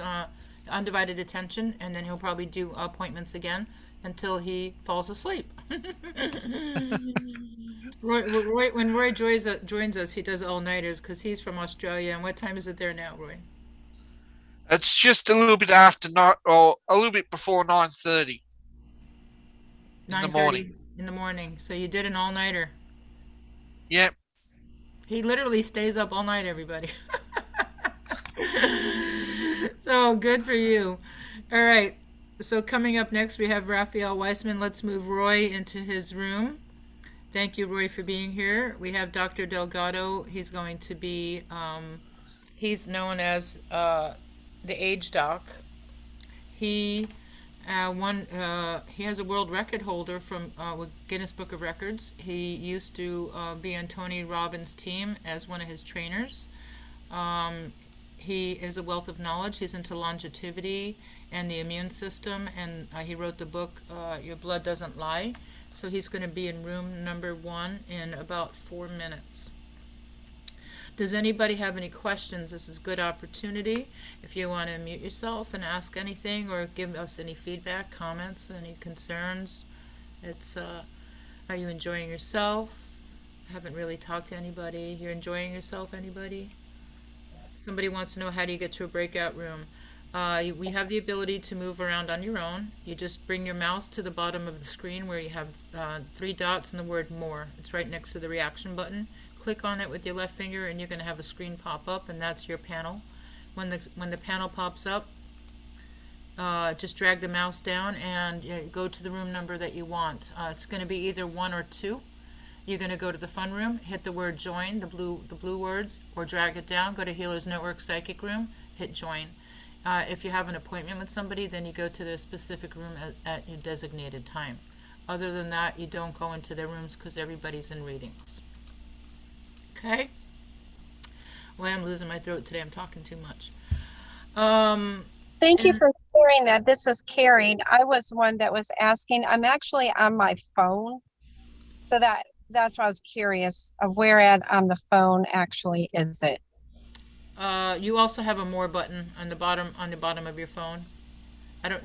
undivided attention, and then he'll probably do appointments again until he falls asleep. Roy, when Roy joins us, he does all-nighters because he's from Australia. And what time is it there now, Roy? It's just a little bit after night, or a little bit before 9:30 in the morning. In the morning. So you did an all-nighter. Yep. He literally stays up all night, everybody. So good for you. All right. So coming up next, we have Raphael Weissman. Let's move Roy into his room. Thank you, Roy, for being here. We have Dr. Delgado. He's going to be, he's known as the Age Doc. He has a world record holder from with Guinness Book of Records. He used to be on Tony Robbins' team as one of his trainers. He is a wealth of knowledge. He's into longevity and the immune system, and he wrote the book Your Blood Doesn't Lie. So he's going to be in room number 1 in about 4 minutes. Does anybody have any questions? This is a good opportunity. If you want to unmute yourself and ask anything or give us any feedback, comments, any concerns. It's, are you enjoying yourself? I haven't really talked to anybody. You're enjoying yourself, anybody? Somebody wants to know, how do you get to a breakout room? We have the ability to move around on your own. You just bring your mouse to the bottom of the screen where you have 3 dots and the word more. It's right next to the reaction button. Click on it with your left finger and you're going to have a screen pop up, and that's your panel. When the panel pops up, just drag the mouse down and go to the room number that you want. It's going to be either 1 or 2. You're going to go to the fun room, hit the word join, the blue words, or drag it down, go to Healers Network Psychic Room, hit join. If you have an appointment with somebody, then you go to the specific room at your designated time. Other than that, you don't go into their rooms because everybody's in readings. Okay? Well, I'm losing my throat today. I'm talking too much. Thank you for sharing that. This is Carrie. I was one that was asking. I'm actually on my phone. So that's why I was curious of where on the phone actually is it. You also have a more button on the bottom of your phone.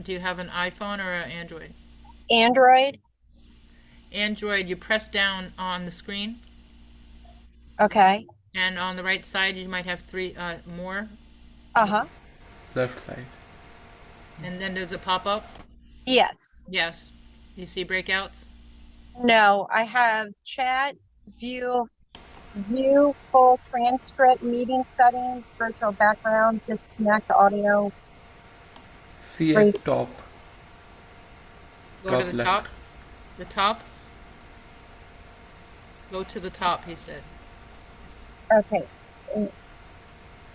Do you have an iPhone or an Android? Android. Android, you press down on the screen. Okay. And on the right side, you might have 3 more. Uh-huh. Left side. And then does it pop up? Yes. Yes. You see breakouts? No, I have chat, view full transcript, meeting settings, virtual background, disconnect audio. See at top. Go to the top. The top. Go to the top, he said. Okay.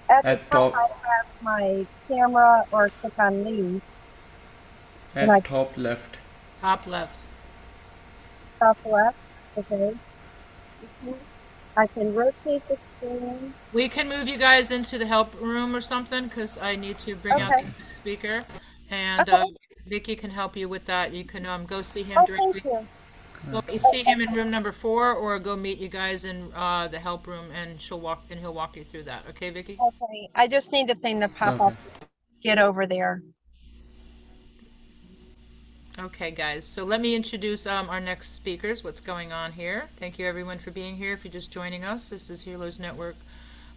At the At top, top. I have my camera or click on leave. At top left. Top left. Top left. Okay. I can rotate the screen. We can move you guys into the help room or something because I need to bring out the speaker. And Vicky can help you with that. You can go see him directly. Thank you. Well, you see him in room number 4, or go meet you guys in the help room, and he'll walk you through that. Okay, Vicky? Okay. I just need the thing to pop up. Get over there. Okay, guys. So let me introduce our next speakers. What's going on here? Thank you, everyone, for being here. If you're just joining us, this is Healers Network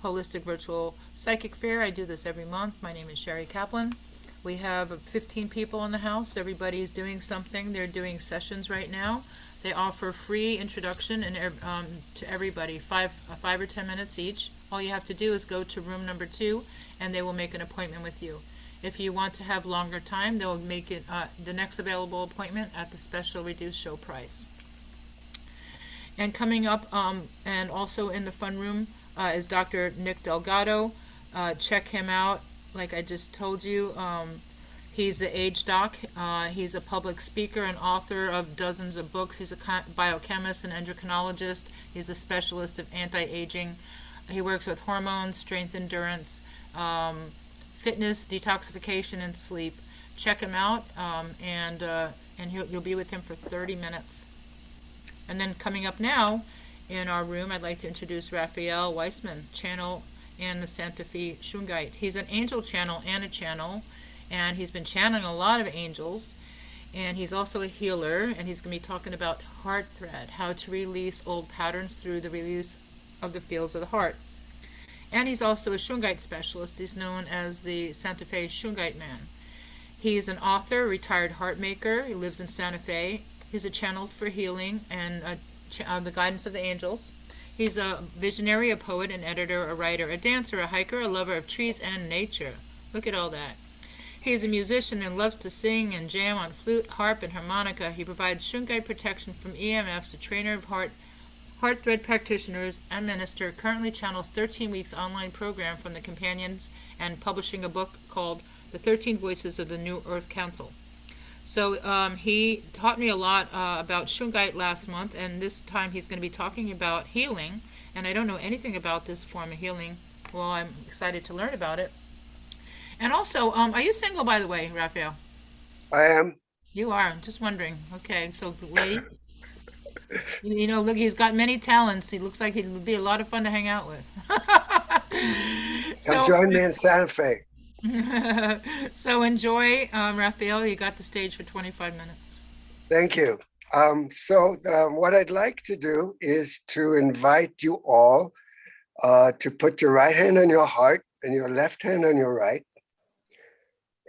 Holistic Virtual Psychic Fair. I do this every month. My name is Sherry Kaplan. We have 15 people in the house. Everybody is doing something. They're doing sessions right now. They offer free introduction to everybody, 5 or 10 minutes each. All you have to do is go to room number 2, and they will make an appointment with you. If you want to have longer time, they'll make it the next available appointment at the special reduced show price. And coming up, and also in the fun room, is Dr. Nick Delgado. Check him out. Like I just told you, He's an age doc. He's a public speaker and author of dozens of books. He's a biochemist and endocrinologist. He's a specialist of anti-aging. He works with hormones, strength, endurance, fitness, detoxification, and sleep. Check him out, and you'll be with him for 30 minutes. And then coming up now in our room, I'd like to introduce Raphael Weissman, channel and the Santa Fe Shungite. He's an angel channel and a channel, and he's been channeling a lot of angels, and he's also a healer, and he's going to be talking about heart thread, how to release old patterns through the release of the fields of the heart. And he's also a Shungite specialist. He's known as the Santa Fe Shungite Man. He's an author, retired heart maker. He lives in Santa Fe. He's a channel for healing and the guidance of the angels. He's a visionary, a poet, an editor, a writer, a dancer, a hiker, a lover of trees and nature. Look at all that. He's a musician and loves to sing and jam on flute, harp, and harmonica. He provides Shungite protection from EMFs, a trainer of heart thread practitioners, and minister. Currently channels 13 weeks online program from the Companions and publishing a book called The 13 Voices of the New Earth Council. So he taught me a lot about Shungite last month, and this time he's going to be talking about healing. And I don't know anything about this form of healing. Well, I'm excited to learn about it. And also, are you single, by the way, Raphael? I am. You are. I'm just wondering. Okay, so ladies, you know, look, he's got many talents. He looks like he would be a lot of fun to hang out with. Come join me in Santa Fe. So enjoy, Raphael. You got the stage for 25 minutes. Thank you. What I'd like to do is to invite you all to put your right hand on your heart and your left hand on your right.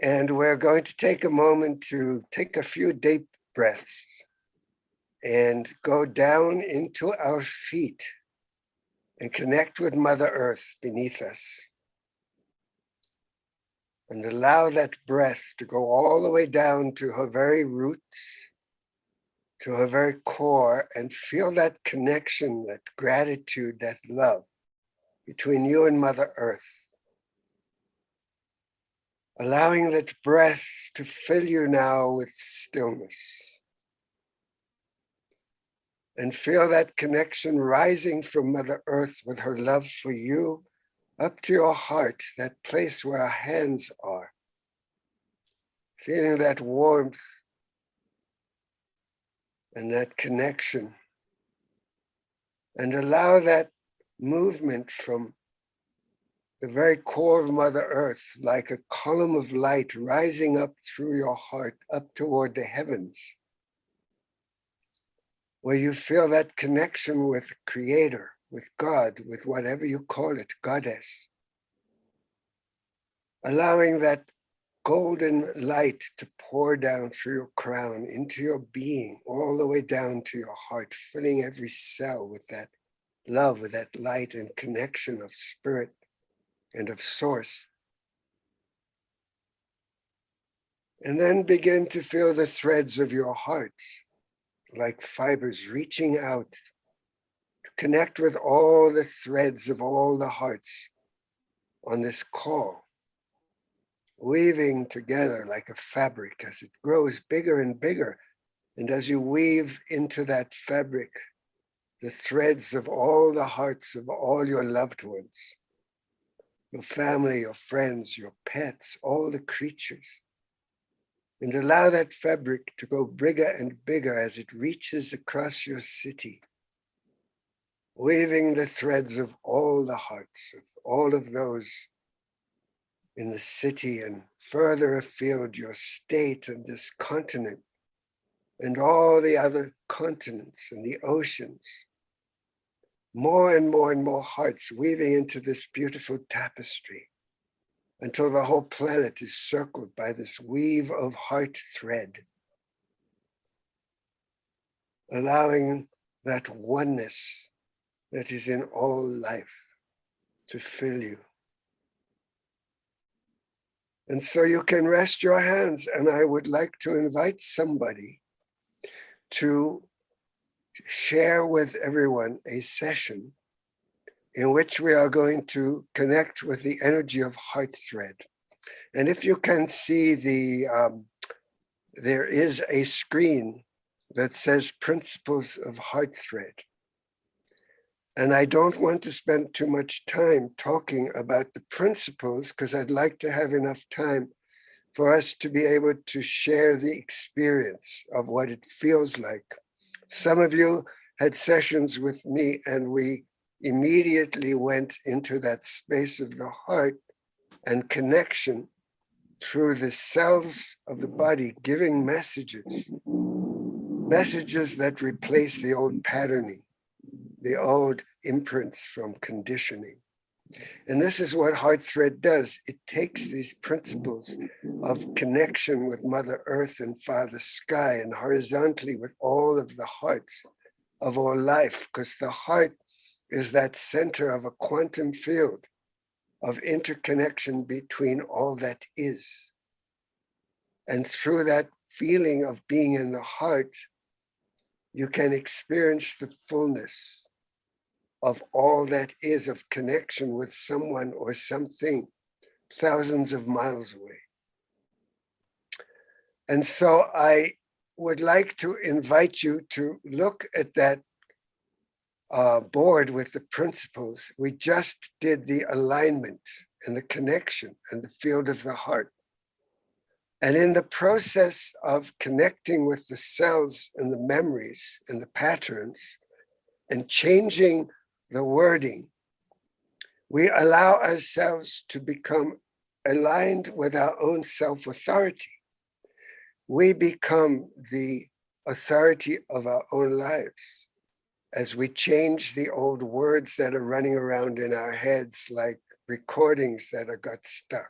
And we're going to take a moment to take a few deep breaths and go down into our feet and connect with Mother Earth beneath us. And allow that breath to go all the way down to her very roots, to her very core, and feel that connection, that gratitude, that love between you and Mother Earth. Allowing that breath to fill you now with stillness. And feel that connection rising from Mother Earth with her love for you up to your heart, that place where our hands are. Feeling that warmth and that connection. And allow that movement from the very core of Mother Earth, like a column of light rising up through your heart, up toward the heavens, where you feel that connection with Creator, with God, with whatever you call it, Goddess. Allowing that golden light to pour down through your crown into your being, all the way down to your heart, filling every cell with that love, with that light and connection of spirit and of source. And then begin to feel the threads of your heart, like fibers reaching out to connect with all the threads of all the hearts on this call, weaving together like a fabric as it grows bigger and bigger. And as you weave into that fabric, the threads of all the hearts of all your loved ones, your family, your friends, your pets, all the creatures. And allow that fabric to go bigger and bigger as it reaches across your city, weaving the threads of all the hearts of all of those in the city and further afield, your state and this continent and all the other continents and the oceans. More and more and more hearts weaving into this beautiful tapestry until the whole planet is circled by this weave of heart thread, allowing that oneness that is in all life to fill you. And so you can rest your hands, and I would like to invite somebody to share with everyone a session in which we are going to connect with the energy of heart thread. And if you can see there is a screen that says Principles of Heart Thread. And I don't want to spend too much time talking about the principles because I'd like to have enough time for us to be able to share the experience of what it feels like. Some of you had sessions with me and we immediately went into that space of the heart and connection through the cells of the body, giving messages that replace the old patterning, the old imprints from conditioning. And this is what Heart Thread does. It takes these principles of connection with Mother Earth and Father Sky and horizontally with all of the hearts of all life, because the heart is that center of a quantum field of interconnection between all that is. And through that feeling of being in the heart, you can experience the fullness of all that is, of connection with someone or something thousands of miles away. And so I would like to invite you to look at that board with the principles. We just did the alignment and the connection and the field of the heart. And in the process of connecting with the cells and the memories and the patterns and changing the wording, we allow ourselves to become aligned with our own self-authority. We become the authority of our own lives as we change the old words that are running around in our heads like recordings that are got stuck.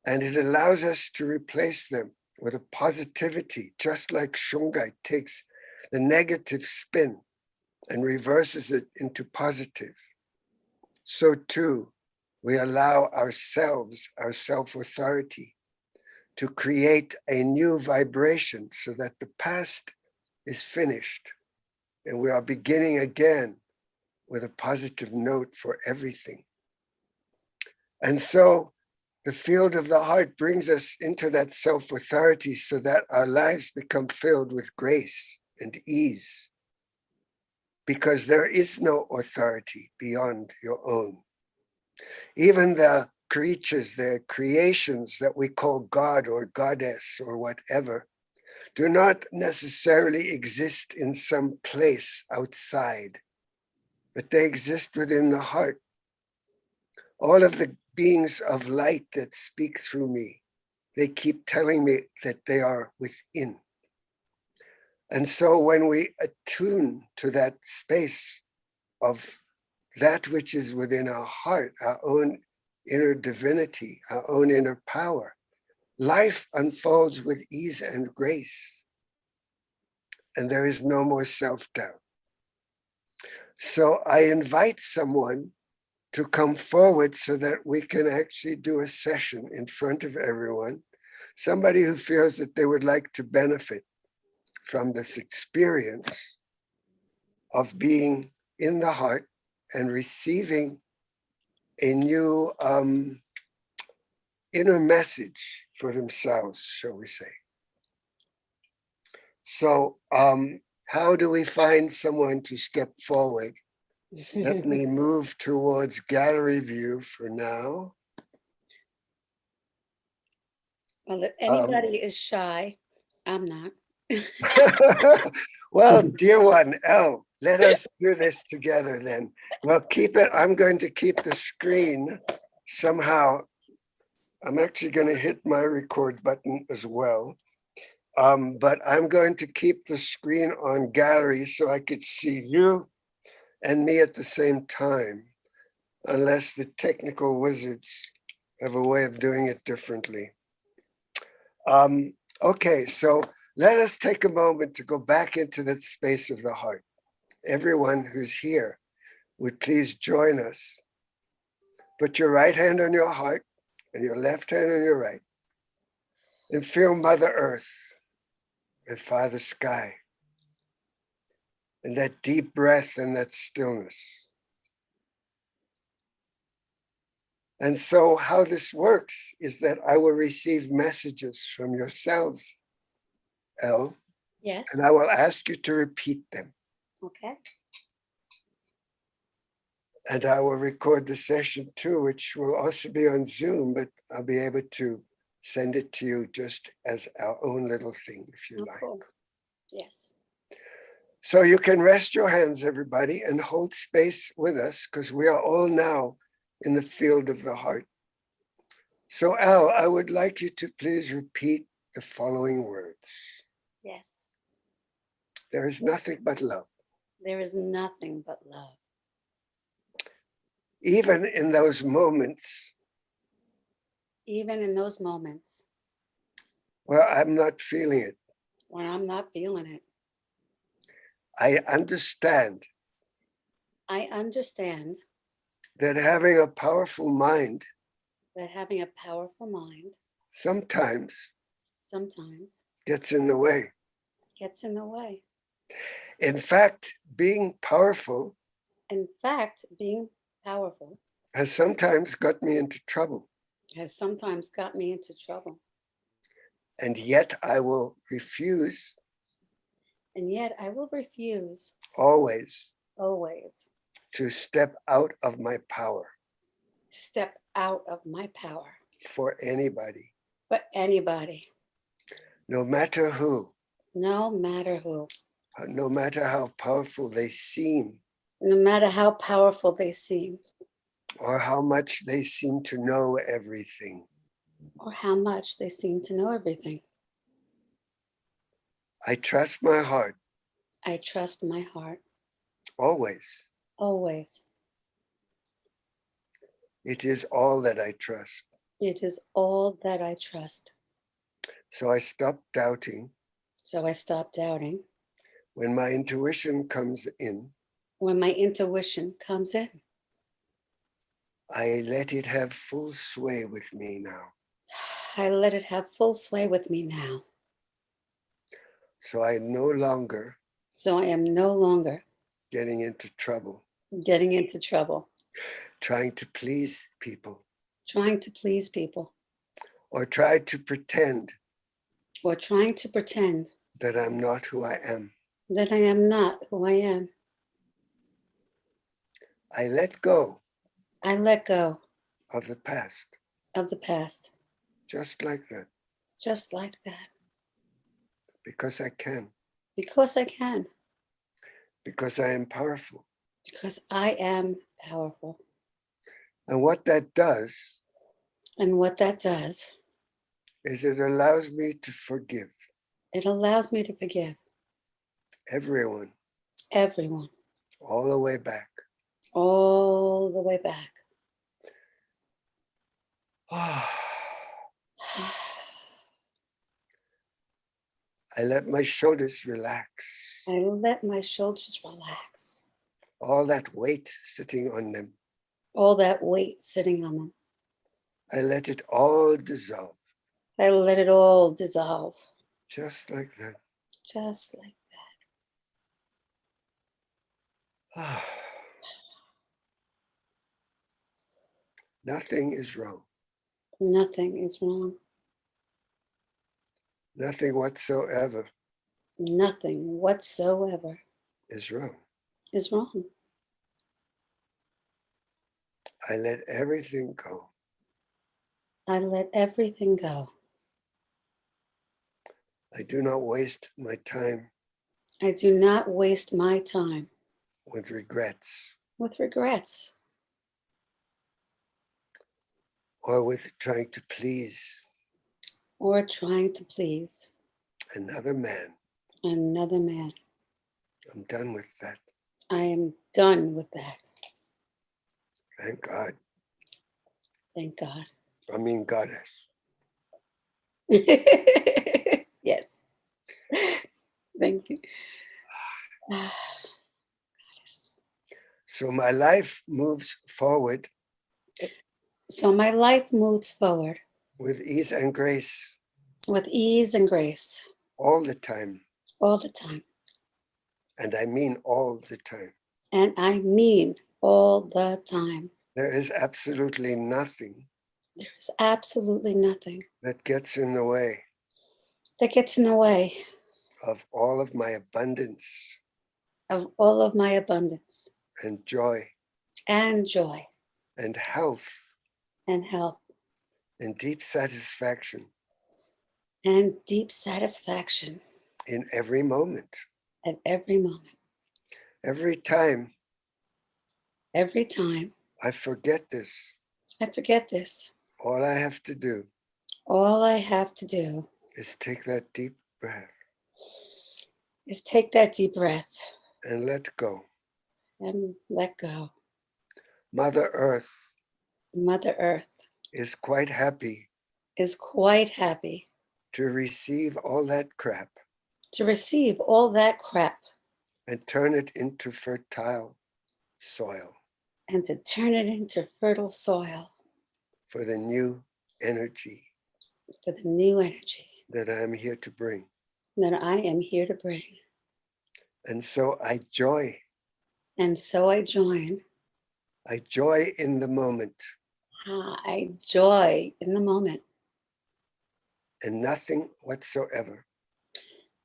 And it allows us to replace them with a positivity, just like Shungite takes the negative spin and reverses it into positive. So too, we allow ourselves, our self-authority, to create a new vibration so that the past is finished and we are beginning again with a positive note for everything. And so the field of the heart brings us into that self-authority so that our lives become filled with grace and ease, because there is no authority beyond your own. Even the creatures, the creations that we call God or Goddess or whatever, do not necessarily exist in some place outside, but they exist within the heart. All of the beings of light that speak through me, they keep telling me that they are within. And so when we attune to that space of that which is within our heart, our own inner divinity, our own inner power, life unfolds with ease and grace. And there is no more self-doubt. So I invite someone to come forward so that we can actually do a session in front of everyone. Somebody who feels that they would like to benefit from this experience of being in the heart and receiving a new inner message for themselves, shall we say. So how do we find someone to step forward? Let me move towards gallery view for now. Well, if anybody is shy, I'm not. Well, dear one, Elle, let us do this together then. Well, keep it. I'm going to keep the screen somehow. I'm actually going to hit my record button as well. But I'm going to keep the screen on gallery so I could see you and me at the same time, unless the technical wizards have a way of doing it differently. Okay, so let us take a moment to go back into that space of the heart. Everyone who's here would please join us. Put your right hand on your heart and your left hand on your right, and feel Mother Earth and Father Sky, and that deep breath and that stillness. And so how this works is that I will receive messages from yourselves, Elle, Yes. and I will ask you to repeat them. Okay. And I will record the session too, which will also be on Zoom, but I'll be able to send it to you just as our own little thing, if you like. Cool. Yes. So you can rest your hands, everybody, and hold space with us, because we are all now in the field of the heart. So Al, I would like you to please repeat the following words. Yes. There is nothing but love. There is nothing but love. Even in those moments Even in those moments where I'm not feeling it, when I'm not feeling it, I understand I understand that having a powerful mind that having a powerful mind sometimes sometimes gets in the way. gets in the way. In fact, being powerful In fact, being powerful has sometimes got me into trouble, has sometimes got me into trouble. and yet I will refuse And yet I will refuse always always to step out of my power to step out of my power for anybody, for anybody, no matter who, no matter who, no matter how powerful they seem, no matter how powerful they seem, or how much they seem to know everything. or how much they seem to know everything. I trust my heart I trust my heart always. always. It is all that I trust. It is all that I trust. So I stop doubting So I stop doubting. when my intuition comes in. When my intuition comes in, I let it have full sway with me now. I let it have full sway with me now. So I no longer So I am no longer getting into trouble, getting into trouble, trying to please people, trying to please people, or try to pretend or trying to pretend that I'm not who I am. that I am not who I am. I let go I let go of the past, of the past, just like that, just like that, because I can, because I can, because I am powerful. because I am powerful. And what that does And what that does, is it allows me to forgive it allows me to forgive everyone, everyone, all the way back. all the way back. I let my shoulders relax. I let my shoulders relax. All that weight sitting on them, All that weight sitting on them. I let it all dissolve, I let it all dissolve. just like that. Just like Nothing is wrong. nothing is wrong. Nothing whatsoever Nothing whatsoever is wrong. is wrong. I let everything go. I let everything go. I do not waste my time I do not waste my time with regrets with regrets or with trying to please or trying to please another man. another man. I'm done with that. I am done with that. Thank God. Thank God. I mean, Goddess. Yes. Thank you. So my life moves forward So my life moves forward with ease and grace with ease and grace all the time. all the time. And I mean all the time. And I mean all the time. There is absolutely nothing There is absolutely nothing that gets in the way that gets in the way of all of my abundance of all of my abundance and joy and joy and health and health and deep satisfaction and deep satisfaction in every moment. at every moment. Every time Every time I forget this, I forget this, all I have to do all I have to do is take that deep breath is take that deep breath and let go. and let go. Mother Earth Mother Earth is quite happy is quite happy to receive all that crap to receive all that crap and turn it into fertile soil and to turn it into fertile soil for the new energy for the new energy that I am here to bring. that I am here to bring. And so I joy. And so I join. I joy in the moment. I joy in the moment. And nothing whatsoever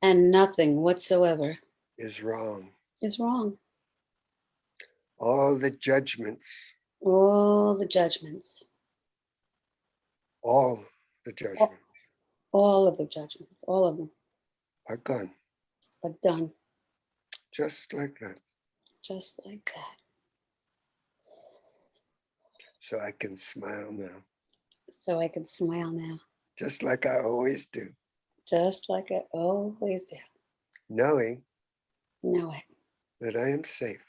And nothing whatsoever is wrong. is wrong. All the judgments, All the judgments, all the judgments all of the judgments, all of them are gone. are done Just like that. just like that. So I can smile now. So I can smile now, Just like I always do. just like I always do, Knowing knowing that I am safe.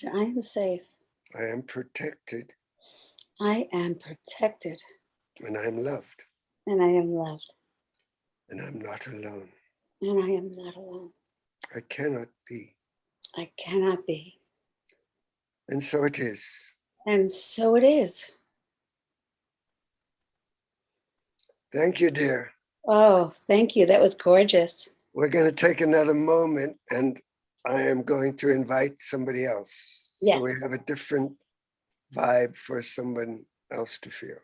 that I am safe. I am protected. I am protected. And I am loved. And I am loved. And I'm not alone. And I am not alone. I cannot be. I cannot be. And so it is. And so it is. Thank you, dear. Oh, thank you. That was gorgeous. We're going to take another moment and I am going to invite somebody else. Yes. So we have a different vibe for someone else to feel.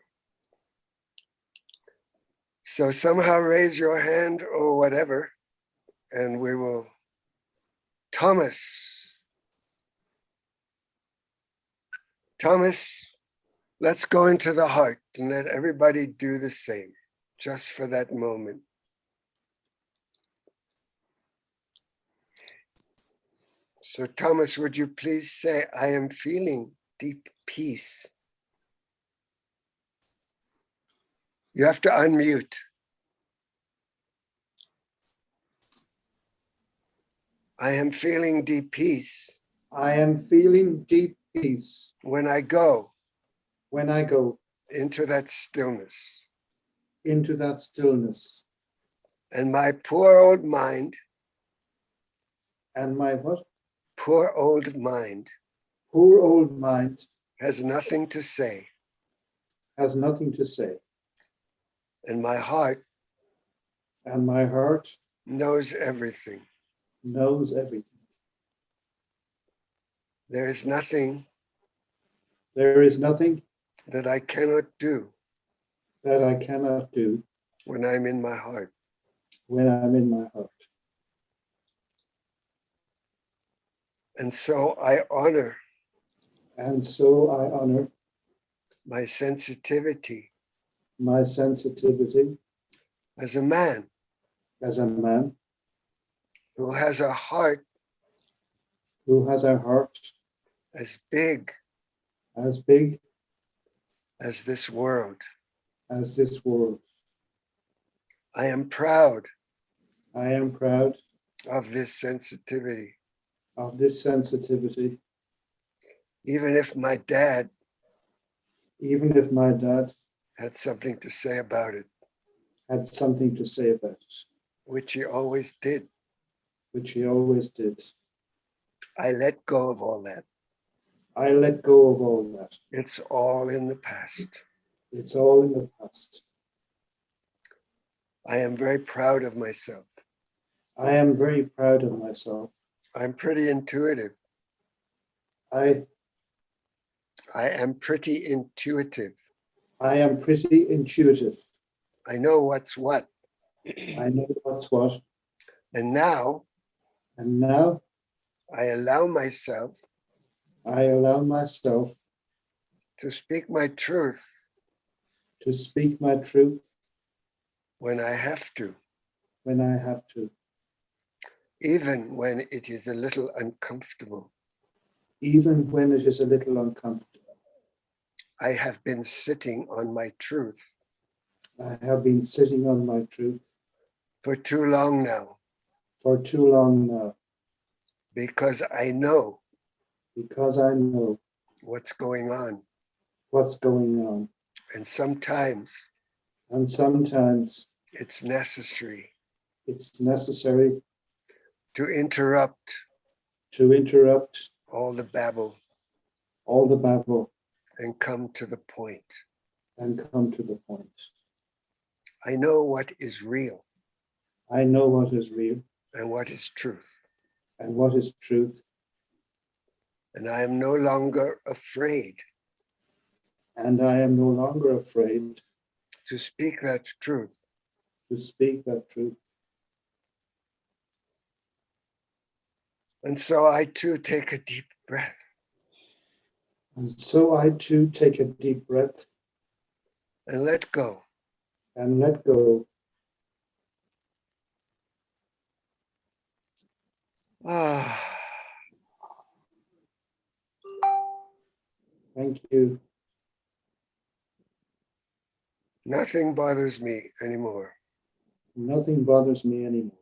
So somehow raise your hand or whatever, and we will. Thomas, let's go into the heart and let everybody do the same, just for that moment. So Thomas, would you please say, I am feeling deep peace. You have to unmute. I am feeling deep peace. I am feeling deep peace when I go into that stillness. And my poor old mind. And my what? Poor old mind. Poor old mind. Has nothing to say. Has nothing to say. And my heart. And my heart. Knows everything. Knows everything. There is nothing. There is nothing. That I cannot do. That I cannot do. When I'm in my heart. When I'm in my heart. And so I honor. And so I honor. My sensitivity. My sensitivity. As a man. As a man. Who has a heart. Who has a heart. As big. As big. As this world. As this world. I am proud. I am proud. Of this sensitivity. Of this sensitivity. Even if my dad. Even if my dad. Had something to say about it. Had something to say about it. Which he always did. Which he always did. I let go of all that. I let go of all that. It's all in the past. It's all in the past. I am very proud of myself. I am very proud of myself. I'm pretty intuitive. I I am pretty intuitive. I am pretty intuitive. I know what's what. I know what's what. And now I allow myself to speak my truth when I have to, even when it is a little uncomfortable. I have been sitting on my truth for too long now. Because I know what's going on. And sometimes it's necessary to interrupt all the babble and come to the point. I know what is real. And what is truth. And I am no longer afraid to speak that truth. And so I too take a deep breath. And so I too take a deep breath and let go. Ah. Thank you. Nothing bothers me anymore. Nothing bothers me anymore.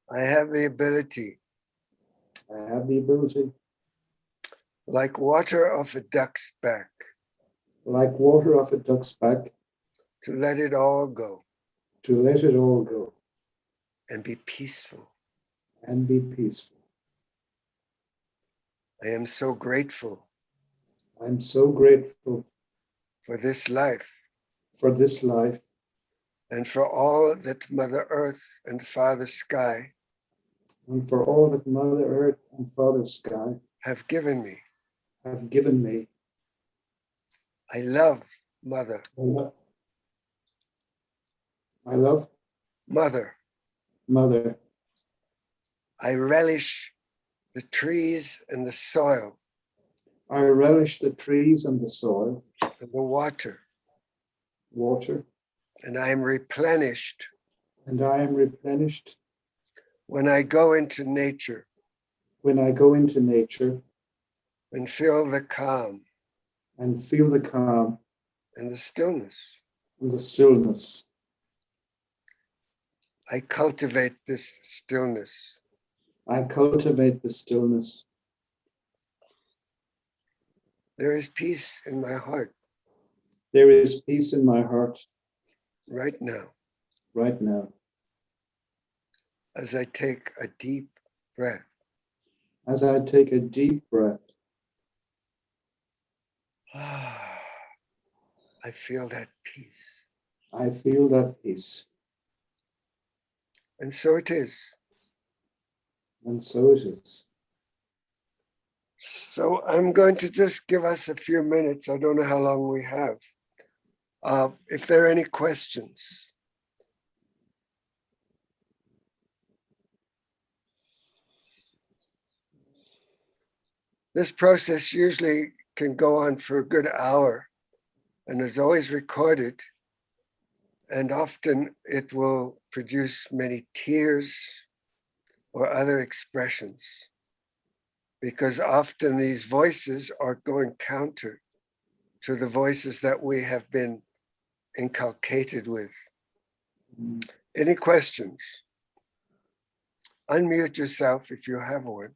I have the ability. Like water off a duck's back. To let it all go. And be peaceful. I am so grateful. For this life. And for all that Mother Earth and Father Sky. Have given me. I love Mother. Mother. I relish the trees and the soil. And the water. And I am replenished. When I go into nature. And feel the calm. And the stillness. I cultivate this stillness. There is peace in my heart. Right now. As I take a deep breath. I feel that peace. And so it is. So I'm going to just give us a few minutes. I don't know how long we have. If there are any questions. This process usually can go on for a good hour and is always recorded. And often it will produce many tears or other expressions, because often these voices are going counter to the voices that we have been inculcated with. Any questions? Unmute yourself if you have one.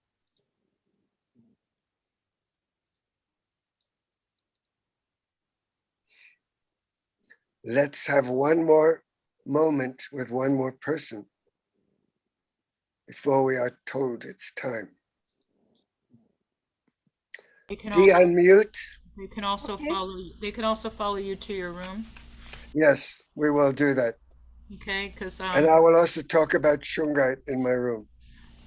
Let's have one more moment with one more person before we are told it's time. De-unmute. You can also follow. They can also follow you to your room. Yes, we will do that. Okay, because and I will also talk about Shungite in my room.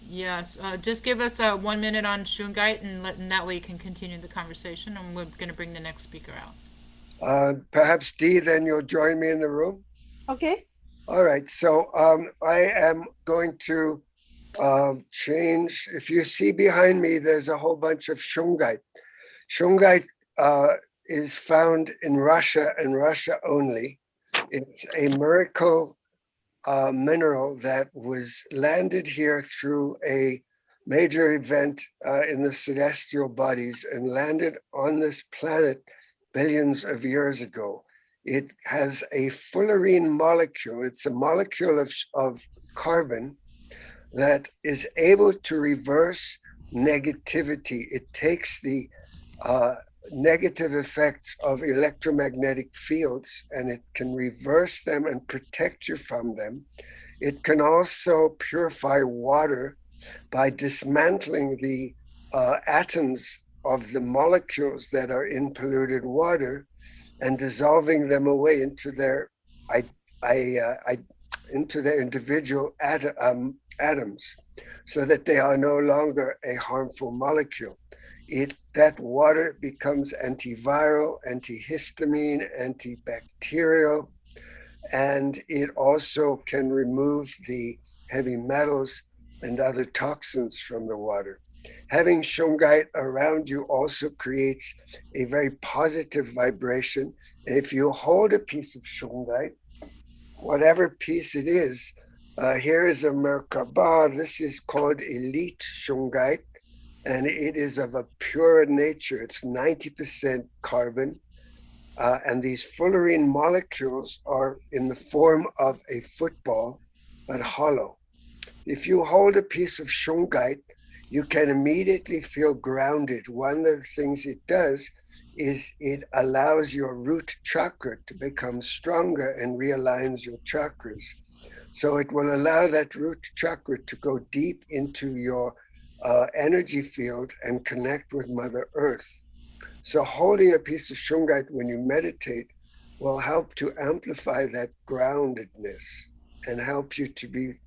Yes, just give us 1 minute on Shungite, and that way you can continue the conversation, and we're going to bring the next speaker out. Perhaps Dee, then you'll join me in the room. Okay. All right, so I am going to change. If you see behind me, there's a whole bunch of shungite. Shungite is found in Russia and Russia only. It's a miracle mineral that was landed here through a major event in the celestial bodies and landed on this planet billions of years ago. It has a fullerene molecule. It's a molecule of carbon that is able to reverse negativity. It takes the negative effects of electromagnetic fields and it can reverse them and protect you from them. It can also purify water by dismantling the atoms of the molecules that are in polluted water and dissolving them away into their individual atoms, so that they are no longer a harmful molecule. That water becomes antiviral, antihistamine, antibacterial, and it also can remove the heavy metals and other toxins from the water. Having shungite around you also creates a very positive vibration. And if you hold a piece of shungite, whatever piece it is, here is a Merkaba. This is called elite shungite, and it is of a pure nature. It's 90% carbon, and these fullerene molecules are in the form of a football, but hollow. If you hold a piece of shungite, you can immediately feel grounded. One of the things it does is it allows your root chakra to become stronger and realigns your chakras. So it will allow that root chakra to go deep into your energy field and connect with Mother Earth. So holding a piece of shungite when you meditate will help to amplify that groundedness and help you to be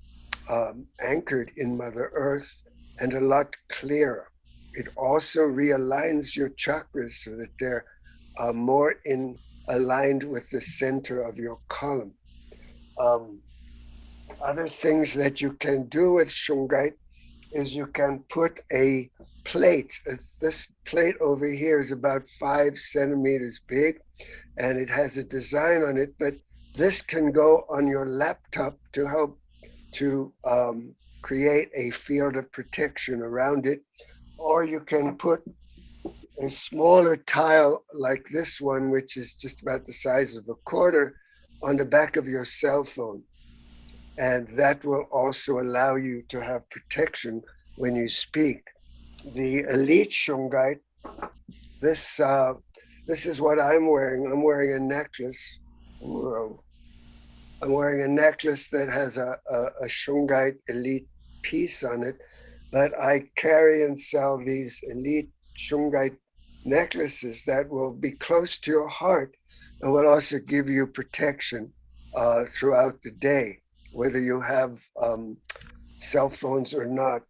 anchored in Mother Earth and a lot clearer. It also realigns your chakras so that they're more aligned with the center of your column. Other things that you can do with shungite is you can put a plate. This plate over here is about 5 centimeters big, and it has a design on it, but this can go on your laptop to help to create a field of protection around it. Or you can put a smaller tile like this one, which is just about the size of a quarter, on the back of your cell phone. And that will also allow you to have protection when you speak. The elite shungite, this is what I'm wearing. I'm wearing a necklace. I'm wearing a necklace that has a shungite elite piece on it, but I carry and sell these elite shungite necklaces that will be close to your heart and will also give you protection throughout the day, whether you have cell phones or not.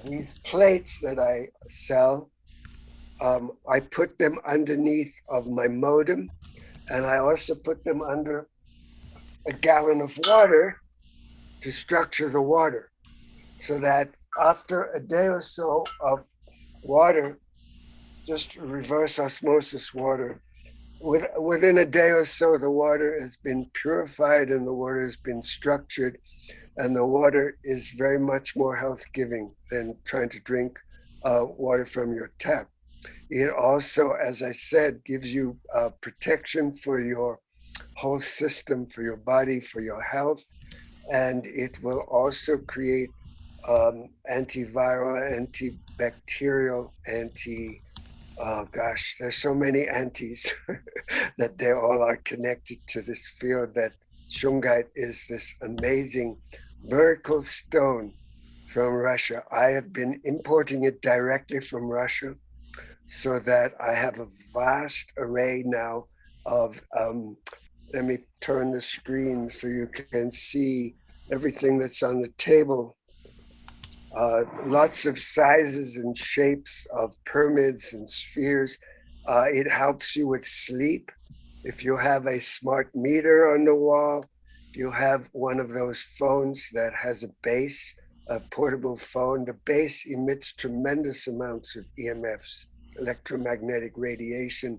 These plates that I sell, I put them underneath of my modem, and I also put them under a gallon of water to structure the water, so that after a day or so of water, just reverse osmosis water, within a day or so, the water has been purified and the water has been structured, and the water is very much more health-giving than trying to drink water from your tap. It also, as I said, gives you protection for your whole system, for your body, for your health, and it will also create antiviral, antibacterial, there's so many antis that they all are connected to this field. That shungite is this amazing miracle stone from Russia. I have been importing it directly from Russia, so that I have a vast array now of, let me turn the screen so you can see everything that's on the table. lots of sizes and shapes of pyramids and spheres. It helps you with sleep. If you have a smart meter on the wall, if you have one of those phones that has a base, a portable phone, the base emits tremendous amounts of EMFs, electromagnetic radiation,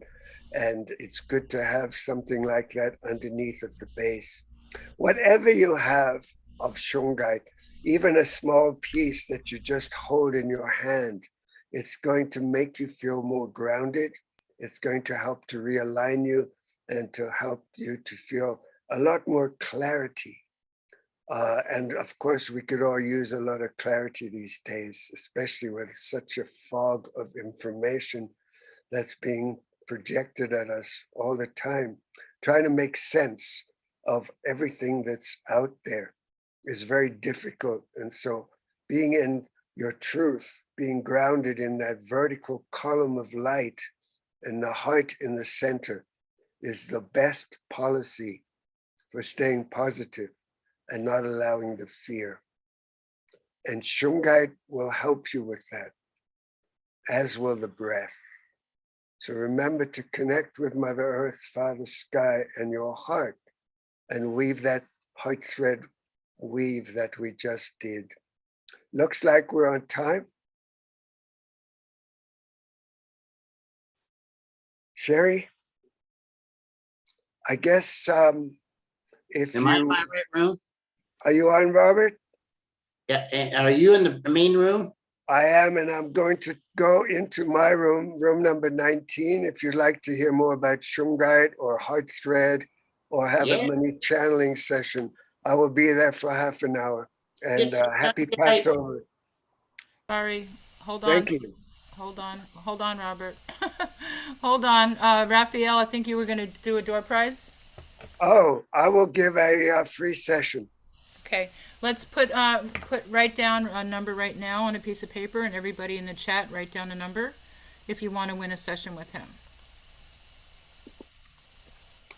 and it's good to have something like that underneath of the base. Whatever you have of shungite, even a small piece that you just hold in your hand, it's going to make you feel more grounded. It's going to help to realign you and to help you to feel a lot more clarity. And of course, we could all use a lot of clarity these days, especially with such a fog of information that's being projected at us all the time. Trying to make sense of everything that's out there is very difficult. And so being in your truth, being grounded in that vertical column of light and the heart in the center is the best policy for staying positive and not allowing the fear. And shungite will help you with that, as will the breath. So remember to connect with Mother Earth, Father Sky, and your heart, and weave that heart thread weave that we just did. Looks like we're on time. Sherry, I guess if Am I in my right room? Are you on, Robert? Yeah. Are you in the main room? I am, and I'm going to go into my room, room number 19. If you'd like to hear more about shungite or heart thread or have a mini channeling session, I will be there for half an hour. And happy Passover. Sorry, hold on. Thank you. Hold on, Robert. Hold on, Raphael, I think you were going to do a door prize. Oh, I will give a free session. Okay, let's write down a number right now on a piece of paper, and everybody in the chat write down a number if you want to win a session with him.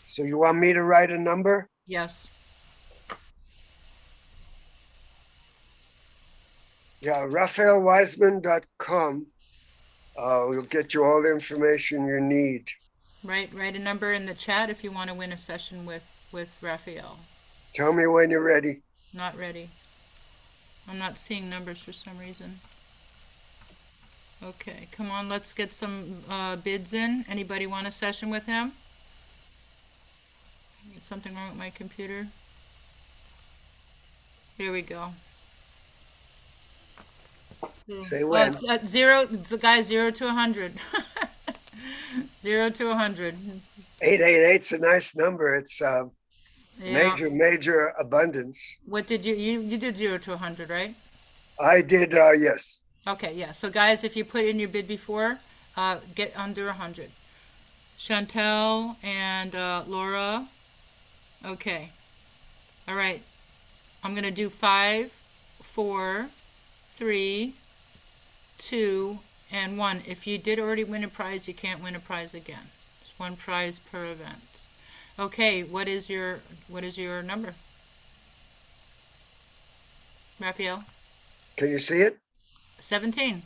So you want me to write a number? Yes. Yeah, RaphaelWiseman.com. We'll get you all the information you need. Write a number in the chat if you want to win a session with Raphael. Tell me when you're ready. Not ready. I'm not seeing numbers for some reason. Okay, come on, let's get some bids in. Anybody want a session with him? Is something wrong with my computer? Here we go. Say when. It's at zero. It's the guy 0 to 100. 0 to 100. 888's a nice number. It's major abundance. What did you did 0 to 100, right? I did, yes. Okay, yeah. So guys, if you put in your bid before, get under 100. Chantel and Laura. Okay. All right. I'm gonna do 5, 4, 3, 2, and 1. If you did already win a prize, you can't win a prize again. It's one prize per event. Okay, what is your number? Raphael? Can you see it? 17.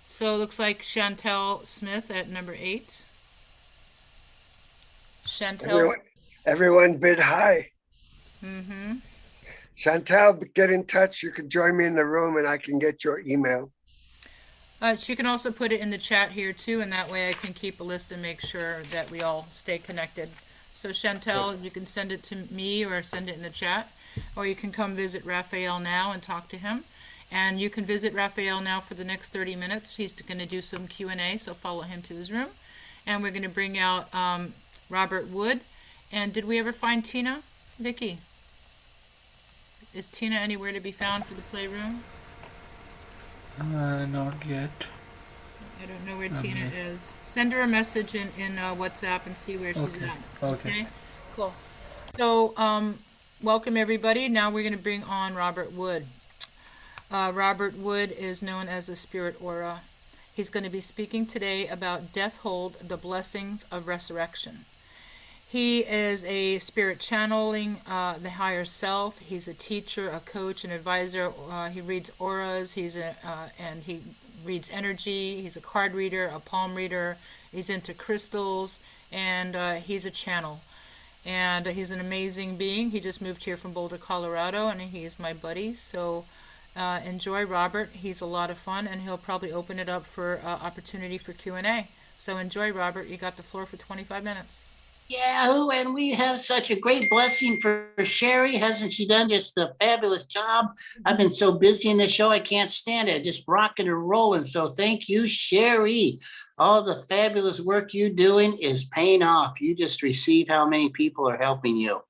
So it looks like Chantel Smith at number 8. Chantel. Everyone bid high. Mm-hmm. Chantel, get in touch. You can join me in the room and I can get your email. She can also put it in the chat here too, and that way I can keep a list and make sure that we all stay connected. So Chantel, you can send it to me or send it in the chat, or you can come visit Raphael now and talk to him. And you can visit Raphael now for the next 30 minutes. He's going to do some Q&A, so follow him to his room. And we're going to bring out Robert Wood. And did we ever find Tina? Vicky? Is Tina anywhere to be found for the playroom? Not yet. I don't know where Tina is. Send her a message in WhatsApp and see where she's at. Okay. Cool. So welcome everybody. Now we're going to bring on Robert Wood. Robert Wood is known as a spirit aura. He's going to be speaking today about Death Hold, the Blessings of Resurrection. He is a spirit channeling the higher self. He's a teacher, a coach, an advisor. He reads auras. And he reads energy. He's a card reader, a palm reader. He's into crystals, and he's a channel. And he's an amazing being. He just moved here from Boulder, Colorado, and he is my buddy. So enjoy Robert. He's a lot of fun, and he'll probably open it up for opportunity for Q&A. So enjoy, Robert. You got the floor for 25 minutes. Yeah, and we have such a great blessing for Sherry. Hasn't she done just a fabulous job? I've been so busy in the show, I can't stand it. Just rocking and rolling. So thank you, Sherry. All the fabulous work you're doing is paying off. You just receive how many people are helping you.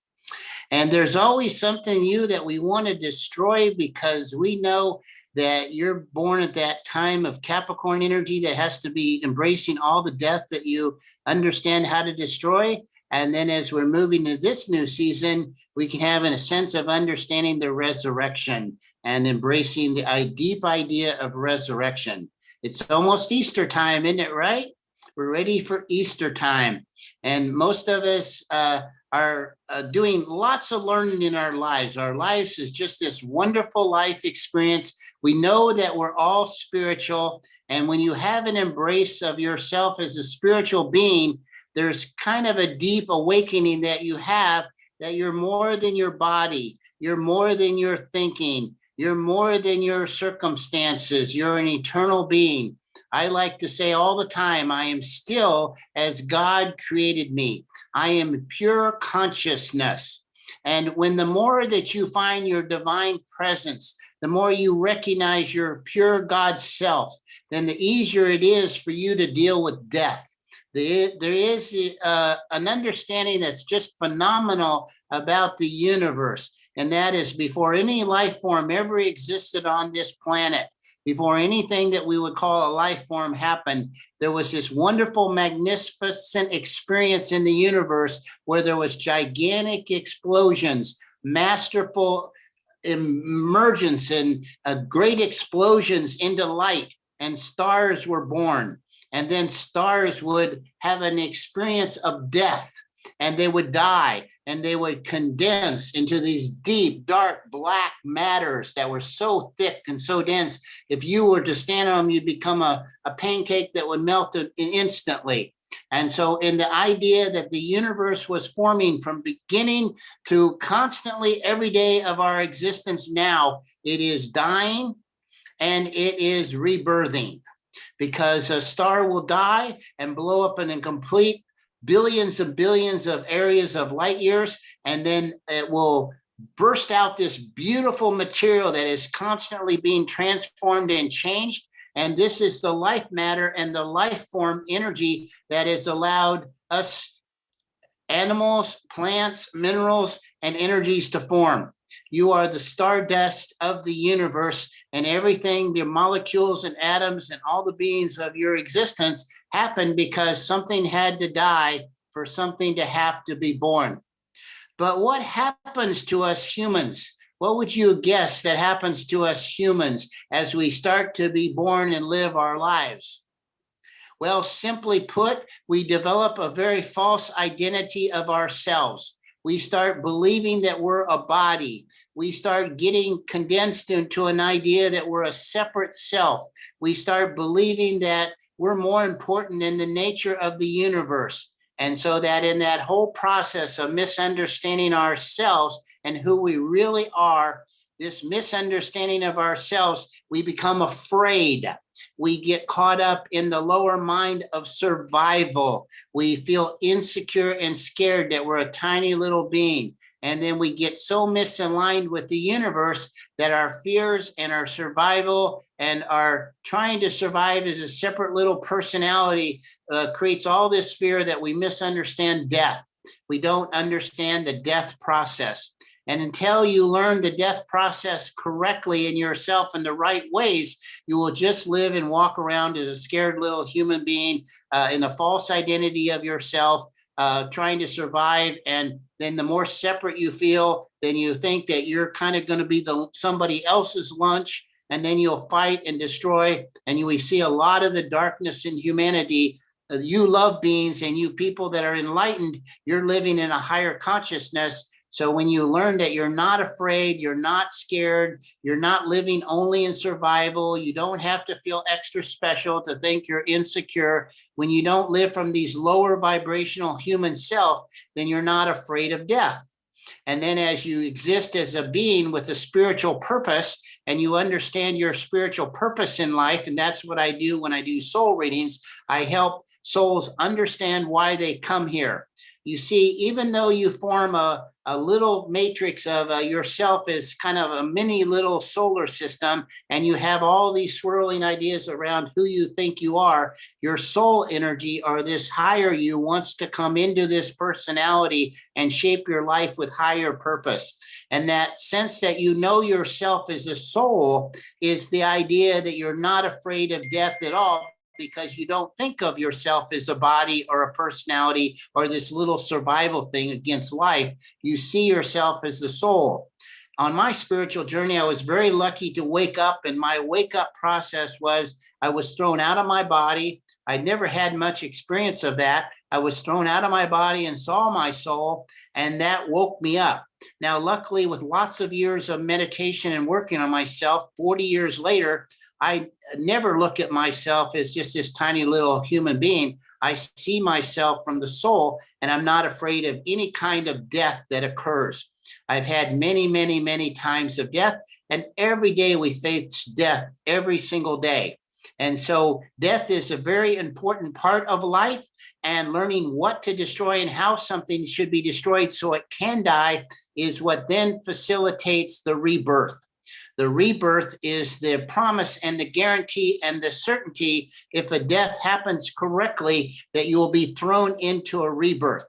And there's always something in you that we want to destroy, because we know that you're born at that time of Capricorn energy that has to be embracing all the death that you understand how to destroy. And then as we're moving to this new season, we can have a sense of understanding the resurrection and embracing the deep idea of resurrection. It's almost Easter time, isn't it, right? We're ready for Easter time. And most of us are doing lots of learning in our lives. Our lives is just this wonderful life experience. We know that we're all spiritual. And when you have an embrace of yourself as a spiritual being, there's kind of a deep awakening that you have, that you're more than your body. You're more than your thinking. You're more than your circumstances. You're an eternal being. I like to say all the time, I am still as God created me. I am pure consciousness. And when the more that you find your divine presence, the more you recognize your pure God self, then the easier it is for you to deal with death. There is an understanding that's just phenomenal about the universe. And that is, before any life form ever existed on this planet, before anything that we would call a life form happened, there was this wonderful, magnificent experience in the universe where there was gigantic explosions, masterful emergence, and great explosions into light, and stars were born. And then stars would have an experience of death, and they would die, and they would condense into these deep, dark, black matters that were so thick and so dense. If you were to stand on them, you'd become a pancake that would melt instantly. And so in the idea that the universe was forming from beginning to constantly every day of our existence now, it is dying and it is rebirthing. Because a star will die and blow up in a complete billions and billions of areas of light years, and then it will burst out this beautiful material that is constantly being transformed and changed. And this is the life matter and the life form energy that has allowed us animals, plants, minerals, and energies to form. You are the stardust of the universe, and everything, the molecules and atoms and all the beings of your existence happened because something had to die for something to have to be born. But what happens to us humans? What would you guess that happens to us humans as we start to be born and live our lives? Well, simply put, we develop a very false identity of ourselves. We start believing that we're a body. We start getting condensed into an idea that we're a separate self. We start believing that we're more important in the nature of the universe. And so that in that whole process of misunderstanding ourselves and who we really are, this misunderstanding of ourselves, we become afraid. We get caught up in the lower mind of survival. We feel insecure and scared that we're a tiny little being. And then we get so misaligned with the universe that our fears and our survival and our trying to survive as a separate little personality creates all this fear that we misunderstand death. We don't understand the death process. And until you learn the death process correctly in yourself in the right ways, you will just live and walk around as a scared little human being in a false identity of yourself, trying to survive. And then the more separate you feel, then you think that you're kind of going to be somebody else's lunch, and then you'll fight and destroy. And we see a lot of the darkness in humanity you love beings and you people that are enlightened, you're living in a higher consciousness. So when you learn that you're not afraid, you're not scared, you're not living only in survival, you don't have to feel extra special to think you're insecure. When you don't live from these lower vibrational human self, then you're not afraid of death. And then as you exist as a being with a spiritual purpose, and you understand your spiritual purpose in life, and that's what I do when I do soul readings, I help souls understand why they come here. You see, even though you form a little matrix of yourself as kind of a mini little solar system, and you have all these swirling ideas around who you think you are, your soul energy or this higher you wants to come into this personality and shape your life with higher purpose. And that sense that you know yourself as a soul is the idea that you're not afraid of death at all, because you don't think of yourself as a body or a personality or this little survival thing against life. You see yourself as the soul. On my spiritual journey, I was very lucky to wake up, and my wake up process was I was thrown out of my body. I'd never had much experience of that. I was thrown out of my body and saw my soul, and that woke me up. Now, luckily, with lots of years of meditation and working on myself, 40 years later, I never look at myself as just this tiny little human being. I see myself from the soul, and I'm not afraid of any kind of death that occurs. I've had many, many, many times of death, and every day we face death, every single day. And so death is a very important part of life, and learning what to destroy and how something should be destroyed so it can die is what then facilitates the rebirth. The rebirth is the promise and the guarantee and the certainty, if a death happens correctly, that you will be thrown into a rebirth.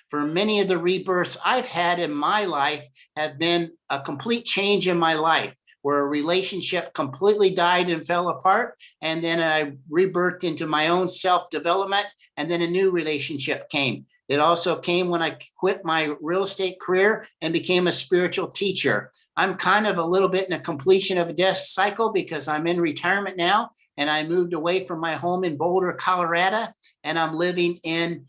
For many of the rebirths I've had in my life have been a complete change in my life, where a relationship completely died and fell apart, and then I rebirthed into my own self-development, and then a new relationship came. It also came when I quit my real estate career and became a spiritual teacher. I'm kind of a little bit in a completion of a death cycle because I'm in retirement now, and I moved away from my home in Boulder, Colorado, and I'm living in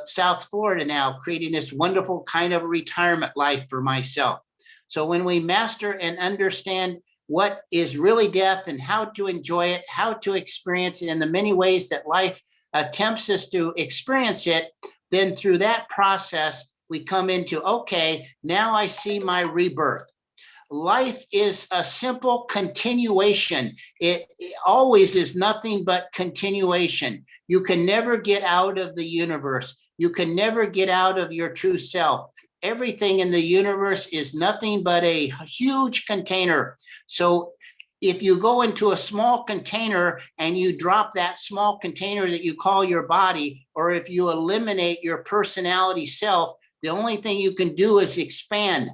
South Florida now, creating this wonderful kind of retirement life for myself. So when we master and understand what is really death and how to enjoy it, how to experience it in the many ways that life attempts us to experience it, then through that process, we come into, okay, now I see my rebirth. Life is a simple continuation. It always is nothing but continuation. You can never get out of the universe. You can never get out of your true self. Everything in the universe is nothing but a huge container. So if you go into a small container and you drop that small container that you call your body, or if you eliminate your personality self, the only thing you can do is expand.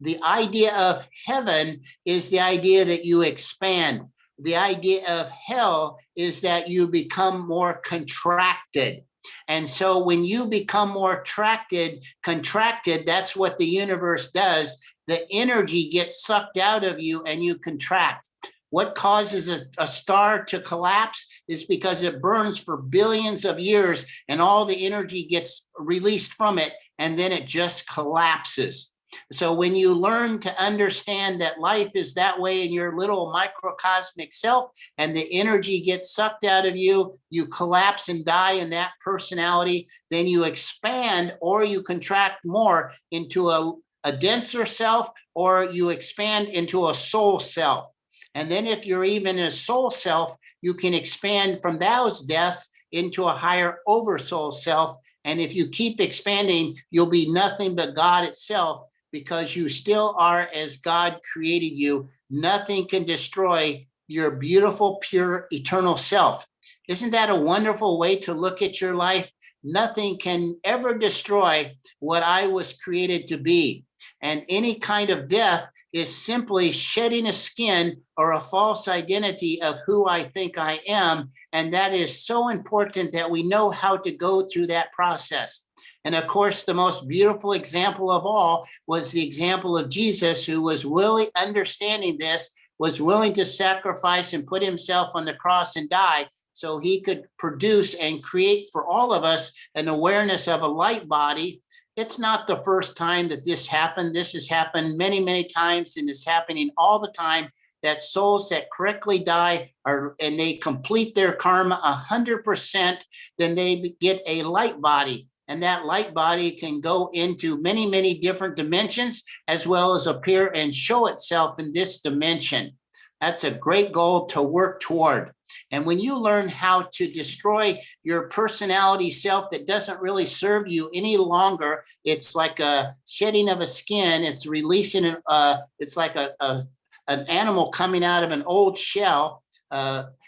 The idea of heaven is the idea that you expand. The idea of hell is that you become more contracted. And so when you become more contracted, that's what the universe does. The energy gets sucked out of you and you contract. What causes a star to collapse is because it burns for billions of years and all the energy gets released from it, and then it just collapses. So when you learn to understand that life is that way in your little microcosmic self, and the energy gets sucked out of you, you collapse and die in that personality, then you expand or you contract more into a denser self, or you expand into a soul self. And then if you're even a soul self, you can expand from those deaths into a higher oversoul self. And if you keep expanding, you'll be nothing but God itself, because you still are as God created you. Nothing can destroy your beautiful, pure, eternal self. Isn't that a wonderful way to look at your life? Nothing can ever destroy what I was created to be. And any kind of death is simply shedding a skin or a false identity of who I think I am. And that is so important that we know how to go through that process. And of course, the most beautiful example of all was the example of Jesus, who was really understanding this, was willing to sacrifice and put himself on the cross and die so he could produce and create for all of us an awareness of a light body. It's not the first time that this happened. This has happened many, many times, and it's happening all the time, that souls that correctly die and they complete their karma 100%, then they get a light body. And that light body can go into many, many different dimensions, as well as appear and show itself in this dimension. That's a great goal to work toward. And when you learn how to destroy your personality self that doesn't really serve you any longer, it's like a shedding of a skin. It's releasing, it's like an animal coming out of an old shell.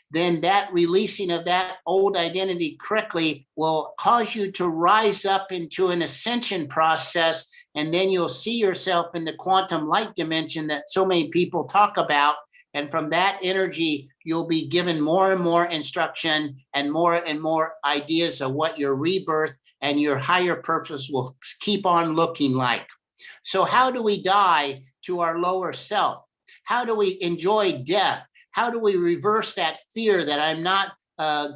Then that releasing of that old identity correctly will cause you to rise up into an ascension process. And then you'll see yourself in the quantum light dimension that so many people talk about. And from that energy, you'll be given more and more instruction and more ideas of what your rebirth and your higher purpose will keep on looking like. So how do we die to our lower self? How do we enjoy death? How do we reverse that fear that I'm not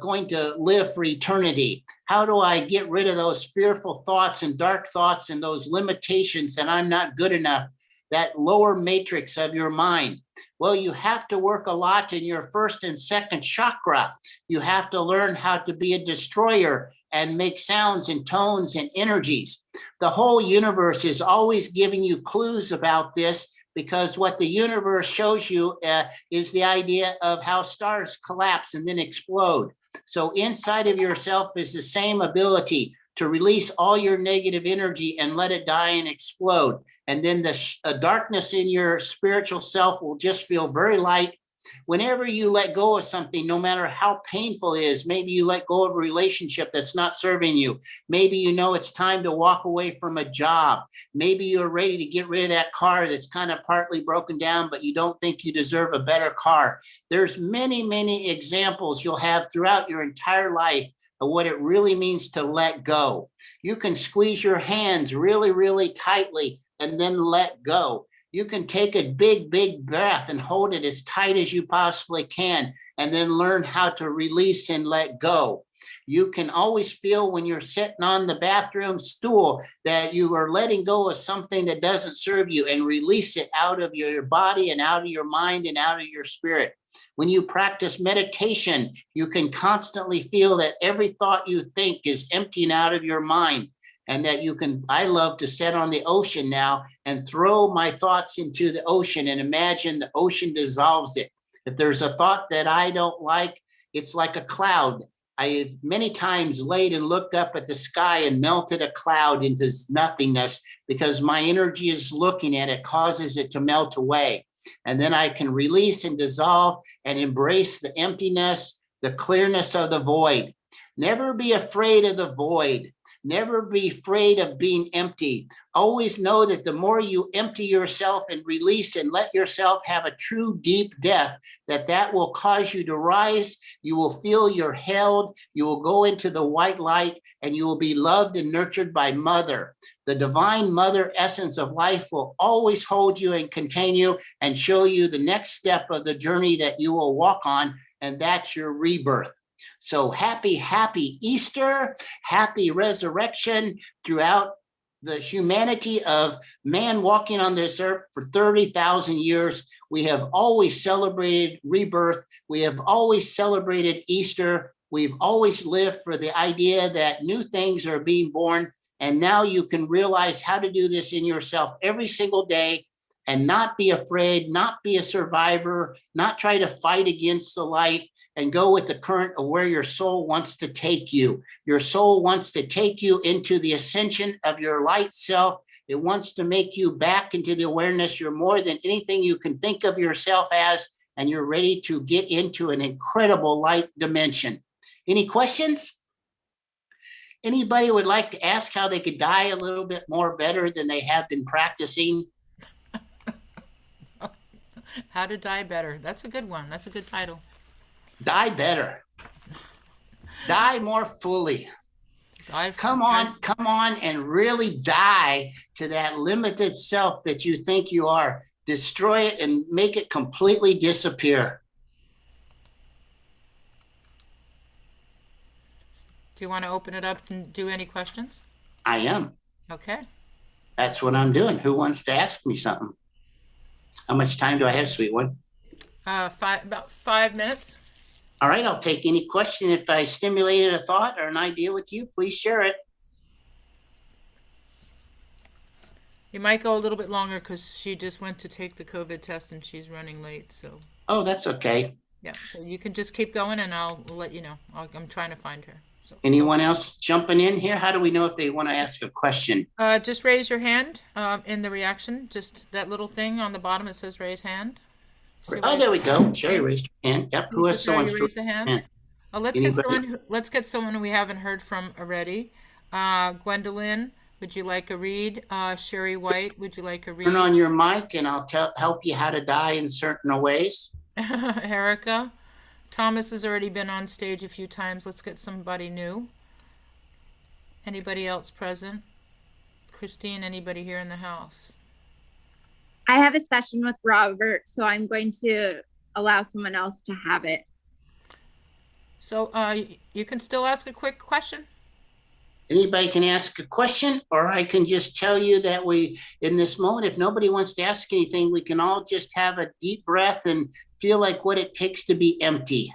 going to live for eternity? How do I get rid of those fearful thoughts and dark thoughts and those limitations that I'm not good enough, that lower matrix of your mind? Well, you have to work a lot in your first and second chakra. You have to learn how to be a destroyer and make sounds and tones and energies. The whole universe is always giving you clues about this, because what the universe shows you is the idea of how stars collapse and then explode. So inside of yourself is the same ability to release all your negative energy and let it die and explode. And then the darkness in your spiritual self will just feel very light. Whenever you let go of something, no matter how painful it is, maybe you let go of a relationship that's not serving you. Maybe you know it's time to walk away from a job. Maybe you're ready to get rid of that car that's kind of partly broken down, but you don't think you deserve a better car. There's many, many examples you'll have throughout your entire life of what it really means to let go. You can squeeze your hands really, really tightly and then let go. You can take a big, big breath and hold it as tight as you possibly can, and then learn how to release and let go. You can always feel when you're sitting on the bathroom stool that you are letting go of something that doesn't serve you, and release it out of your body and out of your mind and out of your spirit. When you practice meditation, you can constantly feel that every thought you think is emptying out of your mind. And that you can, I love to sit on the ocean now and throw my thoughts into the ocean and imagine the ocean dissolves it. If there's a thought that I don't like, it's like a cloud. I've many times laid and looked up at the sky and melted a cloud into nothingness, because my energy is looking at it, causes it to melt away. And then I can release and dissolve and embrace the emptiness, the clearness of the void. Never be afraid of the void. Never be afraid of being empty. Always know that the more you empty yourself and release and let yourself have a true deep death, that will cause you to rise. You will feel you're held. You will go into the white light, and you will be loved and nurtured by Mother. The divine Mother essence of life will always hold you and contain you and show you the next step of the journey that you will walk on, and that's your rebirth. So happy, happy Easter, happy resurrection throughout the humanity of man walking on this earth for 30,000 years. We have always celebrated rebirth. We have always celebrated Easter. We've always lived for the idea that new things are being born. And now you can realize how to do this in yourself every single day, and not be afraid, not be a survivor, not try to fight against the life, and go with the current of where your soul wants to take you. Your soul wants to take you into the ascension of your light self. It wants to make you back into the awareness you're more than anything you can think of yourself as, and you're ready to get into an incredible light dimension. Any questions? Anybody would like to ask how they could die a little bit more better than they have been practicing? How to die better. That's a good one. That's a good title. Die better. Die more fully. Come on and really die to that limited self that you think you are. Destroy it and make it completely disappear. Do you want to open it up and do any questions? I am. Okay. That's what I'm doing. Who wants to ask me something? How much time do I have, sweet one? About 5 minutes. All right, I'll take any question. If I stimulated a thought or an idea with you, please share it. You might go a little bit longer because she just went to take the COVID test and she's running late. So. Oh, that's okay. Yeah. So you can just keep going and I'll let you know. I'm trying to find her. So. Anyone else jumping in here? How do we know if they want to ask a question? Just raise your hand in the reaction. Just that little thing on the bottom. It says raise hand. Oh, there we go. Sherry raised her hand. Yep. Who else wants to raise a hand? Let's get someone we haven't heard from already. Gwendolyn, would you like a read? Sherry White, would you like a read? Turn on your mic and I'll help you how to die in certain ways. Erica, Thomas has already been on stage a few times. Let's get somebody new. Anybody else present? Christine, anybody here in the house? I have a session with Robert, so I'm going to allow someone else to have it. So you can still ask a quick question. Anybody can ask a question, or I can just tell you that in this moment, if nobody wants to ask anything, we can all just have a deep breath and feel like what it takes to be empty.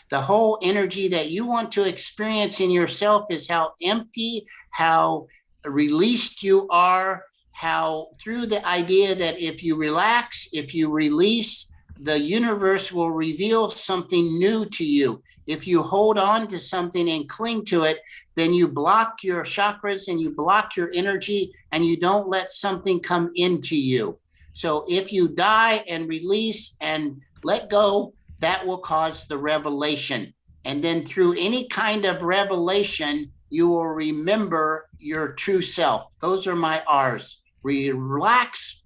The whole energy that you want to experience in yourself is how empty, how released you are, how through the idea that if you relax, if you release, the universe will reveal something new to you. If you hold on to something and cling to it, then you block your chakras and you block your energy and you don't let something come into you. So if you die and release and let go, that will cause the revelation. And then through any kind of revelation, you will remember your true self. Those are my R's. Relax,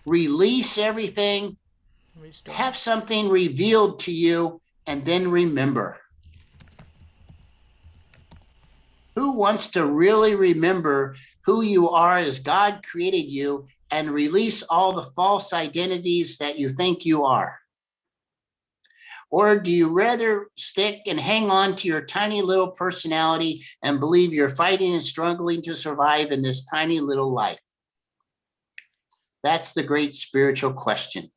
release everything, have something revealed to you, and then remember. Who wants to really remember who you are as God created you and release all the false identities that you think you are? Or do you rather stick and hang on to your tiny little personality and believe you're fighting and struggling to survive in this tiny little life? That's the great spiritual question.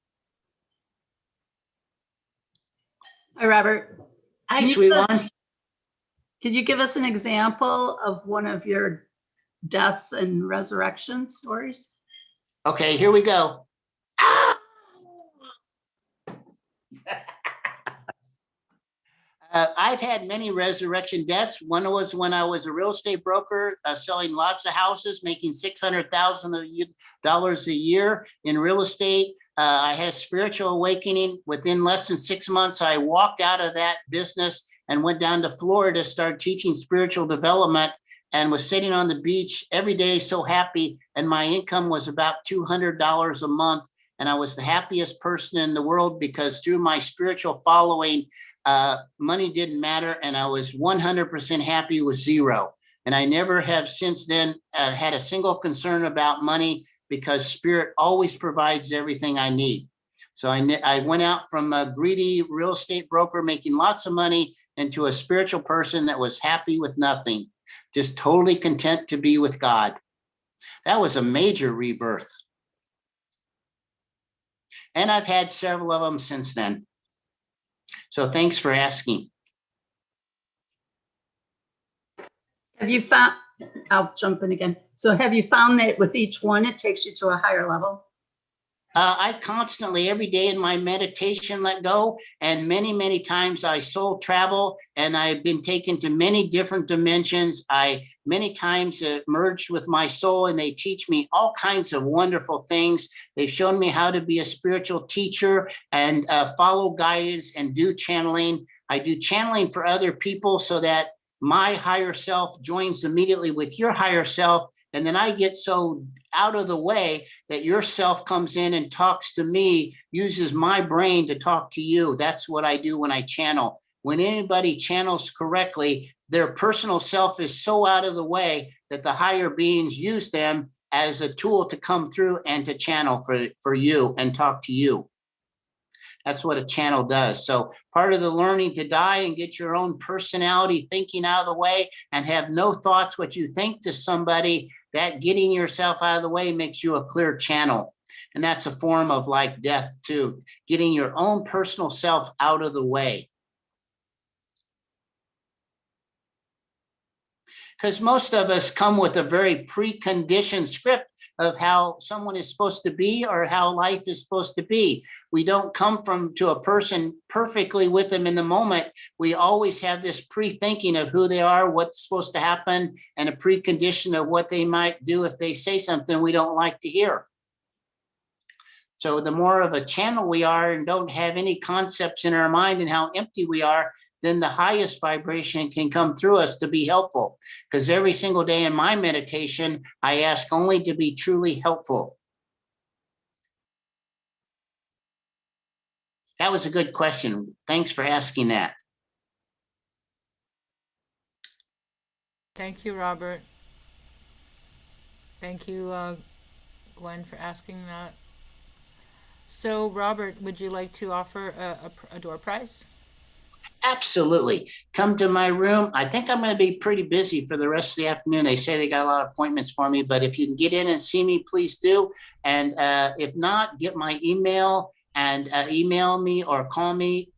Hi, Robert. Hi, sweet one. Can you give us an example of one of your deaths and resurrection stories? Okay, here we go. I've had many resurrection deaths. One was when I was a real estate broker, selling lots of houses, making $600,000 a year in real estate. I had a spiritual awakening. Within less than 6 months, I walked out of that business and went down to Florida to start teaching spiritual development and was sitting on the beach every day so happy. And my income was about $200 a month. And I was the happiest person in the world because through my spiritual following, money didn't matter. And I was 100% happy with zero. And I never have since then had a single concern about money because spirit always provides everything I need. So I went out from a greedy real estate broker making lots of money into a spiritual person that was happy with nothing, just totally content to be with God. That was a major rebirth. And I've had several of them since then. So thanks for asking. Have you found, I'll jump in again. So have you found that with each one, it takes you to a higher level? I constantly, every day in my meditation, let go. And many, many times I soul travel and I've been taken to many different dimensions. I many times merged with my soul and they teach me all kinds of wonderful things. They've shown me how to be a spiritual teacher and follow guidance and do channeling. I do channeling for other people so that my higher self joins immediately with your higher self. And then I get so out of the way that your self comes in and talks to me, uses my brain to talk to you. That's what I do when I channel. When anybody channels correctly, their personal self is so out of the way that the higher beings use them as a tool to come through and to channel for you and talk to you. That's what a channel does. So part of the learning to die and get your own personality thinking out of the way and have no thoughts what you think to somebody, that getting yourself out of the way makes you a clear channel. And that's a form of like death too, getting your own personal self out of the way. Because most of us come with a very preconditioned script of how someone is supposed to be or how life is supposed to be. We don't come to a person perfectly with them in the moment. We always have this pre-thinking of who they are, what's supposed to happen, and a precondition of what they might do if they say something we don't like to hear. So the more of a channel we are and don't have any concepts in our mind and how empty we are, then the highest vibration can come through us to be helpful. Because every single day in my meditation, I ask only to be truly helpful. That was a good question. Thanks for asking that. Thank you, Robert. Thank you, Gwen, for asking that. So, Robert, would you like to offer a door prize? Absolutely. Come to my room. I think I'm going to be pretty busy for the rest of the afternoon. They say they got a lot of appointments for me, but if you can get in and see me, please do. And if not, get my email and email me or call me.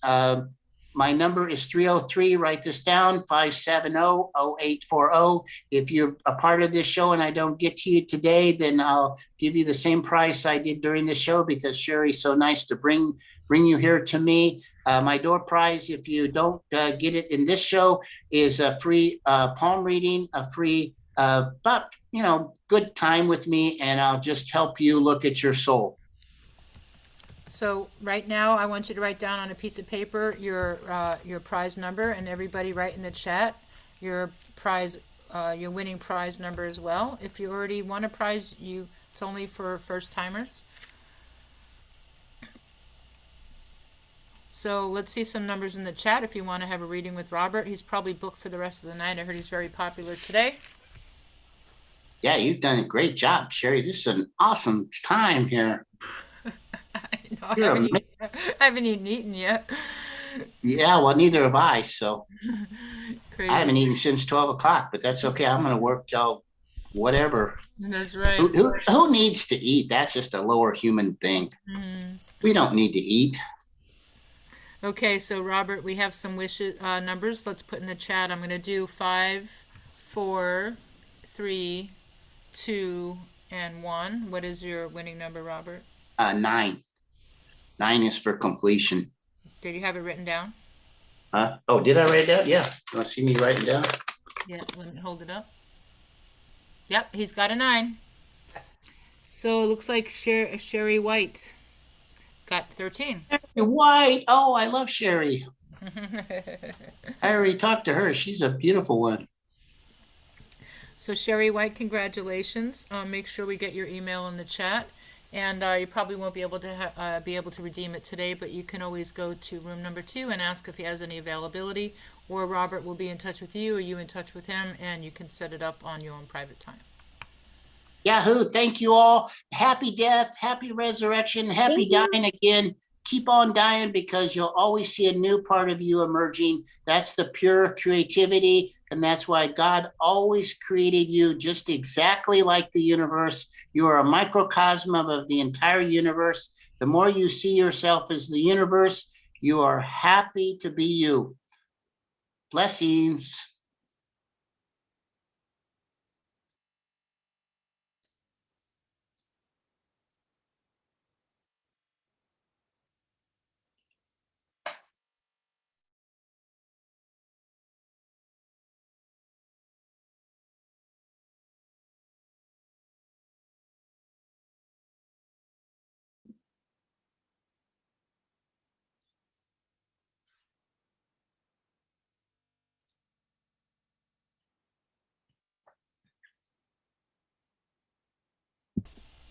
My number is 303, write this down, 570-0840. If you're a part of this show and I don't get to you today, then I'll give you the same price I did during the show because Sherry's so nice to bring you here to me. My door prize, if you don't get it in this show, is a free palm reading, a free, good time with me, and I'll just help you look at your soul. So right now, I want you to write down on a piece of paper your prize number, and everybody write in the chat your prize, your winning prize number as well. If you already won a prize, it's only for first timers. So let's see some numbers in the chat if you want to have a reading with Robert. He's probably booked for the rest of the night. I heard he's very popular today. Yeah, you've done a great job, Sherry. This is an awesome time here. I haven't even eaten yet. Yeah, well, neither have I. So Crazy. I haven't eaten since 12 o'clock, but that's okay. I'm going to work till whatever. That's right. Who needs to eat? That's just a lower human thing. Mm. We don't need to eat. Okay, so Robert, we have some wishes numbers. Let's put in the chat. I'm going to do 5, 4, 3, 2, and 1. What is your winning number, Robert? 9. 9 is for completion. Did you have it written down? Oh, did I write it down? Yeah. You want to see me writing down? Yeah, let me hold it up. Yep, he's got a 9. So it looks like Sherry White got 13. White. Oh, I love Sherry. I already talked to her. She's a beautiful one. So Sherry White, congratulations. Make sure we get your email in the chat. And you probably won't be able to redeem it today, but you can always go to room number 2 and ask if he has any availability, or Robert will be in touch with you, or you in touch with him, and you can set it up on your own private time. Yahoo! Thank you all. Happy death, happy resurrection, happy dying again. Keep on dying because you'll always see a new part of you emerging. That's the pure creativity. And that's why God always created you just exactly like the universe. You are a microcosm of the entire universe. The more you see yourself as the universe, you are happy to be you. Blessings.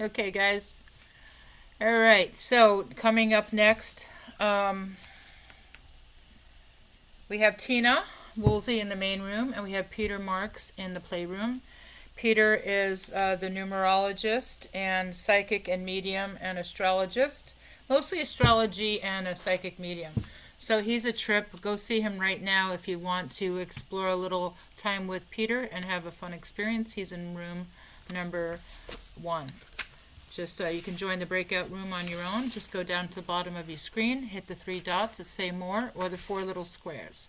Okay, guys. All right, so coming up next, we have Tina Woolsey in the main room, and we have Peter Marks in the playroom. Peter is the numerologist and psychic and medium and astrologist. Mostly astrology and a psychic medium. So he's a trip. Go see him right now if you want to explore a little time with Peter and have a fun experience. He's in room number 1. Just you can join the breakout room on your own. Just go down to the bottom of your screen, hit the 3 dots that say more or the 4 little squares.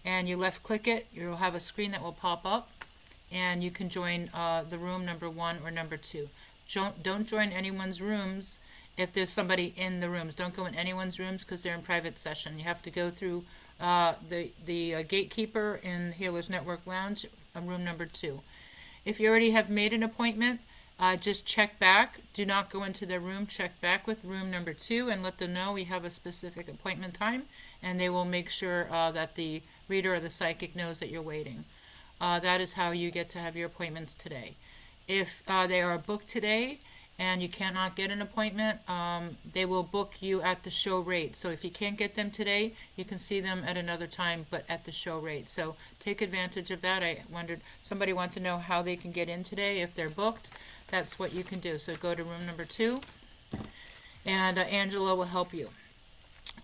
And you left click it, you'll have a screen that will pop up and you can join the room number 1 or number 2. Don't join anyone's rooms if there's somebody in the rooms. Don't go in anyone's rooms because they're in private session. You have to go through the gatekeeper in Healers Network Lounge, room number 2. If you already have made an appointment, just check back. Do not go into their room. Check back with room number 2 and let them know we have a specific appointment time, and they will make sure that the reader or the psychic knows that you're waiting. That is how you get to have your appointments today. If they are booked today and you cannot get an appointment, they will book you at the show rate. So if you can't get them today, you can see them at another time, but at the show rate. So take advantage of that. I wondered, somebody wanted to know how they can get in today if they're booked. That's what you can do. So go to room number 2 and Angela will help you.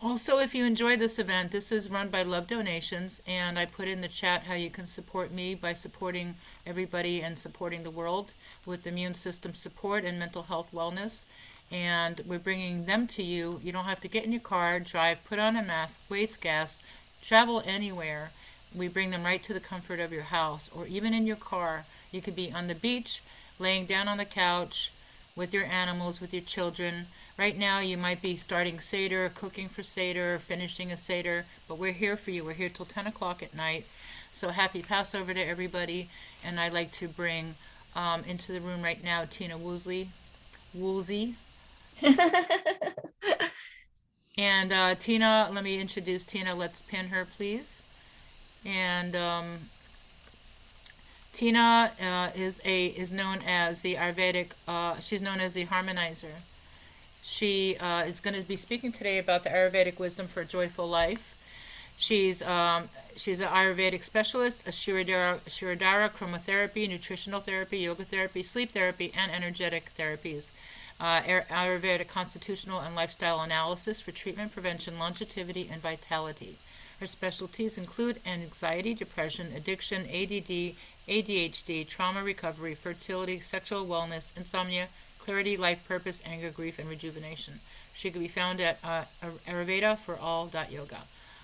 Also, if you enjoy this event, this is run by Love Donations, and I put in the chat how you can support me by supporting everybody and supporting the world with immune system support and mental health wellness. And we're bringing them to you. You don't have to get in your car, drive, put on a mask, waste gas, travel anywhere. We bring them right to the comfort of your house or even in your car. You could be on the beach, laying down on the couch with your animals, with your children. Right now you might be starting Seder, cooking for Seder, finishing a Seder, but we're here for you. We're here till 10 o'clock at night. So happy Passover to everybody. And I'd like to bring into the room right now Tina Woolsey. And Tina, let me introduce Tina. Let's pin her, please. And Tina is known as the Ayurvedic. She's known as the harmonizer. She is going to be speaking today about the Ayurvedic wisdom for a joyful life. She's an Ayurvedic specialist, a Shirodara chromotherapy, nutritional therapy, yoga therapy, sleep therapy, and energetic therapies. Ayurvedic constitutional and lifestyle analysis for treatment, prevention, longevity, and vitality. Her specialties include anxiety, depression, addiction, ADD, ADHD, trauma recovery, fertility, sexual wellness, insomnia, clarity, life purpose, anger, grief, and rejuvenation. She can be found at ayurvedaforall.yoga.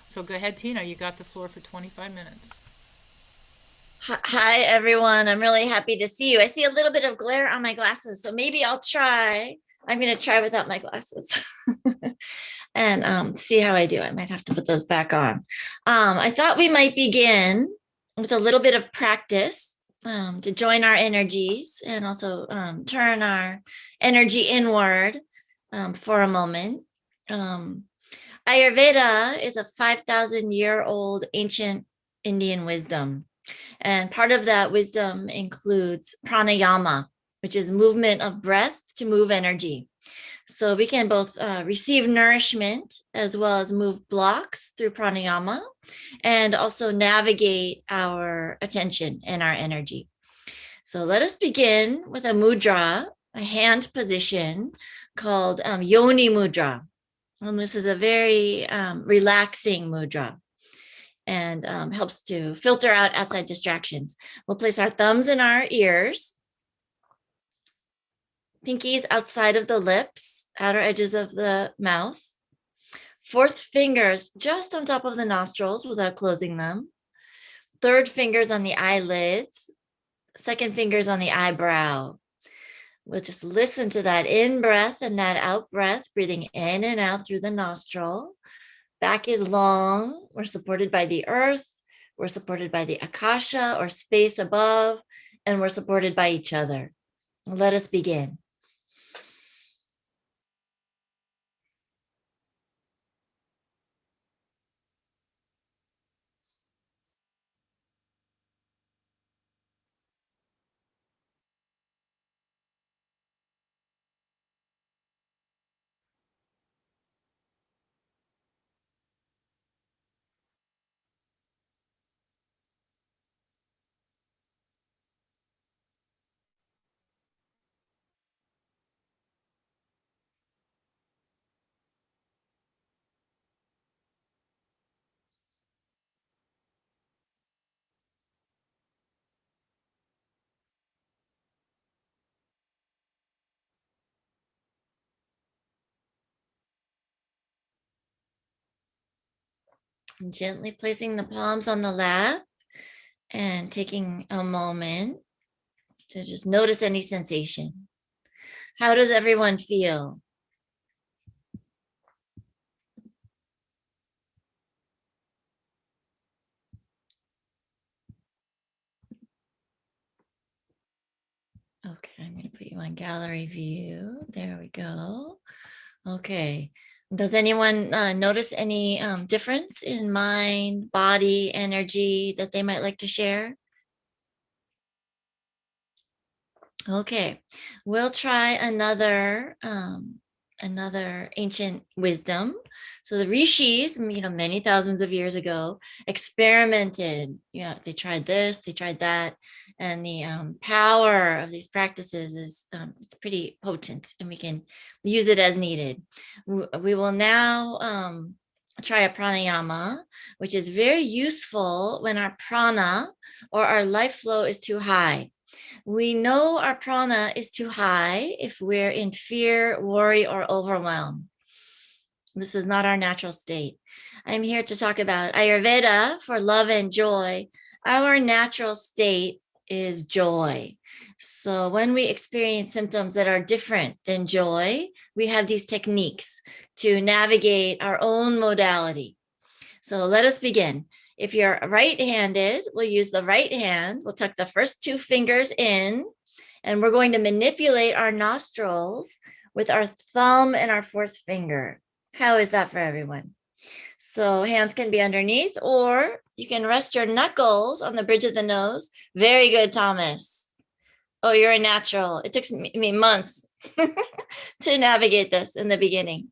So go ahead, Tina. You got the floor for 25 minutes. Hi, everyone. I'm really happy to see you. I see a little bit of glare on my glasses, so maybe I'll try. I'm going to try without my glasses and see how I do. I might have to put those back on. I thought we might begin with a little bit of practice to join our energies and also turn our energy inward for a moment. Ayurveda is a 5,000-year-old ancient Indian wisdom. And part of that wisdom includes pranayama, which is movement of breath to move energy. So we can both receive nourishment as well as move blocks through pranayama and also navigate our attention and our energy. So let us begin with a mudra, a hand position called Yoni Mudra. And this is a very relaxing mudra and helps to filter out outside distractions. We'll place our thumbs in our ears, pinkies outside of the lips, outer edges of the mouth, fourth fingers just on top of the nostrils without closing them, third fingers on the eyelids, second fingers on the eyebrow. We'll just listen to that in breath and that out breath, breathing in and out through the nostril. Back is long. We're supported by the earth. We're supported by the akasha or space above, and we're supported by each other. Let us begin. And gently placing the palms on the lap and taking a moment to just notice any sensation. How does everyone feel? Okay, I'm going to put you on gallery view. There we go. Okay. Does anyone notice any difference in mind, body, energy that they might like to share? Okay, we'll try another ancient wisdom. So the rishis, many thousands of years ago, experimented. Yeah, they tried this, they tried that, and the power of these practices is it's pretty potent, and we can use it as needed. We will now try a pranayama, which is very useful when our prana or our life flow is too high. We know our prana is too high if we're in fear, worry, or overwhelm. This is not our natural state. I'm here to talk about Ayurveda for love and joy. Our natural state is joy. So when we experience symptoms that are different than joy, we have these techniques to navigate our own modality. So let us begin. If you're right-handed, we'll use the right hand. We'll tuck the first 2 fingers in, and we're going to manipulate our nostrils with our thumb and our 4th finger. How is that for everyone? So hands can be underneath, or you can rest your knuckles on the bridge of the nose. Very good, Thomas. Oh, you're a natural. It took me months to navigate this in the beginning.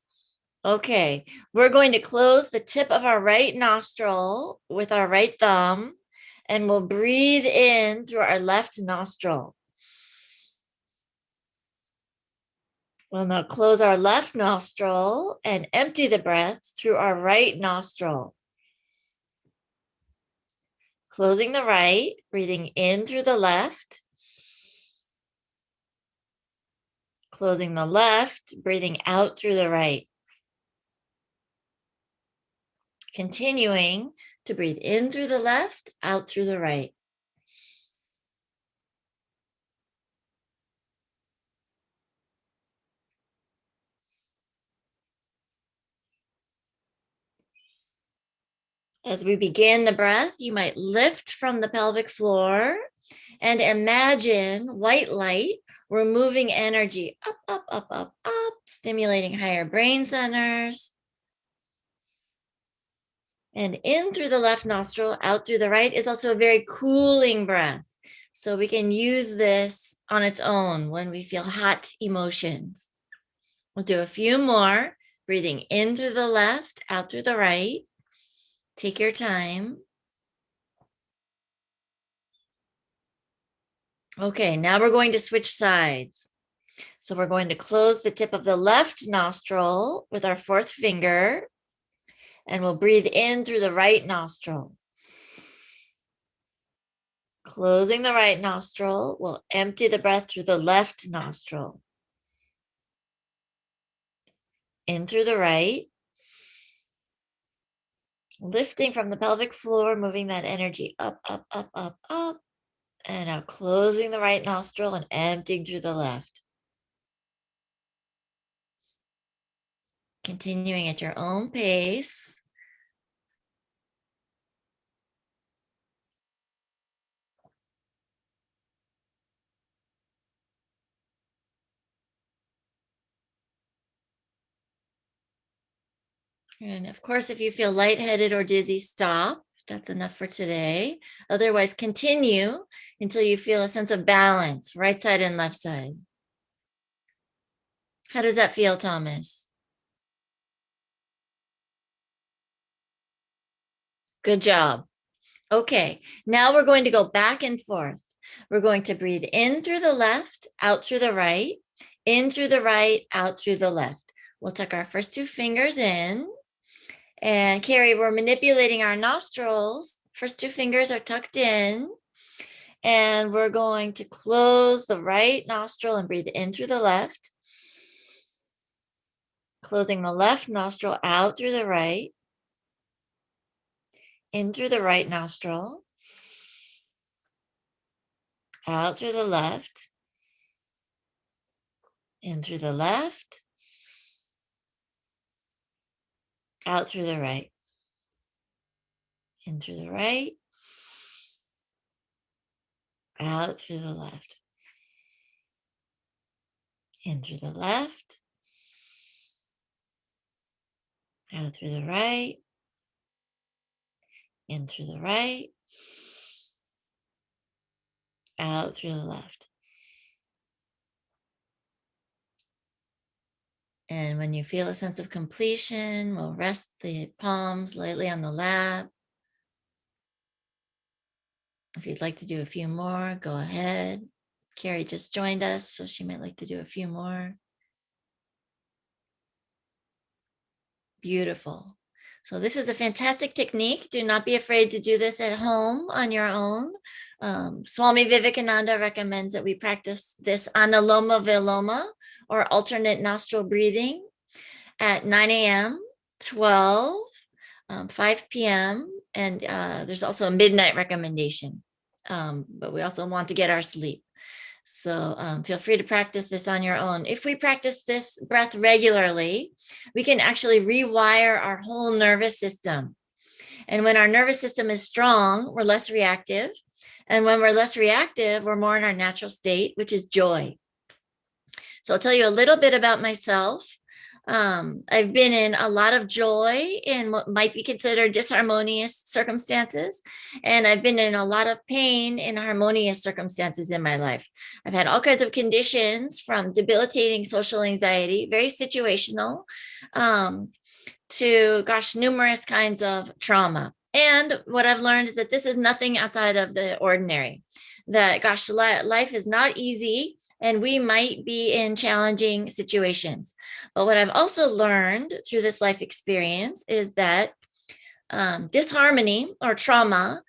Okay, we're going to close the tip of our right nostril with our right thumb, and we'll breathe in through our left nostril. We'll now close our left nostril and empty the breath through our right nostril. Closing the right, breathing in through the left. Closing the left, breathing out through the right. Continuing to breathe in through the left, out through the right. As we begin the breath, you might lift from the pelvic floor and imagine white light removing energy up, up, up, up, up, stimulating higher brain centers. And in through the left nostril, out through the right is also a very cooling breath. So we can use this on its own when we feel hot emotions. We'll do a few more, breathing in through the left, out through the right. Take your time. Okay, now we're going to switch sides. So we're going to close the tip of the left nostril with our 4th finger. And we'll breathe in through the right nostril. Closing the right nostril, we'll empty the breath through the left nostril. In through the right. Lifting from the pelvic floor, moving that energy up, up, up, up, up. And now closing the right nostril and emptying through the left. Continuing at your own pace. And of course, if you feel lightheaded or dizzy, stop. That's enough for today. Otherwise, continue until you feel a sense of balance, right side and left side. How does that feel, Thomas? Good job. Okay, now we're going to go back and forth. We're going to breathe in through the left, out through the right, in through the right, out through the left. We'll tuck our first 2 fingers in. And Carrie, we're manipulating our nostrils. First 2 fingers are tucked in. And we're going to close the right nostril and breathe in through the left. Closing the left nostril out through the right. in through the right nostril, out through the left, in through the left, out through the right, in through the right, out through the left, in through the left, out through the right, in through the right, out through the left. And when you feel a sense of completion, we'll rest the palms lightly on the lap. If you'd like to do a few more, go ahead. Carrie just joined us, so she might like to do a few more. Beautiful. So this is a fantastic technique. Do not be afraid to do this at home on your own. Swami Vivekananda recommends that we practice this Anuloma Viloma, or alternate nostril breathing, at 9 a.m., 12, 5 p.m., and there's also a midnight recommendation. But we also want to get our sleep. So feel free to practice this on your own. If we practice this breath regularly, we can actually rewire our whole nervous system. And when our nervous system is strong, we're less reactive. And when we're less reactive, we're more in our natural state, which is joy. So I'll tell you a little bit about myself. I've been in a lot of joy in what might be considered disharmonious circumstances. And I've been in a lot of pain in harmonious circumstances in my life. I've had all kinds of conditions, from debilitating social anxiety, very situational, to, numerous kinds of trauma. And what I've learned is that this is nothing outside of the ordinary. That, life is not easy, and we might be in challenging situations. But what I've also learned through this life experience is that disharmony or trauma,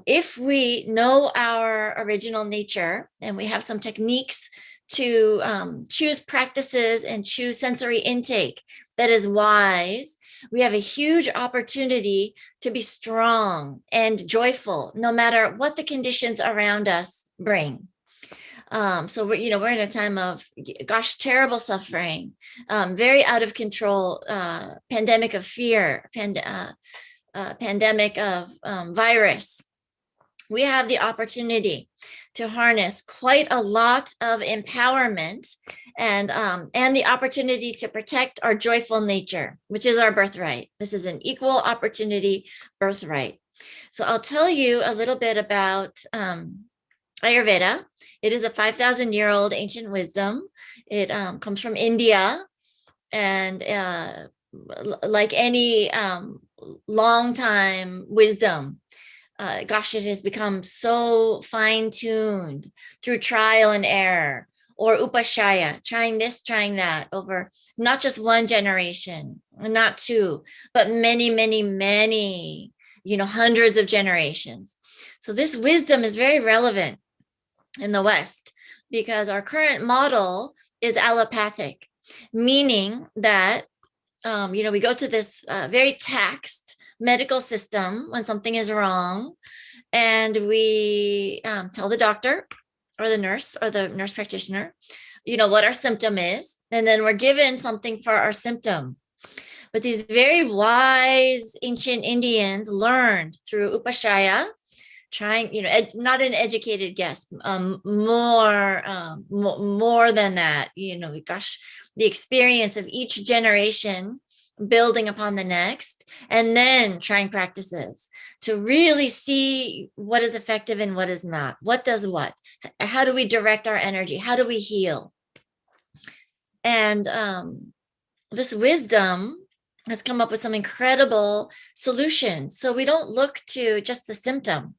if we know our original nature and we have some techniques to choose practices and choose sensory intake that is wise, we have a huge opportunity to be strong and joyful, no matter what the conditions around us bring. So we're in a time of, terrible suffering, very out of control, pandemic of fear, pandemic of virus. We have the opportunity to harness quite a lot of empowerment and the opportunity to protect our joyful nature, which is our birthright. This is an equal opportunity birthright. So I'll tell you a little bit about Ayurveda. It is a 5,000-year-old ancient wisdom. It comes from India, and like any long time wisdom, it has become so fine-tuned through trial and error, or upashaya, trying this, trying that, over not just one generation, not two, but many, many, many, hundreds of generations. So this wisdom is very relevant in the West, because our current model is allopathic, meaning that, we go to this very taxed medical system when something is wrong, and we tell the doctor or the nurse practitioner, what our symptom is, and then we're given something for our symptom. But these very wise ancient Indians learned through upashaya, trying, not an educated guess, more than that, the experience of each generation building upon the next, and then trying practices to really see what is effective and what is not, what does what, how do we direct our energy, how do we heal. And this wisdom has come up with some incredible solutions. So we don't look to just the symptom.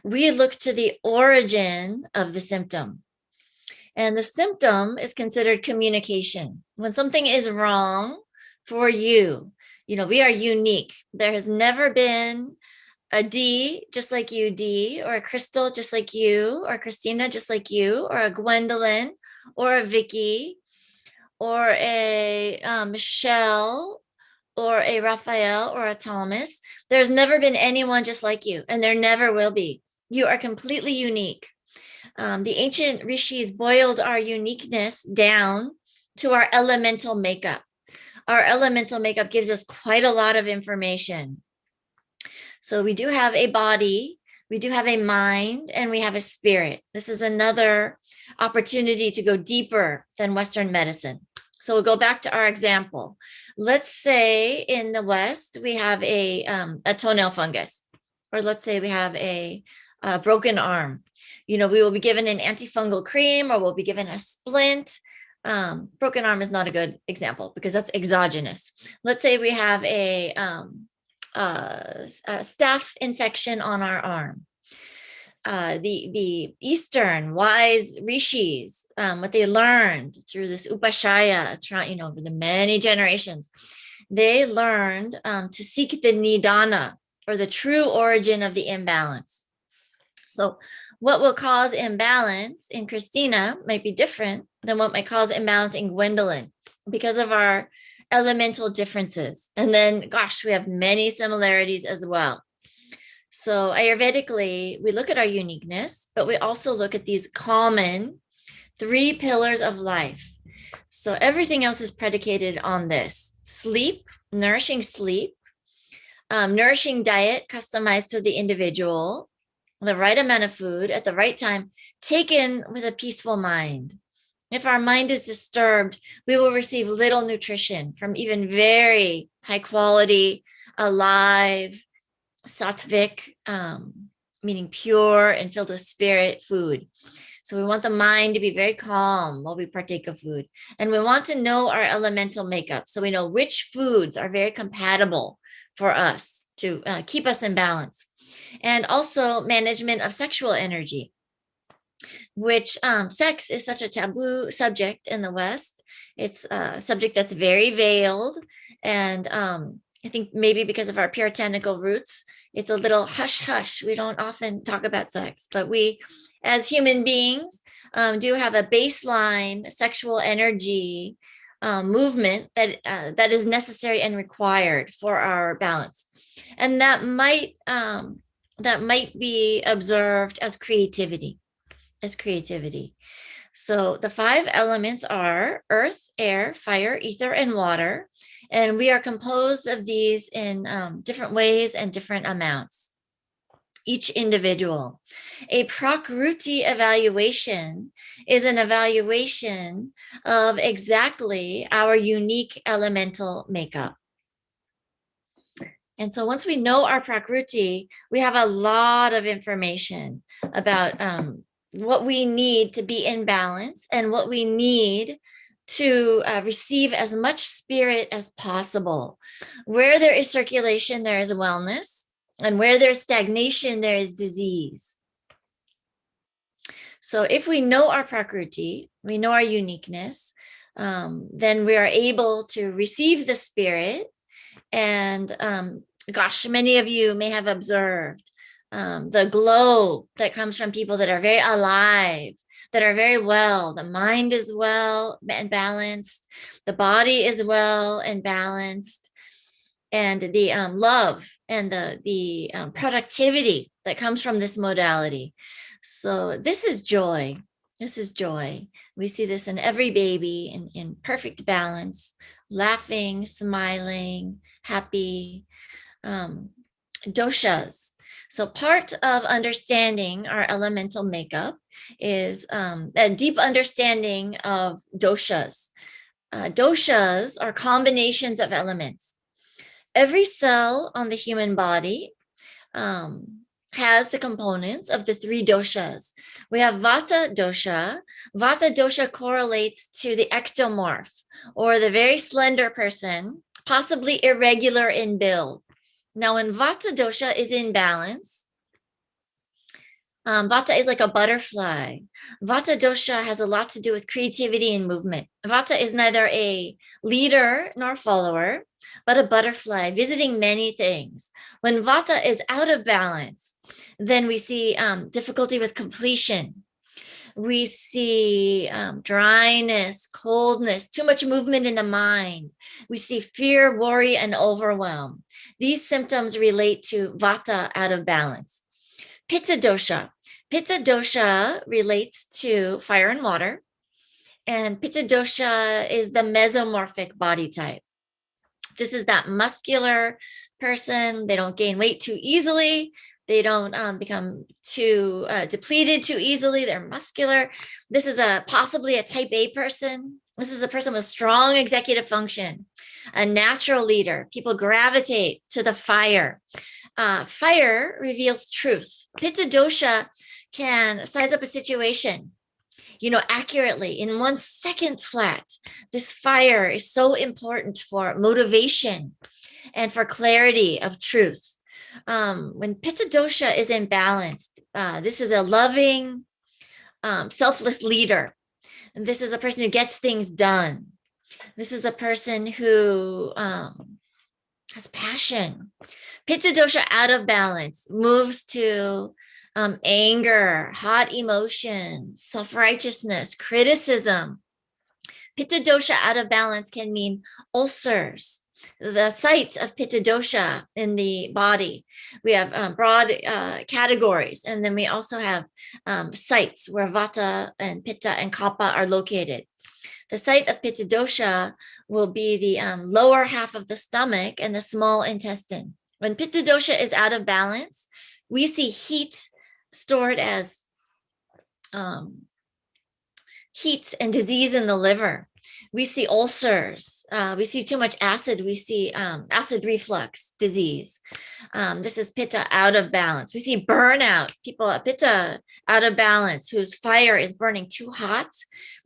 We look to the origin of the symptom. And the symptom is considered communication. When something is wrong for you, we are unique. There has never been a D just like you, D, or a Crystal just like you, or Christina just like you, or a Gwendolyn, or a Vicky, or a Michelle, or a Raphael or a Thomas. There's never been anyone just like you, and there never will be. You are completely unique. The ancient rishis boiled our uniqueness down to our elemental makeup. Our elemental makeup gives us quite a lot of information. So we do have a body, we do have a mind, and we have a spirit. This is another opportunity to go deeper than Western medicine. So we'll go back to our example. Let's say in the West, we have a toenail fungus, or let's say we have a broken arm. You know, we will be given an antifungal cream, or we'll be given a splint. Broken arm is not a good example because that's exogenous. Let's say we have a staph infection on our arm. The Eastern wise rishis, what they learned through this upashaya, over the many generations, they learned to seek the nidana, or the true origin of the imbalance. So what will cause imbalance in Christina might be different than what might cause imbalance in Gwendolyn because of our elemental differences. And then, gosh, we have many similarities as well. So Ayurvedically, we look at our uniqueness, but we also look at these common 3 pillars of life. So everything else is predicated on this: sleep, nourishing diet customized to the individual, the right amount of food at the right time, taken with a peaceful mind. If our mind is disturbed, we will receive little nutrition from even very high quality, alive, sattvic, meaning pure and filled with spirit food. So we want the mind to be very calm while we partake of food. And we want to know our elemental makeup, so we know which foods are very compatible for us to keep us in balance. And also management of sexual energy, which sex is such a taboo subject in the West. It's a subject that's very veiled. And I think maybe because of our puritanical roots, it's a little hush hush. We don't often talk about sex, but we, as human beings, do have a baseline sexual energy movement that is necessary and required for our balance. And that might be observed as creativity. So the 5 elements are earth, air, fire, ether, and water. And we are composed of these in different ways and different amounts, each individual. A Prakruti evaluation is an evaluation of exactly our unique elemental makeup. And so once we know our Prakruti, we have a lot of information about what we need to be in balance and what we need to receive as much spirit as possible. Where there is circulation, there is wellness. And where there's stagnation, there is disease. So if we know our Prakruti, we know our uniqueness, then we are able to receive the spirit. And gosh, many of you may have observed the glow that comes from people that are very alive, that are very well. The mind is well and balanced. The body is well and balanced. And the love and the productivity that comes from this modality. So this is joy. This is joy. We see this in every baby in perfect balance, laughing, smiling, happy. Doshas. So part of understanding our elemental makeup is a deep understanding of doshas. Doshas are combinations of elements. Every cell on the human body has the components of the 3 doshas. We have Vata dosha. Vata dosha correlates to the ectomorph, or the very slender person, possibly irregular in build. Now, when Vata dosha is in balance, Vata is like a butterfly. Vata dosha has a lot to do with creativity and movement. Vata is neither a leader nor follower, but a butterfly visiting many things. When Vata is out of balance, then we see difficulty with completion. We see dryness, coldness, too much movement in the mind. We see fear, worry, and overwhelm. These symptoms relate to Vata out of balance. Pitta dosha. Pitta dosha relates to fire and water. And Pitta dosha is the mesomorphic body type. This is that muscular person. They don't gain weight too easily. They don't become too depleted too easily. They're muscular. This is possibly a type A person. This is a person with strong executive function, a natural leader. People gravitate to the fire. Fire reveals truth. Pitta dosha can size up a situation, accurately in 1 second flat. This fire is so important for motivation and for clarity of truth. When Pitta dosha is imbalanced, this is a loving, selfless leader. And this is a person who gets things done. This is a person who has passion. Pitta dosha out of balance moves to anger, hot emotions, self-righteousness, criticism. Pitta dosha out of balance can mean ulcers. The site of Pitta dosha in the body. We have broad categories, and then we also have sites where Vata and Pitta and Kapha are located. The site of Pitta dosha will be the lower half of the stomach and the small intestine. When Pitta dosha is out of balance, we see heat stored as heat and disease in the liver. We see ulcers. We see too much acid. We see acid reflux disease. This is Pitta out of balance. We see burnout. People, Pitta out of balance, whose fire is burning too hot.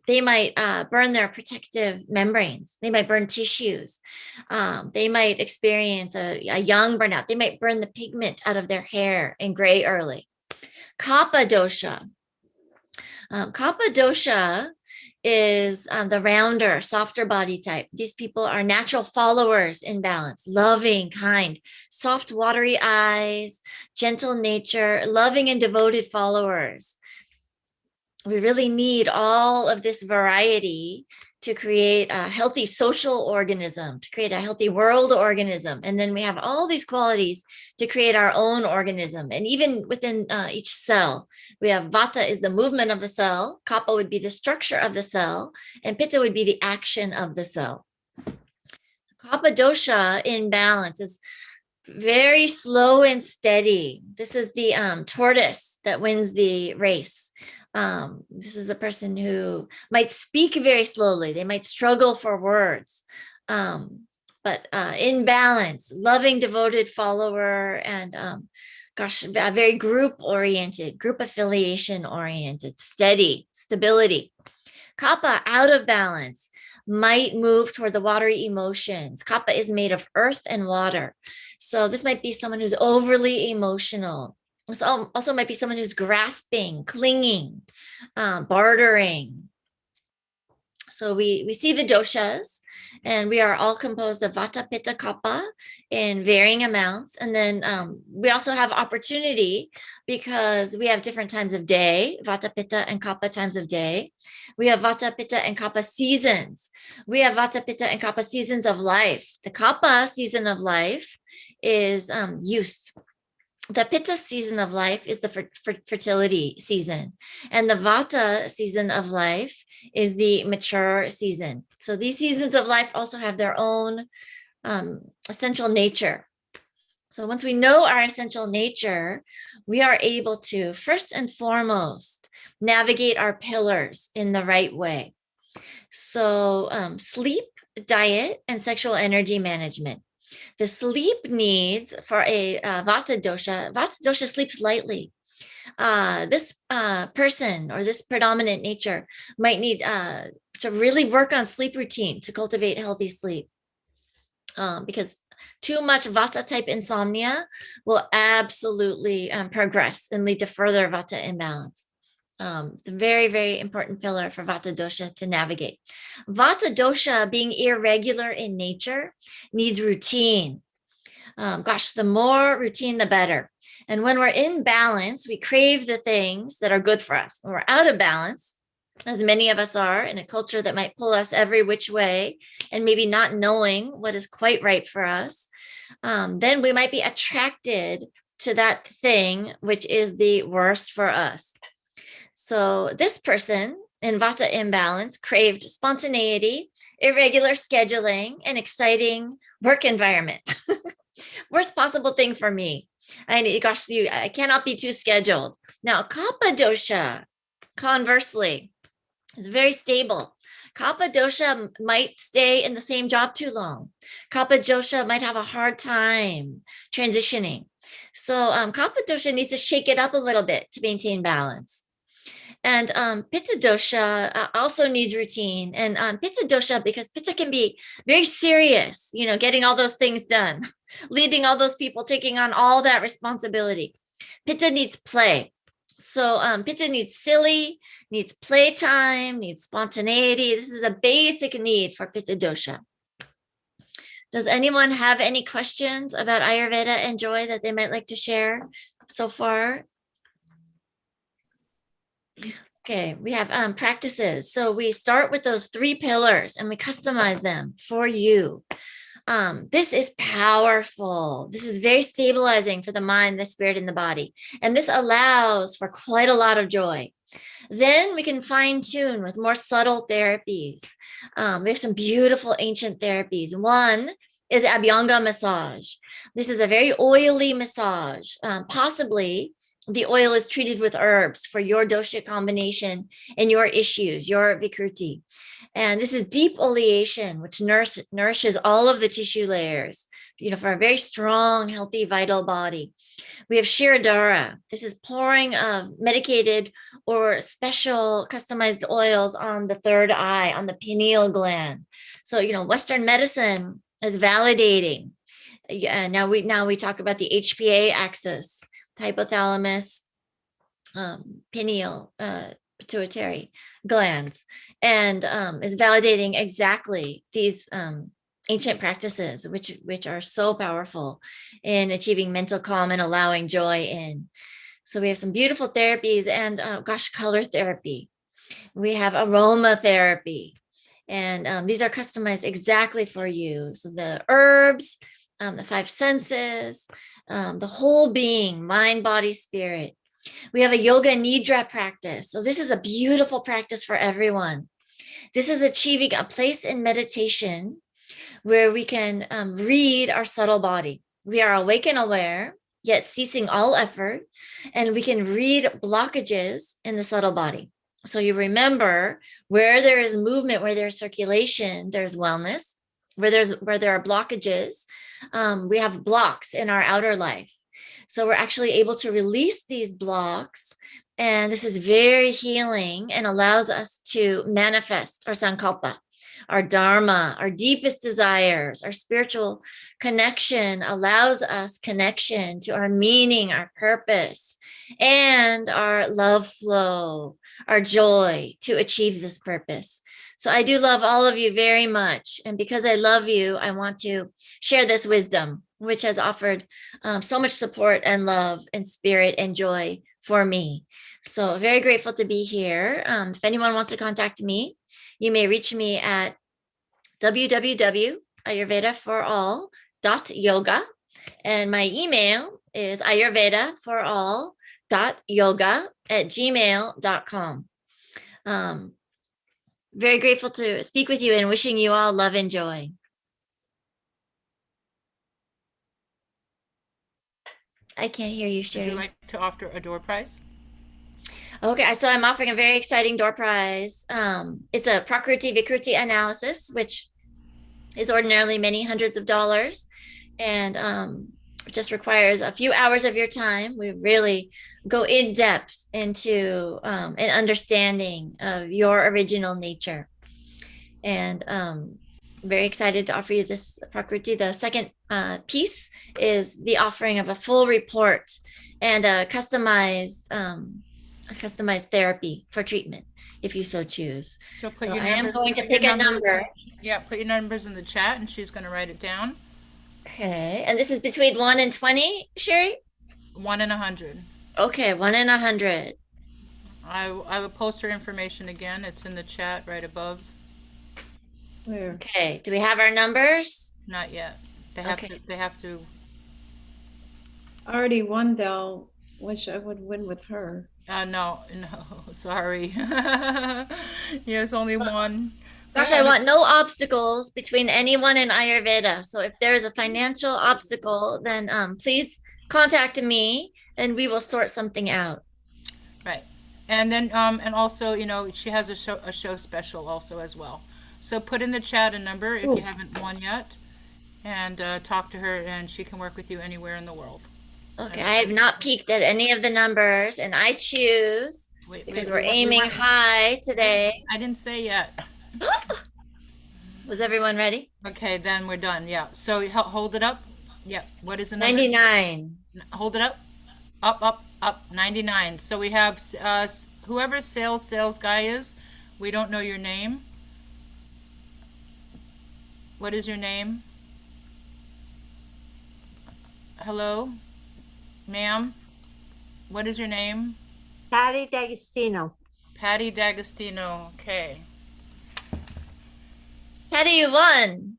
They might burn their protective membranes. They might burn tissues. They might experience a young burnout. They might burn the pigment out of their hair and gray early. Kapha dosha. Kapha dosha is the rounder, softer body type. These people are natural followers in balance, loving, kind, soft, watery eyes, gentle nature, loving and devoted followers. We really need all of this variety to create a healthy social organism, to create a healthy world organism. And then we have all these qualities to create our own organism. And even within each cell, we have Vata is the movement of the cell, Kapha would be the structure of the cell, and Pitta would be the action of the cell. Kapha dosha in balance is very slow and steady. This is the tortoise that wins the race. This is a person who might speak very slowly. They might struggle for words, but in balance, loving, devoted follower, and very group oriented, group affiliation oriented, steady, stability. Kapha out of balance might move toward the watery emotions. Kapha is made of earth and water. So this might be someone who's overly emotional. This also might be someone who's grasping, clinging, bartering. So we see the doshas, and we are all composed of Vata, Pitta, Kapha in varying amounts. And then we also have opportunity because we have different times of day, Vata, Pitta, and Kapha times of day. We have Vata, Pitta, and Kapha seasons. We have Vata, Pitta, and Kapha seasons of life. The Kapha season of life is youth. The Pitta season of life is the fertility season, and the Vata season of life is the mature season. So these seasons of life also have their own essential nature. So once we know our essential nature, we are able to, first and foremost, navigate our pillars in the right way. So sleep, diet, and sexual energy management. The sleep needs for a Vata dosha sleeps lightly. This person or this predominant nature might need to really work on sleep routine to cultivate healthy sleep. Because too much Vata type insomnia will absolutely progress and lead to further Vata imbalance. It's a very, very important pillar for Vata dosha to navigate. Vata dosha, being irregular in nature, needs routine. The more routine, the better. And when we're in balance, we crave the things that are good for us. When we're out of balance, as many of us are in a culture that might pull us every which way and maybe not knowing what is quite right for us, then we might be attracted to that thing which is the worst for us. So this person in Vata imbalance craved spontaneity, irregular scheduling, and exciting work environment. Worst possible thing for me. I cannot be too scheduled. Now, Kapha dosha, conversely, is very stable. Kapha dosha might stay in the same job too long. Kapha dosha might have a hard time transitioning. So Kapha dosha needs to shake it up a little bit to maintain balance. And Pitta dosha also needs routine. And Pitta dosha, because Pitta can be very serious, getting all those things done, leading all those people, taking on all that responsibility. Pitta needs play. So Pitta needs silly, needs playtime, needs spontaneity. This is a basic need for Pitta dosha. Does anyone have any questions about Ayurveda and Joy that they might like to share so far? Okay, we have practices. So we start with those 3 pillars and we customize them for you. This is powerful. This is very stabilizing for the mind, the spirit, and the body. And this allows for quite a lot of joy. Then we can fine tune with more subtle therapies. We have some beautiful ancient therapies. One is Abhyanga massage. This is a very oily massage. Possibly the oil is treated with herbs for your dosha combination and your issues, your vikruti. And this is deep oleation, which nourishes all of the tissue layers, for a very strong, healthy, vital body. We have Shirodhara. This is pouring of medicated or special customized oils on the third eye, on the pineal gland. So, Western medicine is validating. Now we talk about the HPA axis, hypothalamus, pineal, pituitary glands, and is validating exactly these ancient practices, which are so powerful in achieving mental calm and allowing joy in. So we have some beautiful therapies and color therapy. We have aromatherapy, and these are customized exactly for you. So the herbs, the 5 senses, the whole being, mind, body, spirit. We have a yoga nidra practice. So this is a beautiful practice for everyone. This is achieving a place in meditation where we can read our subtle body. We are awake and aware, yet ceasing all effort, and we can read blockages in the subtle body. So you remember, where there is movement, where there's circulation, there's wellness. Where there are blockages, we have blocks in our outer life. So we're actually able to release these blocks. And this is very healing and allows us to manifest our sankalpa, our dharma, our deepest desires. Our spiritual connection allows us connection to our meaning, our purpose, and our love flow, our joy to achieve this purpose. So I do love all of you very much. And because I love you, I want to share this wisdom, which has offered so much support and love and spirit and joy for me. So very grateful to be here. If anyone wants to contact me, you may reach me at www.ayurvedaforall.yoga. And my email is ayurvedaforall.yoga@gmail.com. Very grateful to speak with you and wishing you all love and joy. I can't hear you, Sherry. Would you like to offer a door prize? Okay, so I'm offering a very exciting door prize. It's a Prakruti Vikruti analysis, which is ordinarily many hundreds of dollars, and just requires a few hours of your time. We really go in depth into an understanding of your original nature. And very excited to offer you this Prakruti. The second piece is the offering of a full report and a customized therapy for treatment, if you so choose. So I am going to pick a number. Yeah, put your numbers in the chat and she's going to write it down. Okay, and this is between 1 and 20, Sherry? 1 in 100. Okay, 1 in 100. I will post her information again. It's in the chat right above. Where? Okay, do we have our numbers? Not yet. They have Okay. to. They have to. Already won, Del. Wish I would win with her. No, sorry. There's only one. Gosh, I want no obstacles between anyone and Ayurveda. So if there is a financial obstacle, then please contact me and we will sort something out. Right. And then and also, she has a show special also as well. So put in the chat a number if you haven't won yet, and talk to her, and she can work with you anywhere in the world. Okay, I have not peeked at any of the numbers, and I choose because we're aiming high today. I didn't say yet. Was everyone ready? Okay, then we're done. Yeah. So hold it up. Yeah. What is the number? 99. Hold it up. Up. 99. So we have whoever sales guy is. We don't know your name. What is your name? Hello, ma'am. What is your name? Patty D'Agostino. Patty D'Agostino. Okay. Patty, you won.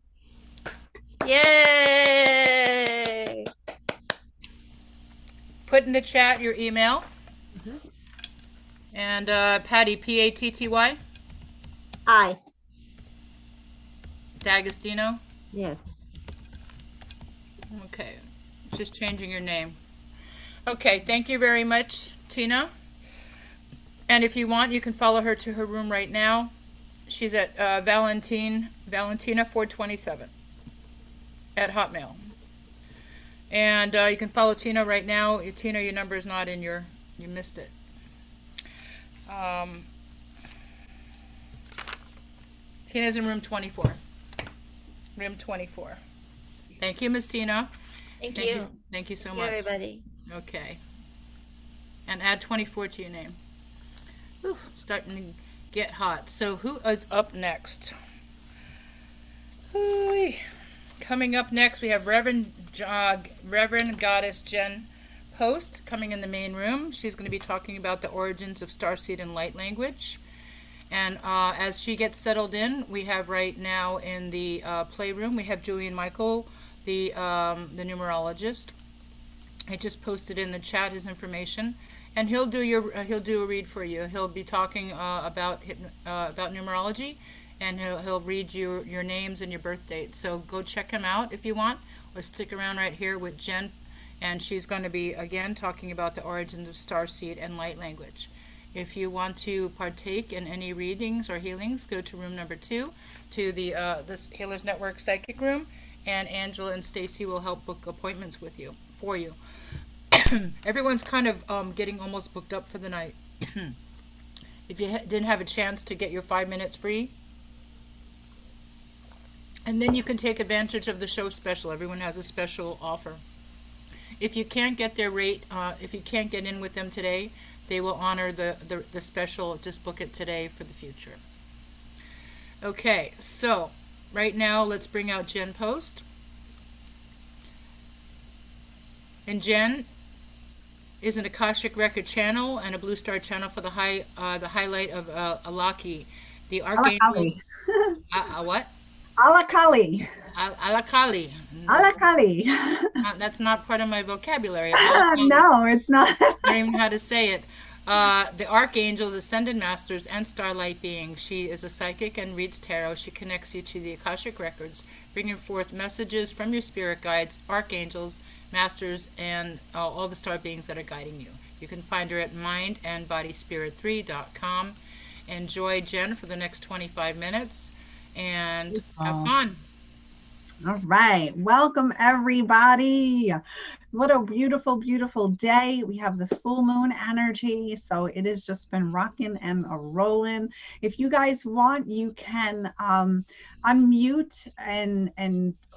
Yay. Put in the chat your email. And Patty, Patty. Aye. D'Agostino? Yes. Okay. Just changing your name. Okay, thank you very much, Tina. And if you want, you can follow her to her room right now. She's at Valentina427 at Hotmail. And you can follow Tina right now. Tina, your number is not in you missed it. Tina's in room 24. Room 24. Thank you, Miss Tina. Thank you. Thank you so Thank much. you, everybody. Okay. And add 24 to your name. Whew, starting to get hot. So who is up next? Ooh-wee. Coming up next, we have Reverend Goddess Jen Post coming in the main room. She's going to be talking about the origins of starseed and light language. And as she gets settled in, we have right now in the playroom, we have Julian Michael, the numerologist. I just posted in the chat his information, and he'll do a read for you. He'll be talking about numerology, and he'll read your names and your birth date. So go check him out if you want, or stick around right here with Jen, and she's going to be again talking about the origins of starseed and light language. If you want to partake in any readings or healings, go to room number 2, to the this Healers Network Psychic Room, and Angela and Stacy will help book appointments for you. Everyone's kind of getting almost booked up for the night. If you didn't have a chance to get your 5 minutes free, and then you can take advantage of the show special. Everyone has a special offer. If you can't get their rate, if you can't get in with them today, they will honor the special. Just book it today for the future. Okay, so right now let's bring out Jen Post. And Jen is an Akashic Record channel and a Blue Star channel for the highlight of Alaki, the archangel. What? Alakali. Alakali. Alakali. That's not part of my vocabulary. No, it's not. I don't even know how to say it. The archangels, ascended masters, and starlight beings. She is a psychic and reads tarot. She connects you to the Akashic Records, bringing forth messages from your spirit guides, archangels, masters, and all the star beings that are guiding you. You can find her at mindandbodyspirit3.com. Enjoy Jen for the next 25 minutes and have fun. All right. Welcome, everybody. What a beautiful, beautiful day. We have this full moon energy. So it has just been rocking and rolling. If you guys want, you can unmute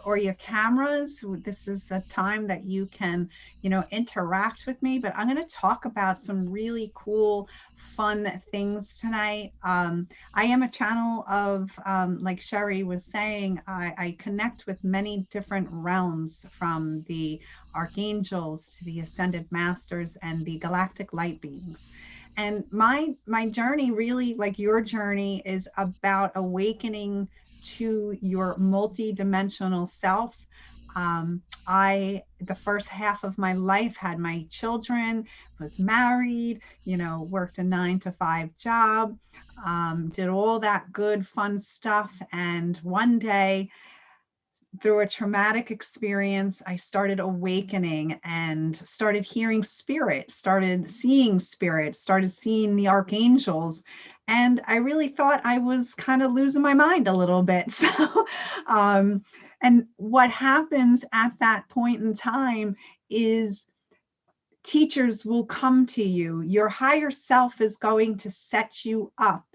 or your cameras. This is a time that you can, interact with me. But I'm going to talk about some really cool fun things tonight. I am a channel of, like Sherry was saying, I connect with many different realms, from the archangels to the ascended masters and the galactic light beings. And my journey, really like your journey, is about awakening to your multi-dimensional self. The first half of my life, had my children, was married, worked a 9-to-5 job, did all that good, fun stuff. And one day, through a traumatic experience, I started awakening and started hearing spirit, started seeing the archangels. And I really thought I was kind of losing my mind a little bit. So, and what happens at that point in time is teachers will come to you. Your higher self is going to set you up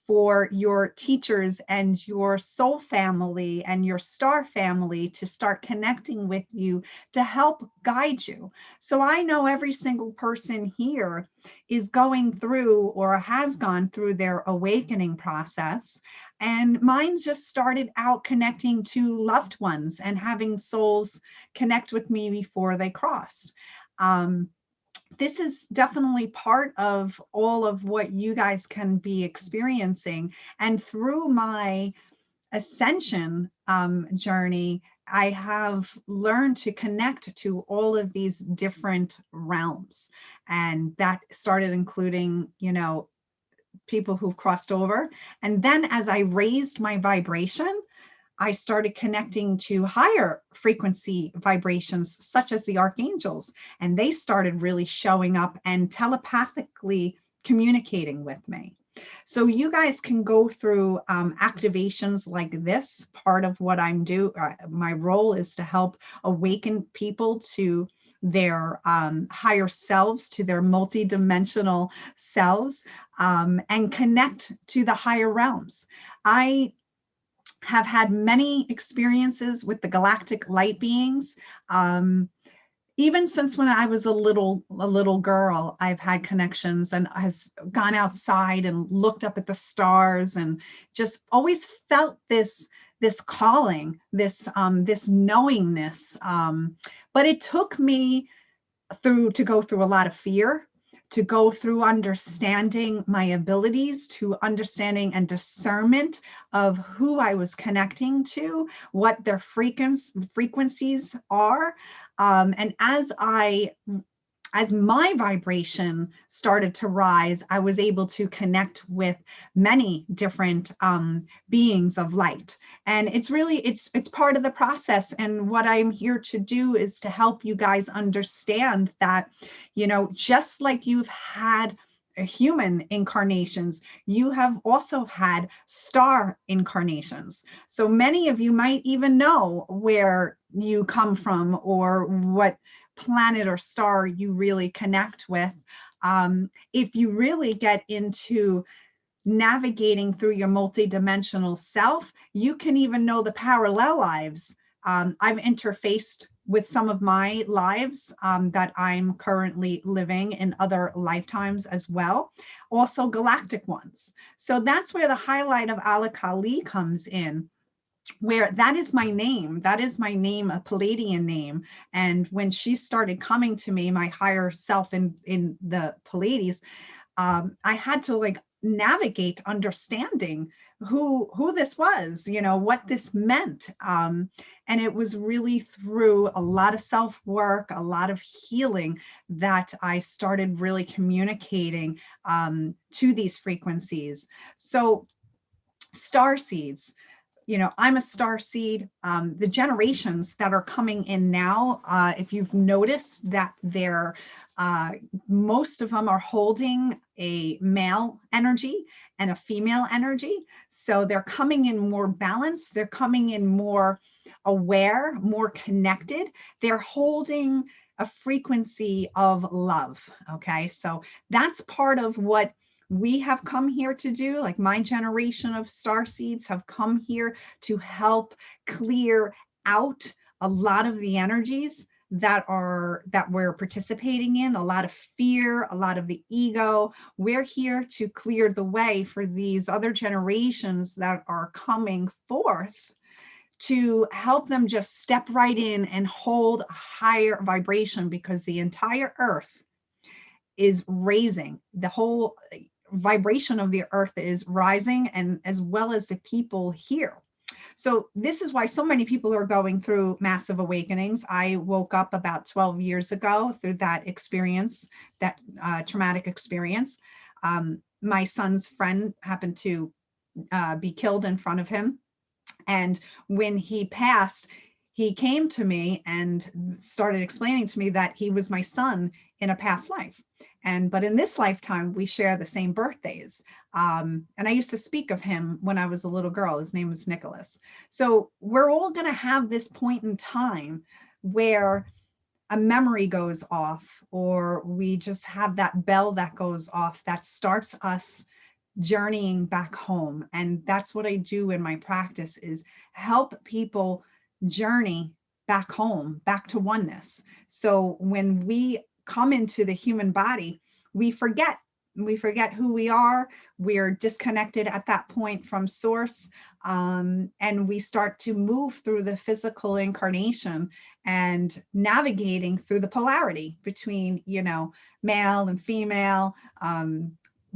for your teachers and your soul family and your star family to start connecting with you to help guide you. So I know every single person here is going through or has gone through their awakening process. And mine just started out connecting to loved ones and having souls connect with me before they crossed. This is definitely part of all of what you guys can be experiencing. And through my ascension journey, I have learned to connect to all of these different realms. And that started including, people who've crossed over. And then as I raised my vibration, I started connecting to higher frequency vibrations, such as the archangels, and they started really showing up and telepathically communicating with me. So you guys can go through activations like this. Part of what I'm doing, my role is to help awaken people to their higher selves, to their multidimensional selves, and connect to the higher realms. I have had many experiences with the galactic light beings. Even since when I was a little girl, I've had connections and has gone outside and looked up at the stars and just always felt this calling, this knowingness. But it took me to go through a lot of fear, to go through understanding my abilities, to understanding and discernment of who I was connecting to, what their frequencies are. And as my vibration started to rise, I was able to connect with many different beings of light. And it's really, it's part of the process. And what I'm here to do is to help you guys understand that, just like you've had human incarnations, you have also had star incarnations. So many of you might even know where you come from or what planet or star you really connect with. If you really get into navigating through your multidimensional self, you can even know the parallel lives. I've interfaced with some of my lives that I'm currently living in other lifetimes as well, also galactic ones. So that's where the highlight of Ala Kali comes in, where that is my name, a Palladian name. And when she started coming to me, my higher self in the Pleiades, I had to navigate understanding who this was, what this meant. And it was really through a lot of self-work, a lot of healing, that I started really communicating to these frequencies. So star seeds, I'm a star seed. The generations that are coming in now, if you've noticed that they're most of them are holding a male energy and a female energy. So they're coming in more balanced. They're coming in more aware, more connected. They're holding a frequency of love. Okay, so that's part of what we have come here to do. Like my generation of star seeds have come here to help clear out a lot of the energies that we're participating in, a lot of fear, a lot of the ego. We're here to clear the way for these other generations that are coming forth, to help them just step right in and hold a higher vibration, because the entire earth is raising. The whole vibration of the earth is rising, and as well as the people here. So this is why so many people are going through massive awakenings. I woke up about 12 years ago through that experience, that traumatic experience. My son's friend happened to be killed in front of him. And when he passed, he came to me and started explaining to me that he was my son in a past life. But in this lifetime, we share the same birthdays. And I used to speak of him when I was a little girl. His name was Nicholas. So we're all going to have this point in time where a memory goes off, or we just have that bell that goes off that starts us journeying back home. And that's what I do in my practice, is help people journey back home, back to oneness. So when we come into the human body, we forget who we are. We're disconnected at that point from source, and we start to move through the physical incarnation and navigating through the polarity between, male and female,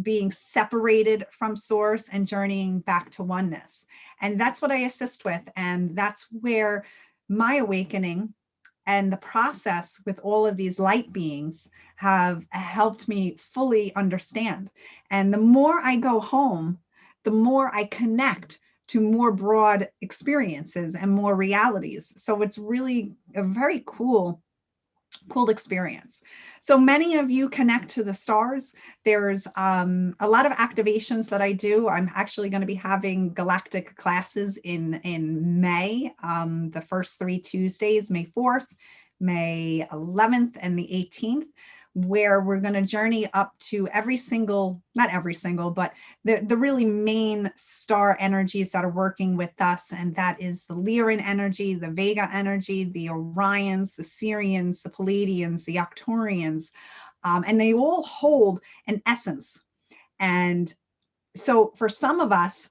being separated from source and journeying back to oneness. And that's what I assist with. And that's where my awakening and the process with all of these light beings have helped me fully understand. And the more I go home, the more I connect to more broad experiences and more realities. So it's really a very cool experience. So many of you connect to the stars. There's a lot of activations that I do. I'm actually going to be having galactic classes in May, the first 3 Tuesdays, May 4th, May 11th, and the 18th, where we're going to journey up to not every single, but the really main star energies that are working with us. And that is the Lyran energy, the Vega energy, the Orions, the Sirians, the Pleiadians, the Arcturians, and they all hold an essence. And so for some of us,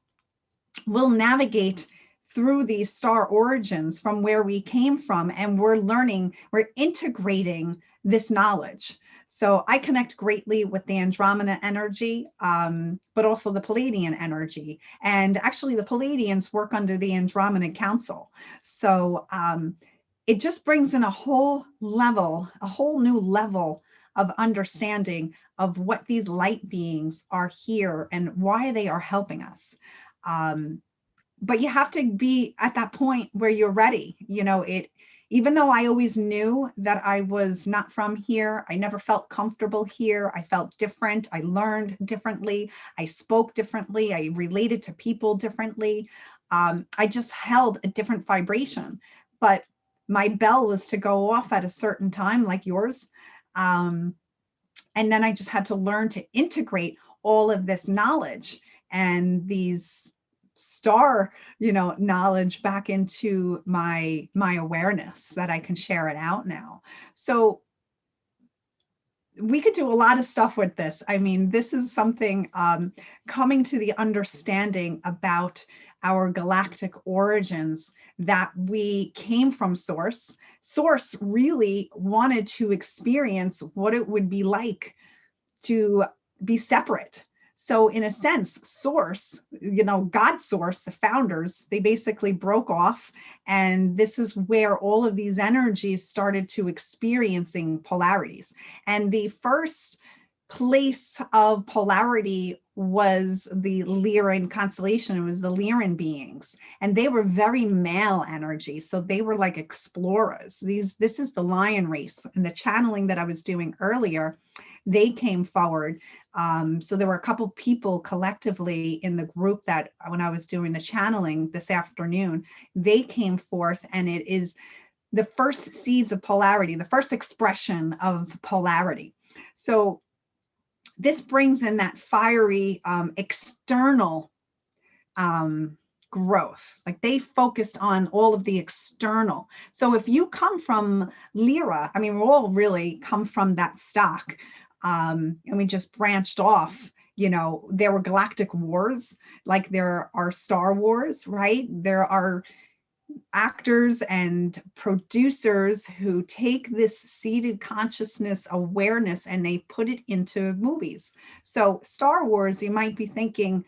we'll navigate through these star origins from where we came from, and we're integrating this knowledge. So I connect greatly with the Andromeda energy, but also the Pleiadian energy. And actually the Pleiadians work under the Andromeda Council. So it just brings in a whole new level of understanding of what these light beings are here and why they are helping us. But you have to be at that point where you're ready. Even though I always knew that I was not from here, I never felt comfortable here. I felt different. I learned differently. I spoke differently. I related to people differently. I just held a different vibration. But my bell was to go off at a certain time, like yours. And then I just had to learn to integrate all of this knowledge and these star knowledge back into my awareness, that I can share it out now. So we could do a lot of stuff with this. I mean, this is something coming to the understanding about our galactic origins, that we came from source. Source really wanted to experience what it would be like to be separate. So in a sense, source, God source, the founders, they basically broke off. And this is where all of these energies started to experiencing polarities. And the first place of polarity was the Lyran constellation. It was the Lyran beings, and they were very male energy. So they were like explorers. This is the lion race, and the channeling that I was doing earlier, they came forward. So there were a couple people collectively in the group that when I was doing the channeling this afternoon, they came forth, and it is the first seeds of polarity, the first expression of polarity. So this brings in that fiery external growth. Like they focused on all of the external. So if you come from Lyra, I mean, we all really come from that stock, and we just branched off. You know, there were galactic wars, like there are Star Wars, right? There are actors and producers who take this seated consciousness awareness and they put it into movies. So Star Wars, you might be thinking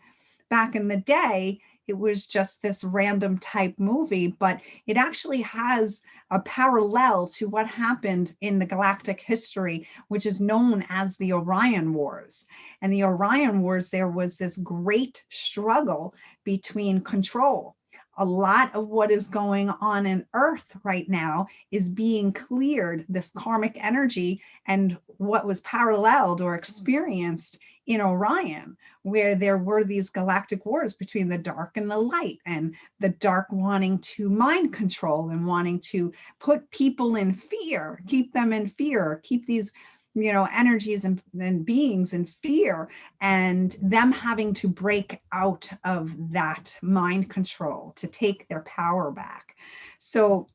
back in the day, it was just this random type movie, but it actually has a parallel to what happened in the galactic history, which is known as the Orion Wars. And the Orion Wars, there was this great struggle between control. A lot of what is going on in Earth right now is being cleared, this karmic energy, and what was paralleled or experienced in Orion, where there were these galactic wars between the dark and the light, and the dark wanting to mind control and wanting to put people in fear, keep them in fear, keep these, you know, energies and beings in fear, and them having to break out of that mind control to take their power back. So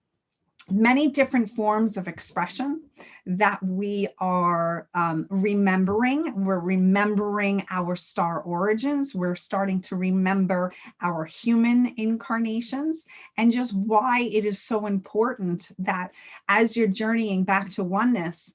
many different forms of expression that we are remembering. We're remembering our star origins. We're starting to remember our human incarnations, and just why it is so important that as you're journeying back to oneness,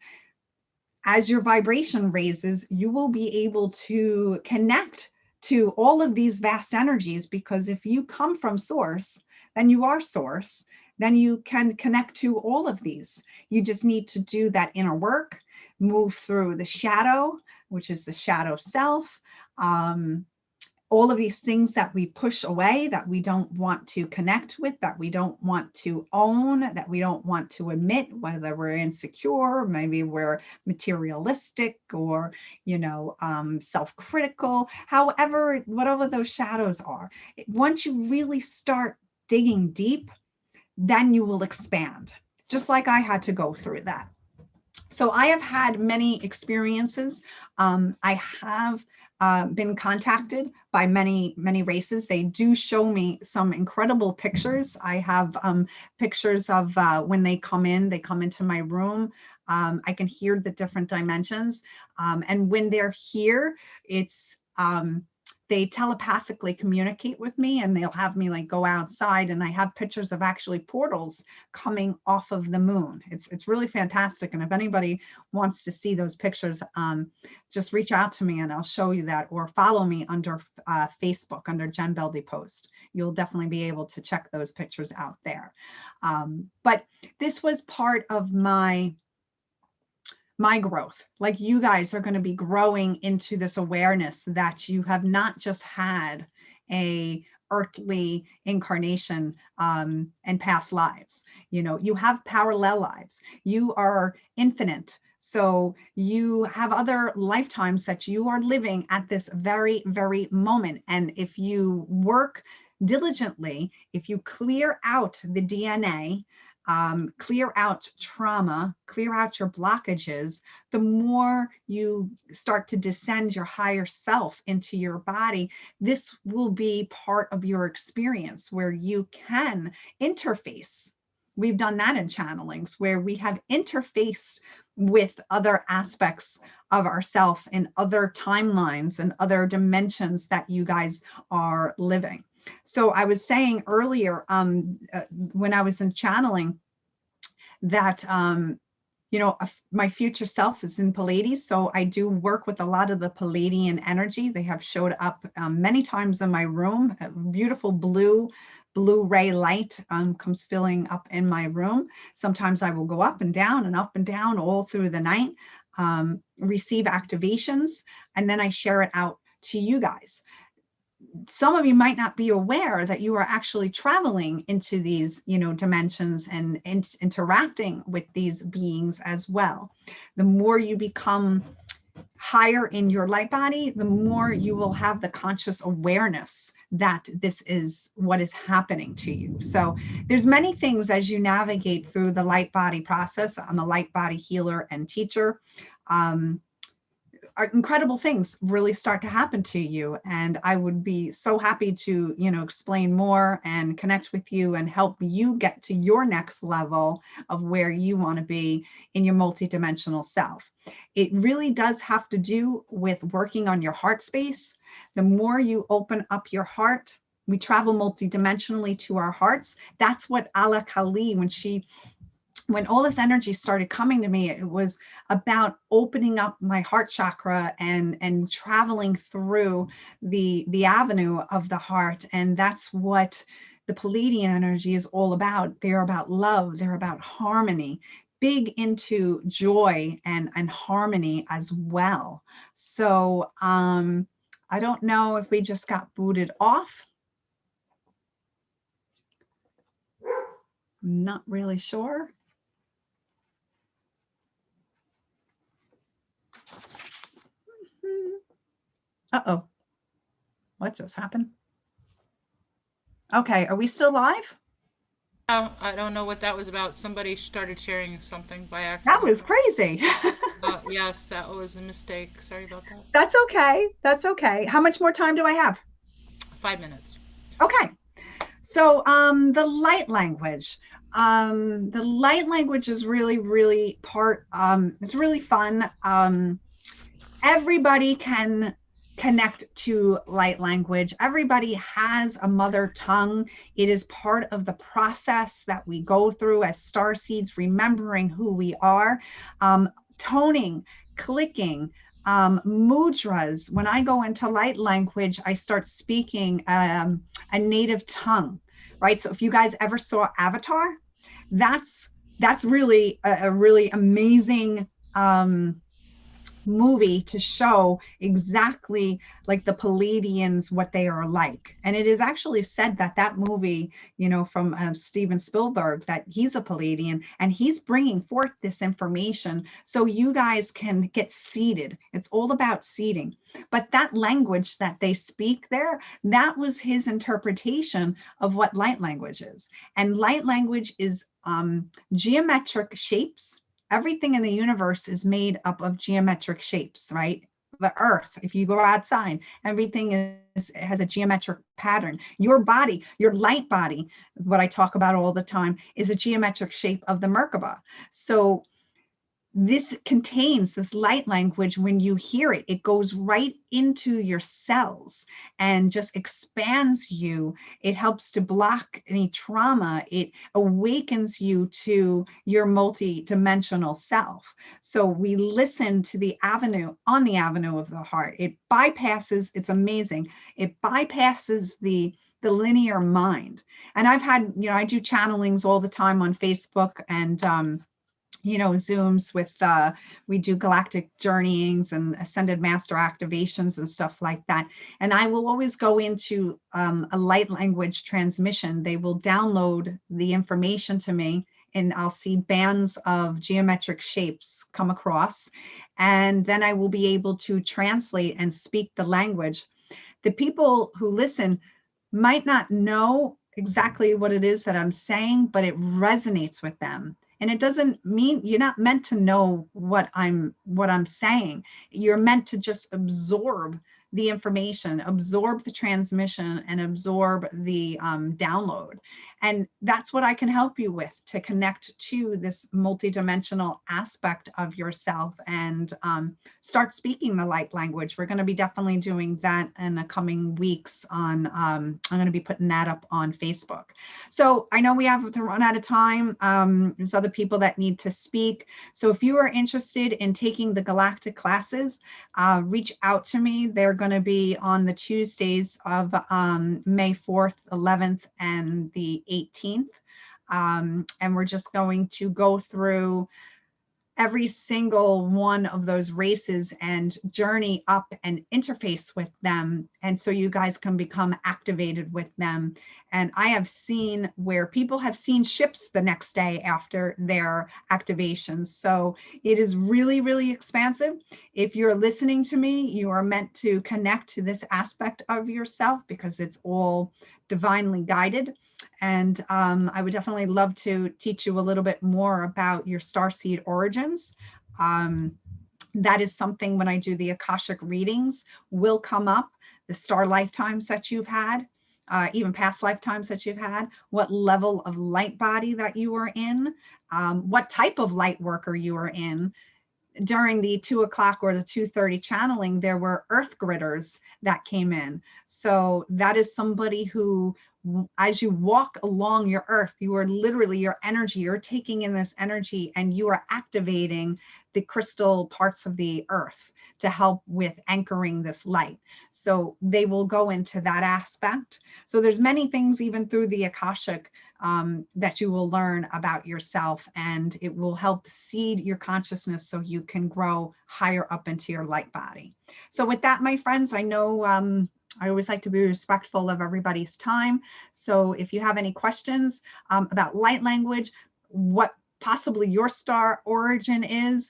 as your vibration raises, you will be able to connect to all of these vast energies, because if you come from source, then you are source, then you can connect to all of these. You just need to do that inner work, move through the shadow, which is the shadow self, all of these things that we push away, that we don't want to connect with, that we don't want to own, that we don't want to admit, whether we're insecure, maybe we're materialistic, or, you know, self-critical, however, whatever those shadows are. Once you really start digging deep, then you will expand, just like I had to go through that. So I have had many experiences. I have been contacted by many races. They do show me some incredible pictures. I have pictures of when they come into my room. I can hear the different dimensions. And when they're here, it's they telepathically communicate with me, and they'll have me like go outside, and I have pictures of actually portals coming off of the moon. It's really fantastic. And if anybody wants to see those pictures, just reach out to me and I'll show you that, or follow me under Facebook under Jen Beldy Post. You'll definitely be able to check those pictures out there. But this was part of my growth. Like, you guys are going to be growing into this awareness that you have not just had a earthly incarnation and past lives. You know, you have parallel lives. You are infinite. So you have other lifetimes that you are living at this very, very moment. And if you work diligently, if you clear out the DNA, clear out trauma, clear out your blockages, the more you start to descend your higher self into your body, this will be part of your experience where you can interface. We've done that in channelings, where we have interfaced with other aspects of ourself in other timelines and other dimensions that you guys are living. So I was saying earlier, when I was in channeling, that, you know, my future self is in Pleiades. So I do work with a lot of the Pleiadian energy. They have showed up many times in my room. A beautiful blue ray light comes filling up in my room. Sometimes I will go up and down all through the night, receive activations, and then I share it out to you guys. Some of you might not be aware that you are actually traveling into these, you know, dimensions and interacting with these beings as well. The more you become higher in your light body, the more you will have the conscious awareness that this is what is happening to you. So there's many things as you navigate through the light body process. I'm a light body healer and teacher. incredible things really start to happen to you. And I would be so happy to, explain more and connect with you and help you get to your next level of where you want to be in your multidimensional self. It really does have to do with working on your heart space. The more you open up your heart, we travel multidimensionally to our hearts. That's what Ala Kali, when all this energy started coming to me, it was about opening up my heart chakra and traveling through the avenue of the heart. And that's what the Pleiadian energy is all about. They're about love. They're about harmony, big into joy and harmony as well. So I don't know if we just got booted off. I'm not really sure. Uh-oh, what just happened? Okay, are we still live? Oh, I don't know what that was about. Somebody started sharing something by accident. That was crazy. Yes, that was a mistake. Sorry about that. That's okay. That's okay. How much more time do I have? 5 minutes. Okay. So the light language. The light language is really, really it's really fun. Everybody can connect to light language. Everybody has a mother tongue. It is part of the process that we go through as star seeds, remembering who we are. Toning, clicking, mudras. When I go into light language, I start speaking a native tongue, right? So if you guys ever saw Avatar, that's really a really amazing movie to show exactly like the Pleiadians, what they are like. And it is actually said that that movie, from Steven Spielberg, that he's a Pleiadian and he's bringing forth this information so you guys can get seated. It's all about seating. But that language that they speak there, that was his interpretation of what light language is. And light language is geometric shapes. Everything in the universe is made up of geometric shapes, right? The earth, if you go outside, everything has a geometric pattern. Your body, your light body, what I talk about all the time, is a geometric shape of the Merkaba. So this contains this light language. When you hear it, it goes right into your cells and just expands you. It helps to block any trauma. It awakens you to your multi-dimensional self. So we listen to the avenue, on the avenue of the heart. It bypasses, it's amazing. It bypasses the linear mind. And I've had, I do channelings all the time on Facebook and, Zooms with, we do galactic journeyings and ascended master activations and stuff like that. And I will always go into a light language transmission. They will download the information to me and I'll see bands of geometric shapes come across. And then I will be able to translate and speak the language. The people who listen might not know exactly what it is that I'm saying, but it resonates with them. And it doesn't mean you're not meant to know what I'm saying. You're meant to just absorb the information, absorb the transmission, and absorb the download. And that's what I can help you with, to connect to this multidimensional aspect of yourself and start speaking the light language. We're going to be definitely doing that in the coming weeks on, I'm going to be putting that up on Facebook. So I know we have to run out of time. There's other people that need to speak. So if you are interested in taking the galactic classes, reach out to me. They're going to be on the Tuesdays of May 4th, 11th, and the 18th. And we're just going to go through every single one of those races and journey up and interface with them. And so you guys can become activated with them. And I have seen where people have seen ships the next day after their activations. So it is really, really expansive. If you're listening to me, you are meant to connect to this aspect of yourself because it's all divinely guided. And I would definitely love to teach you a little bit more about your starseed origins. that is something when I do the Akashic readings will come up, the star lifetimes that you've had, even past lifetimes that you've had, what level of light body that you are in, what type of light worker you are in. During the 2 o'clock or the 2:30 channeling, there were earth gritters that came in. So that is somebody who, as you walk along your earth, you are literally, your energy, you're taking in this energy and you are activating the crystal parts of the earth to help with anchoring this light. So they will go into that aspect. So there's many things even through the Akashic that you will learn about yourself, and it will help seed your consciousness so you can grow higher up into your light body. So with that, my friends, I know I always like to be respectful of everybody's time. So if you have any questions about light language, what possibly your star origin is,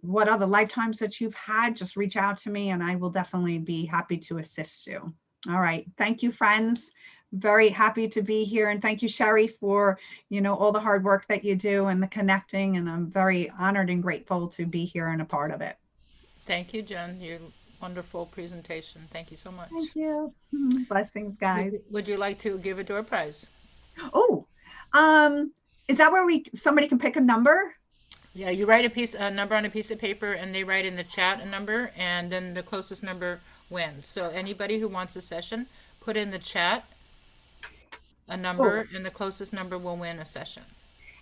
what other lifetimes that you've had, just reach out to me and I will definitely be happy to assist you. All right. Thank you, friends. Very happy to be here. And thank you, Sherry, for, you know, all the hard work that you do and the connecting. And I'm very honored and grateful to be here and a part of it. Thank you, Jen. Your wonderful presentation. Thank you so much. Thank you. Blessings, guys. Would you like to give a door prize? Oh, is that where somebody can pick a number? Yeah, you write a number on a piece of paper and they write in the chat a number, and then the closest number wins. So anybody who wants a session, put in the chat a number, and the closest number will win a session.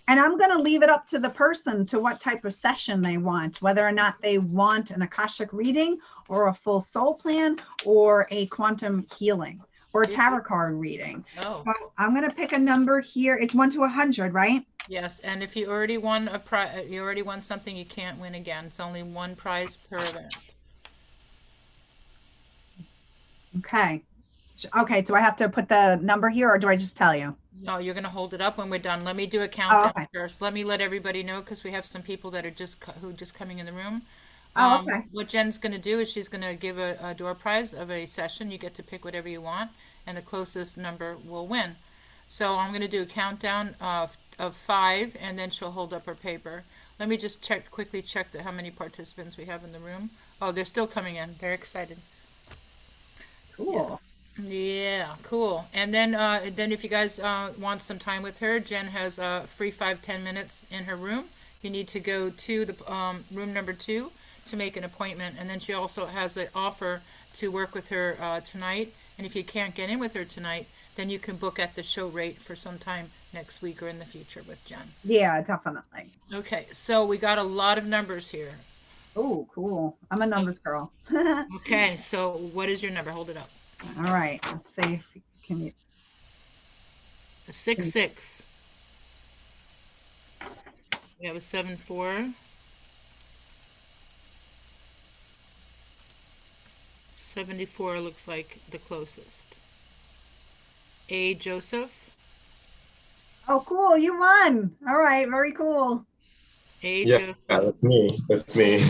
And I'm going to leave it up to the person to what type of session they want, whether or not they want an Akashic reading or a full soul plan or a quantum healing or a tarot card reading. Oh. So I'm going to pick a number here. It's 1 to 100, right? Yes, and if you already won a prize, you already won something, you can't win again. It's only one prize per event. Okay. Okay, so I have to put the number here, or do I just tell you? No, you're going to hold it up when we're done. Let me do a countdown okay. first. Let me let everybody know, because we have some people that are just coming in the room. Okay. What Jen's going to do is she's going to give a door prize of a session. You get to pick whatever you want, and the closest number will win. So I'm going to do a countdown of 5, and then she'll hold up her paper. Let me just quickly check how many participants we have in the room. Oh, they're still coming in. They're excited. Cool. Yes. Yeah, cool. And then if you guys want some time with her, Jen has free 5-10 minutes in her room. You need to go to the room number 2 to make an appointment, and then she also has an offer to work with her tonight. And if you can't get in with her tonight, then you can book at the show rate for some time next week or in the future with Jen. Yeah, definitely. Okay, so we got a lot of numbers here. Oh, cool. I'm a numbers girl. Okay, so what is your number? Hold it up. All right, let's see if can you. 66. We have a 74. 74 looks like the closest. A. Joseph. Oh, cool. You won. All right. Very cool. A. Yeah, Joseph. that's me. That's me.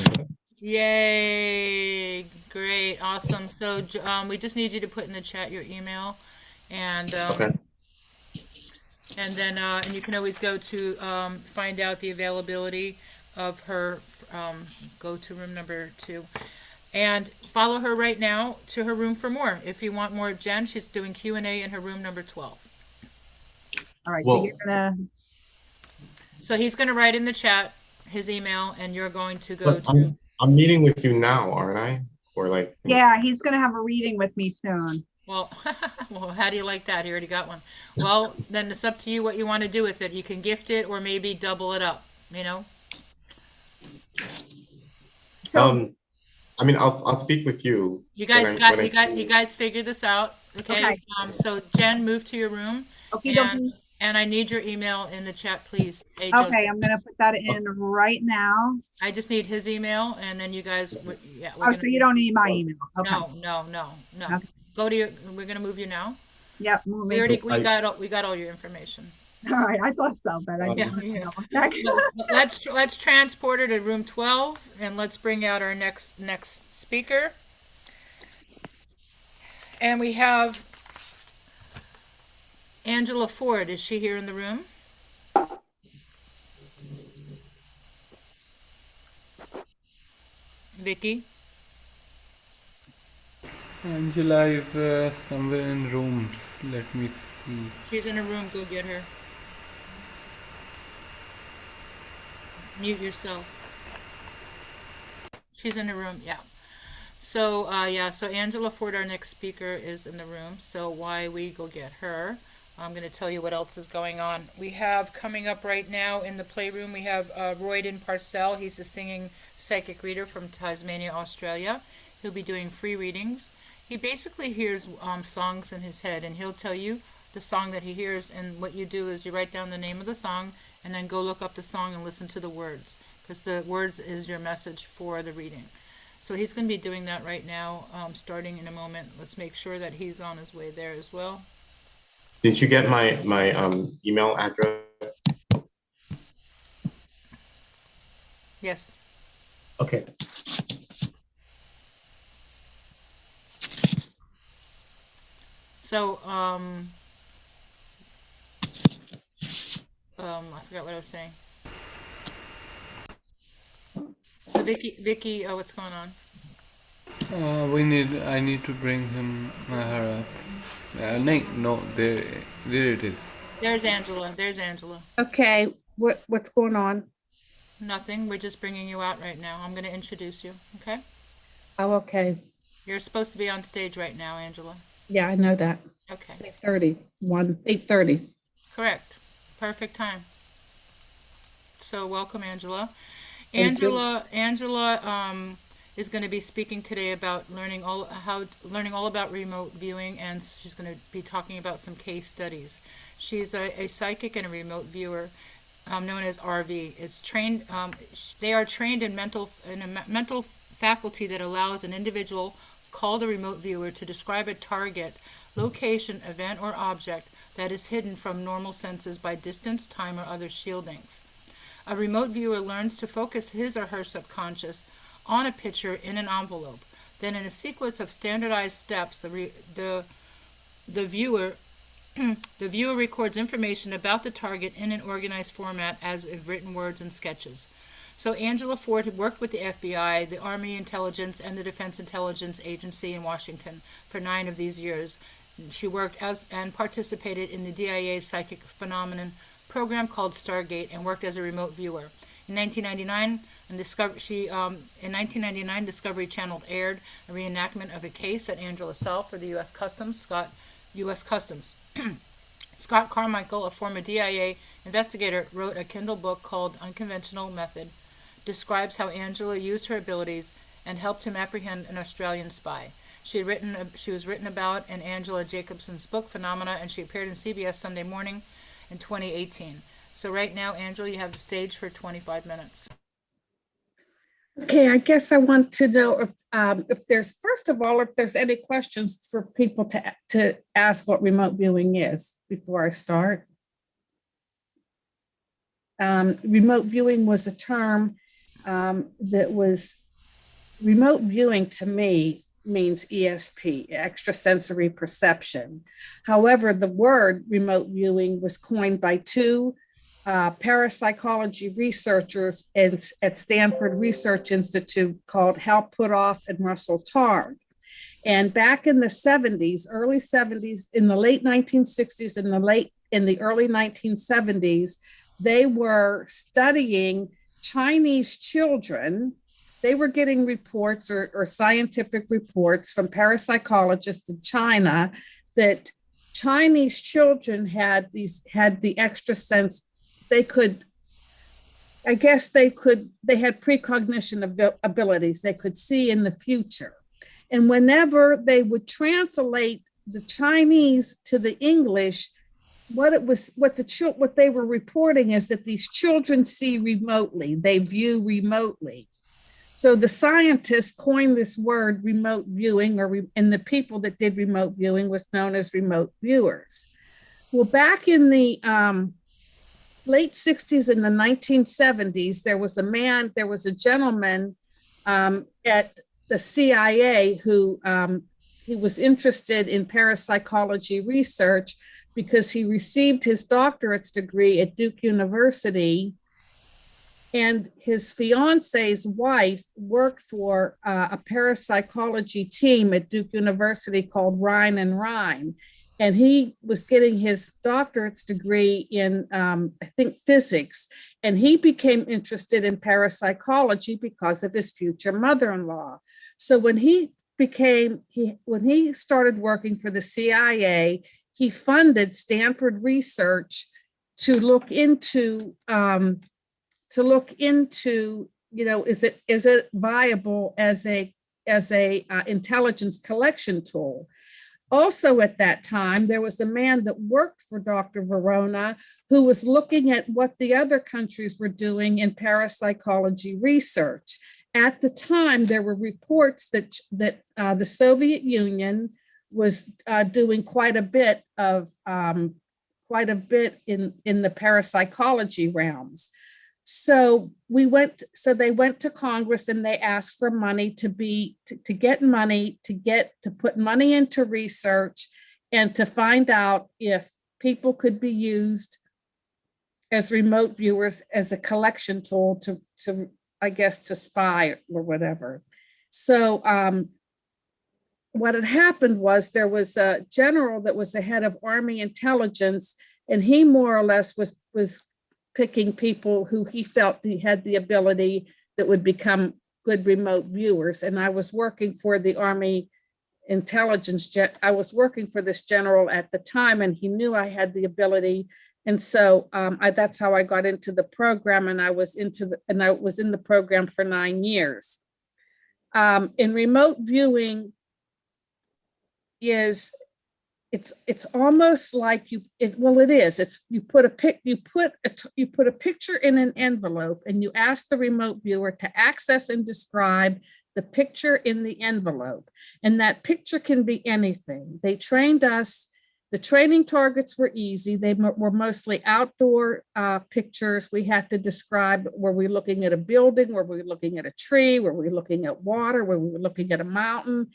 Yay. Great. Awesome. So we just need you to put in the chat your email, and Okay. and then and you can always go to find out the availability of her, go to room number 2. And follow her right now to her room for more. If you want more of Jen, she's doing Q&A in her room number 12. All right. Well- So you're gonna. So he's going to write in the chat his email, and you're going to go But to... I'm meeting with you now, aren't I? Or like, Yeah, he's gonna have a reading with me soon. Well, well, how do you like that? He already got one. Well, then it's up to you what you want to do with it. You can gift it or maybe double it up, you know? I mean, I'll speak with you. You guys when you guys figure this out, okay? Okay. So Jen, move to your room. Okay, And I need your email in the chat, please. Hey, Okay, Joseph. I'm gonna put that in right now. I just need his email, and then you guys, yeah. Oh, so you don't need my email. Okay. No. Okay. Go to your. We're gonna move you now. Yep. Move We me. already we got all your information. All right. I thought so, but I Yeah, didn't. yeah. Let's transport her to room 12, and let's bring out our next speaker. And we have Angela Ford. Is she here in the room? Vicky? Angela is somewhere in rooms. Let me see. She's in a room. Go get her. Mute yourself. She's in the room. Yeah. So so Angela Ford, our next speaker, is in the room. So while we go get her, I'm going to tell you what else is going on. We have coming up right now in the playroom, we have Royden Parcell. He's a singing psychic reader from Tasmania, Australia. He'll be doing free readings. He basically hears songs in his head, and he'll tell you the song that he hears. And what you do is you write down the name of the song and then go look up the song and listen to the words, because the words is your message for the reading. So he's going to be doing that right now, starting in a moment. Let's make sure that he's on his way there as well. Did you get my email address? Yes. Okay. So, I forgot what I was saying. So Vicky, what's going on? I need to bring her up. No, there it is. There's Angela. Okay, what's going on? Nothing. We're just bringing you out right now. I'm going to introduce you. Okay. Oh, okay. You're supposed to be on stage right now, Angela. Yeah, I know that. Okay. It's 8:30. Correct. Perfect time. So welcome, Angela. Thank you. Angela is going to be speaking today about learning all about remote viewing, and she's going to be talking about some case studies. She's a psychic and a remote viewer, known as RV. It's trained. They are trained in a mental faculty that allows an individual called a remote viewer to describe a target, location, event, or object that is hidden from normal senses by distance, time, or other shieldings. A remote viewer learns to focus his or her subconscious on a picture in an envelope. Then, in a sequence of standardized steps, the viewer records information about the target in an organized format as written words and sketches. So Angela Ford had worked with the FBI, the Army Intelligence, and the Defense Intelligence Agency in Washington for 9 of these years. She worked and participated in the DIA's psychic phenomenon program called Stargate, and worked as a remote viewer. In 1999, Discovery Channel aired a reenactment of a case at Angela solved for the U.S. Customs. Scott Carmichael, a former DIA investigator, wrote a Kindle book called Unconventional Method, describes how Angela used her abilities and helped him apprehend an Australian spy. She was written about in Angela Jacobson's book Phenomena, and she appeared in CBS Sunday Morning in 2018. So right now, Angela, you have the stage for 25 minutes. Okay, I guess I want to know if there's, first of all, if there's any questions for people to ask what remote viewing is before I start. Remote viewing was a term that was, remote viewing to me means ESP, extrasensory perception. However, the word remote viewing was coined by 2 parapsychology researchers at Stanford Research Institute called Hal Puthoff and Russell Targ. And back in the 70s, early 70s, in the late 1960s, in the early 1970s, they were studying Chinese children. They were getting reports or scientific reports from parapsychologists in China that Chinese children had the extra sense. They had precognition abilities. They could see in the future. And whenever they would translate the Chinese to the English, what they were reporting is that these children see remotely, they view remotely. So the scientists coined this word remote viewing, and the people that did remote viewing was known as remote viewers. Well, back in the late 60s and the 1970s, there was a gentleman at the CIA who he was interested in parapsychology research because he received his doctorate's degree at Duke University And his fiance's wife worked for a parapsychology team at Duke University called Rhine and Rhine. And he was getting his doctorate's degree in, I think, physics. And he became interested in parapsychology because of his future mother-in-law. So when he started working for the CIA, he funded Stanford Research to look into, you know, is it viable as a intelligence collection tool? Also at that time, there was a man that worked for Dr. Verona who was looking at what the other countries were doing in parapsychology research. At the time, there were reports that the Soviet Union was doing quite a bit in the parapsychology realms. So they went to Congress and they asked for money to put money into research and to find out if people could be used as remote viewers as a collection tool to I guess to spy or whatever. So what had happened was there was a general that was the head of Army intelligence, and he more or less was picking people who he felt he had the ability that would become good remote viewers. And I was working for the Army intelligence, I was working for this general at the time, and he knew I had the ability. And so that's how I got into the program, and I was in the program for 9 years. In remote viewing it's almost like you put a picture in an envelope and you ask the remote viewer to access and describe the picture in the envelope, and that picture can be anything. They trained us. The training targets were easy. They were mostly outdoor pictures. We had to describe, were we looking at a building? Were we looking at a tree? Were we looking at water? Were we looking at a mountain?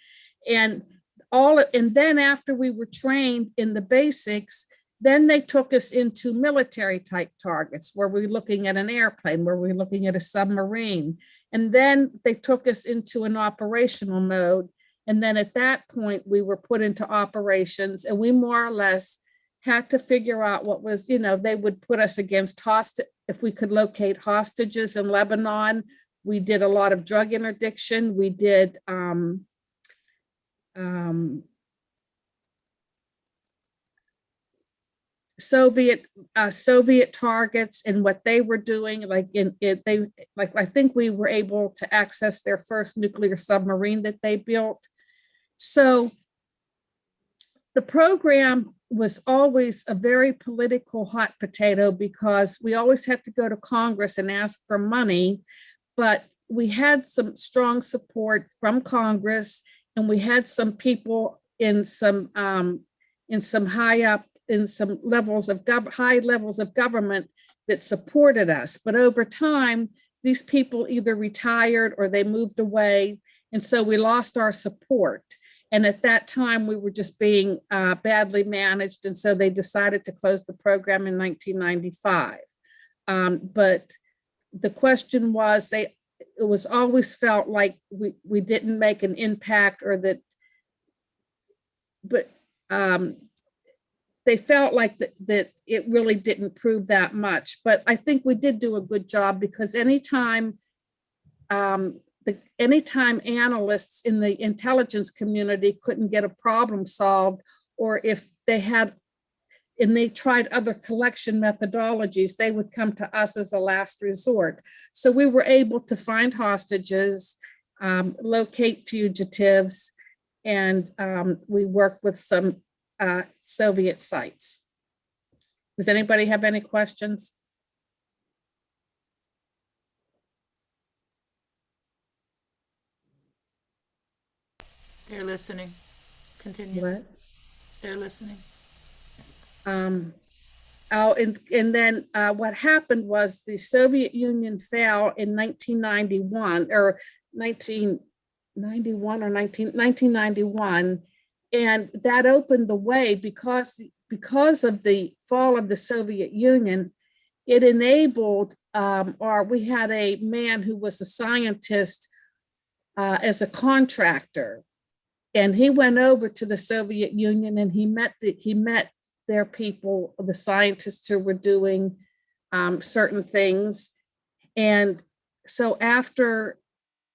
And then after we were trained in the basics, then they took us into military type targets. Were we looking at an airplane? Were we looking at a submarine? And then they took us into an operational mode. And then at that point, we were put into operations, and we more or less had to figure out what was, they would put us against if we could locate hostages in Lebanon. We did a lot of drug interdiction. We did Soviet targets and what they were doing. I think we were able to access their first nuclear submarine that they built. So the program was always a very political hot potato because we always had to go to Congress and ask for money, but we had some strong support from Congress, and we had some people in some high levels of government that supported us. But over time, these people either retired or they moved away, and so we lost our support. And at that time, we were just being badly managed, and so they decided to close the program in 1995. But the question was, it was always felt like we didn't make an impact, or that, but they felt like that it really didn't prove that much. But I think we did do a good job, because anytime analysts in the intelligence community couldn't get a problem solved, or if they tried other collection methodologies, they would come to us as a last resort. So we were able to find hostages, locate fugitives, and we worked with some Soviet sites. Does anybody have any questions? They're listening. Continue. What? They're listening. And then what happened was the Soviet Union fell in 1991, and that opened the way, because of the fall of the Soviet Union. It enabled or we had a man who was a scientist as a contractor, and he went over to the Soviet Union and he met their people, the scientists who were doing certain things. And so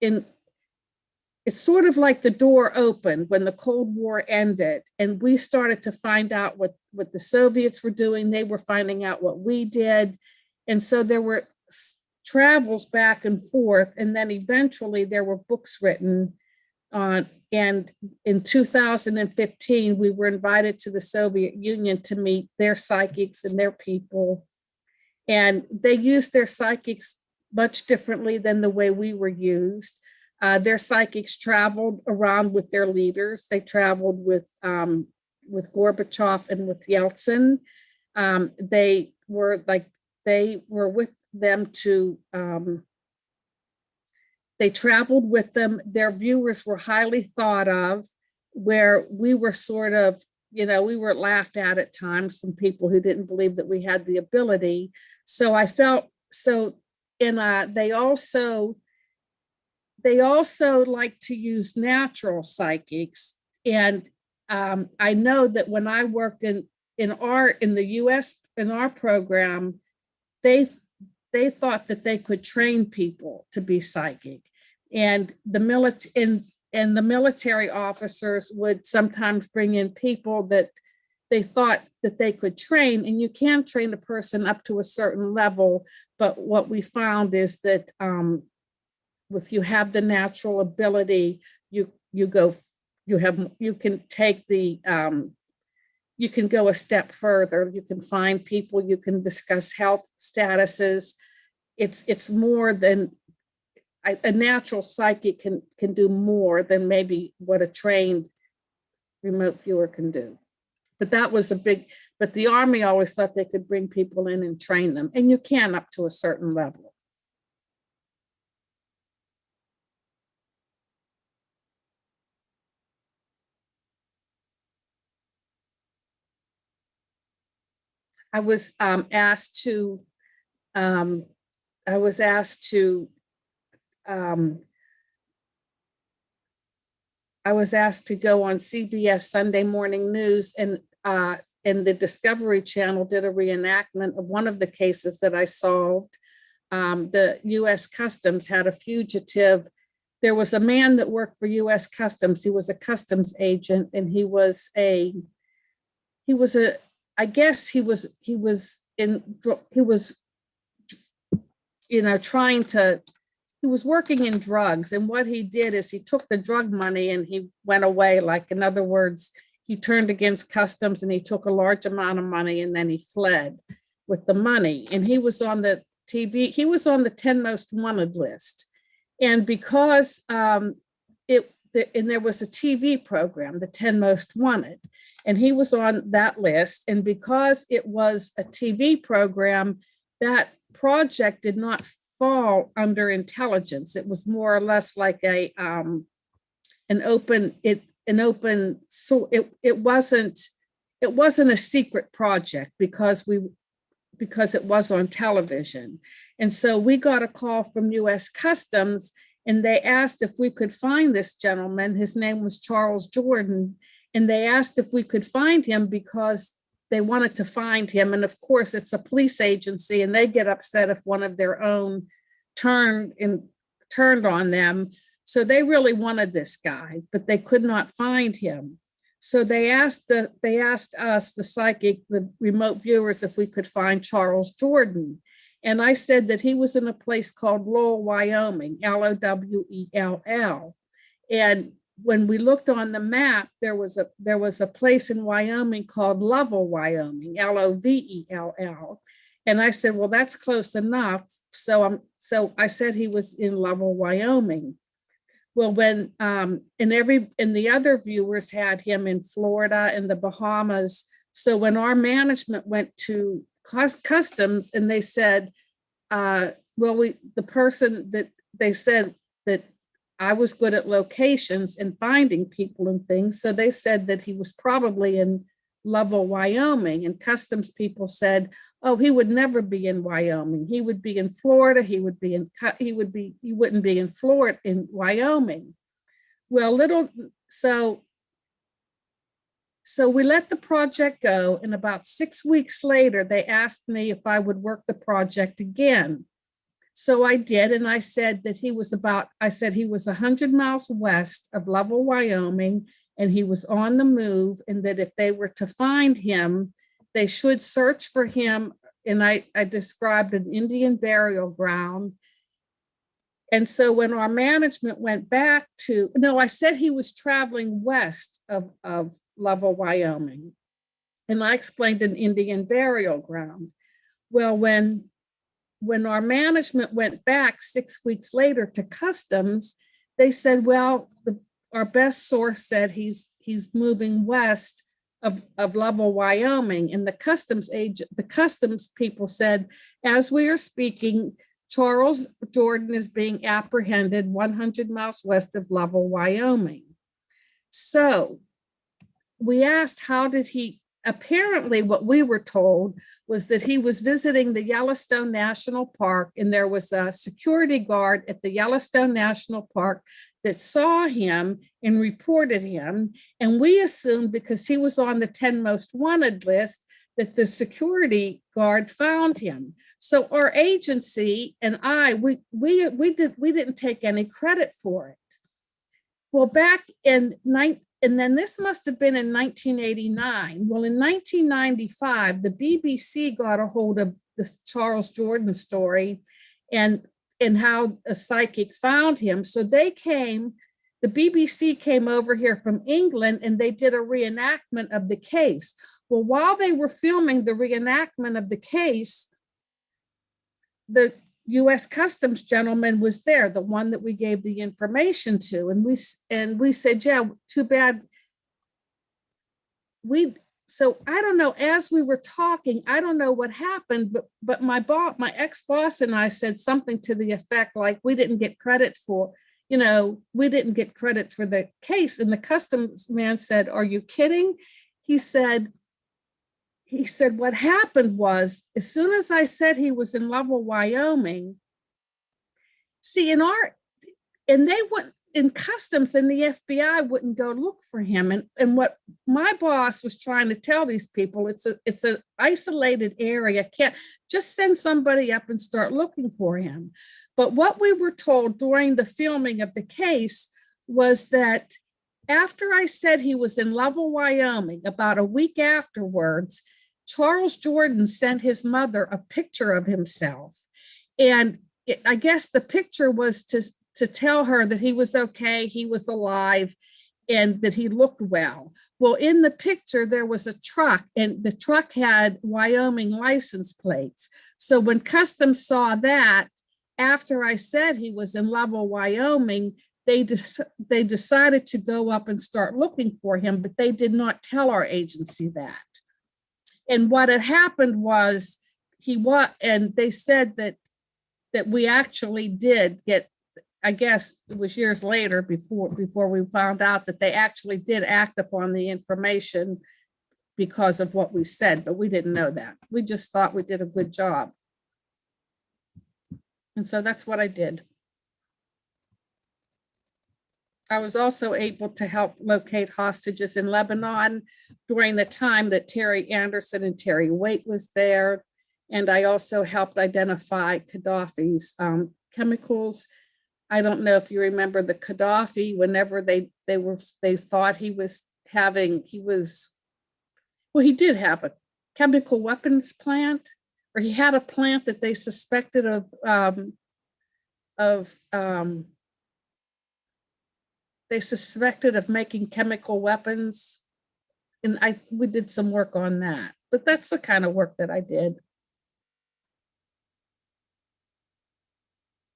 it's sort of like the door opened when the Cold War ended, and we started to find out what the Soviets were doing. They were finding out what we did. And so there were travels back and forth. And then eventually there were books written on, and in 2015, we were invited to the Soviet Union to meet their psychics and their people. And they used their psychics much differently than the way we were used. Their psychics traveled around with their leaders. They traveled with Gorbachev and with Yeltsin. They were with them to, they traveled with them. Their viewers were highly thought of, where we were sort of, we were laughed at times from people who didn't believe that we had the ability. So I felt so, and they also like to use natural psychics. And I know that when I worked in the US, in our program, they thought that they could train people to be psychic. And the military officers would sometimes bring in people that they thought that they could train, and you can train a person up to a certain level. But what we found is that if you have the natural ability, you can go a step further. You can find people, you can discuss health statuses. It's more than a natural psychic can do more than maybe what a trained remote viewer can do. But but the Army always thought they could bring people in and train them, and you can up to a certain level. I was asked to go on CBS Sunday Morning News, and the Discovery Channel did a reenactment of one of the cases that I solved. The U.S. Customs had a fugitive. There was a man that worked for U.S. Customs. He was a customs agent, and he was working in drugs. And what he did is he took the drug money and he went away. Like, in other words, he turned against customs and he took a large amount of money and then he fled with the money. And he was on the TV, he was on the 10 most wanted list. And because there was a TV program, the 10 most wanted, and he was on that list. And because it was a TV program, that project did not fall under intelligence. It was more or less like it wasn't a secret project because it was on television. And so we got a call from U.S. Customs, and they asked if we could find this gentleman. His name was Charles Jordan. And they asked if we could find him because they wanted to find him. And of course, it's a police agency, and they get upset if one of their own turned on them. So they really wanted this guy, but they could not find him. So they asked us, the psychic, the remote viewers, if we could find Charles Jordan. And I said that he was in a place called Lowell, Wyoming, Lowell. And when we looked on the map, there was a place in Wyoming called Lovell, Wyoming, Lovell. And I said, well, that's close enough. So I said he was in Lovell, Wyoming. Well, when and the other viewers had him in Florida and the Bahamas. So when our management went to Customs and they said, the person that they said that I was good at locations and finding people and things. So they said that he was probably in Lovell, Wyoming. And customs people said, oh, he would never be in Wyoming. He would be in Florida. He wouldn't be in Florida, in Wyoming. Well, so we let the project go, and about 6 weeks later, they asked me if I would work the project again. So I did, and I said that he was 100 miles west of Lovell, Wyoming, and he was on the move, and that if they were to find him, they should search for him. And I described an Indian burial ground. And so when our management went back to, no, I said he was traveling west of Lovell, Wyoming. And I explained an Indian burial ground. Well, when our management went back 6 weeks later to customs, they said, well, our best source said he's moving west of Lovell, Wyoming. And the customs people said, as we are speaking, Charles Jordan is being apprehended 100 miles west of Lovell, Wyoming. So we asked, how did he, apparently what we were told was that he was visiting the Yellowstone National Park, and there was a security guard at the Yellowstone National Park that saw him and reported him. And we assumed, because he was on the 10 most wanted list, that the security guard found him. So our agency and we didn't take any credit for it. Well, and then this must have been in 1989. Well, in 1995, the BBC got a hold of the Charles Jordan story and how a psychic found him. So the BBC came over here from England, and they did a reenactment of the case. Well, while they were filming the reenactment of the case, the U.S. Customs gentleman was there, the one that we gave the information to. And we said, yeah, too bad. So I don't know, as we were talking, I don't know what happened, but my ex-boss and I said something to the effect like, we didn't get credit for the case. And the customs man said, are you kidding? He said, what happened was, as soon as I said he was in Lovell, Wyoming, they went in customs, and the FBI wouldn't go look for him. And what my boss was trying to tell these people, it's an isolated area. Can't just send somebody up and start looking for him. But what we were told during the filming of the case was that after I said he was in Lovell, Wyoming, about a week afterwards, Charles Jordan sent his mother a picture of himself. And I guess the picture was to tell her that he was okay, he was alive, and that he looked well. Well, in the picture, there was a truck, and the truck had Wyoming license plates. So when customs saw that, after I said he was in Lovell, Wyoming, they decided to go up and start looking for him, but they did not tell our agency that. And what had happened was and they said that we actually did get, I guess it was years later before we found out that they actually did act upon the information because of what we said, but we didn't know that. We just thought we did a good job. And so that's what I did. I was also able to help locate hostages in Lebanon during the time that Terry Anderson and Terry Waite was there. And I also helped identify Gaddafi's chemicals. I don't know if you remember the Gaddafi, whenever they thought he did have a chemical weapons plant, or he had a plant that they suspected of making chemical weapons. And we did some work on that, but that's the kind of work that I did.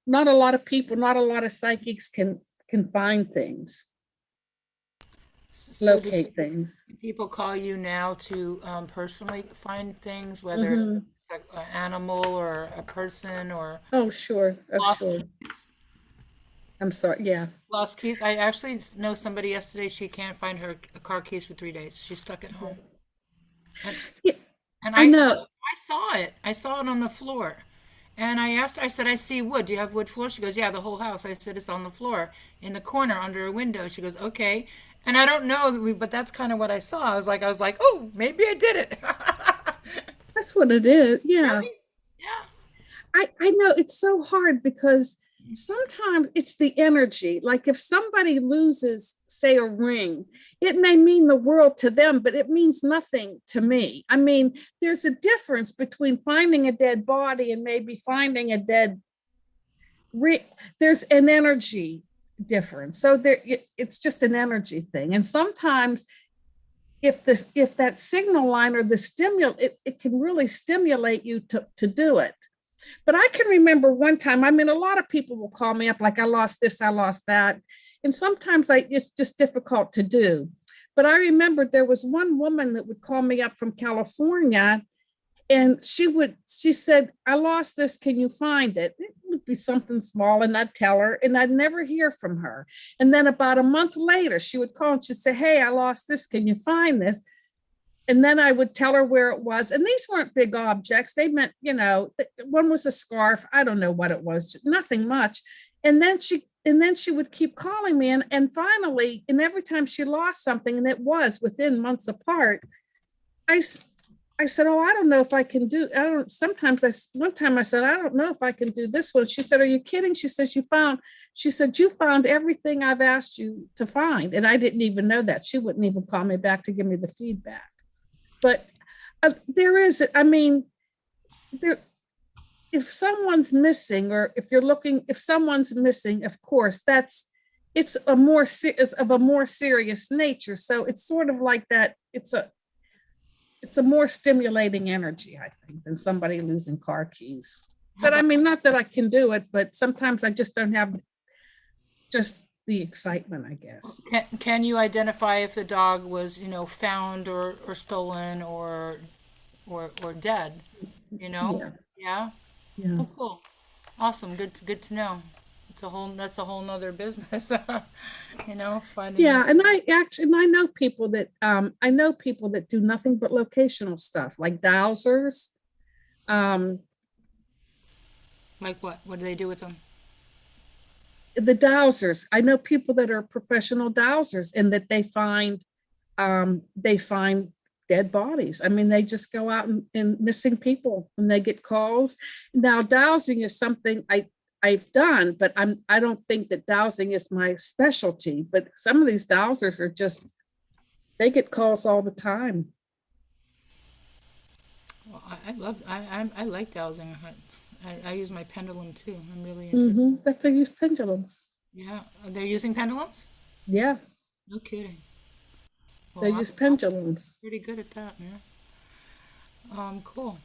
Not a lot of people, not a lot of psychics can find things, locate things. People call you now to personally find things, whether it's an animal or a person or. Oh, sure. Oh, sure. Keys. I'm sorry. Yeah. Lost keys. I actually know somebody yesterday. She can't find her car keys for 3 days. She's stuck at home. And I know. I saw it. I saw it on the floor. And I asked her, I said, I see wood. Do you have wood floor? She goes, yeah, the whole house. I said, it's on the floor in the corner under a window. She goes, okay. And I don't know, but that's kind of what I saw. I was like, oh, maybe I did it. That's what it is. Yeah. Really? Yeah. I know it's so hard because sometimes it's the energy. Like if somebody loses, say, a ring, it may mean the world to them, but it means nothing to me. I mean, there's a difference between finding a dead body and maybe finding a dead ring. There's an energy difference. So it's just an energy thing. And sometimes if that signal line or the it can really stimulate you to do it. But I can remember one time, I mean, a lot of people will call me up like, I lost this, I lost that. And sometimes it's just difficult to do. But I remember there was one woman that would call me up from California, and she said, I lost this, can you find it? It would be something small, and I'd tell her, and I'd never hear from her. And then about a month later, she would call and she'd say, hey, I lost this, can you find this? And then I would tell her where it was. And these weren't big objects. They meant, one was a scarf. I don't know what it was, nothing much. And then she would keep calling me. And finally, and every time she lost something, and it was within months apart, I said, oh, I don't know if I can do, one time I said, I don't know if I can do this one. She said, are you kidding? She said, you found everything I've asked you to find. And I didn't even know that. She wouldn't even call me back to give me the feedback. But if someone's missing, or if someone's missing, of course, it's of a more serious nature. So it's sort of like that. It's a more stimulating energy, I think, than somebody losing car keys. But I mean, not that I can do it, but sometimes I just don't have just the excitement, I guess. Can you identify if the dog was, found or stolen or dead? Yeah. Oh, cool. Awesome. Good to know. That's a whole nother business. Finding. Yeah, and I know people that do nothing but locational stuff, like dowsers. Like what? What do they do with them? The dowsers. I know people that are professional dowsers, and that they find dead bodies. I mean, they just go out and missing people, and they get calls. Now, dowsing is something I've done, but I don't think that dowsing is my specialty. But some of these dowsers are they get calls all the time. Well, I like dowsing. I use my pendulum too. I'm really into That they use pendulums. Yeah, they're using pendulums? Yeah. No kidding. They use pendulums. Pretty good at that, man. Cool.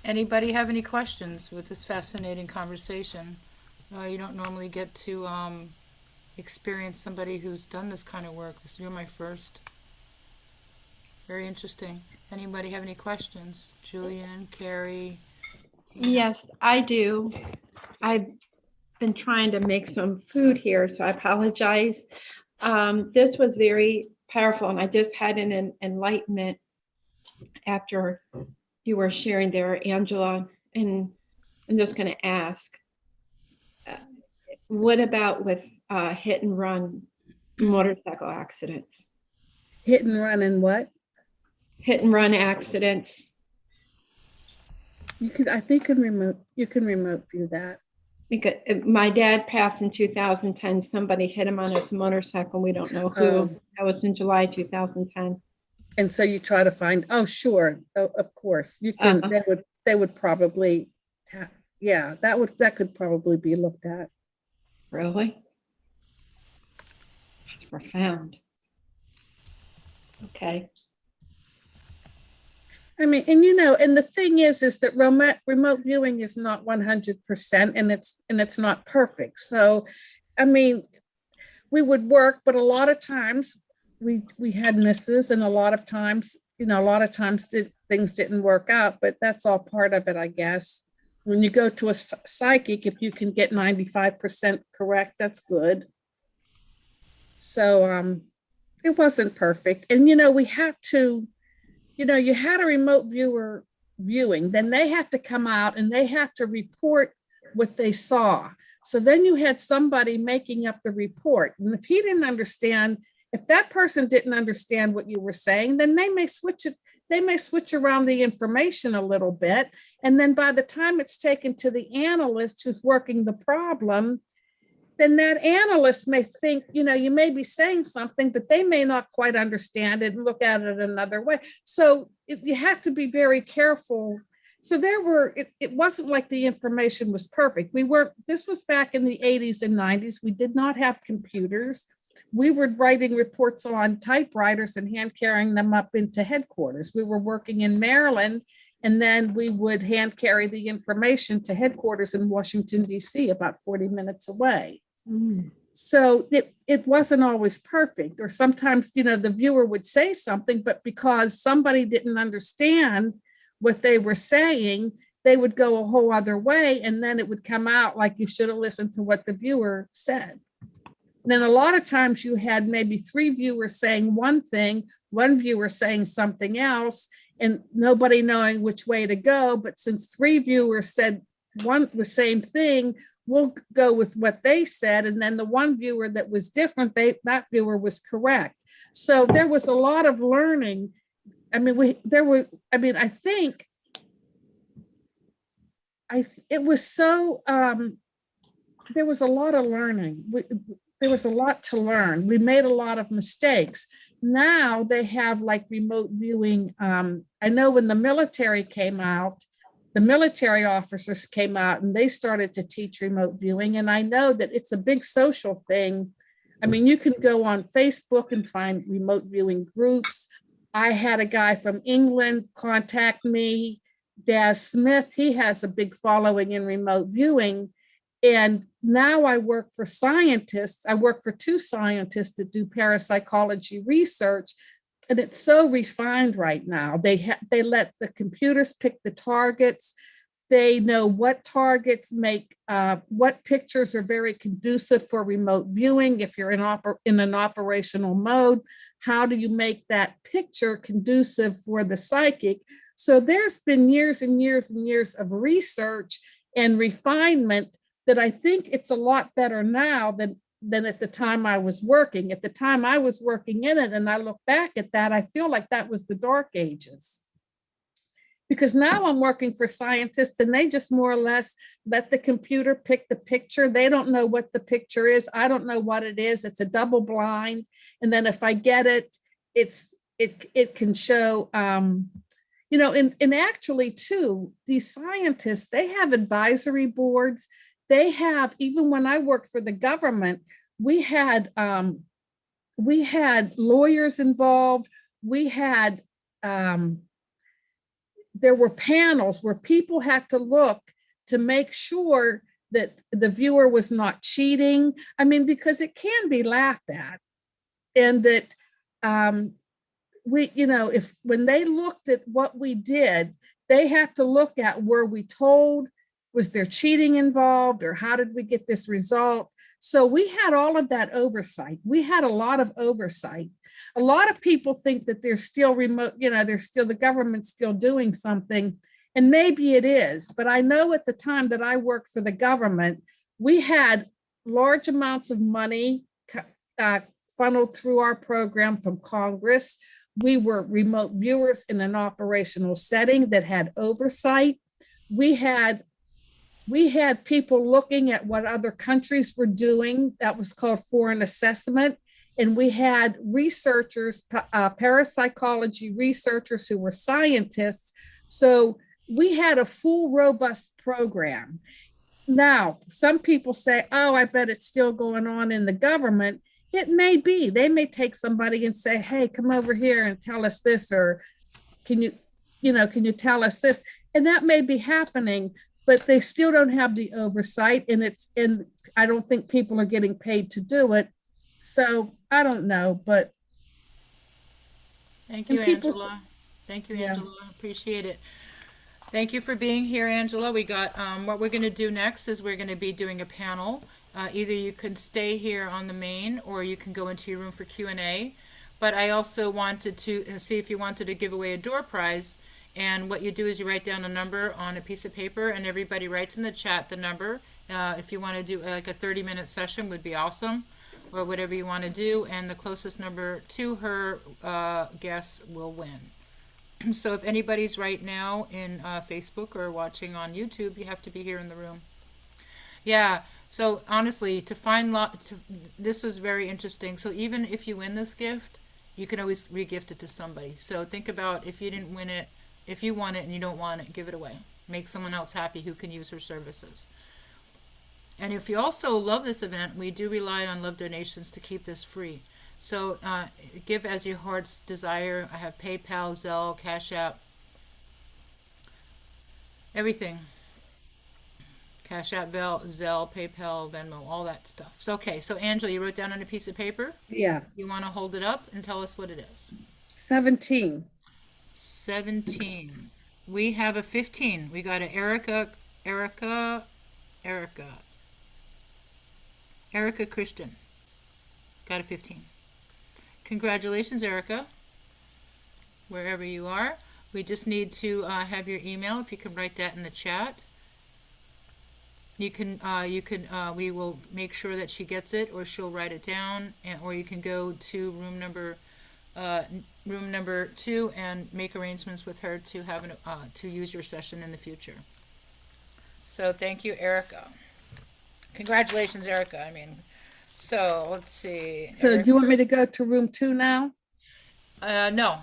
Anybody have any questions with this fascinating conversation? You don't normally get to experience somebody who's done this kind of work. You're my first. Very interesting. Anybody have any questions? Julian, Carrie? Tina? Yes, I do. I've been trying to make some food here, so I apologize. This was very powerful, and I just had an enlightenment after you were sharing there, Angela, and I'm just going to ask, what about with hit and run motorcycle accidents? Hit and run and what? Hit and run accidents. You can remote view that. Because my dad passed in 2010. Somebody hit him on his motorcycle. We don't know who. Oh. That was in July 2010. And so you try to find, sure. Oh, of course. You can, they would probably, that could probably be looked at. Really? That's profound. Okay. I mean, and the thing is that remote viewing is not 100%, and it's not perfect. So, I mean, we would work, but a lot of times we had misses, and a lot of times things didn't work out, but that's all part of it, I guess. When you go to a psychic, if you can get 95% correct, that's good. So, it wasn't perfect. And, you know, we had to, you know, you had a remote viewer viewing, then they had to come out and they had to report what they saw. So then you had somebody making up the report. And if he didn't understand, if that person didn't understand what you were saying, then they may switch it, they may switch around the information a little bit. And then by the time it's taken to the analyst who's working the problem, then that analyst may think, you know, you may be saying something, but they may not quite understand it and look at it another way. So you have to be very careful. So it wasn't like the information was perfect. This was back in the 80s and 90s. We did not have computers. We were writing reports on typewriters and hand carrying them up into headquarters. We were working in Maryland, and then we would hand carry the information to headquarters in Washington, D.C., about 40 minutes away. So it wasn't always perfect, or sometimes, you know, the viewer would say something, but because somebody didn't understand what they were saying, they would go a whole other way, and then it would come out like you should have listened to what the viewer said. And then a lot of times you had maybe 3 viewers saying one thing, one viewer saying something else, and nobody knowing which way to go. But since 3 viewers said the same thing, we'll go with what they said. And then the one viewer that was different, that viewer was correct. So there was a lot of learning. I mean, I think it was so, there was a lot of learning. There was a lot to learn. We made a lot of mistakes. Now they have like remote viewing. I know when the military came out, the military officers came out and they started to teach remote viewing. And I know that it's a big social thing. I mean, you can go on Facebook and find remote viewing groups. I had a guy from England contact me, Daz Smith. He has a big following in remote viewing. And now I work for scientists. I work for 2 scientists that do parapsychology research. And it's so refined right now. They let the computers pick the targets. They know what targets make, what pictures are very conducive for remote viewing. If you're in an operational mode, how do you make that picture conducive for the psychic? So there's been years and years and years of research and refinement that I think it's a lot better now than at the time I was working. At the time I was working in it, and I look back at that, I feel like that was the dark ages. Because now I'm working for scientists and they just more or less let the computer pick the picture. They don't know what the picture is. I don't know what it is. It's a double blind. And then if I get it, it can show, you know, and actually too, these scientists, they have advisory boards. They have, even when I worked for the government, we had lawyers involved. We had, there were panels where people had to look to make sure that the viewer was not cheating. I mean, because it can be laughed at. And that you know, when they looked at what we did, they had to look at, were we told, was there cheating involved, or how did we get this result? So we had all of that oversight. We had a lot of oversight. A lot of people think that there's still remote, you know, the government's still doing something, and maybe it is. But I know at the time that I worked for the government, we had large amounts of money funneled through our program from Congress. We were remote viewers in an operational setting that had oversight. We had people looking at what other countries were doing. That was called foreign assessment. And we had researchers, parapsychology researchers who were scientists. So we had a full, robust program. Now, some people say, oh, I bet it's still going on in the government. It may be. They may take somebody and say, hey, come over here and tell us this, or can you tell us this? And that may be happening, but they still don't have the oversight, and I don't think people are getting paid to do it. So I don't know, but thank you, Angela. Thank you, Angela. Appreciate it. Thank you for being here, Angela. We got what we're going to do next is we're going to be doing a panel. Either you can stay here on the main, or you can go into your room for Q&A. but I also wanted to see if you wanted to give away a door prize. And what you do is you write down a number on a piece of paper, and everybody writes in the chat the number. If you want to do like a 30-minute session would be awesome, or whatever you want to do, and the closest number to her guess will win. So if anybody's right now in Facebook or watching on YouTube, you have to be here in the room. Yeah, so honestly, to find this was very interesting. So even if you win this gift, you can always re-gift it to somebody. So think about if you didn't win it, if you want it and you don't want it, give it away. Make someone else happy who can use her services. And if you also love this event, we do rely on love donations to keep this free. So give as your heart's desire. I have PayPal, Zelle, Cash App, everything. Cash App, Zelle, PayPal, Venmo, all that stuff. So, okay, so Angela, you wrote down on a piece of paper? Yeah. You want to hold it up and tell us what it is? 17. 17. We have a 15. We got a Erica Christian. Got a 15. Congratulations, Erica. Wherever you are. We just need to have your email. If you can write that in the chat. We will make sure that she gets it, or she'll write it down, or you can go to room number 2 and make arrangements with her to have to use your session in the future. So thank you, Erica. Congratulations, Erica. I mean, so let's see. So Erica? do you want me to go to room 2 now? No.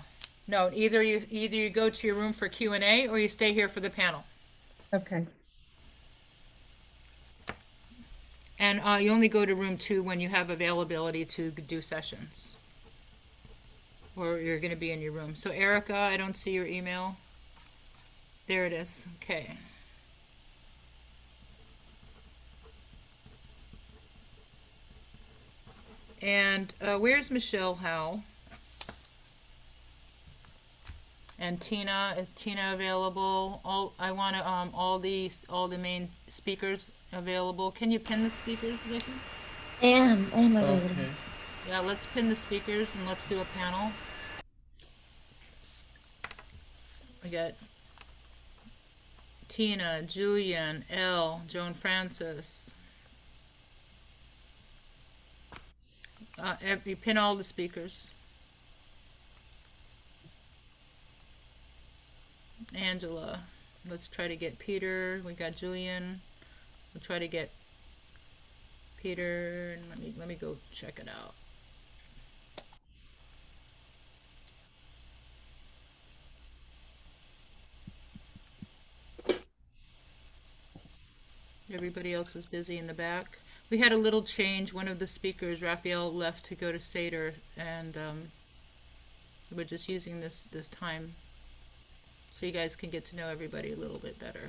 Either you go to your room for Q&A or you stay here for the panel. Okay. And you only go to room 2 when you have availability to do sessions, or you're going to be in your room. So Erica, I don't see your email. There it is. Okay. And where's Michelle Howe? And Tina, is Tina available? I want to all the main speakers available. Can you pin the speakers, Vicky? I am available. Okay. Yeah, let's pin the speakers and let's do a panel. We got Tina, Julian, Elle, Joan Francis. You pin all the speakers. Angela. Let's try to get Peter. We got Julian. We'll try to get Peter. And let me go check it out. Everybody else is busy in the back. We had a little change. One of the speakers, Raphael, left to go to Seder, and we're just using this time so you guys can get to know everybody a little bit better.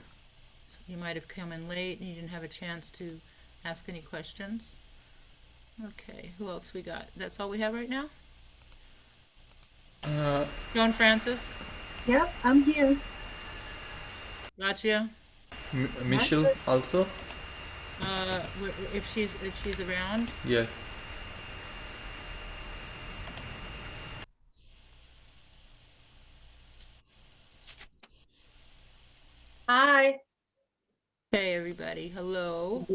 So you might have come in late and you didn't have a chance to ask any questions. Okay, who else we got? That's all we have right now? Joan Francis? Yep, I'm here. Gotcha. Michelle also? If she's around. Yes. Hi. Hey everybody, hello.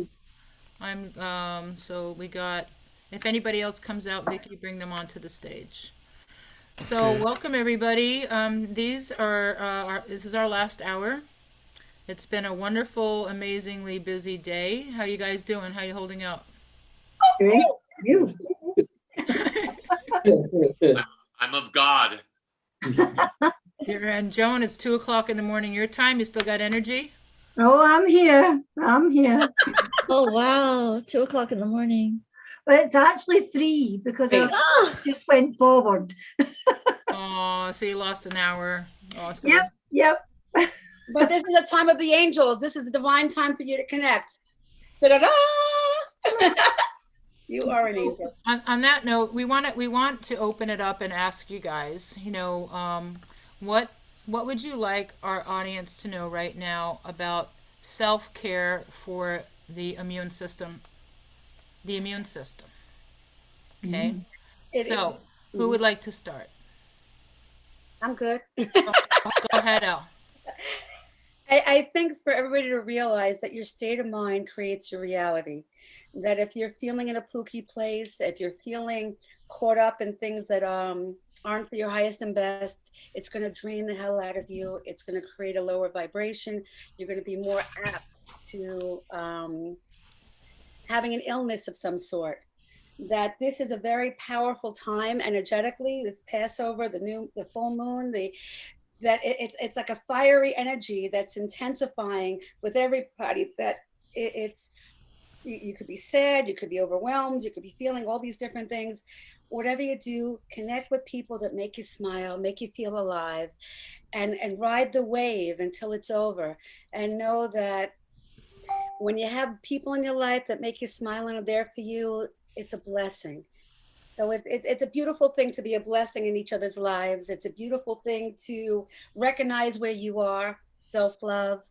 I'm so we got, if anybody else comes out, Vicky, bring them onto the stage. So Okay. welcome everybody. These are this is our last hour. It's been a wonderful, amazingly busy day. How you guys doing? How you holding up? Great. You. I'm of God. And Joan, it's 2 o'clock in the morning your time. You still got energy? Oh, I'm here. I'm here. Oh, wow. 2 o'clock in the morning. But it's actually 3 because I Oh. just went forward. Oh, so you lost an hour. Awesome. Yep. But this is a time of the angels. This is a divine time for you to connect. Da-da-da! You are an angel. On that note, we want to open it up and ask you guys, what would you like our audience to know right now about self-care for the immune system? The immune system. Okay. It So Who would like to start? I'm good. Go ahead, Elle. I think for everybody to realize that your state of mind creates your reality. That if you're feeling in a pooky place, if you're feeling caught up in things that aren't for your highest and best, it's going to drain the hell out of you. It's going to create a lower vibration. You're going to be more apt to having an illness of some sort. That this is a very powerful time energetically. This Passover, the full moon, it's like a fiery energy that's intensifying with everybody. That you could be sad, you could be overwhelmed, you could be feeling all these different things. Whatever you do, connect with people that make you smile, make you feel alive, and ride the wave until it's over. And know that when you have people in your life that make you smile and are there for you, it's a blessing. So it's a beautiful thing to be a blessing in each other's lives. It's a beautiful thing to recognize where you are, self-love.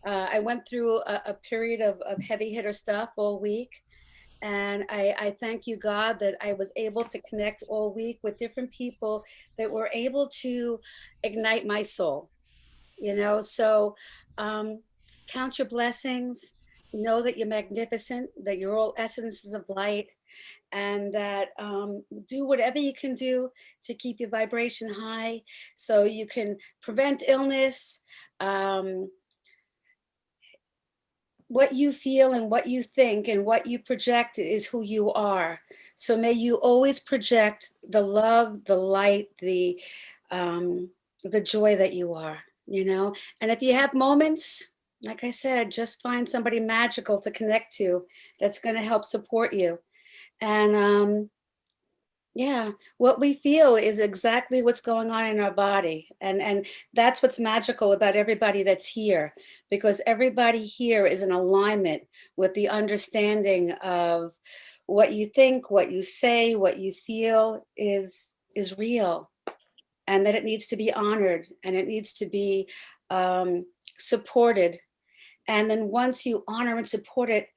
I went through a period of heavy hitter stuff all week. And I thank you, God, that I was able to connect all week with different people that were able to ignite my soul. So count your blessings, know that you're magnificent, that you're all essences of light, and that do whatever you can do to keep your vibration high so you can prevent illness. What you feel and what you think and what you project is who you are. So may you always project the love, the light, the joy that you are, And if you have moments, like I said, just find somebody magical to connect to that's going to help support you. And what we feel is exactly what's going on in our body. And that's what's magical about everybody that's here, because everybody here is in alignment with the understanding of what you think, what you say, what you feel is real, and that it needs to be honored and it needs to be supported. And then once you honor and support it,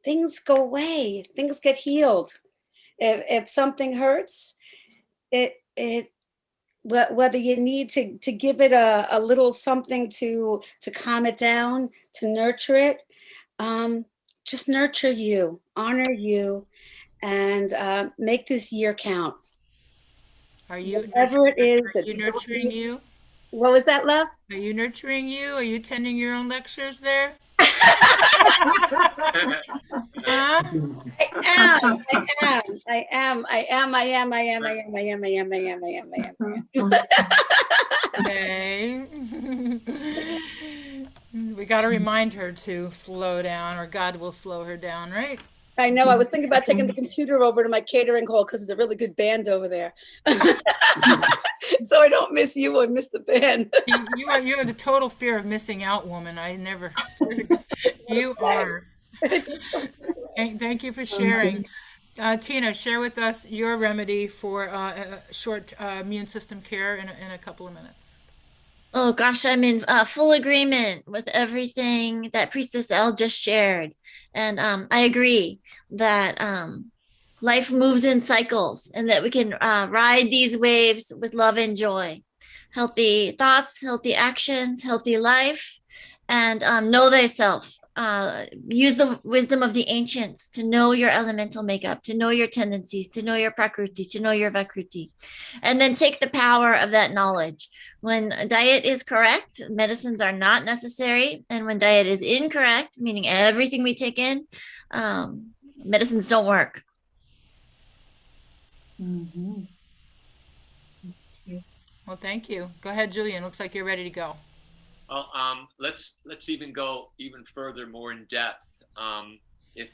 things go away, things get healed. If something hurts, whether you need to give it a little something to calm it down, to nurture it, just nurture you, honor you, and make this year count. Are you whatever it is that nurturing you? What was that, love? Are you nurturing you? Are you attending your own lectures there? I am. Okay. We got to remind her to slow down, or God will slow her down, right? I know. I was thinking about taking the computer over to my catering hall because there's a really good band over there. So I don't miss you or miss the band. You are the total fear of missing out, woman. I never swear to God. You are. Thank you for sharing. Tina, share with us your remedy for a short immune system care in a couple of minutes. Oh gosh, I'm in full agreement with everything that Priestess Elle just shared. And I agree that life moves in cycles and that we can ride these waves with love and joy. Healthy thoughts, healthy actions, healthy life, and know thyself. Use the wisdom of the ancients to know your elemental makeup, to know your tendencies, to know your prakriti, to know your vakruti, and then take the power of that knowledge. When diet is correct, medicines are not necessary. And when diet is incorrect, meaning everything we take in, medicines don't work. Mm-hmm. Well, thank you. Go ahead, Julian. Looks like you're ready to go. Well, let's even go even further, more in depth. If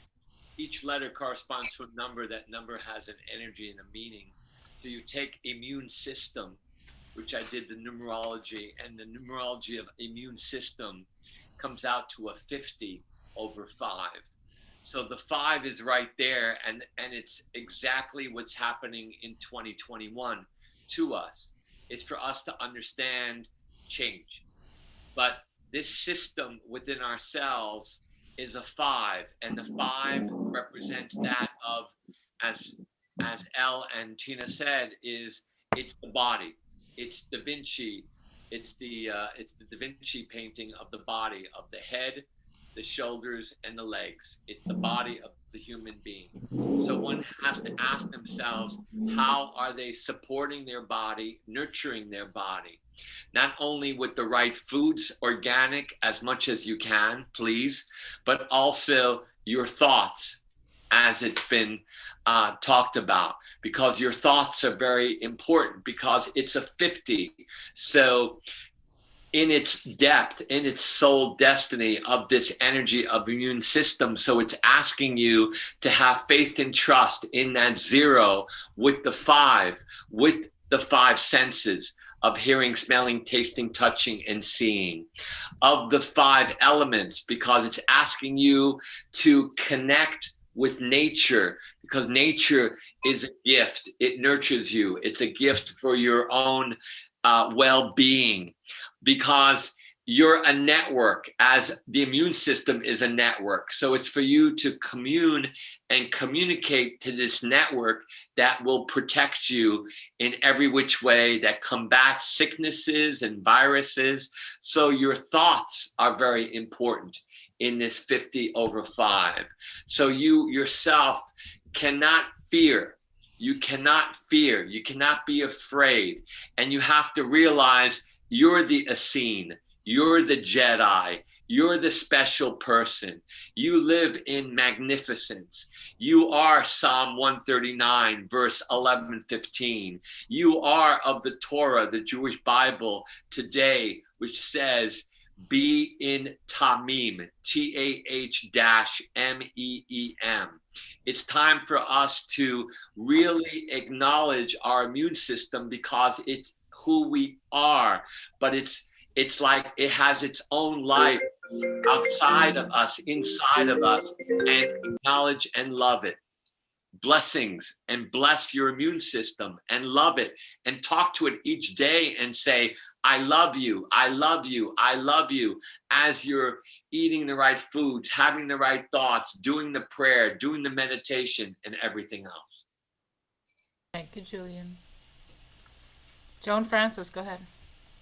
each letter corresponds to a number, that number has an energy and a meaning. So you take immune system, which I did the numerology, and the numerology of immune system comes out to a 50/5. So the 5 is right there, and it's exactly what's happening in 2021 to us. It's for us to understand change. But this system within ourselves is a 5, and the 5 represents that of, as as Elle and Tina said, is it's the body. It's Da Vinci. It's the Da Vinci painting of the body, of the head, the shoulders, and the legs. It's the body of the human being. So one has to ask themselves, how are they supporting their body, nurturing their body? Not only with the right foods, organic as much as you can, please, but also your thoughts, as it's been talked about, because your thoughts are very important, because it's a 50. So in its depth, in its soul destiny of this energy of immune system. So it's asking you to have faith and trust in that 0 with the 5 senses of hearing, smelling, tasting, touching, and seeing, of the 5 elements, because it's asking you to connect with nature, because nature is a gift. It nurtures you. It's a gift for your own well-being, because you're a network, as the immune system is a network. So it's for you to commune and communicate to this network that will protect you in every which way, that combats sicknesses and viruses. So your thoughts are very important in this 50/5. So you yourself cannot fear. You cannot fear. You cannot be afraid. And you have to realize you're the Essene. You're the Jedi. You're the special person. You live in magnificence. You are Psalm 139, verse 11-15. You are of the Torah, the Jewish Bible today, which says, be in Tamim, TAH-MEEM. It's time for us to really acknowledge our immune system, because it's who we are, but it's like it has its own life outside of us, inside of us, and acknowledge and love it. Blessings, and bless your immune system and love it, and talk to it each day and say, I love you, I love you, I love you, as you're eating the right foods, having the right thoughts, doing the prayer, doing the meditation, and everything else. Thank you, Julian. Joan Francis, go ahead.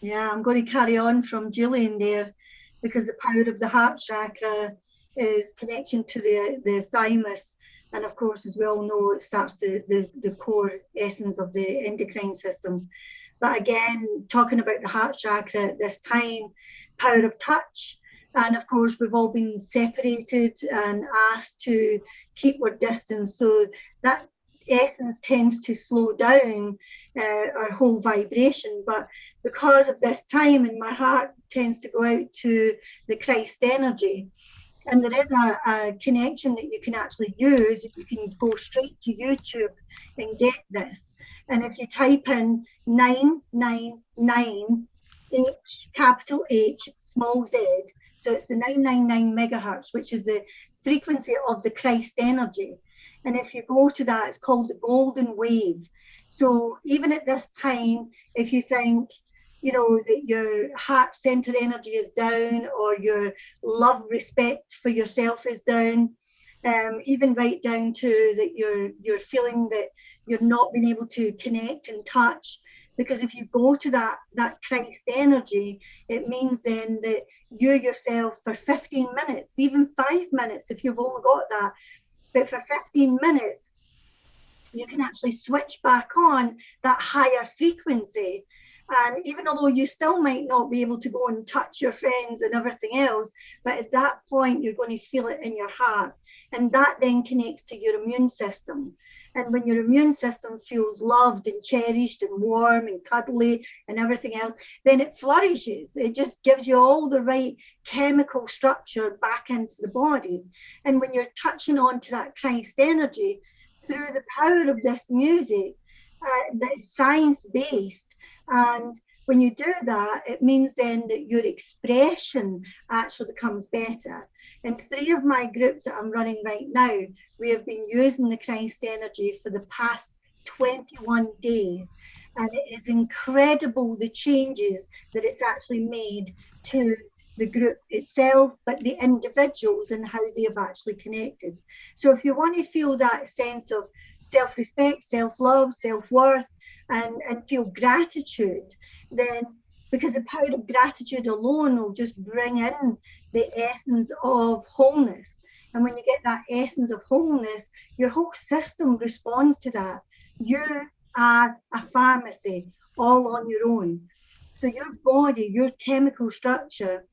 Yeah, I'm going to carry on from Julian there, because the power of the heart chakra is connection to the thymus. And of course, as we all know, it starts the core essence of the endocrine system. But again, talking about the heart chakra at this time, power of touch. And of course, we've all been separated and asked to keep our distance. So that essence tends to slow down our whole vibration. But because of this time, and my heart tends to go out to the Christ energy. And there is a connection that you can actually use. You can go straight to YouTube and get this. And if you type in 999 H, capital H, small z, so it's the 999 megahertz, which is the frequency of the Christ energy. And if you go to that, it's called the golden wave. So even at this time, if you think, you know, that your heart center energy is down, or your love, respect for yourself is down, even right down to that you're feeling that you're not being able to connect and touch, because if you go to that Christ energy, it means then that you yourself for 15 minutes, even 5 minutes, if you've only got that, but for 15 minutes, you can actually switch back on that higher frequency. And even although you still might not be able to go and touch your friends and everything else, but at that point, you're going to feel it in your heart. And that then connects to your immune system. And when your immune system feels loved and cherished and warm and cuddly and everything else, then it flourishes. It just gives you all the right chemical structure back into the body. And when you're touching on to that Christ energy, through the power of this music, that's science-based, and when you do that, it means then that your expression actually becomes better. In 3 of my groups that I'm running right now, we have been using the Christ energy for the past 21 days. And it is incredible the changes that it's actually made to the group itself, but the individuals and how they have actually connected. So if you want to feel that sense of self-respect, self-love, self-worth, and feel gratitude, then because the power of gratitude alone will just bring in the essence of wholeness. And when you get that essence of wholeness, your whole system responds to that. You are a pharmacy all on your own. So your body, your chemical structure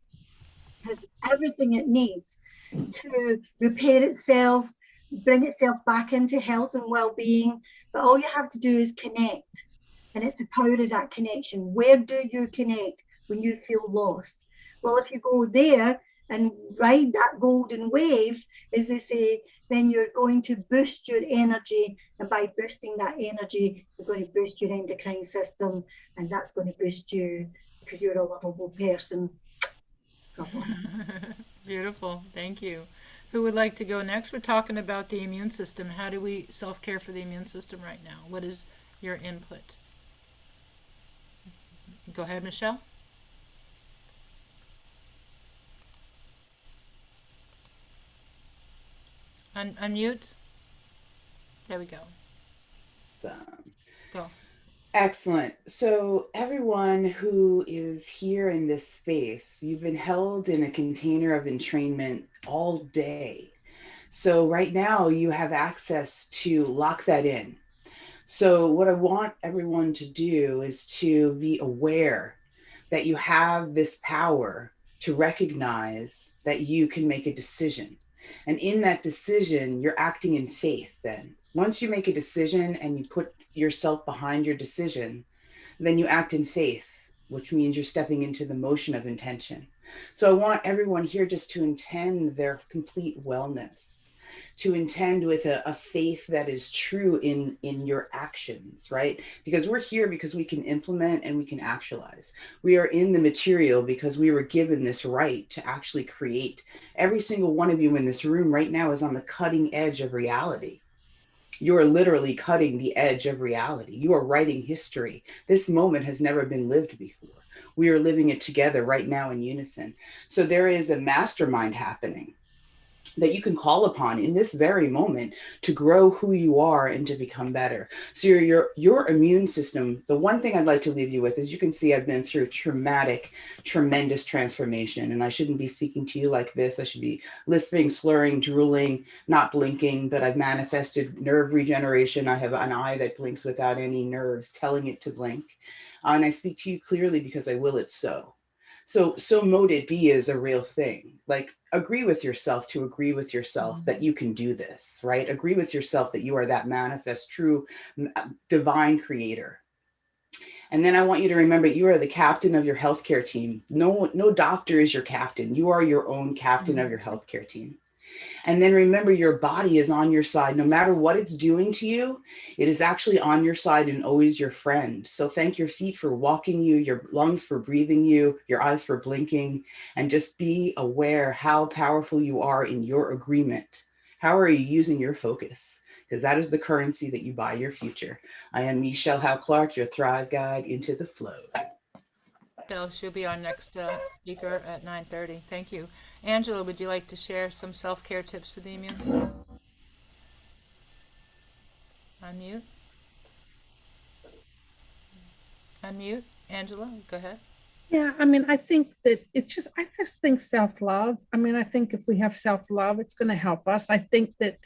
has everything it needs to repair itself, bring itself back into health and well-being. But all you have to do is connect. And it's the power of that connection. Where do you connect when you feel lost? Well, if you go there and ride that golden wave, as they say, then you're going to boost your energy. And by boosting that energy, you're going to boost your endocrine system. And that's going to boost you because you're a lovable person. Beautiful. Thank you. Who would like to go next? We're talking about the immune system. How do we self-care for the immune system right now? What is your input? Go ahead, Michelle. Unmute. There we go. Go. Excellent. So everyone who is here in this space, you've been held in a container of entrainment all day. So right now you have access to lock that in. So what I want everyone to do is to be aware that you have this power to recognize that you can make a decision. And in that decision, you're acting in faith then. Once you make a decision and you put yourself behind your decision, then you act in faith, which means you're stepping into the motion of intention. So I want everyone here just to intend their complete wellness, to intend with a faith that is true in your actions, right? Because we're here because we can implement and we can actualize. We are in the material because we were given this right to actually create. Every single one of you in this room right now is on the cutting edge of reality. You are literally cutting the edge of reality. You are writing history. This moment has never been lived before. We are living it together right now in unison. So there is a mastermind happening that you can call upon in this very moment to grow who you are and to become better. So your immune system, the one thing I'd like to leave you with is, you can see I've been through tremendous transformation, and I shouldn't be speaking to you like this. I should be lisping, slurring, drooling, not blinking, but I've manifested nerve regeneration. I have an eye that blinks without any nerves telling it to blink. And I speak to you clearly because I will it so. So mote it be is a real thing. Like, agree with yourself to agree with yourself that you can do this, right? Agree with yourself that you are that manifest, true, divine creator. And then I want you to remember, you are the captain of your healthcare team. No doctor is your captain. You are your own captain of your healthcare team. And then remember, your body is on your side. No matter what it's doing to you, it is actually on your side and always your friend. So thank your feet for walking you, your lungs for breathing you, your eyes for blinking, and just be aware how powerful you are in your agreement. How are you using your focus? Because that is the currency that you buy your future. I am Michelle Howe Clark, your Thrive Guide into the Flow. So she'll be our next speaker at 9:30. Thank you. Angela, would you like to share some self-care tips for the immune system? Unmute. Unmute. Angela, go ahead. Yeah, I mean, I think that I just think self-love. I mean, I think if we have self-love, it's going to help us. I think that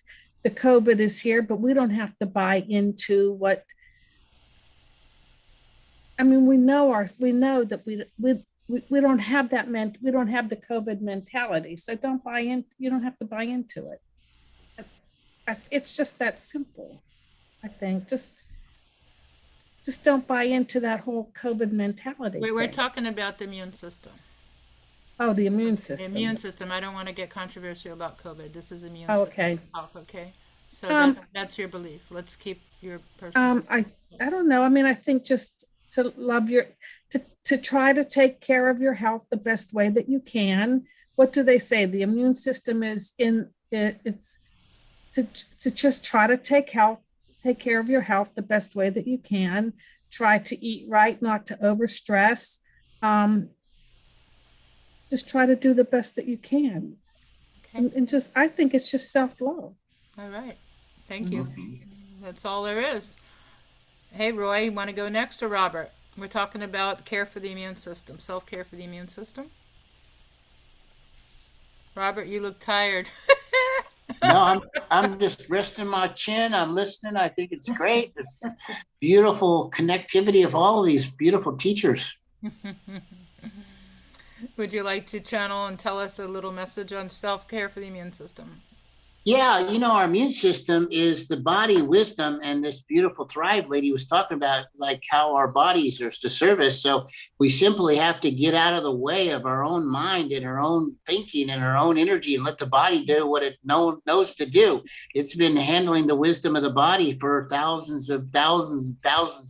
the COVID is here, but we don't have to buy into what, I mean, we know that we don't have that we don't have the COVID mentality. So don't buy in. You don't have to buy into it. It's just that simple. I think just don't buy into that whole COVID mentality. We're talking about the immune system. Oh, the immune system. The immune system. I don't want to get controversial about COVID. This is immune Oh, system okay. talk, okay? So that's your belief. Let's keep your personal. I don't know. I mean, I think just to love to try to take care of your health the best way that you can. What do they say? The immune system is it's to just try to take care of your health the best way that you can. Try to eat right, not to overstress. Just try to do the best that you can. Okay. And I think it's just self-love. All right. Thank you. That's all there is. Hey, Roy, you want to go next or Robert? We're talking about care for the immune system, self-care for the immune system. Robert, you look tired. No, I'm just resting my chin. I'm listening. I think it's great. It's beautiful connectivity of all of these beautiful teachers. Would you like to channel and tell us a little message on self-care for the immune system? Yeah, our immune system is the body wisdom, and this beautiful Thrive lady was talking about like how our bodies are to service. So we simply have to get out of the way of our own mind and our own thinking and our own energy and let the body do what it knows to do. It's been handling the wisdom of the body for thousands of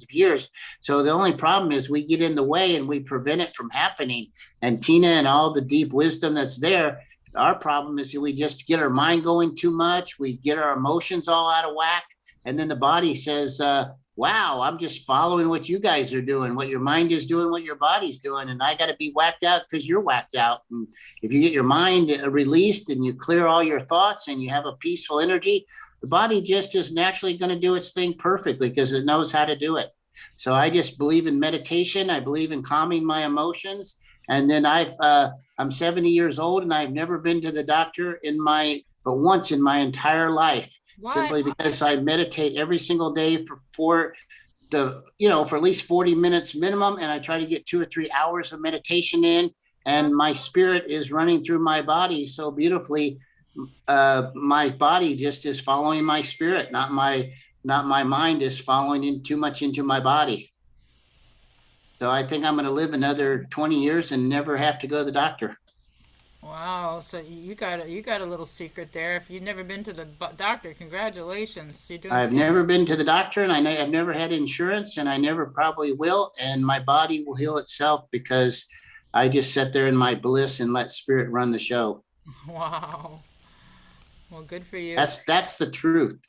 years. So the only problem is we get in the way and we prevent it from happening. And Tina and all the deep wisdom that's there, our problem is that we just get our mind going too much. We get our emotions all out of whack. And then the body says, wow, I'm just following what you guys are doing, what your mind is doing, what your body's doing. And I got to be whacked out because you're whacked out. And if you get your mind released and you clear all your thoughts and you have a peaceful energy, the body just is naturally going to do its thing perfectly because it knows how to do it. So I just believe in meditation. I believe in calming my emotions. And then I'm 70 years old and I've never been to the doctor but once in my entire life. Why? Simply because I meditate every single day for at least 40 minutes minimum. And I try to get 2 or 3 hours of meditation in, and my spirit is running through my body so beautifully. My body just is following my spirit, not my mind is following too much into my body. So I think I'm going to live another 20 years and never have to go to the doctor. Wow, so you got a little secret there. If you've never been to the doctor, congratulations. I've never been to the doctor, and I've never had insurance, and I never probably will. And my body will heal itself because I just sit there in my bliss and let spirit run the show. Wow. Well, good for you. That's the truth.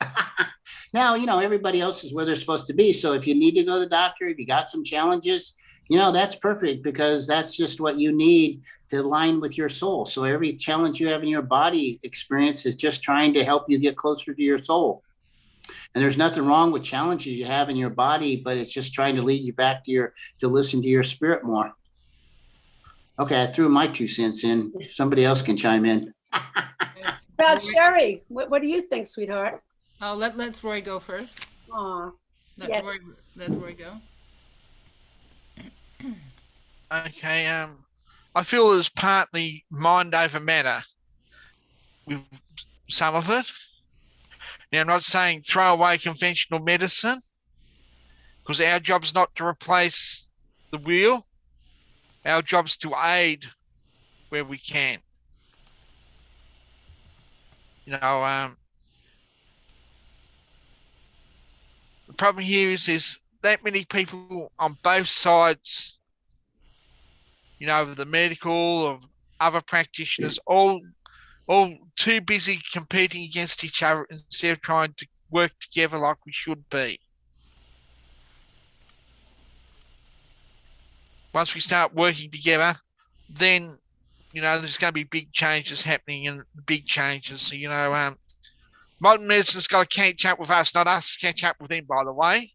Now, everybody else is where they're supposed to be. So if you need to go to the doctor, if you got some challenges, that's perfect because that's just what you need to align with your soul. So every challenge you have in your body experience is just trying to help you get closer to your soul. And there's nothing wrong with challenges you have in your body, but it's just trying to lead you back to listen to your spirit more. Okay, I threw my 2 cents in. Somebody else can chime in. About Sherry, what do you think, sweetheart? Let's Roy go first. Aw, Let Roy go. Okay, I feel it's partly mind over matter with some of it. Now, I'm not saying throw away conventional medicine because our job's not to replace the wheel. Our job's to aid where we can. The problem here is that many people on both sides, of the medical or other practitioners, all too busy competing against each other instead of trying to work together like we should be. Once we start working together, then there's going to be big changes happening and big changes. So, modern medicine's got to catch up with us, not us catch up with them, by the way.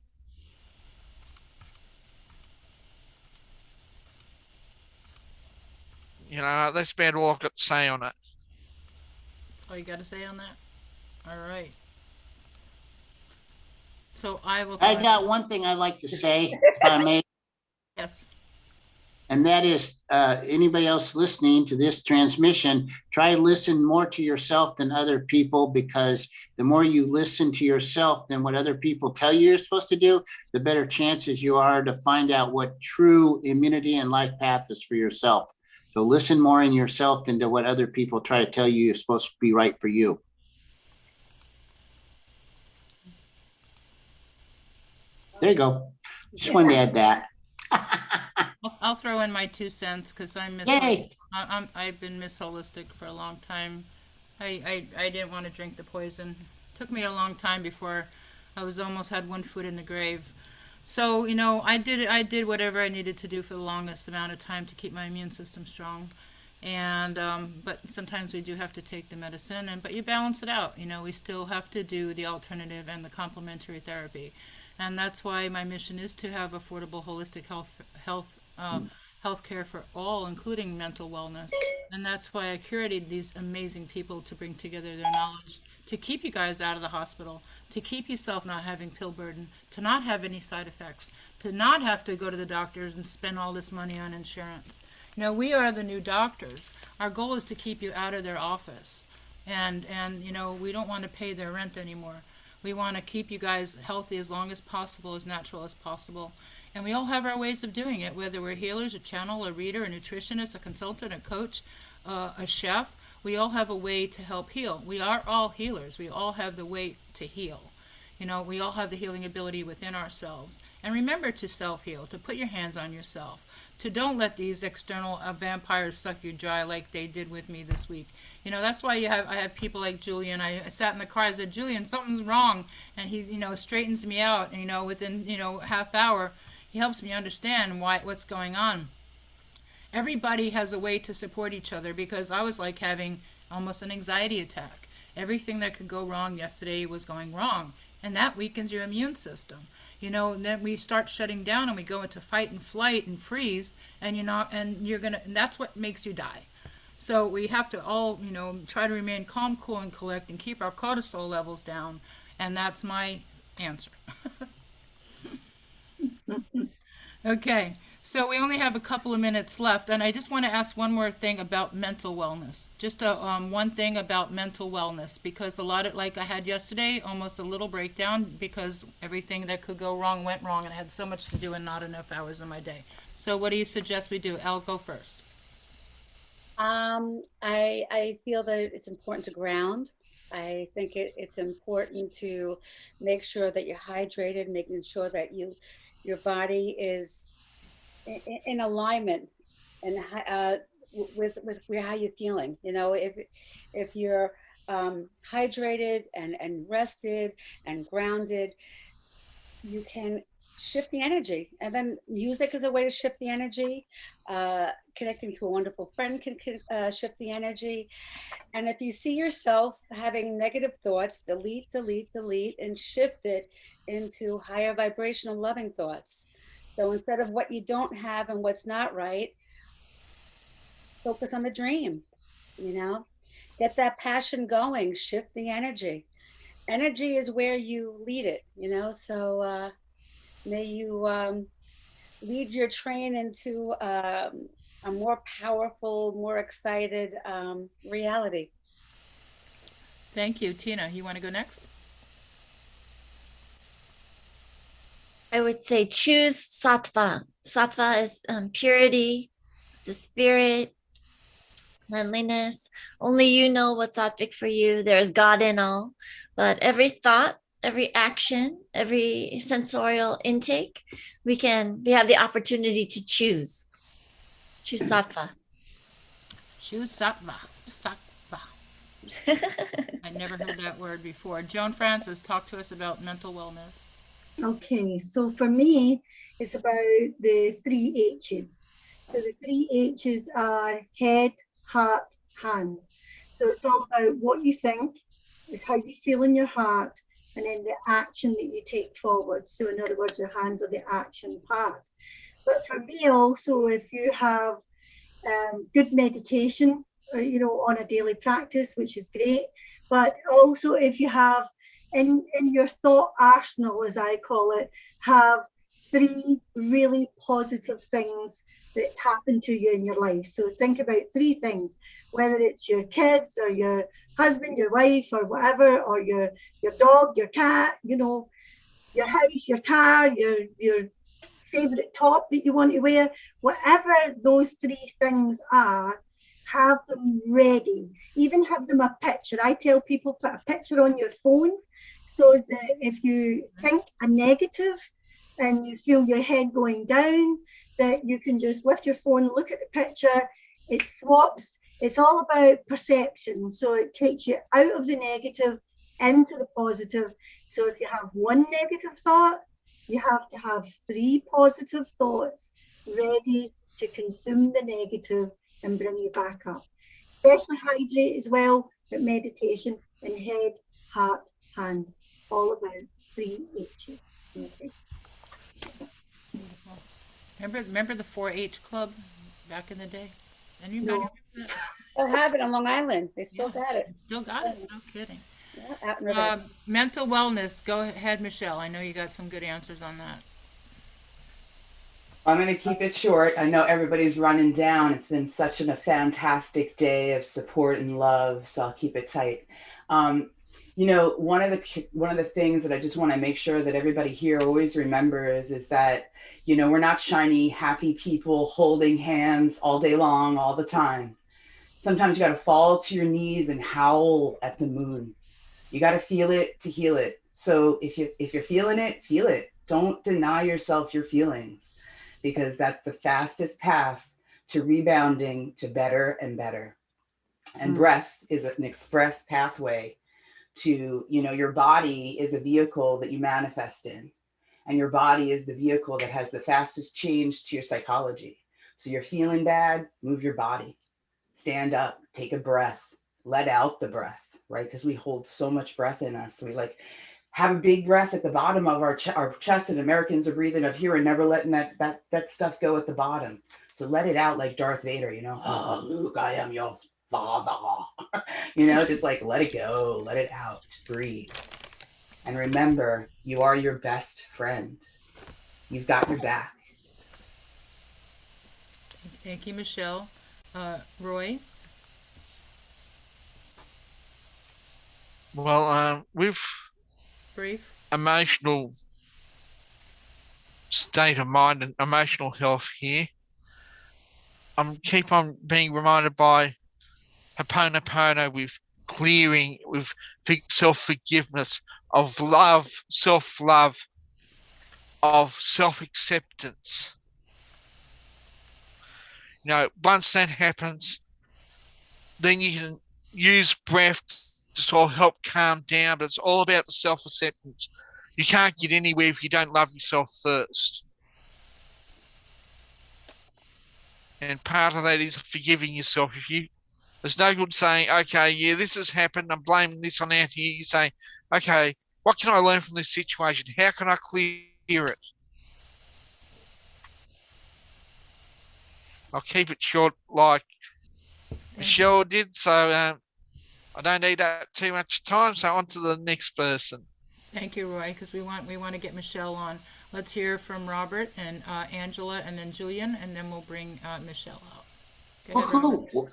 That's about all I've got to say on it. That's all you got to say on that? All right. So I got one thing I'd like to say, if I may. Yes. And that is anybody else listening to this transmission, try to listen more to yourself than other people, because the more you listen to yourself than what other people tell you you're supposed to do, the better chances you are to find out what true immunity and life path is for yourself. So listen more in yourself than to what other people try to tell you you're supposed to be right for you. There you go. Just wanted to add that. I'll throw in my 2 cents because I've been Miss Holistic for a long time. I didn't want to drink the poison. It took me a long time before I was almost had 1 foot in the grave. So, I did whatever I needed to do for the longest amount of time to keep my immune system strong. And but sometimes we do have to take the medicine, and but you balance it out. You know, we still have to do the alternative and the complementary therapy, and that's why my mission is to have affordable holistic health care for all, including mental wellness. And that's why I curated these amazing people to bring together their knowledge, to keep you guys out of the hospital, to keep yourself not having pill burden, to not have any side effects, to not have to go to the doctors and spend all this money on insurance. You know, we are the new doctors. Our goal is to keep you out of their office. And you know, we don't want to pay their rent anymore. We want to keep you guys healthy as long as possible, as natural as possible. And we all have our ways of doing it, whether we're healers, a channel, a reader, a nutritionist, a consultant, a coach, a chef. We all have a way to help heal. We are all healers. We all have the way to heal. You know, we all have the healing ability within ourselves. And remember to self-heal, to put your hands on yourself, to don't let these external vampires suck you dry like they did with me this week. You know, that's why I have people like Julian. I sat in the car, I said, Julian, something's wrong. And he, you know, straightens me out. And, you know, within, you know, half hour, he helps me understand what's going on. Everybody has a way to support each other, because I was like having almost an anxiety attack. Everything that could go wrong yesterday was going wrong. And that weakens your immune system. You know, and then we start shutting down and we go into fight and flight and freeze, and and that's what makes you die. So we have to all, you know, try to remain calm, cool, and collect, and keep our cortisol levels down. And that's my answer. Okay, so we only have a couple of minutes left, and I just want to ask one more thing about mental wellness. Just one thing about mental wellness, because a lot of, like I had yesterday, almost a little breakdown because everything that could go wrong went wrong, and I had so much to do and not enough hours in my day. So what do you suggest we do? Elle, go first. I feel that it's important to ground. I think it's important to make sure that you're hydrated, making sure that your body is in alignment and with how you're feeling. You know, if you're hydrated and rested and grounded, you can shift the energy. And then music is a way to shift the energy. Connecting to a wonderful friend can shift the energy. And if you see yourself having negative thoughts, delete, and shift it into higher vibrational loving thoughts. So instead of what you don't have and what's not right, focus on the dream, you know, get that passion going, shift the energy. Energy is where you lead it, you know, so may you lead your train into a more powerful, more excited reality. Thank you. Tina, you want to go next? I would say choose sattva. Sattva is purity, it's a spirit, cleanliness. Only you know what's sattvic for you. There's God in all. But every thought, every action, every sensorial intake, we have the opportunity to choose. Choose sattva. Choose sattva. Sattva. I never heard that word before. Joan Francis, talk to us about mental wellness. Okay, so for me, it's about the 3 H's. So the 3 H's are head, heart, hands. So it's all about what you think, is how you feel in your heart, and then the action that you take forward. So in other words, your hands are the action part. But for me also, if you have good meditation, you know, on a daily practice, which is great, but also if you have in your thought arsenal, as I call it, have 3 really positive things that's happened to you in your life. So think about 3 things, whether it's your kids or your husband, your wife, or whatever, or your dog, your cat, you know, your house, your car, your favorite top that you want to wear, whatever those 3 things are, have them ready. Even have them a picture. I tell people, put a picture on your phone, so that if you think a negative and you feel your head going down, that you can just lift your phone, look at the picture, it swaps. It's all about perception. So it takes you out of the negative into the positive. So if you have 1 negative thought, you have to have 3 positive thoughts ready to consume the negative and bring you back up. Especially hydrate as well, but meditation in head, heart, hands, all about 3 H's. Okay. Beautiful. Remember the 4-H club back in the day? Anybody No. remember that? They'll have it on Long Island. They still Yeah, got it. Still got it? No kidding. Yeah, out in River. Mental wellness. Go ahead, Michelle. I know you got some good answers on that. I'm going to keep it short. I know everybody's running down. It's been such a fantastic day of support and love, so I'll keep it tight. You know, one of the things that I just want to make sure that everybody here always remembers is that, you know, we're not shiny, happy people holding hands all day long, all the time. Sometimes you got to fall to your knees and howl at the moon. You got to feel it to heal it. So if you're feeling it, feel it. Don't deny yourself your feelings, because that's the fastest path to rebounding to better and better. And breath is an express pathway to, you know, your body is a vehicle that you manifest in, and your body is the vehicle that has the fastest change to your psychology. So you're feeling bad, move your body, stand up, take a breath, let out the breath, right? Because we hold so much breath in us. We like have a big breath at the bottom of our chest, and Americans are breathing up here and never letting that stuff go at the bottom. So let it out like Darth Vader, you know, oh, Luke, I am your father, you know, just like let it go, let it out, breathe. And remember, you are your best friend. You've got your back. Thank you, Michelle. Roy? Well, with Brief. emotional state of mind and emotional health here, I'm keep on being reminded by Ho'oponopono with clearing, with self-forgiveness, of love, self-love, of self-acceptance. You know, once that happens, then you can use breath to sort of help calm down, but it's all about the self-acceptance. You can't get anywhere if you don't love yourself first. And part of that is forgiving yourself. There's no good saying, okay, yeah, this has happened, I'm blaming this on out here. You say, okay, what can I learn from this situation? How can I clear it? I'll keep it short like Michelle did, so I don't need too much time, so on to the next person. Thank you, Roy, because we want to get Michelle on. Let's hear from Robert and Angela and then Julian, and then we'll bring Michelle out. Go ahead, Robert. Woohoo.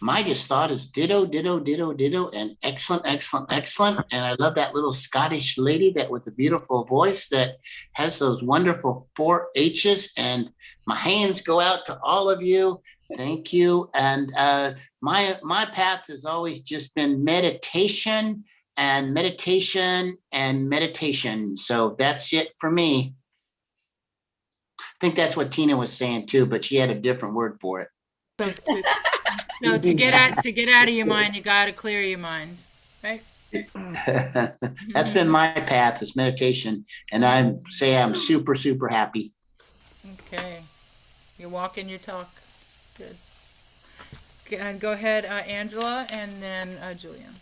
My just thought is ditto, ditto, ditto, ditto, and excellent, excellent, excellent. And I love that little Scottish lady that with the beautiful voice that has those wonderful 4 H's. And my hands go out to all of you. Thank you. And my path has always just been meditation and meditation and meditation. So that's it for me. I think that's what Tina was saying too, but she had a different word for it. So to get out of your mind, you got to clear your mind, right? That's been my path, is meditation, and I'm super, super happy. Okay, you're walking your talk. Good. And go ahead, Angela, and then Julian.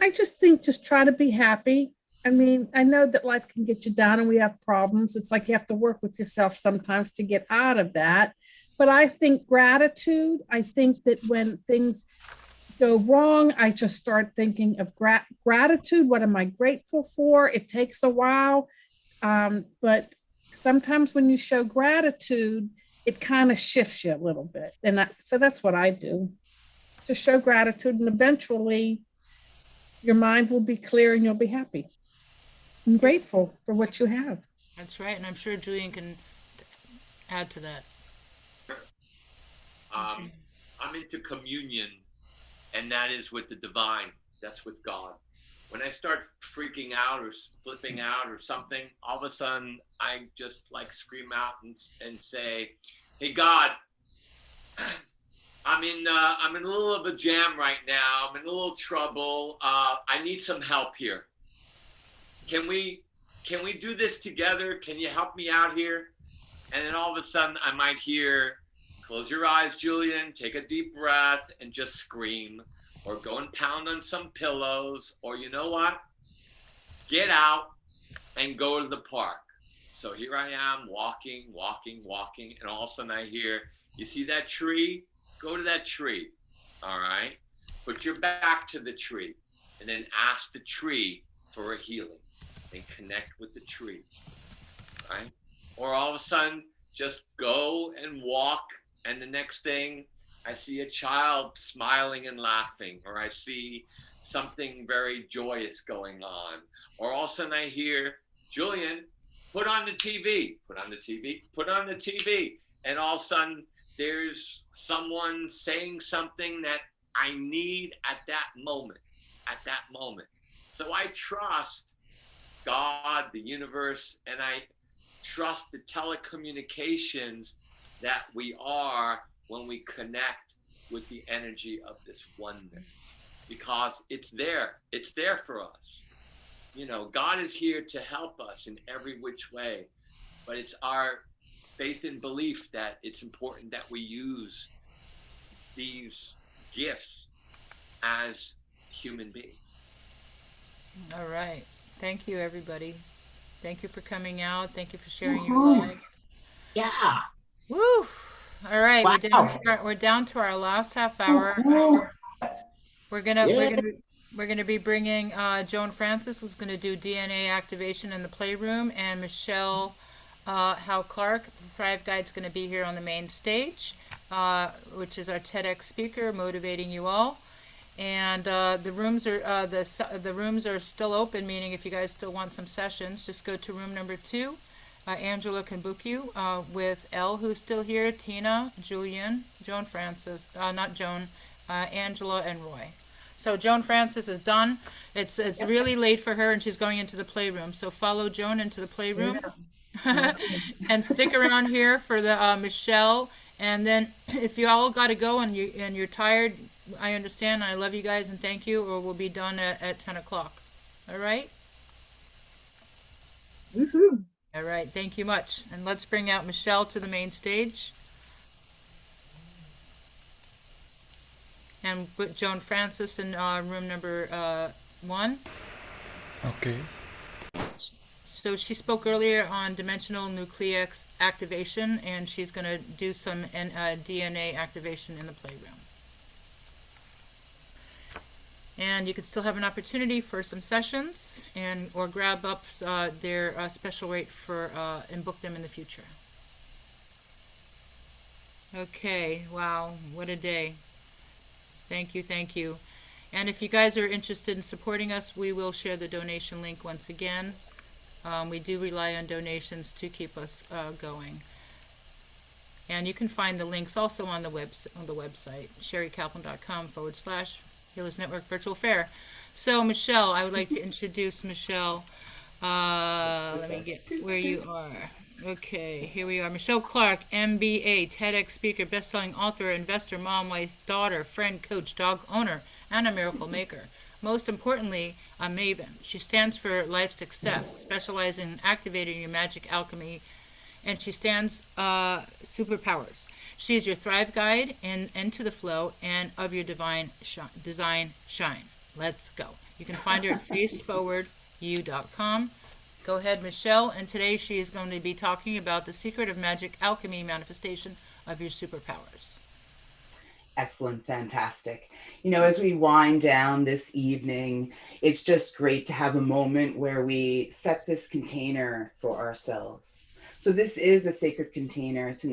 I just think just try to be happy. I mean, I know that life can get you down and we have problems. It's like you have to work with yourself sometimes to get out of that. But I think gratitude, I think that when things go wrong, I just start thinking of gratitude. What am I grateful for? It takes a while. But sometimes when you show gratitude, it kind of shifts you a little bit. And so that's what I do. Just show gratitude, and eventually your mind will be clear and you'll be happy and grateful for what you have. That's right. And I'm sure Julian can add to that. I'm into communion, and that is with the divine. That's with God. When I start freaking out or flipping out or something, all of a sudden I just like scream out and say, "Hey God, I'm in a little of a jam right now. I'm in a little trouble. I need some help here. Can we do this together? Can you help me out here?" And then all of a sudden I might hear Close your eyes, Julian. Take a deep breath and just scream, or go and pound on some pillows, or you know what? Get out and go to the park. So here I am walking, and all of a sudden I hear, you see that tree? Go to that tree. All right. Put your back to the tree and then ask the tree for a healing and connect with the tree. Right? Or all of a sudden just go and walk, and the next thing I see a child smiling and laughing, or I see something very joyous going on, or all of a sudden I hear, Julian, put on the TV, put on the TV, put on the TV. And all of a sudden there's someone saying something that I need at that moment. So I trust God, the universe, and I trust the telecommunications that we are when we connect with the energy of this oneness, because it's there for us. You know, God is here to help us in every which way, but it's our faith and belief that it's important that we use these gifts as human beings. All right. Thank you, everybody. Thank you for coming out. Thank you for sharing your life. Yeah. Woo! All right, Wow. we're down to our last half hour. We're gonna be bringing Joan Francis, who's gonna do DNA activation in the playroom, and Michelle Howe Clark, the Thrive Guide's gonna be here on the main stage, which is our TEDx speaker, motivating you all. And the rooms are still open, meaning if you guys still want some sessions, just go to room number 2. Angela can book you with Elle, who's still here, Tina, Julian, Joan Francis, not Joan, Angela, and Roy. So Joan Francis is done. It's really late for her, and she's going into the playroom. So follow Joan into the playroom, and stick around here for the Michelle. And then if you all got to go and you're tired, I understand. I love you guys and thank you. Or we'll be done at 10 o'clock. All right. Woohoo. All right. Thank you much. And let's bring out Michelle to the main stage. And put Joan Francis in room number 1. Okay. So she spoke earlier on dimensional nucleus activation, and she's going to do some DNA activation in the playroom. And you could still have an opportunity for some sessions or grab up their special rate for and book them in the future. Okay, wow, what a day. Thank you, thank you. And if you guys are interested in supporting us, we will share the donation link once again. We do rely on donations to keep us going. And you can find the links also on the website, sherrykaplan.com/Healers Network Virtual Fair. So Michelle, I would like to introduce Michelle. Let me get where you are. Okay, here we are. Michelle Clark, MBA, TEDx speaker, best-selling author, investor, mom, wife, daughter, friend, coach, dog owner, and a miracle maker. Most importantly, a maven. She stands for life success, specializing in activating your magic alchemy, and she stands superpowers. She's your Thrive Guide into the flow and of your divine design shine. Let's go. You can find her at faceforwardyou.com. Go ahead, Michelle, and today she is going to be talking about the secret of magic alchemy manifestation of your superpowers. Excellent, fantastic. You know, as we wind down this evening, it's just great to have a moment where we set this container for ourselves. So this is a sacred container. It's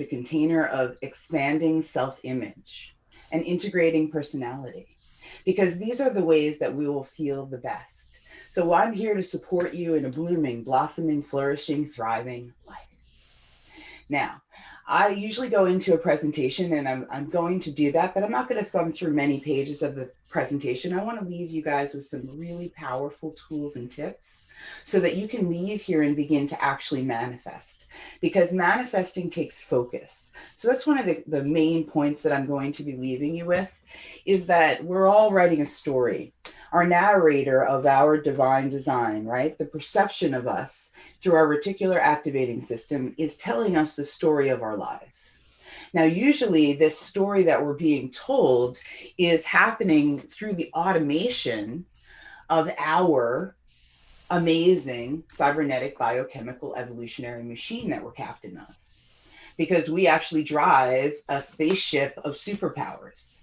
a container of expanding self-image and integrating personality, because these are the ways that we will feel the best. So I'm here to support you in a blooming, blossoming, flourishing, thriving life. Now, I usually go into a presentation, and I'm going to do that, but I'm not going to thumb through many pages of the presentation. I want to leave you guys with some really powerful tools and tips so that you can leave here and begin to actually manifest, because manifesting takes focus. So that's one of the main points that I'm going to be leaving you with, is that we're all writing a story. Our narrator of our divine design, right? The perception of us through our reticular activating system is telling us the story of our lives. Now, usually this story that we're being told is happening through the automation of our amazing cybernetic biochemical evolutionary machine that we're captain of, because we actually drive a spaceship of superpowers.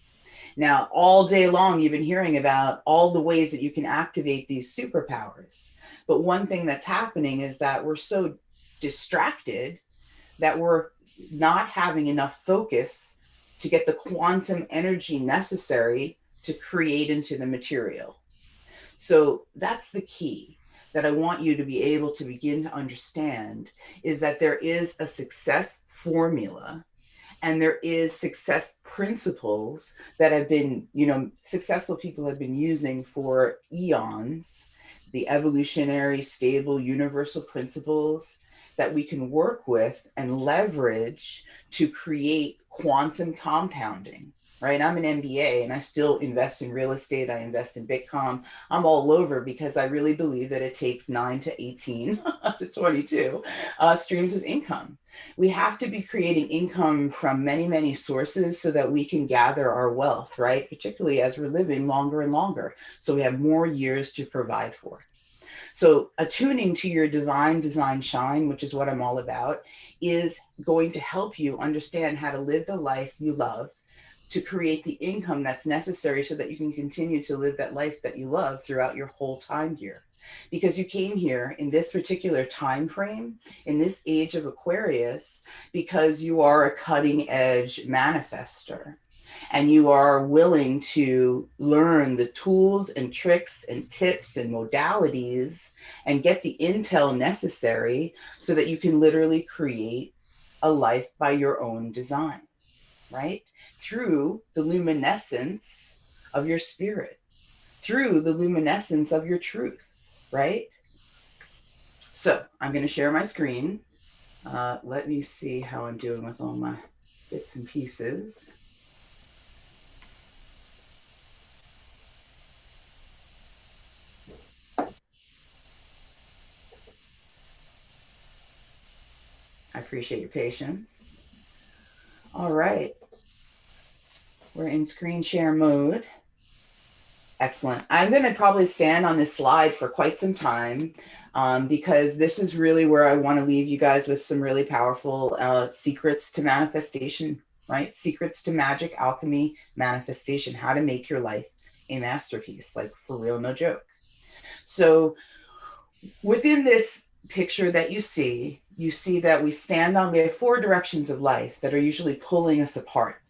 Now, all day long, you've been hearing about all the ways that you can activate these superpowers. But one thing that's happening is that we're so distracted that we're not having enough focus to get the quantum energy necessary to create into the material. So that's the key that I want you to be able to begin to understand, is that there is a success formula and there is success principles that have been, successful people have been using for eons, the evolutionary, stable, universal principles that we can work with and leverage to create quantum compounding, right? I'm an MBA and I still invest in real estate. I invest in Bitcoin. I'm all over because I really believe that it takes 9 to 18 to 22 streams of income. We have to be creating income from many, many sources so that we can gather our wealth, right? Particularly as we're living longer and longer. So we have more years to provide for. So attuning to your divine design shine, which is what I'm all about, is going to help you understand how to live the life you love, to create the income that's necessary so that you can continue to live that life that you love throughout your whole time here. Because you came here in this particular time frame, in this age of Aquarius, because you are a cutting edge manifester. And you are willing to learn the tools and tricks and tips and modalities and get the intel necessary so that you can literally create a life by your own design, right? Through the luminescence of your spirit, through the luminescence of your truth, right? So I'm going to share my screen. Let me see how I'm doing with all my bits and pieces. I appreciate your patience. All right. We're in screen share mode. Excellent. I'm going to probably stand on this slide for quite some time because this is really where I want to leave you guys with some really powerful secrets to manifestation, right? Secrets to magic, alchemy, manifestation, how to make your life a masterpiece, like for real, no joke. So within this picture that you see that we have 4 directions of life that are usually pulling us apart.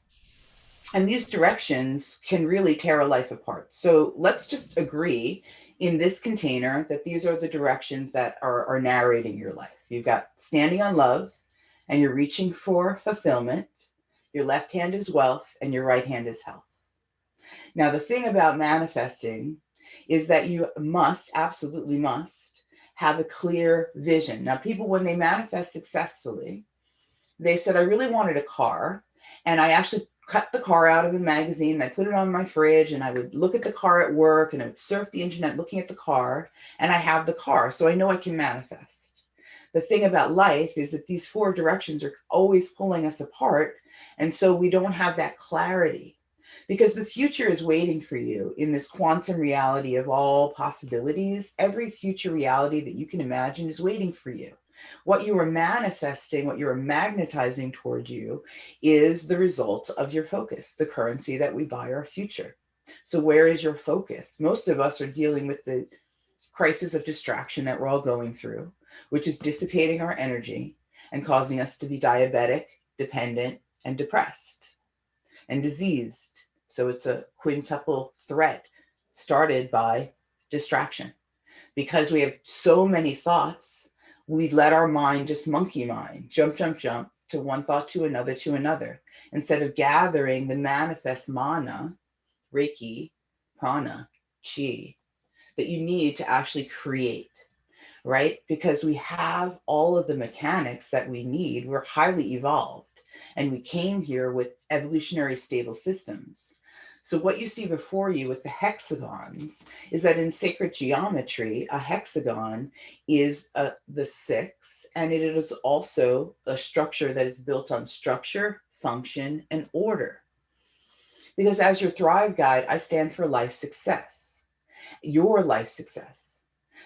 And these directions can really tear a life apart. So let's just agree in this container that these are the directions that are narrating your life. You've got standing on love and you're reaching for fulfillment. Your left hand is wealth and your right hand is health. Now, the thing about manifesting is that you must, absolutely must, have a clear vision. Now, people, when they manifest successfully, they said, I really wanted a car. And I actually cut the car out of a magazine and I put it on my fridge and I would look at the car at work and I would surf the internet looking at the car, and I have the car. So I know I can manifest. The thing about life is that these 4 directions are always pulling us apart. And so we don't have that clarity, because the future is waiting for you in this quantum reality of all possibilities. Every future reality that you can imagine is waiting for you. What you are manifesting, what you are magnetizing towards you is the result of your focus, the currency that we buy our future. So where is your focus? Most of us are dealing with the crisis of distraction that we're all going through, which is dissipating our energy and causing us to be diabetic, dependent, and depressed and diseased. So it's a quintuple threat started by distraction. Because we have so many thoughts, we let our mind just monkey mind, jump to one thought to another, instead of gathering the manifest mana, Reiki, prana, chi, that you need to actually create, right? Because we have all of the mechanics that we need. We're highly evolved and we came here with evolutionary stable systems. So what you see before you with the hexagons is that in sacred geometry, a hexagon is the 6, and it is also a structure that is built on structure, function, and order. Because as your Thrive Guide, I stand for life success, your life success.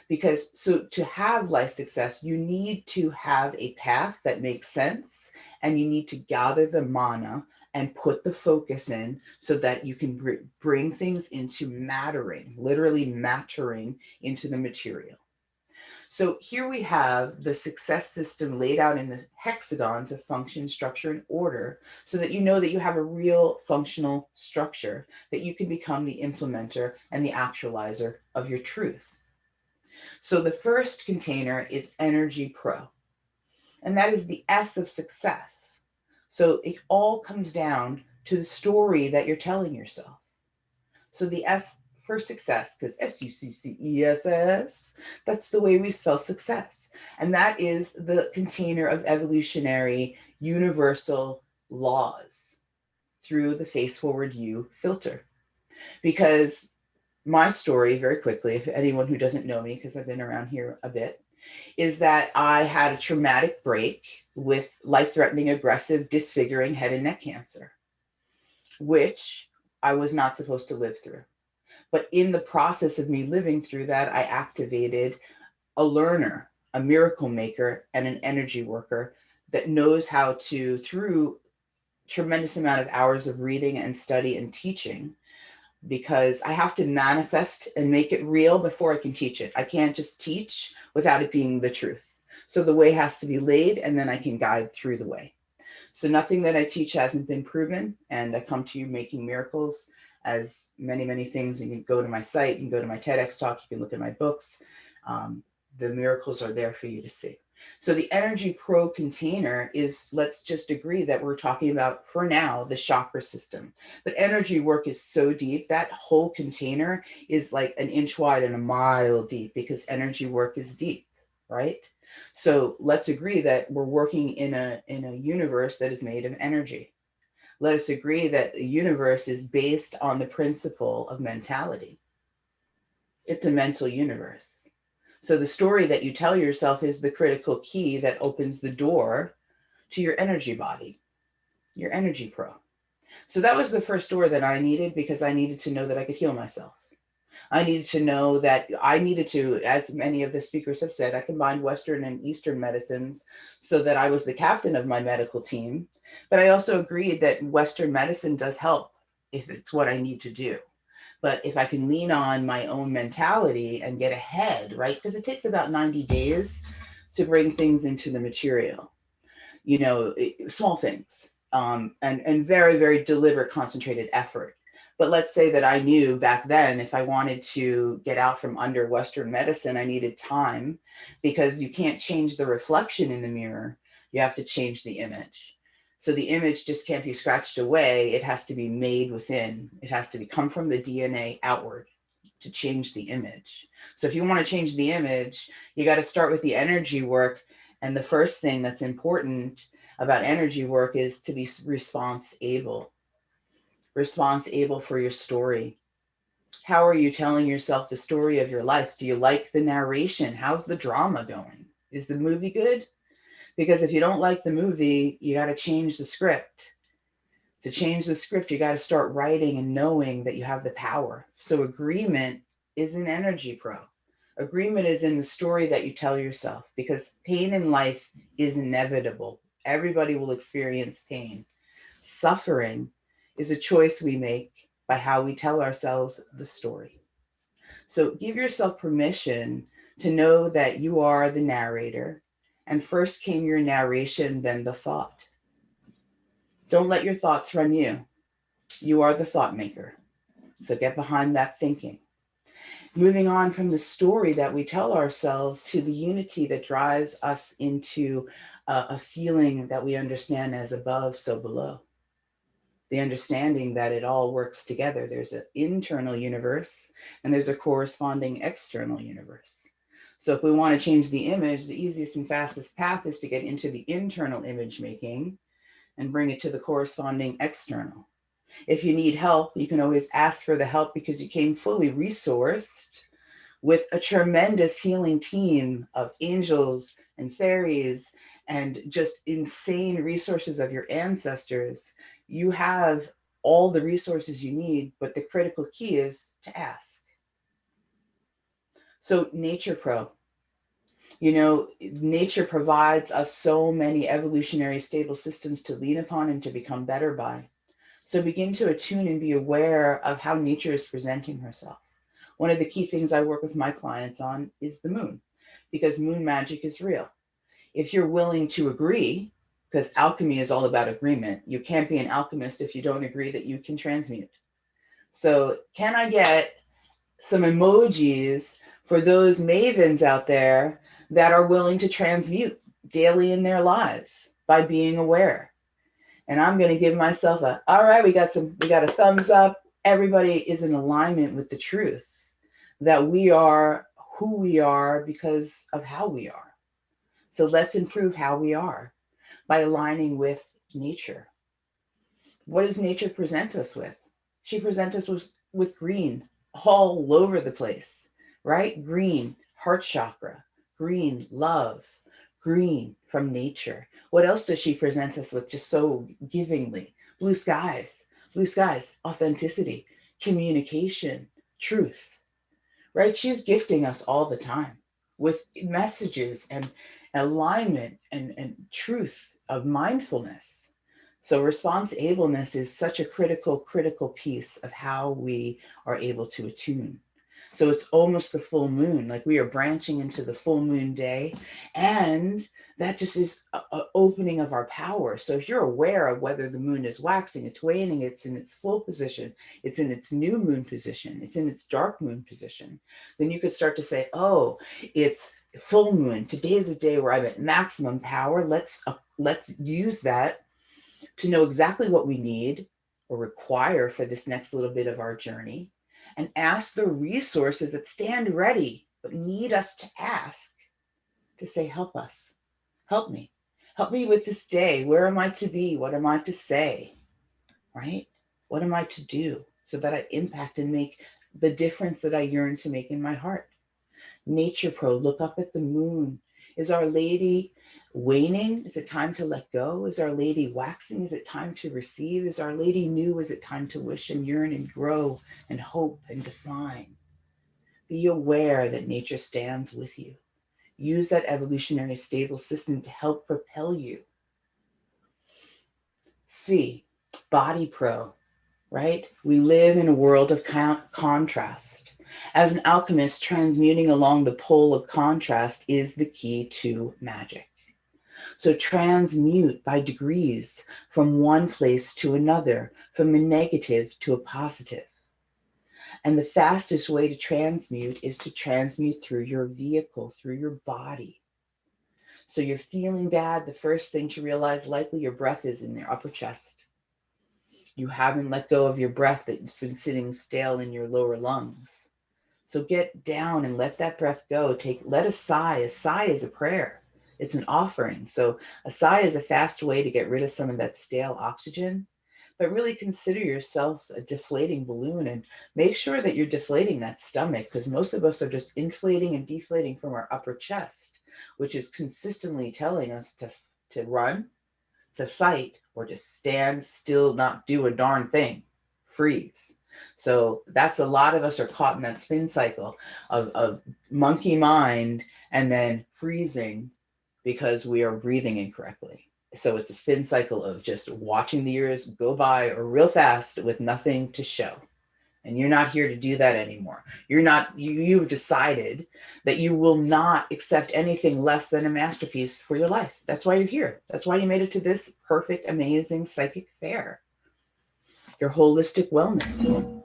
Because so to have life success, you need to have a path that makes sense, and you need to gather the mana and put the focus in so that you can bring things into mattering, literally mattering into the material. So here we have the success system laid out in the hexagons of function, structure, and order, so that you know that you have a real functional structure, that you can become the implementer and the actualizer of your truth. So the first container is Energy Pro, and that is the S of success. So it all comes down to the story that you're telling yourself. So the S for success, because SUCCESS, that's the way we spell success. And that is the container of evolutionary universal laws through the Face Forward You filter. Because my story, very quickly, if anyone who doesn't know me, because I've been around here a bit, is that I had a traumatic break with life-threatening, aggressive, disfiguring head and neck cancer, which I was not supposed to live through. But in the process of me living through that, I activated a learner, a miracle maker, and an energy worker that knows how to, through tremendous amount of hours of reading and study and teaching, because I have to manifest and make it real before I can teach it. I can't just teach without it being the truth. So the way has to be laid, and then I can guide through the way. So nothing that I teach hasn't been proven, and I come to you making miracles as many, many things. You can go to my site, you can go to my TEDx talk, you can look at my books. The miracles are there for you to see. So the Energy Pro container is, let's just agree that we're talking about, for now, the chakra system. But energy work is so deep, that whole container is like an inch wide and a mile deep, because energy work is deep, right? So let's agree that we're working in a universe that is made of energy. Let us agree that the universe is based on the principle of mentality. It's a mental universe. So the story that you tell yourself is the critical key that opens the door to your energy body, your Energy Pro. So that was the first door that I needed, because I needed to know that I could heal myself. I needed to know that I needed to, as many of the speakers have said, I combined Western and Eastern medicines so that I was the captain of my medical team. But I also agreed that Western medicine does help if it's what I need to do. But if I can lean on my own mentality and get ahead, right? Because it takes about 90 days to bring things into the material, you know, small things, and very, very deliberate, concentrated effort. But let's say that I knew back then, if I wanted to get out from under Western medicine, I needed time, because you can't change the reflection in the mirror. You have to change the image. So the image just can't be scratched away. It has to be made within. It has to come from the DNA outward to change the image. So if you want to change the image, you got to start with the energy work. And the first thing that's important about energy work is to be response able for your story. How are you telling yourself the story of your life? Do you like the narration? How's the drama going? Is the movie good? Because if you don't like the movie, you got to change the script. To change the script, you got to start writing and knowing that you have the power. So agreement is an Energy Pro. Agreement is in the story that you tell yourself, because pain in life is inevitable. Everybody will experience pain. Suffering is a choice we make by how we tell ourselves the story. So give yourself permission to know that you are the narrator, and first came your narration, then the thought. Don't let your thoughts run you. You are the thought maker. So get behind that thinking. Moving on from the story that we tell ourselves to the unity that drives us into a feeling that we understand as above, so below. The understanding that it all works together. There's an internal universe and there's a corresponding external universe. So if we want to change the image, the easiest and fastest path is to get into the internal image making and bring it to the corresponding external. If you need help, you can always ask for the help, because you came fully resourced with a tremendous healing team of angels and fairies and just insane resources of your ancestors, you have all the resources you need, but the critical key is to ask. So Nature Pro, you know, nature provides us so many evolutionary stable systems to lean upon and to become better by. So begin to attune and be aware of how nature is presenting herself. One of the key things I work with my clients on is the moon, because moon magic is real. If you're willing to agree, because alchemy is all about agreement, you can't be an alchemist if you don't agree that you can transmute. So can I get some emojis for those mavens out there that are willing to transmute daily in their lives by being aware? And I'm going to give myself a, all right, we got a thumbs up. Everybody is in alignment with the truth that we are who we are because of how we are. So let's improve how we are by aligning with nature. What does nature present us with? She presents us with green all over the place, right? Green, heart chakra, green, love, green from nature. What else does she present us with just so givingly? Blue skies, authenticity, communication, truth, right? She's gifting us all the time with messages and alignment and truth of mindfulness. So response-ableness is such a critical piece of how we are able to attune. So it's almost the full moon, like we are branching into the full moon day, and that just is an opening of our power. So if you're aware of whether the moon is waxing, it's waning, it's in its full position, it's in its new moon position, it's in its dark moon position, then you could start to say, oh, it's full moon. Today is a day where I'm at maximum power. Let's use that to know exactly what we need or require for this next little bit of our journey, and ask the resources that stand ready but need us to ask, to say, help us, help me with this day. Where am I to be? What am I to say? Right? What am I to do so that I impact and make the difference that I yearn to make in my heart? Nature Pro, look up at the moon. Is Our Lady waning? Is it time to let go? Is Our Lady waxing? Is it time to receive? Is Our Lady new? Is it time to wish and yearn and grow and hope and define? Be aware that nature stands with you. Use that evolutionary stable system to help propel you. C, Body Pro, right? We live in a world of contrast. As an alchemist, transmuting along the pole of contrast is the key to magic. So transmute by degrees from one place to another, from a negative to a positive. And the fastest way to transmute is to transmute through your vehicle, through your body. So you're feeling bad, the first thing to realize, likely your breath is in your upper chest. You haven't let go of your breath that's been sitting stale in your lower lungs. So get down and let that breath go. Let a sigh. A sigh is a prayer. It's an offering. So a sigh is a fast way to get rid of some of that stale oxygen. But really consider yourself a deflating balloon and make sure that you're deflating that stomach, because most of us are just inflating and deflating from our upper chest, which is consistently telling us to run, to fight, or to stand still, not do a darn thing, freeze. So that's a lot of us are caught in that spin cycle of monkey mind and then freezing because we are breathing incorrectly. So it's a spin cycle of just watching the years go by or real fast with nothing to show. And you're not here to do that anymore. You've decided that you will not accept anything less than a masterpiece for your life. That's why you're here. That's why you made it to this perfect, amazing psychic fair. Your holistic wellness.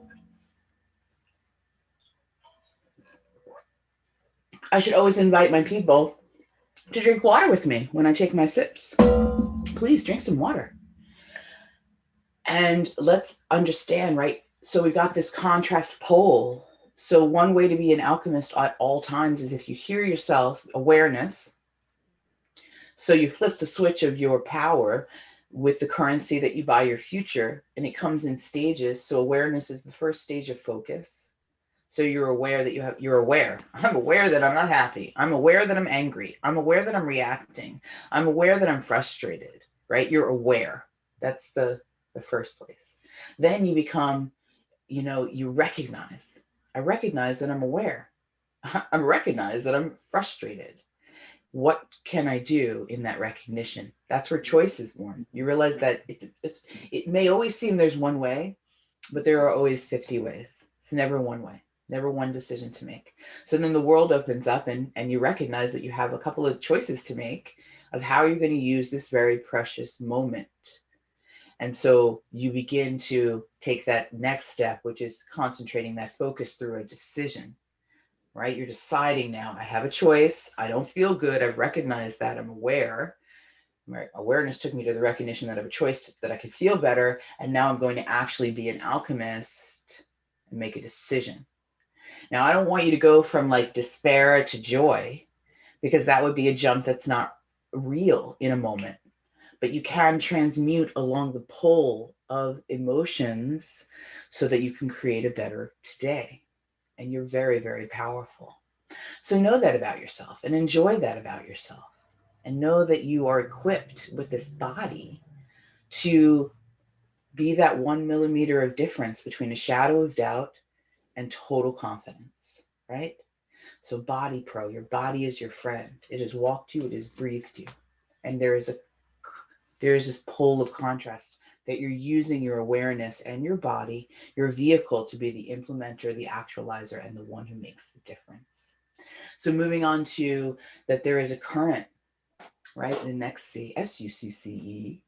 I should always invite my people to drink water with me when I take my sips. Please drink some water. And let's understand, right? So we got this contrast pole. So one way to be an alchemist at all times is if you hear yourself, awareness. So you flip the switch of your power with the currency that you buy your future, and it comes in stages. So awareness is the first stage of focus. So you're aware that you're aware. I'm aware that I'm not happy. I'm aware that I'm angry. I'm aware that I'm reacting. I'm aware that I'm frustrated, right? You're aware. That's the first place. Then you become, you recognize. I recognize that I'm aware. I recognize that I'm frustrated. What can I do in that recognition? That's where choice is born. You realize that it may always seem there's one way, but there are always 50 ways. It's never one way, never one decision to make. So then the world opens up and you recognize that you have a couple of choices to make of how you're going to use this very precious moment. And so you begin to take that next step, which is concentrating that focus through a decision, right? You're deciding now, I have a choice. I don't feel good. I've recognized that. I'm aware. My awareness took me to the recognition that I have a choice, that I could feel better. And now I'm going to actually be an alchemist and make a decision. Now, I don't want you to go from like despair to joy, because that would be a jump that's not real in a moment. But you can transmute along the pole of emotions so that you can create a better today. And you're very, very powerful. So know that about yourself and enjoy that about yourself. And know that you are equipped with this body to be that 1 millimeter of difference between a shadow of doubt and total confidence, right? So Body Pro, your body is your friend. It has walked you, it has breathed you. And there is this pole of contrast that you're using your awareness and your body, your vehicle, to be the implementer, the actualizer, and the one who makes the difference. So moving on to that there is a current, right? The next C, S-U-C-C-E.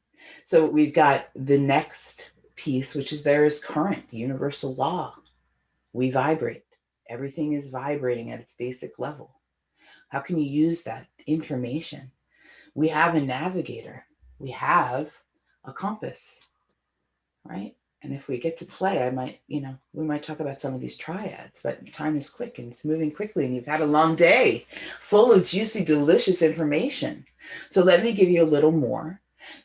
So we've got the next piece, which is there is current, universal law. We vibrate. Everything is vibrating at its basic level. How can you use that information? We have a navigator. We have a compass, right? And if we get to play, we might talk about some of these triads, but time is quick and it's moving quickly and you've had a long day full of juicy, delicious information. So let me give you a little more.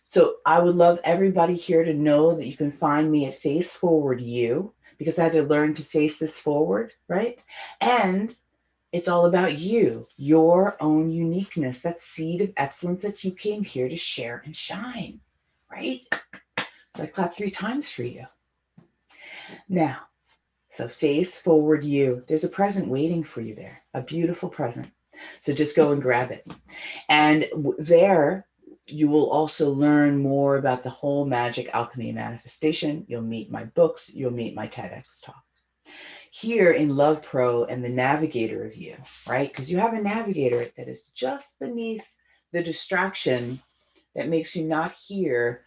So I would love everybody here to know that you can find me at Face Forward You, because I had to learn to face this forward, right? And it's all about you, your own uniqueness, that seed of excellence that you came here to share and shine, right? So I clap 3 times for you. Now, so Face Forward You, there's a present waiting for you there, a beautiful present. So just go and grab it. And there, you will also learn more about the whole magic alchemy and manifestation. You'll meet my books, you'll meet my TEDx talk. Here in Love Pro and the navigator of you, right? Because you have a navigator that is just beneath the distraction that makes you not hear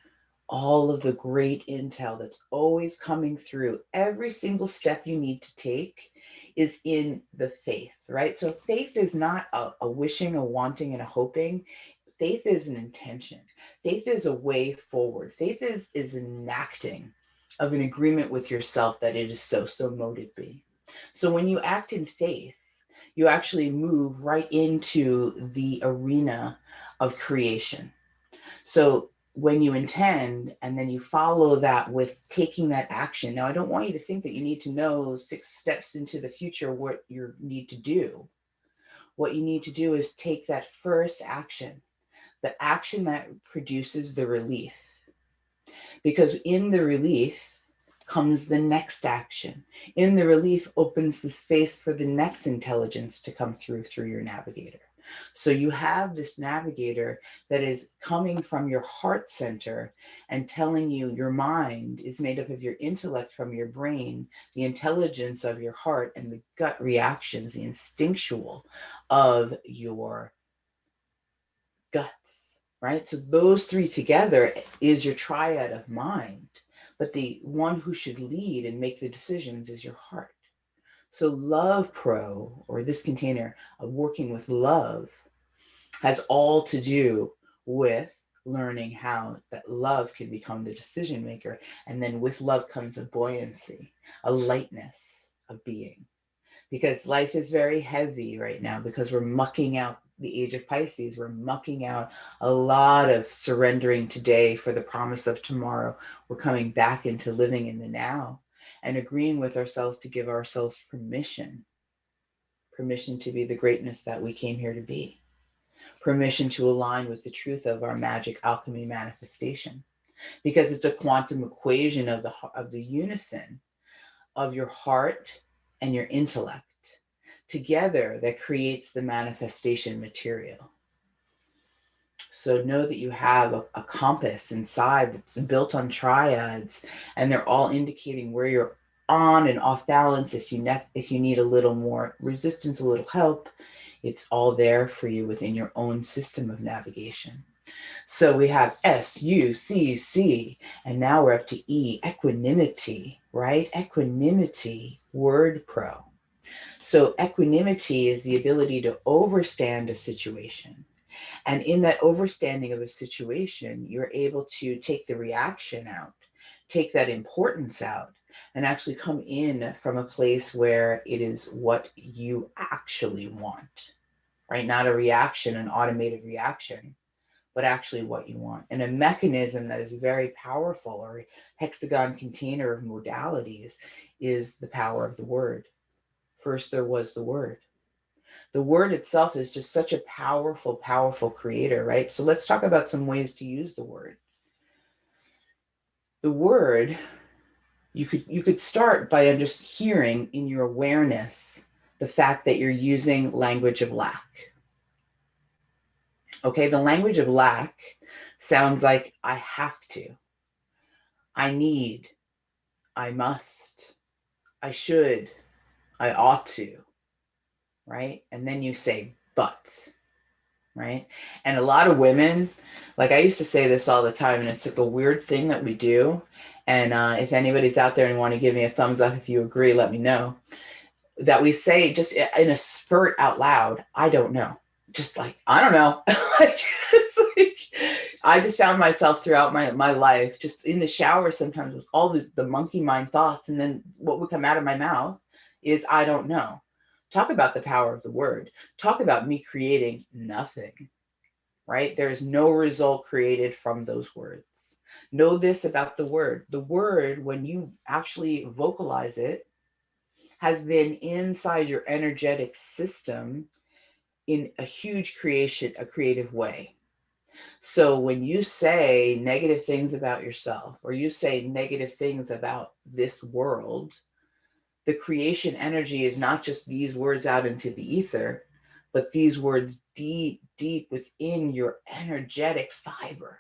all of the great intel that's always coming through. Every single step you need to take is in the faith, right? So faith is not a wishing, a wanting, and a hoping. Faith is an intention. Faith is a way forward. Faith is an acting of an agreement with yourself that it is so mote it be. So when you act in faith, you actually move right into the arena of creation. So when you intend and then you follow that with taking that action. Now, I don't want you to think that you need to know 6 steps into the future what you need to do. What you need to do is take that first action, the action that produces the relief. Because in the relief comes the next action. In the relief opens the space for the next intelligence to come through your navigator. So you have this navigator that is coming from your heart center and telling you your mind is made up of your intellect from your brain, the intelligence of your heart, and the gut reactions, the instinctual of your guts, right? So those 3 together is your triad of mind, but the one who should lead and make the decisions is your heart. So Love Pro, or this container of working with love, has all to do with learning how that love can become the decision maker. And then with love comes a buoyancy, a lightness of being. Because life is very heavy right now because we're mucking out the age of Pisces. We're mucking out a lot of surrendering today for the promise of tomorrow. We're coming back into living in the now. and agreeing with ourselves to give ourselves permission to be the greatness that we came here to be, permission to align with the truth of our magic alchemy manifestation, because it's a quantum equation of the unison of your heart and your intellect together that creates the manifestation material. So know that you have a compass inside that's built on triads, and they're all indicating where you're on and off balance. If you need a little more resistance, a little help, it's all there for you within your own system of navigation. So we have S, U, C, C, and now we're up to E, equanimity, right? Equanimity, word pro. So equanimity is the ability to overstand a situation. And in that overstanding of a situation, you're able to take the reaction out, take that importance out, and actually come in from a place where it is what you actually want, right? Not a reaction, an automated reaction, but actually what you want. And a mechanism that is very powerful, or a hexagon container of modalities, is the power of the word. First, there was the word. The word itself is just such a powerful, powerful creator, right? So let's talk about some ways to use the word. The word, you could start by just hearing in your awareness the fact that you're using language of lack. Okay, the language of lack sounds like I have to, I need, I must, I should, I ought to, right? And then you say, but, right? And a lot of women, like I used to say this all the time, and it's like a weird thing that we do. And if anybody's out there and want to give me a thumbs up if you agree, let me know. That we say just in a spurt out loud, I don't know. Just like, I don't know. It's like, I just found myself throughout my life, just in the shower sometimes with all the monkey mind thoughts. And then what would come out of my mouth is, I don't know. Talk about the power of the word. Talk about me creating nothing, right? There's no result created from those words. Know this about the word. The word, when you actually vocalize it, has been inside your energetic system in a huge creative way. So when you say negative things about yourself, or you say negative things about this world, the creation energy is not just these words out into the ether, but these words deep, deep within your energetic fiber.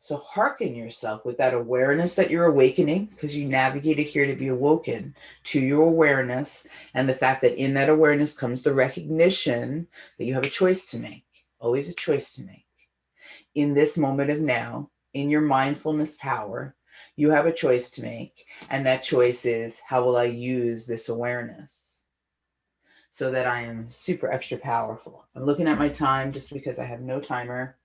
So hearken yourself with that awareness that you're awakening, because you navigated here to be awoken to your awareness, and the fact that in that awareness comes the recognition that you have a choice to make, always a choice to make. In this moment of now, in your mindfulness power, you have a choice to make, and that choice is, how will I use this awareness so that I am super extra powerful? I'm looking at my time just because I have no timer,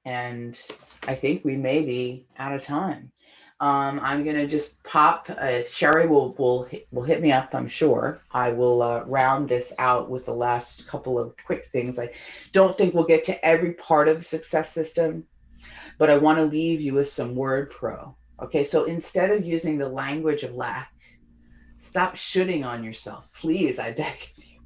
and I think we may be out of time. I'm gonna just pop. Sherry will hit me up, I'm sure. I will round this out with the last couple of quick things. I don't think we'll get to every part of the success system, but I want to leave you with some word pro. Okay, so instead of using the language of lack, stop shooting on yourself. Please, I beg of you.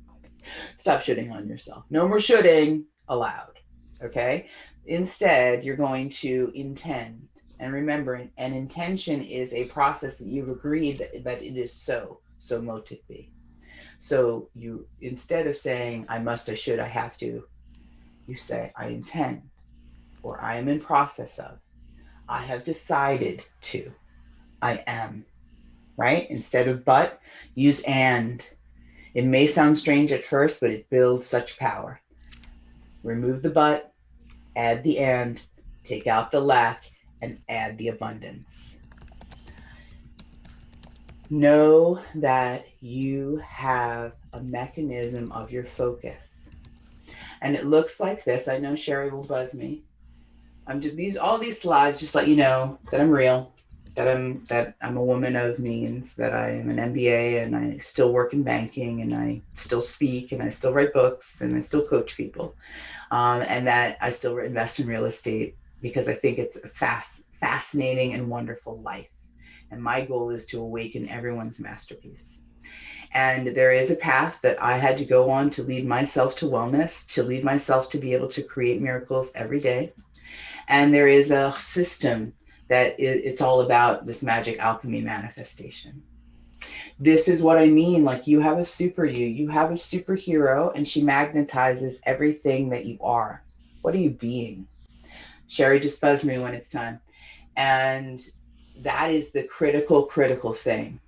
Stop shooting on yourself. No more shooting allowed. Okay? Instead, you're going to intend. And remember, an intention is a process that you've agreed that it is so mote be. So you, instead of saying, I must, I should, I have to, you say, I intend, or I am in process of, I have decided to, I am, right? Instead of but, use and. It may sound strange at first, but it builds such power. Remove the but, add the and, take out the lack, and add the abundance. Know that you have a mechanism of your focus. And it looks like this. I know Sherry will buzz me. I'm just all these slides just let you know that I'm real, that I'm a woman of means, that I am an MBA, and I still work in banking, and I still speak, and I still write books, and I still coach people, and that I still invest in real estate because I think it's a fascinating and wonderful life. And my goal is to awaken everyone's masterpiece. And there is a path that I had to go on to lead myself to wellness, to lead myself to be able to create miracles every day. And there is a system that it's all about this magic alchemy manifestation. This is what I mean. Like, you have a super you have a superhero, and she magnetizes everything that you are. What are you being? Sherry, just buzz me when it's time. And that is the critical thing,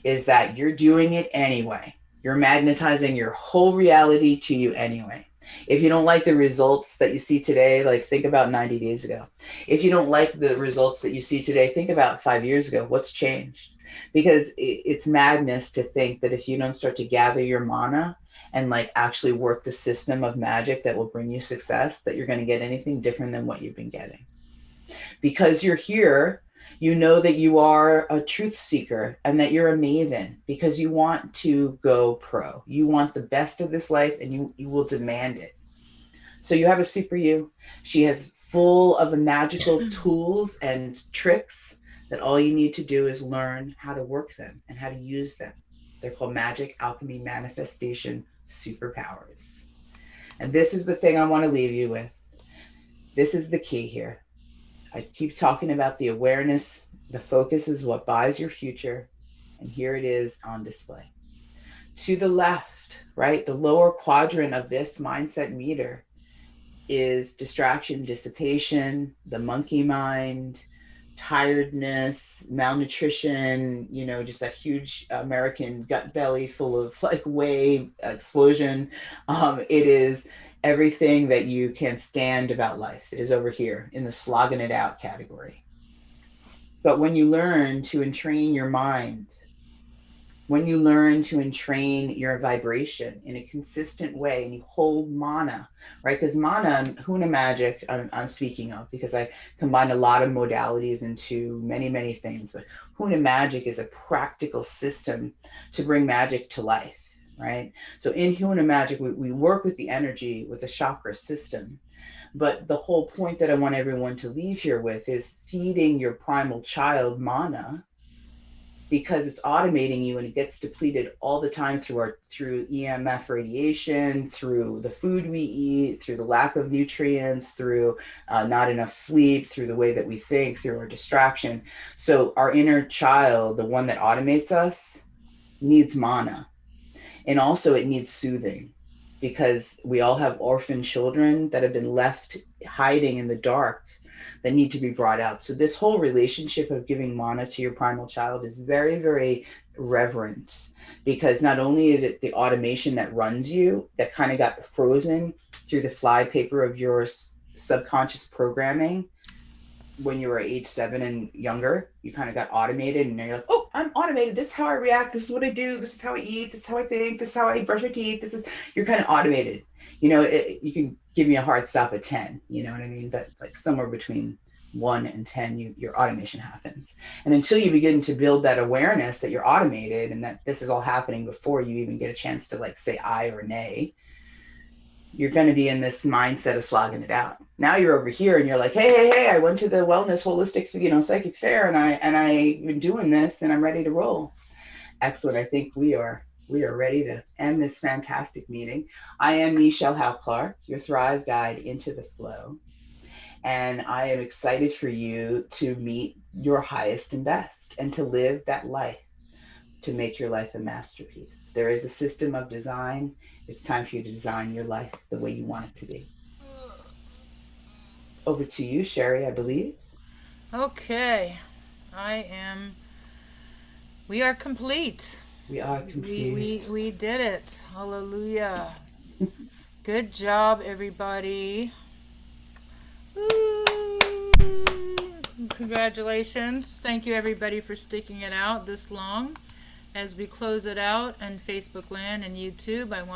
is that you're doing it anyway. You're magnetizing your whole reality to you anyway. If you don't like the results that you see today, like, think about 90 days ago. If you don't like the results that you see today, think about 5 years ago. What's changed? Because it's madness to think that if you don't start to gather your mana and like actually work the system of magic that will bring you success, that you're going to get anything different than what you've been getting. Because you're here, you know that you are a truth seeker and that you're a maven, because you want to go pro. You want the best of this life, and you will demand it. So you have a super you. She has full of magical tools and tricks that all you need to do is learn how to work them and how to use them. They're called magic alchemy manifestation superpowers. And this is the thing I want to leave you with. This is the key here. I keep talking about the awareness. The focus is what buys your future. And here it is on display. To the left, right, the lower quadrant of this mindset meter is distraction, dissipation, the monkey mind, tiredness, malnutrition, you know, just that huge American gut belly full of like whey explosion. It is everything that you can stand about life. It is over here in the slogging it out category. But when you learn to entrain your mind, when you learn to entrain your vibration in a consistent way, and you hold mana, right? Because mana, Huna magic, I'm speaking of, because I combine a lot of modalities into many things. But Huna magic is a practical system to bring magic to life, right? So in Huna magic, we work with the energy, with the chakra system. But the whole point that I want everyone to leave here with is feeding your primal child mana, because it's automating you, and it gets depleted all the time through EMF radiation, through the food we eat, through the lack of nutrients, through not enough sleep, through the way that we think, through our distraction. So our inner child, the one that automates us, needs mana. And also it needs soothing, because we all have orphan children that have been left hiding in the dark that need to be brought out. So this whole relationship of giving mana to your primal child is very reverent, because not only is it the automation that runs you, that kind of got frozen through the flypaper of your subconscious programming when you were age 7 and younger. You kind of got automated, and you're like, oh, I'm automated. This is how I react. This is what I do. This is how I eat. This is how I think. This is how I brush my teeth. You're kind of automated. You know, you can give me a hard stop at 10, you know what I mean? But like somewhere between 1 and 10, your automation happens. And until you begin to build that awareness that you're automated and that this is all happening before you even get a chance to like say I or nay, you're going to be in this mindset of slogging it out. Now you're over here and you're like, hey, I went to the wellness holistic, psychic fair, and I've been doing this, and I'm ready to roll. Excellent. I think we are ready to end this fantastic meeting. I am Michelle Howe Clark, your Thrive Guide into the Flow. And I am excited for you to meet your highest and best, and to live that life, to make your life a masterpiece. There is a system of design. It's time for you to design your life the way you want it to be. Over to you, Sherry, I believe. Okay. We are complete. We are complete. We did it. Hallelujah. Good job, everybody. Woo. Congratulations. Thank you, everybody, for sticking it out this long. As we close it out on Facebook land and YouTube, I want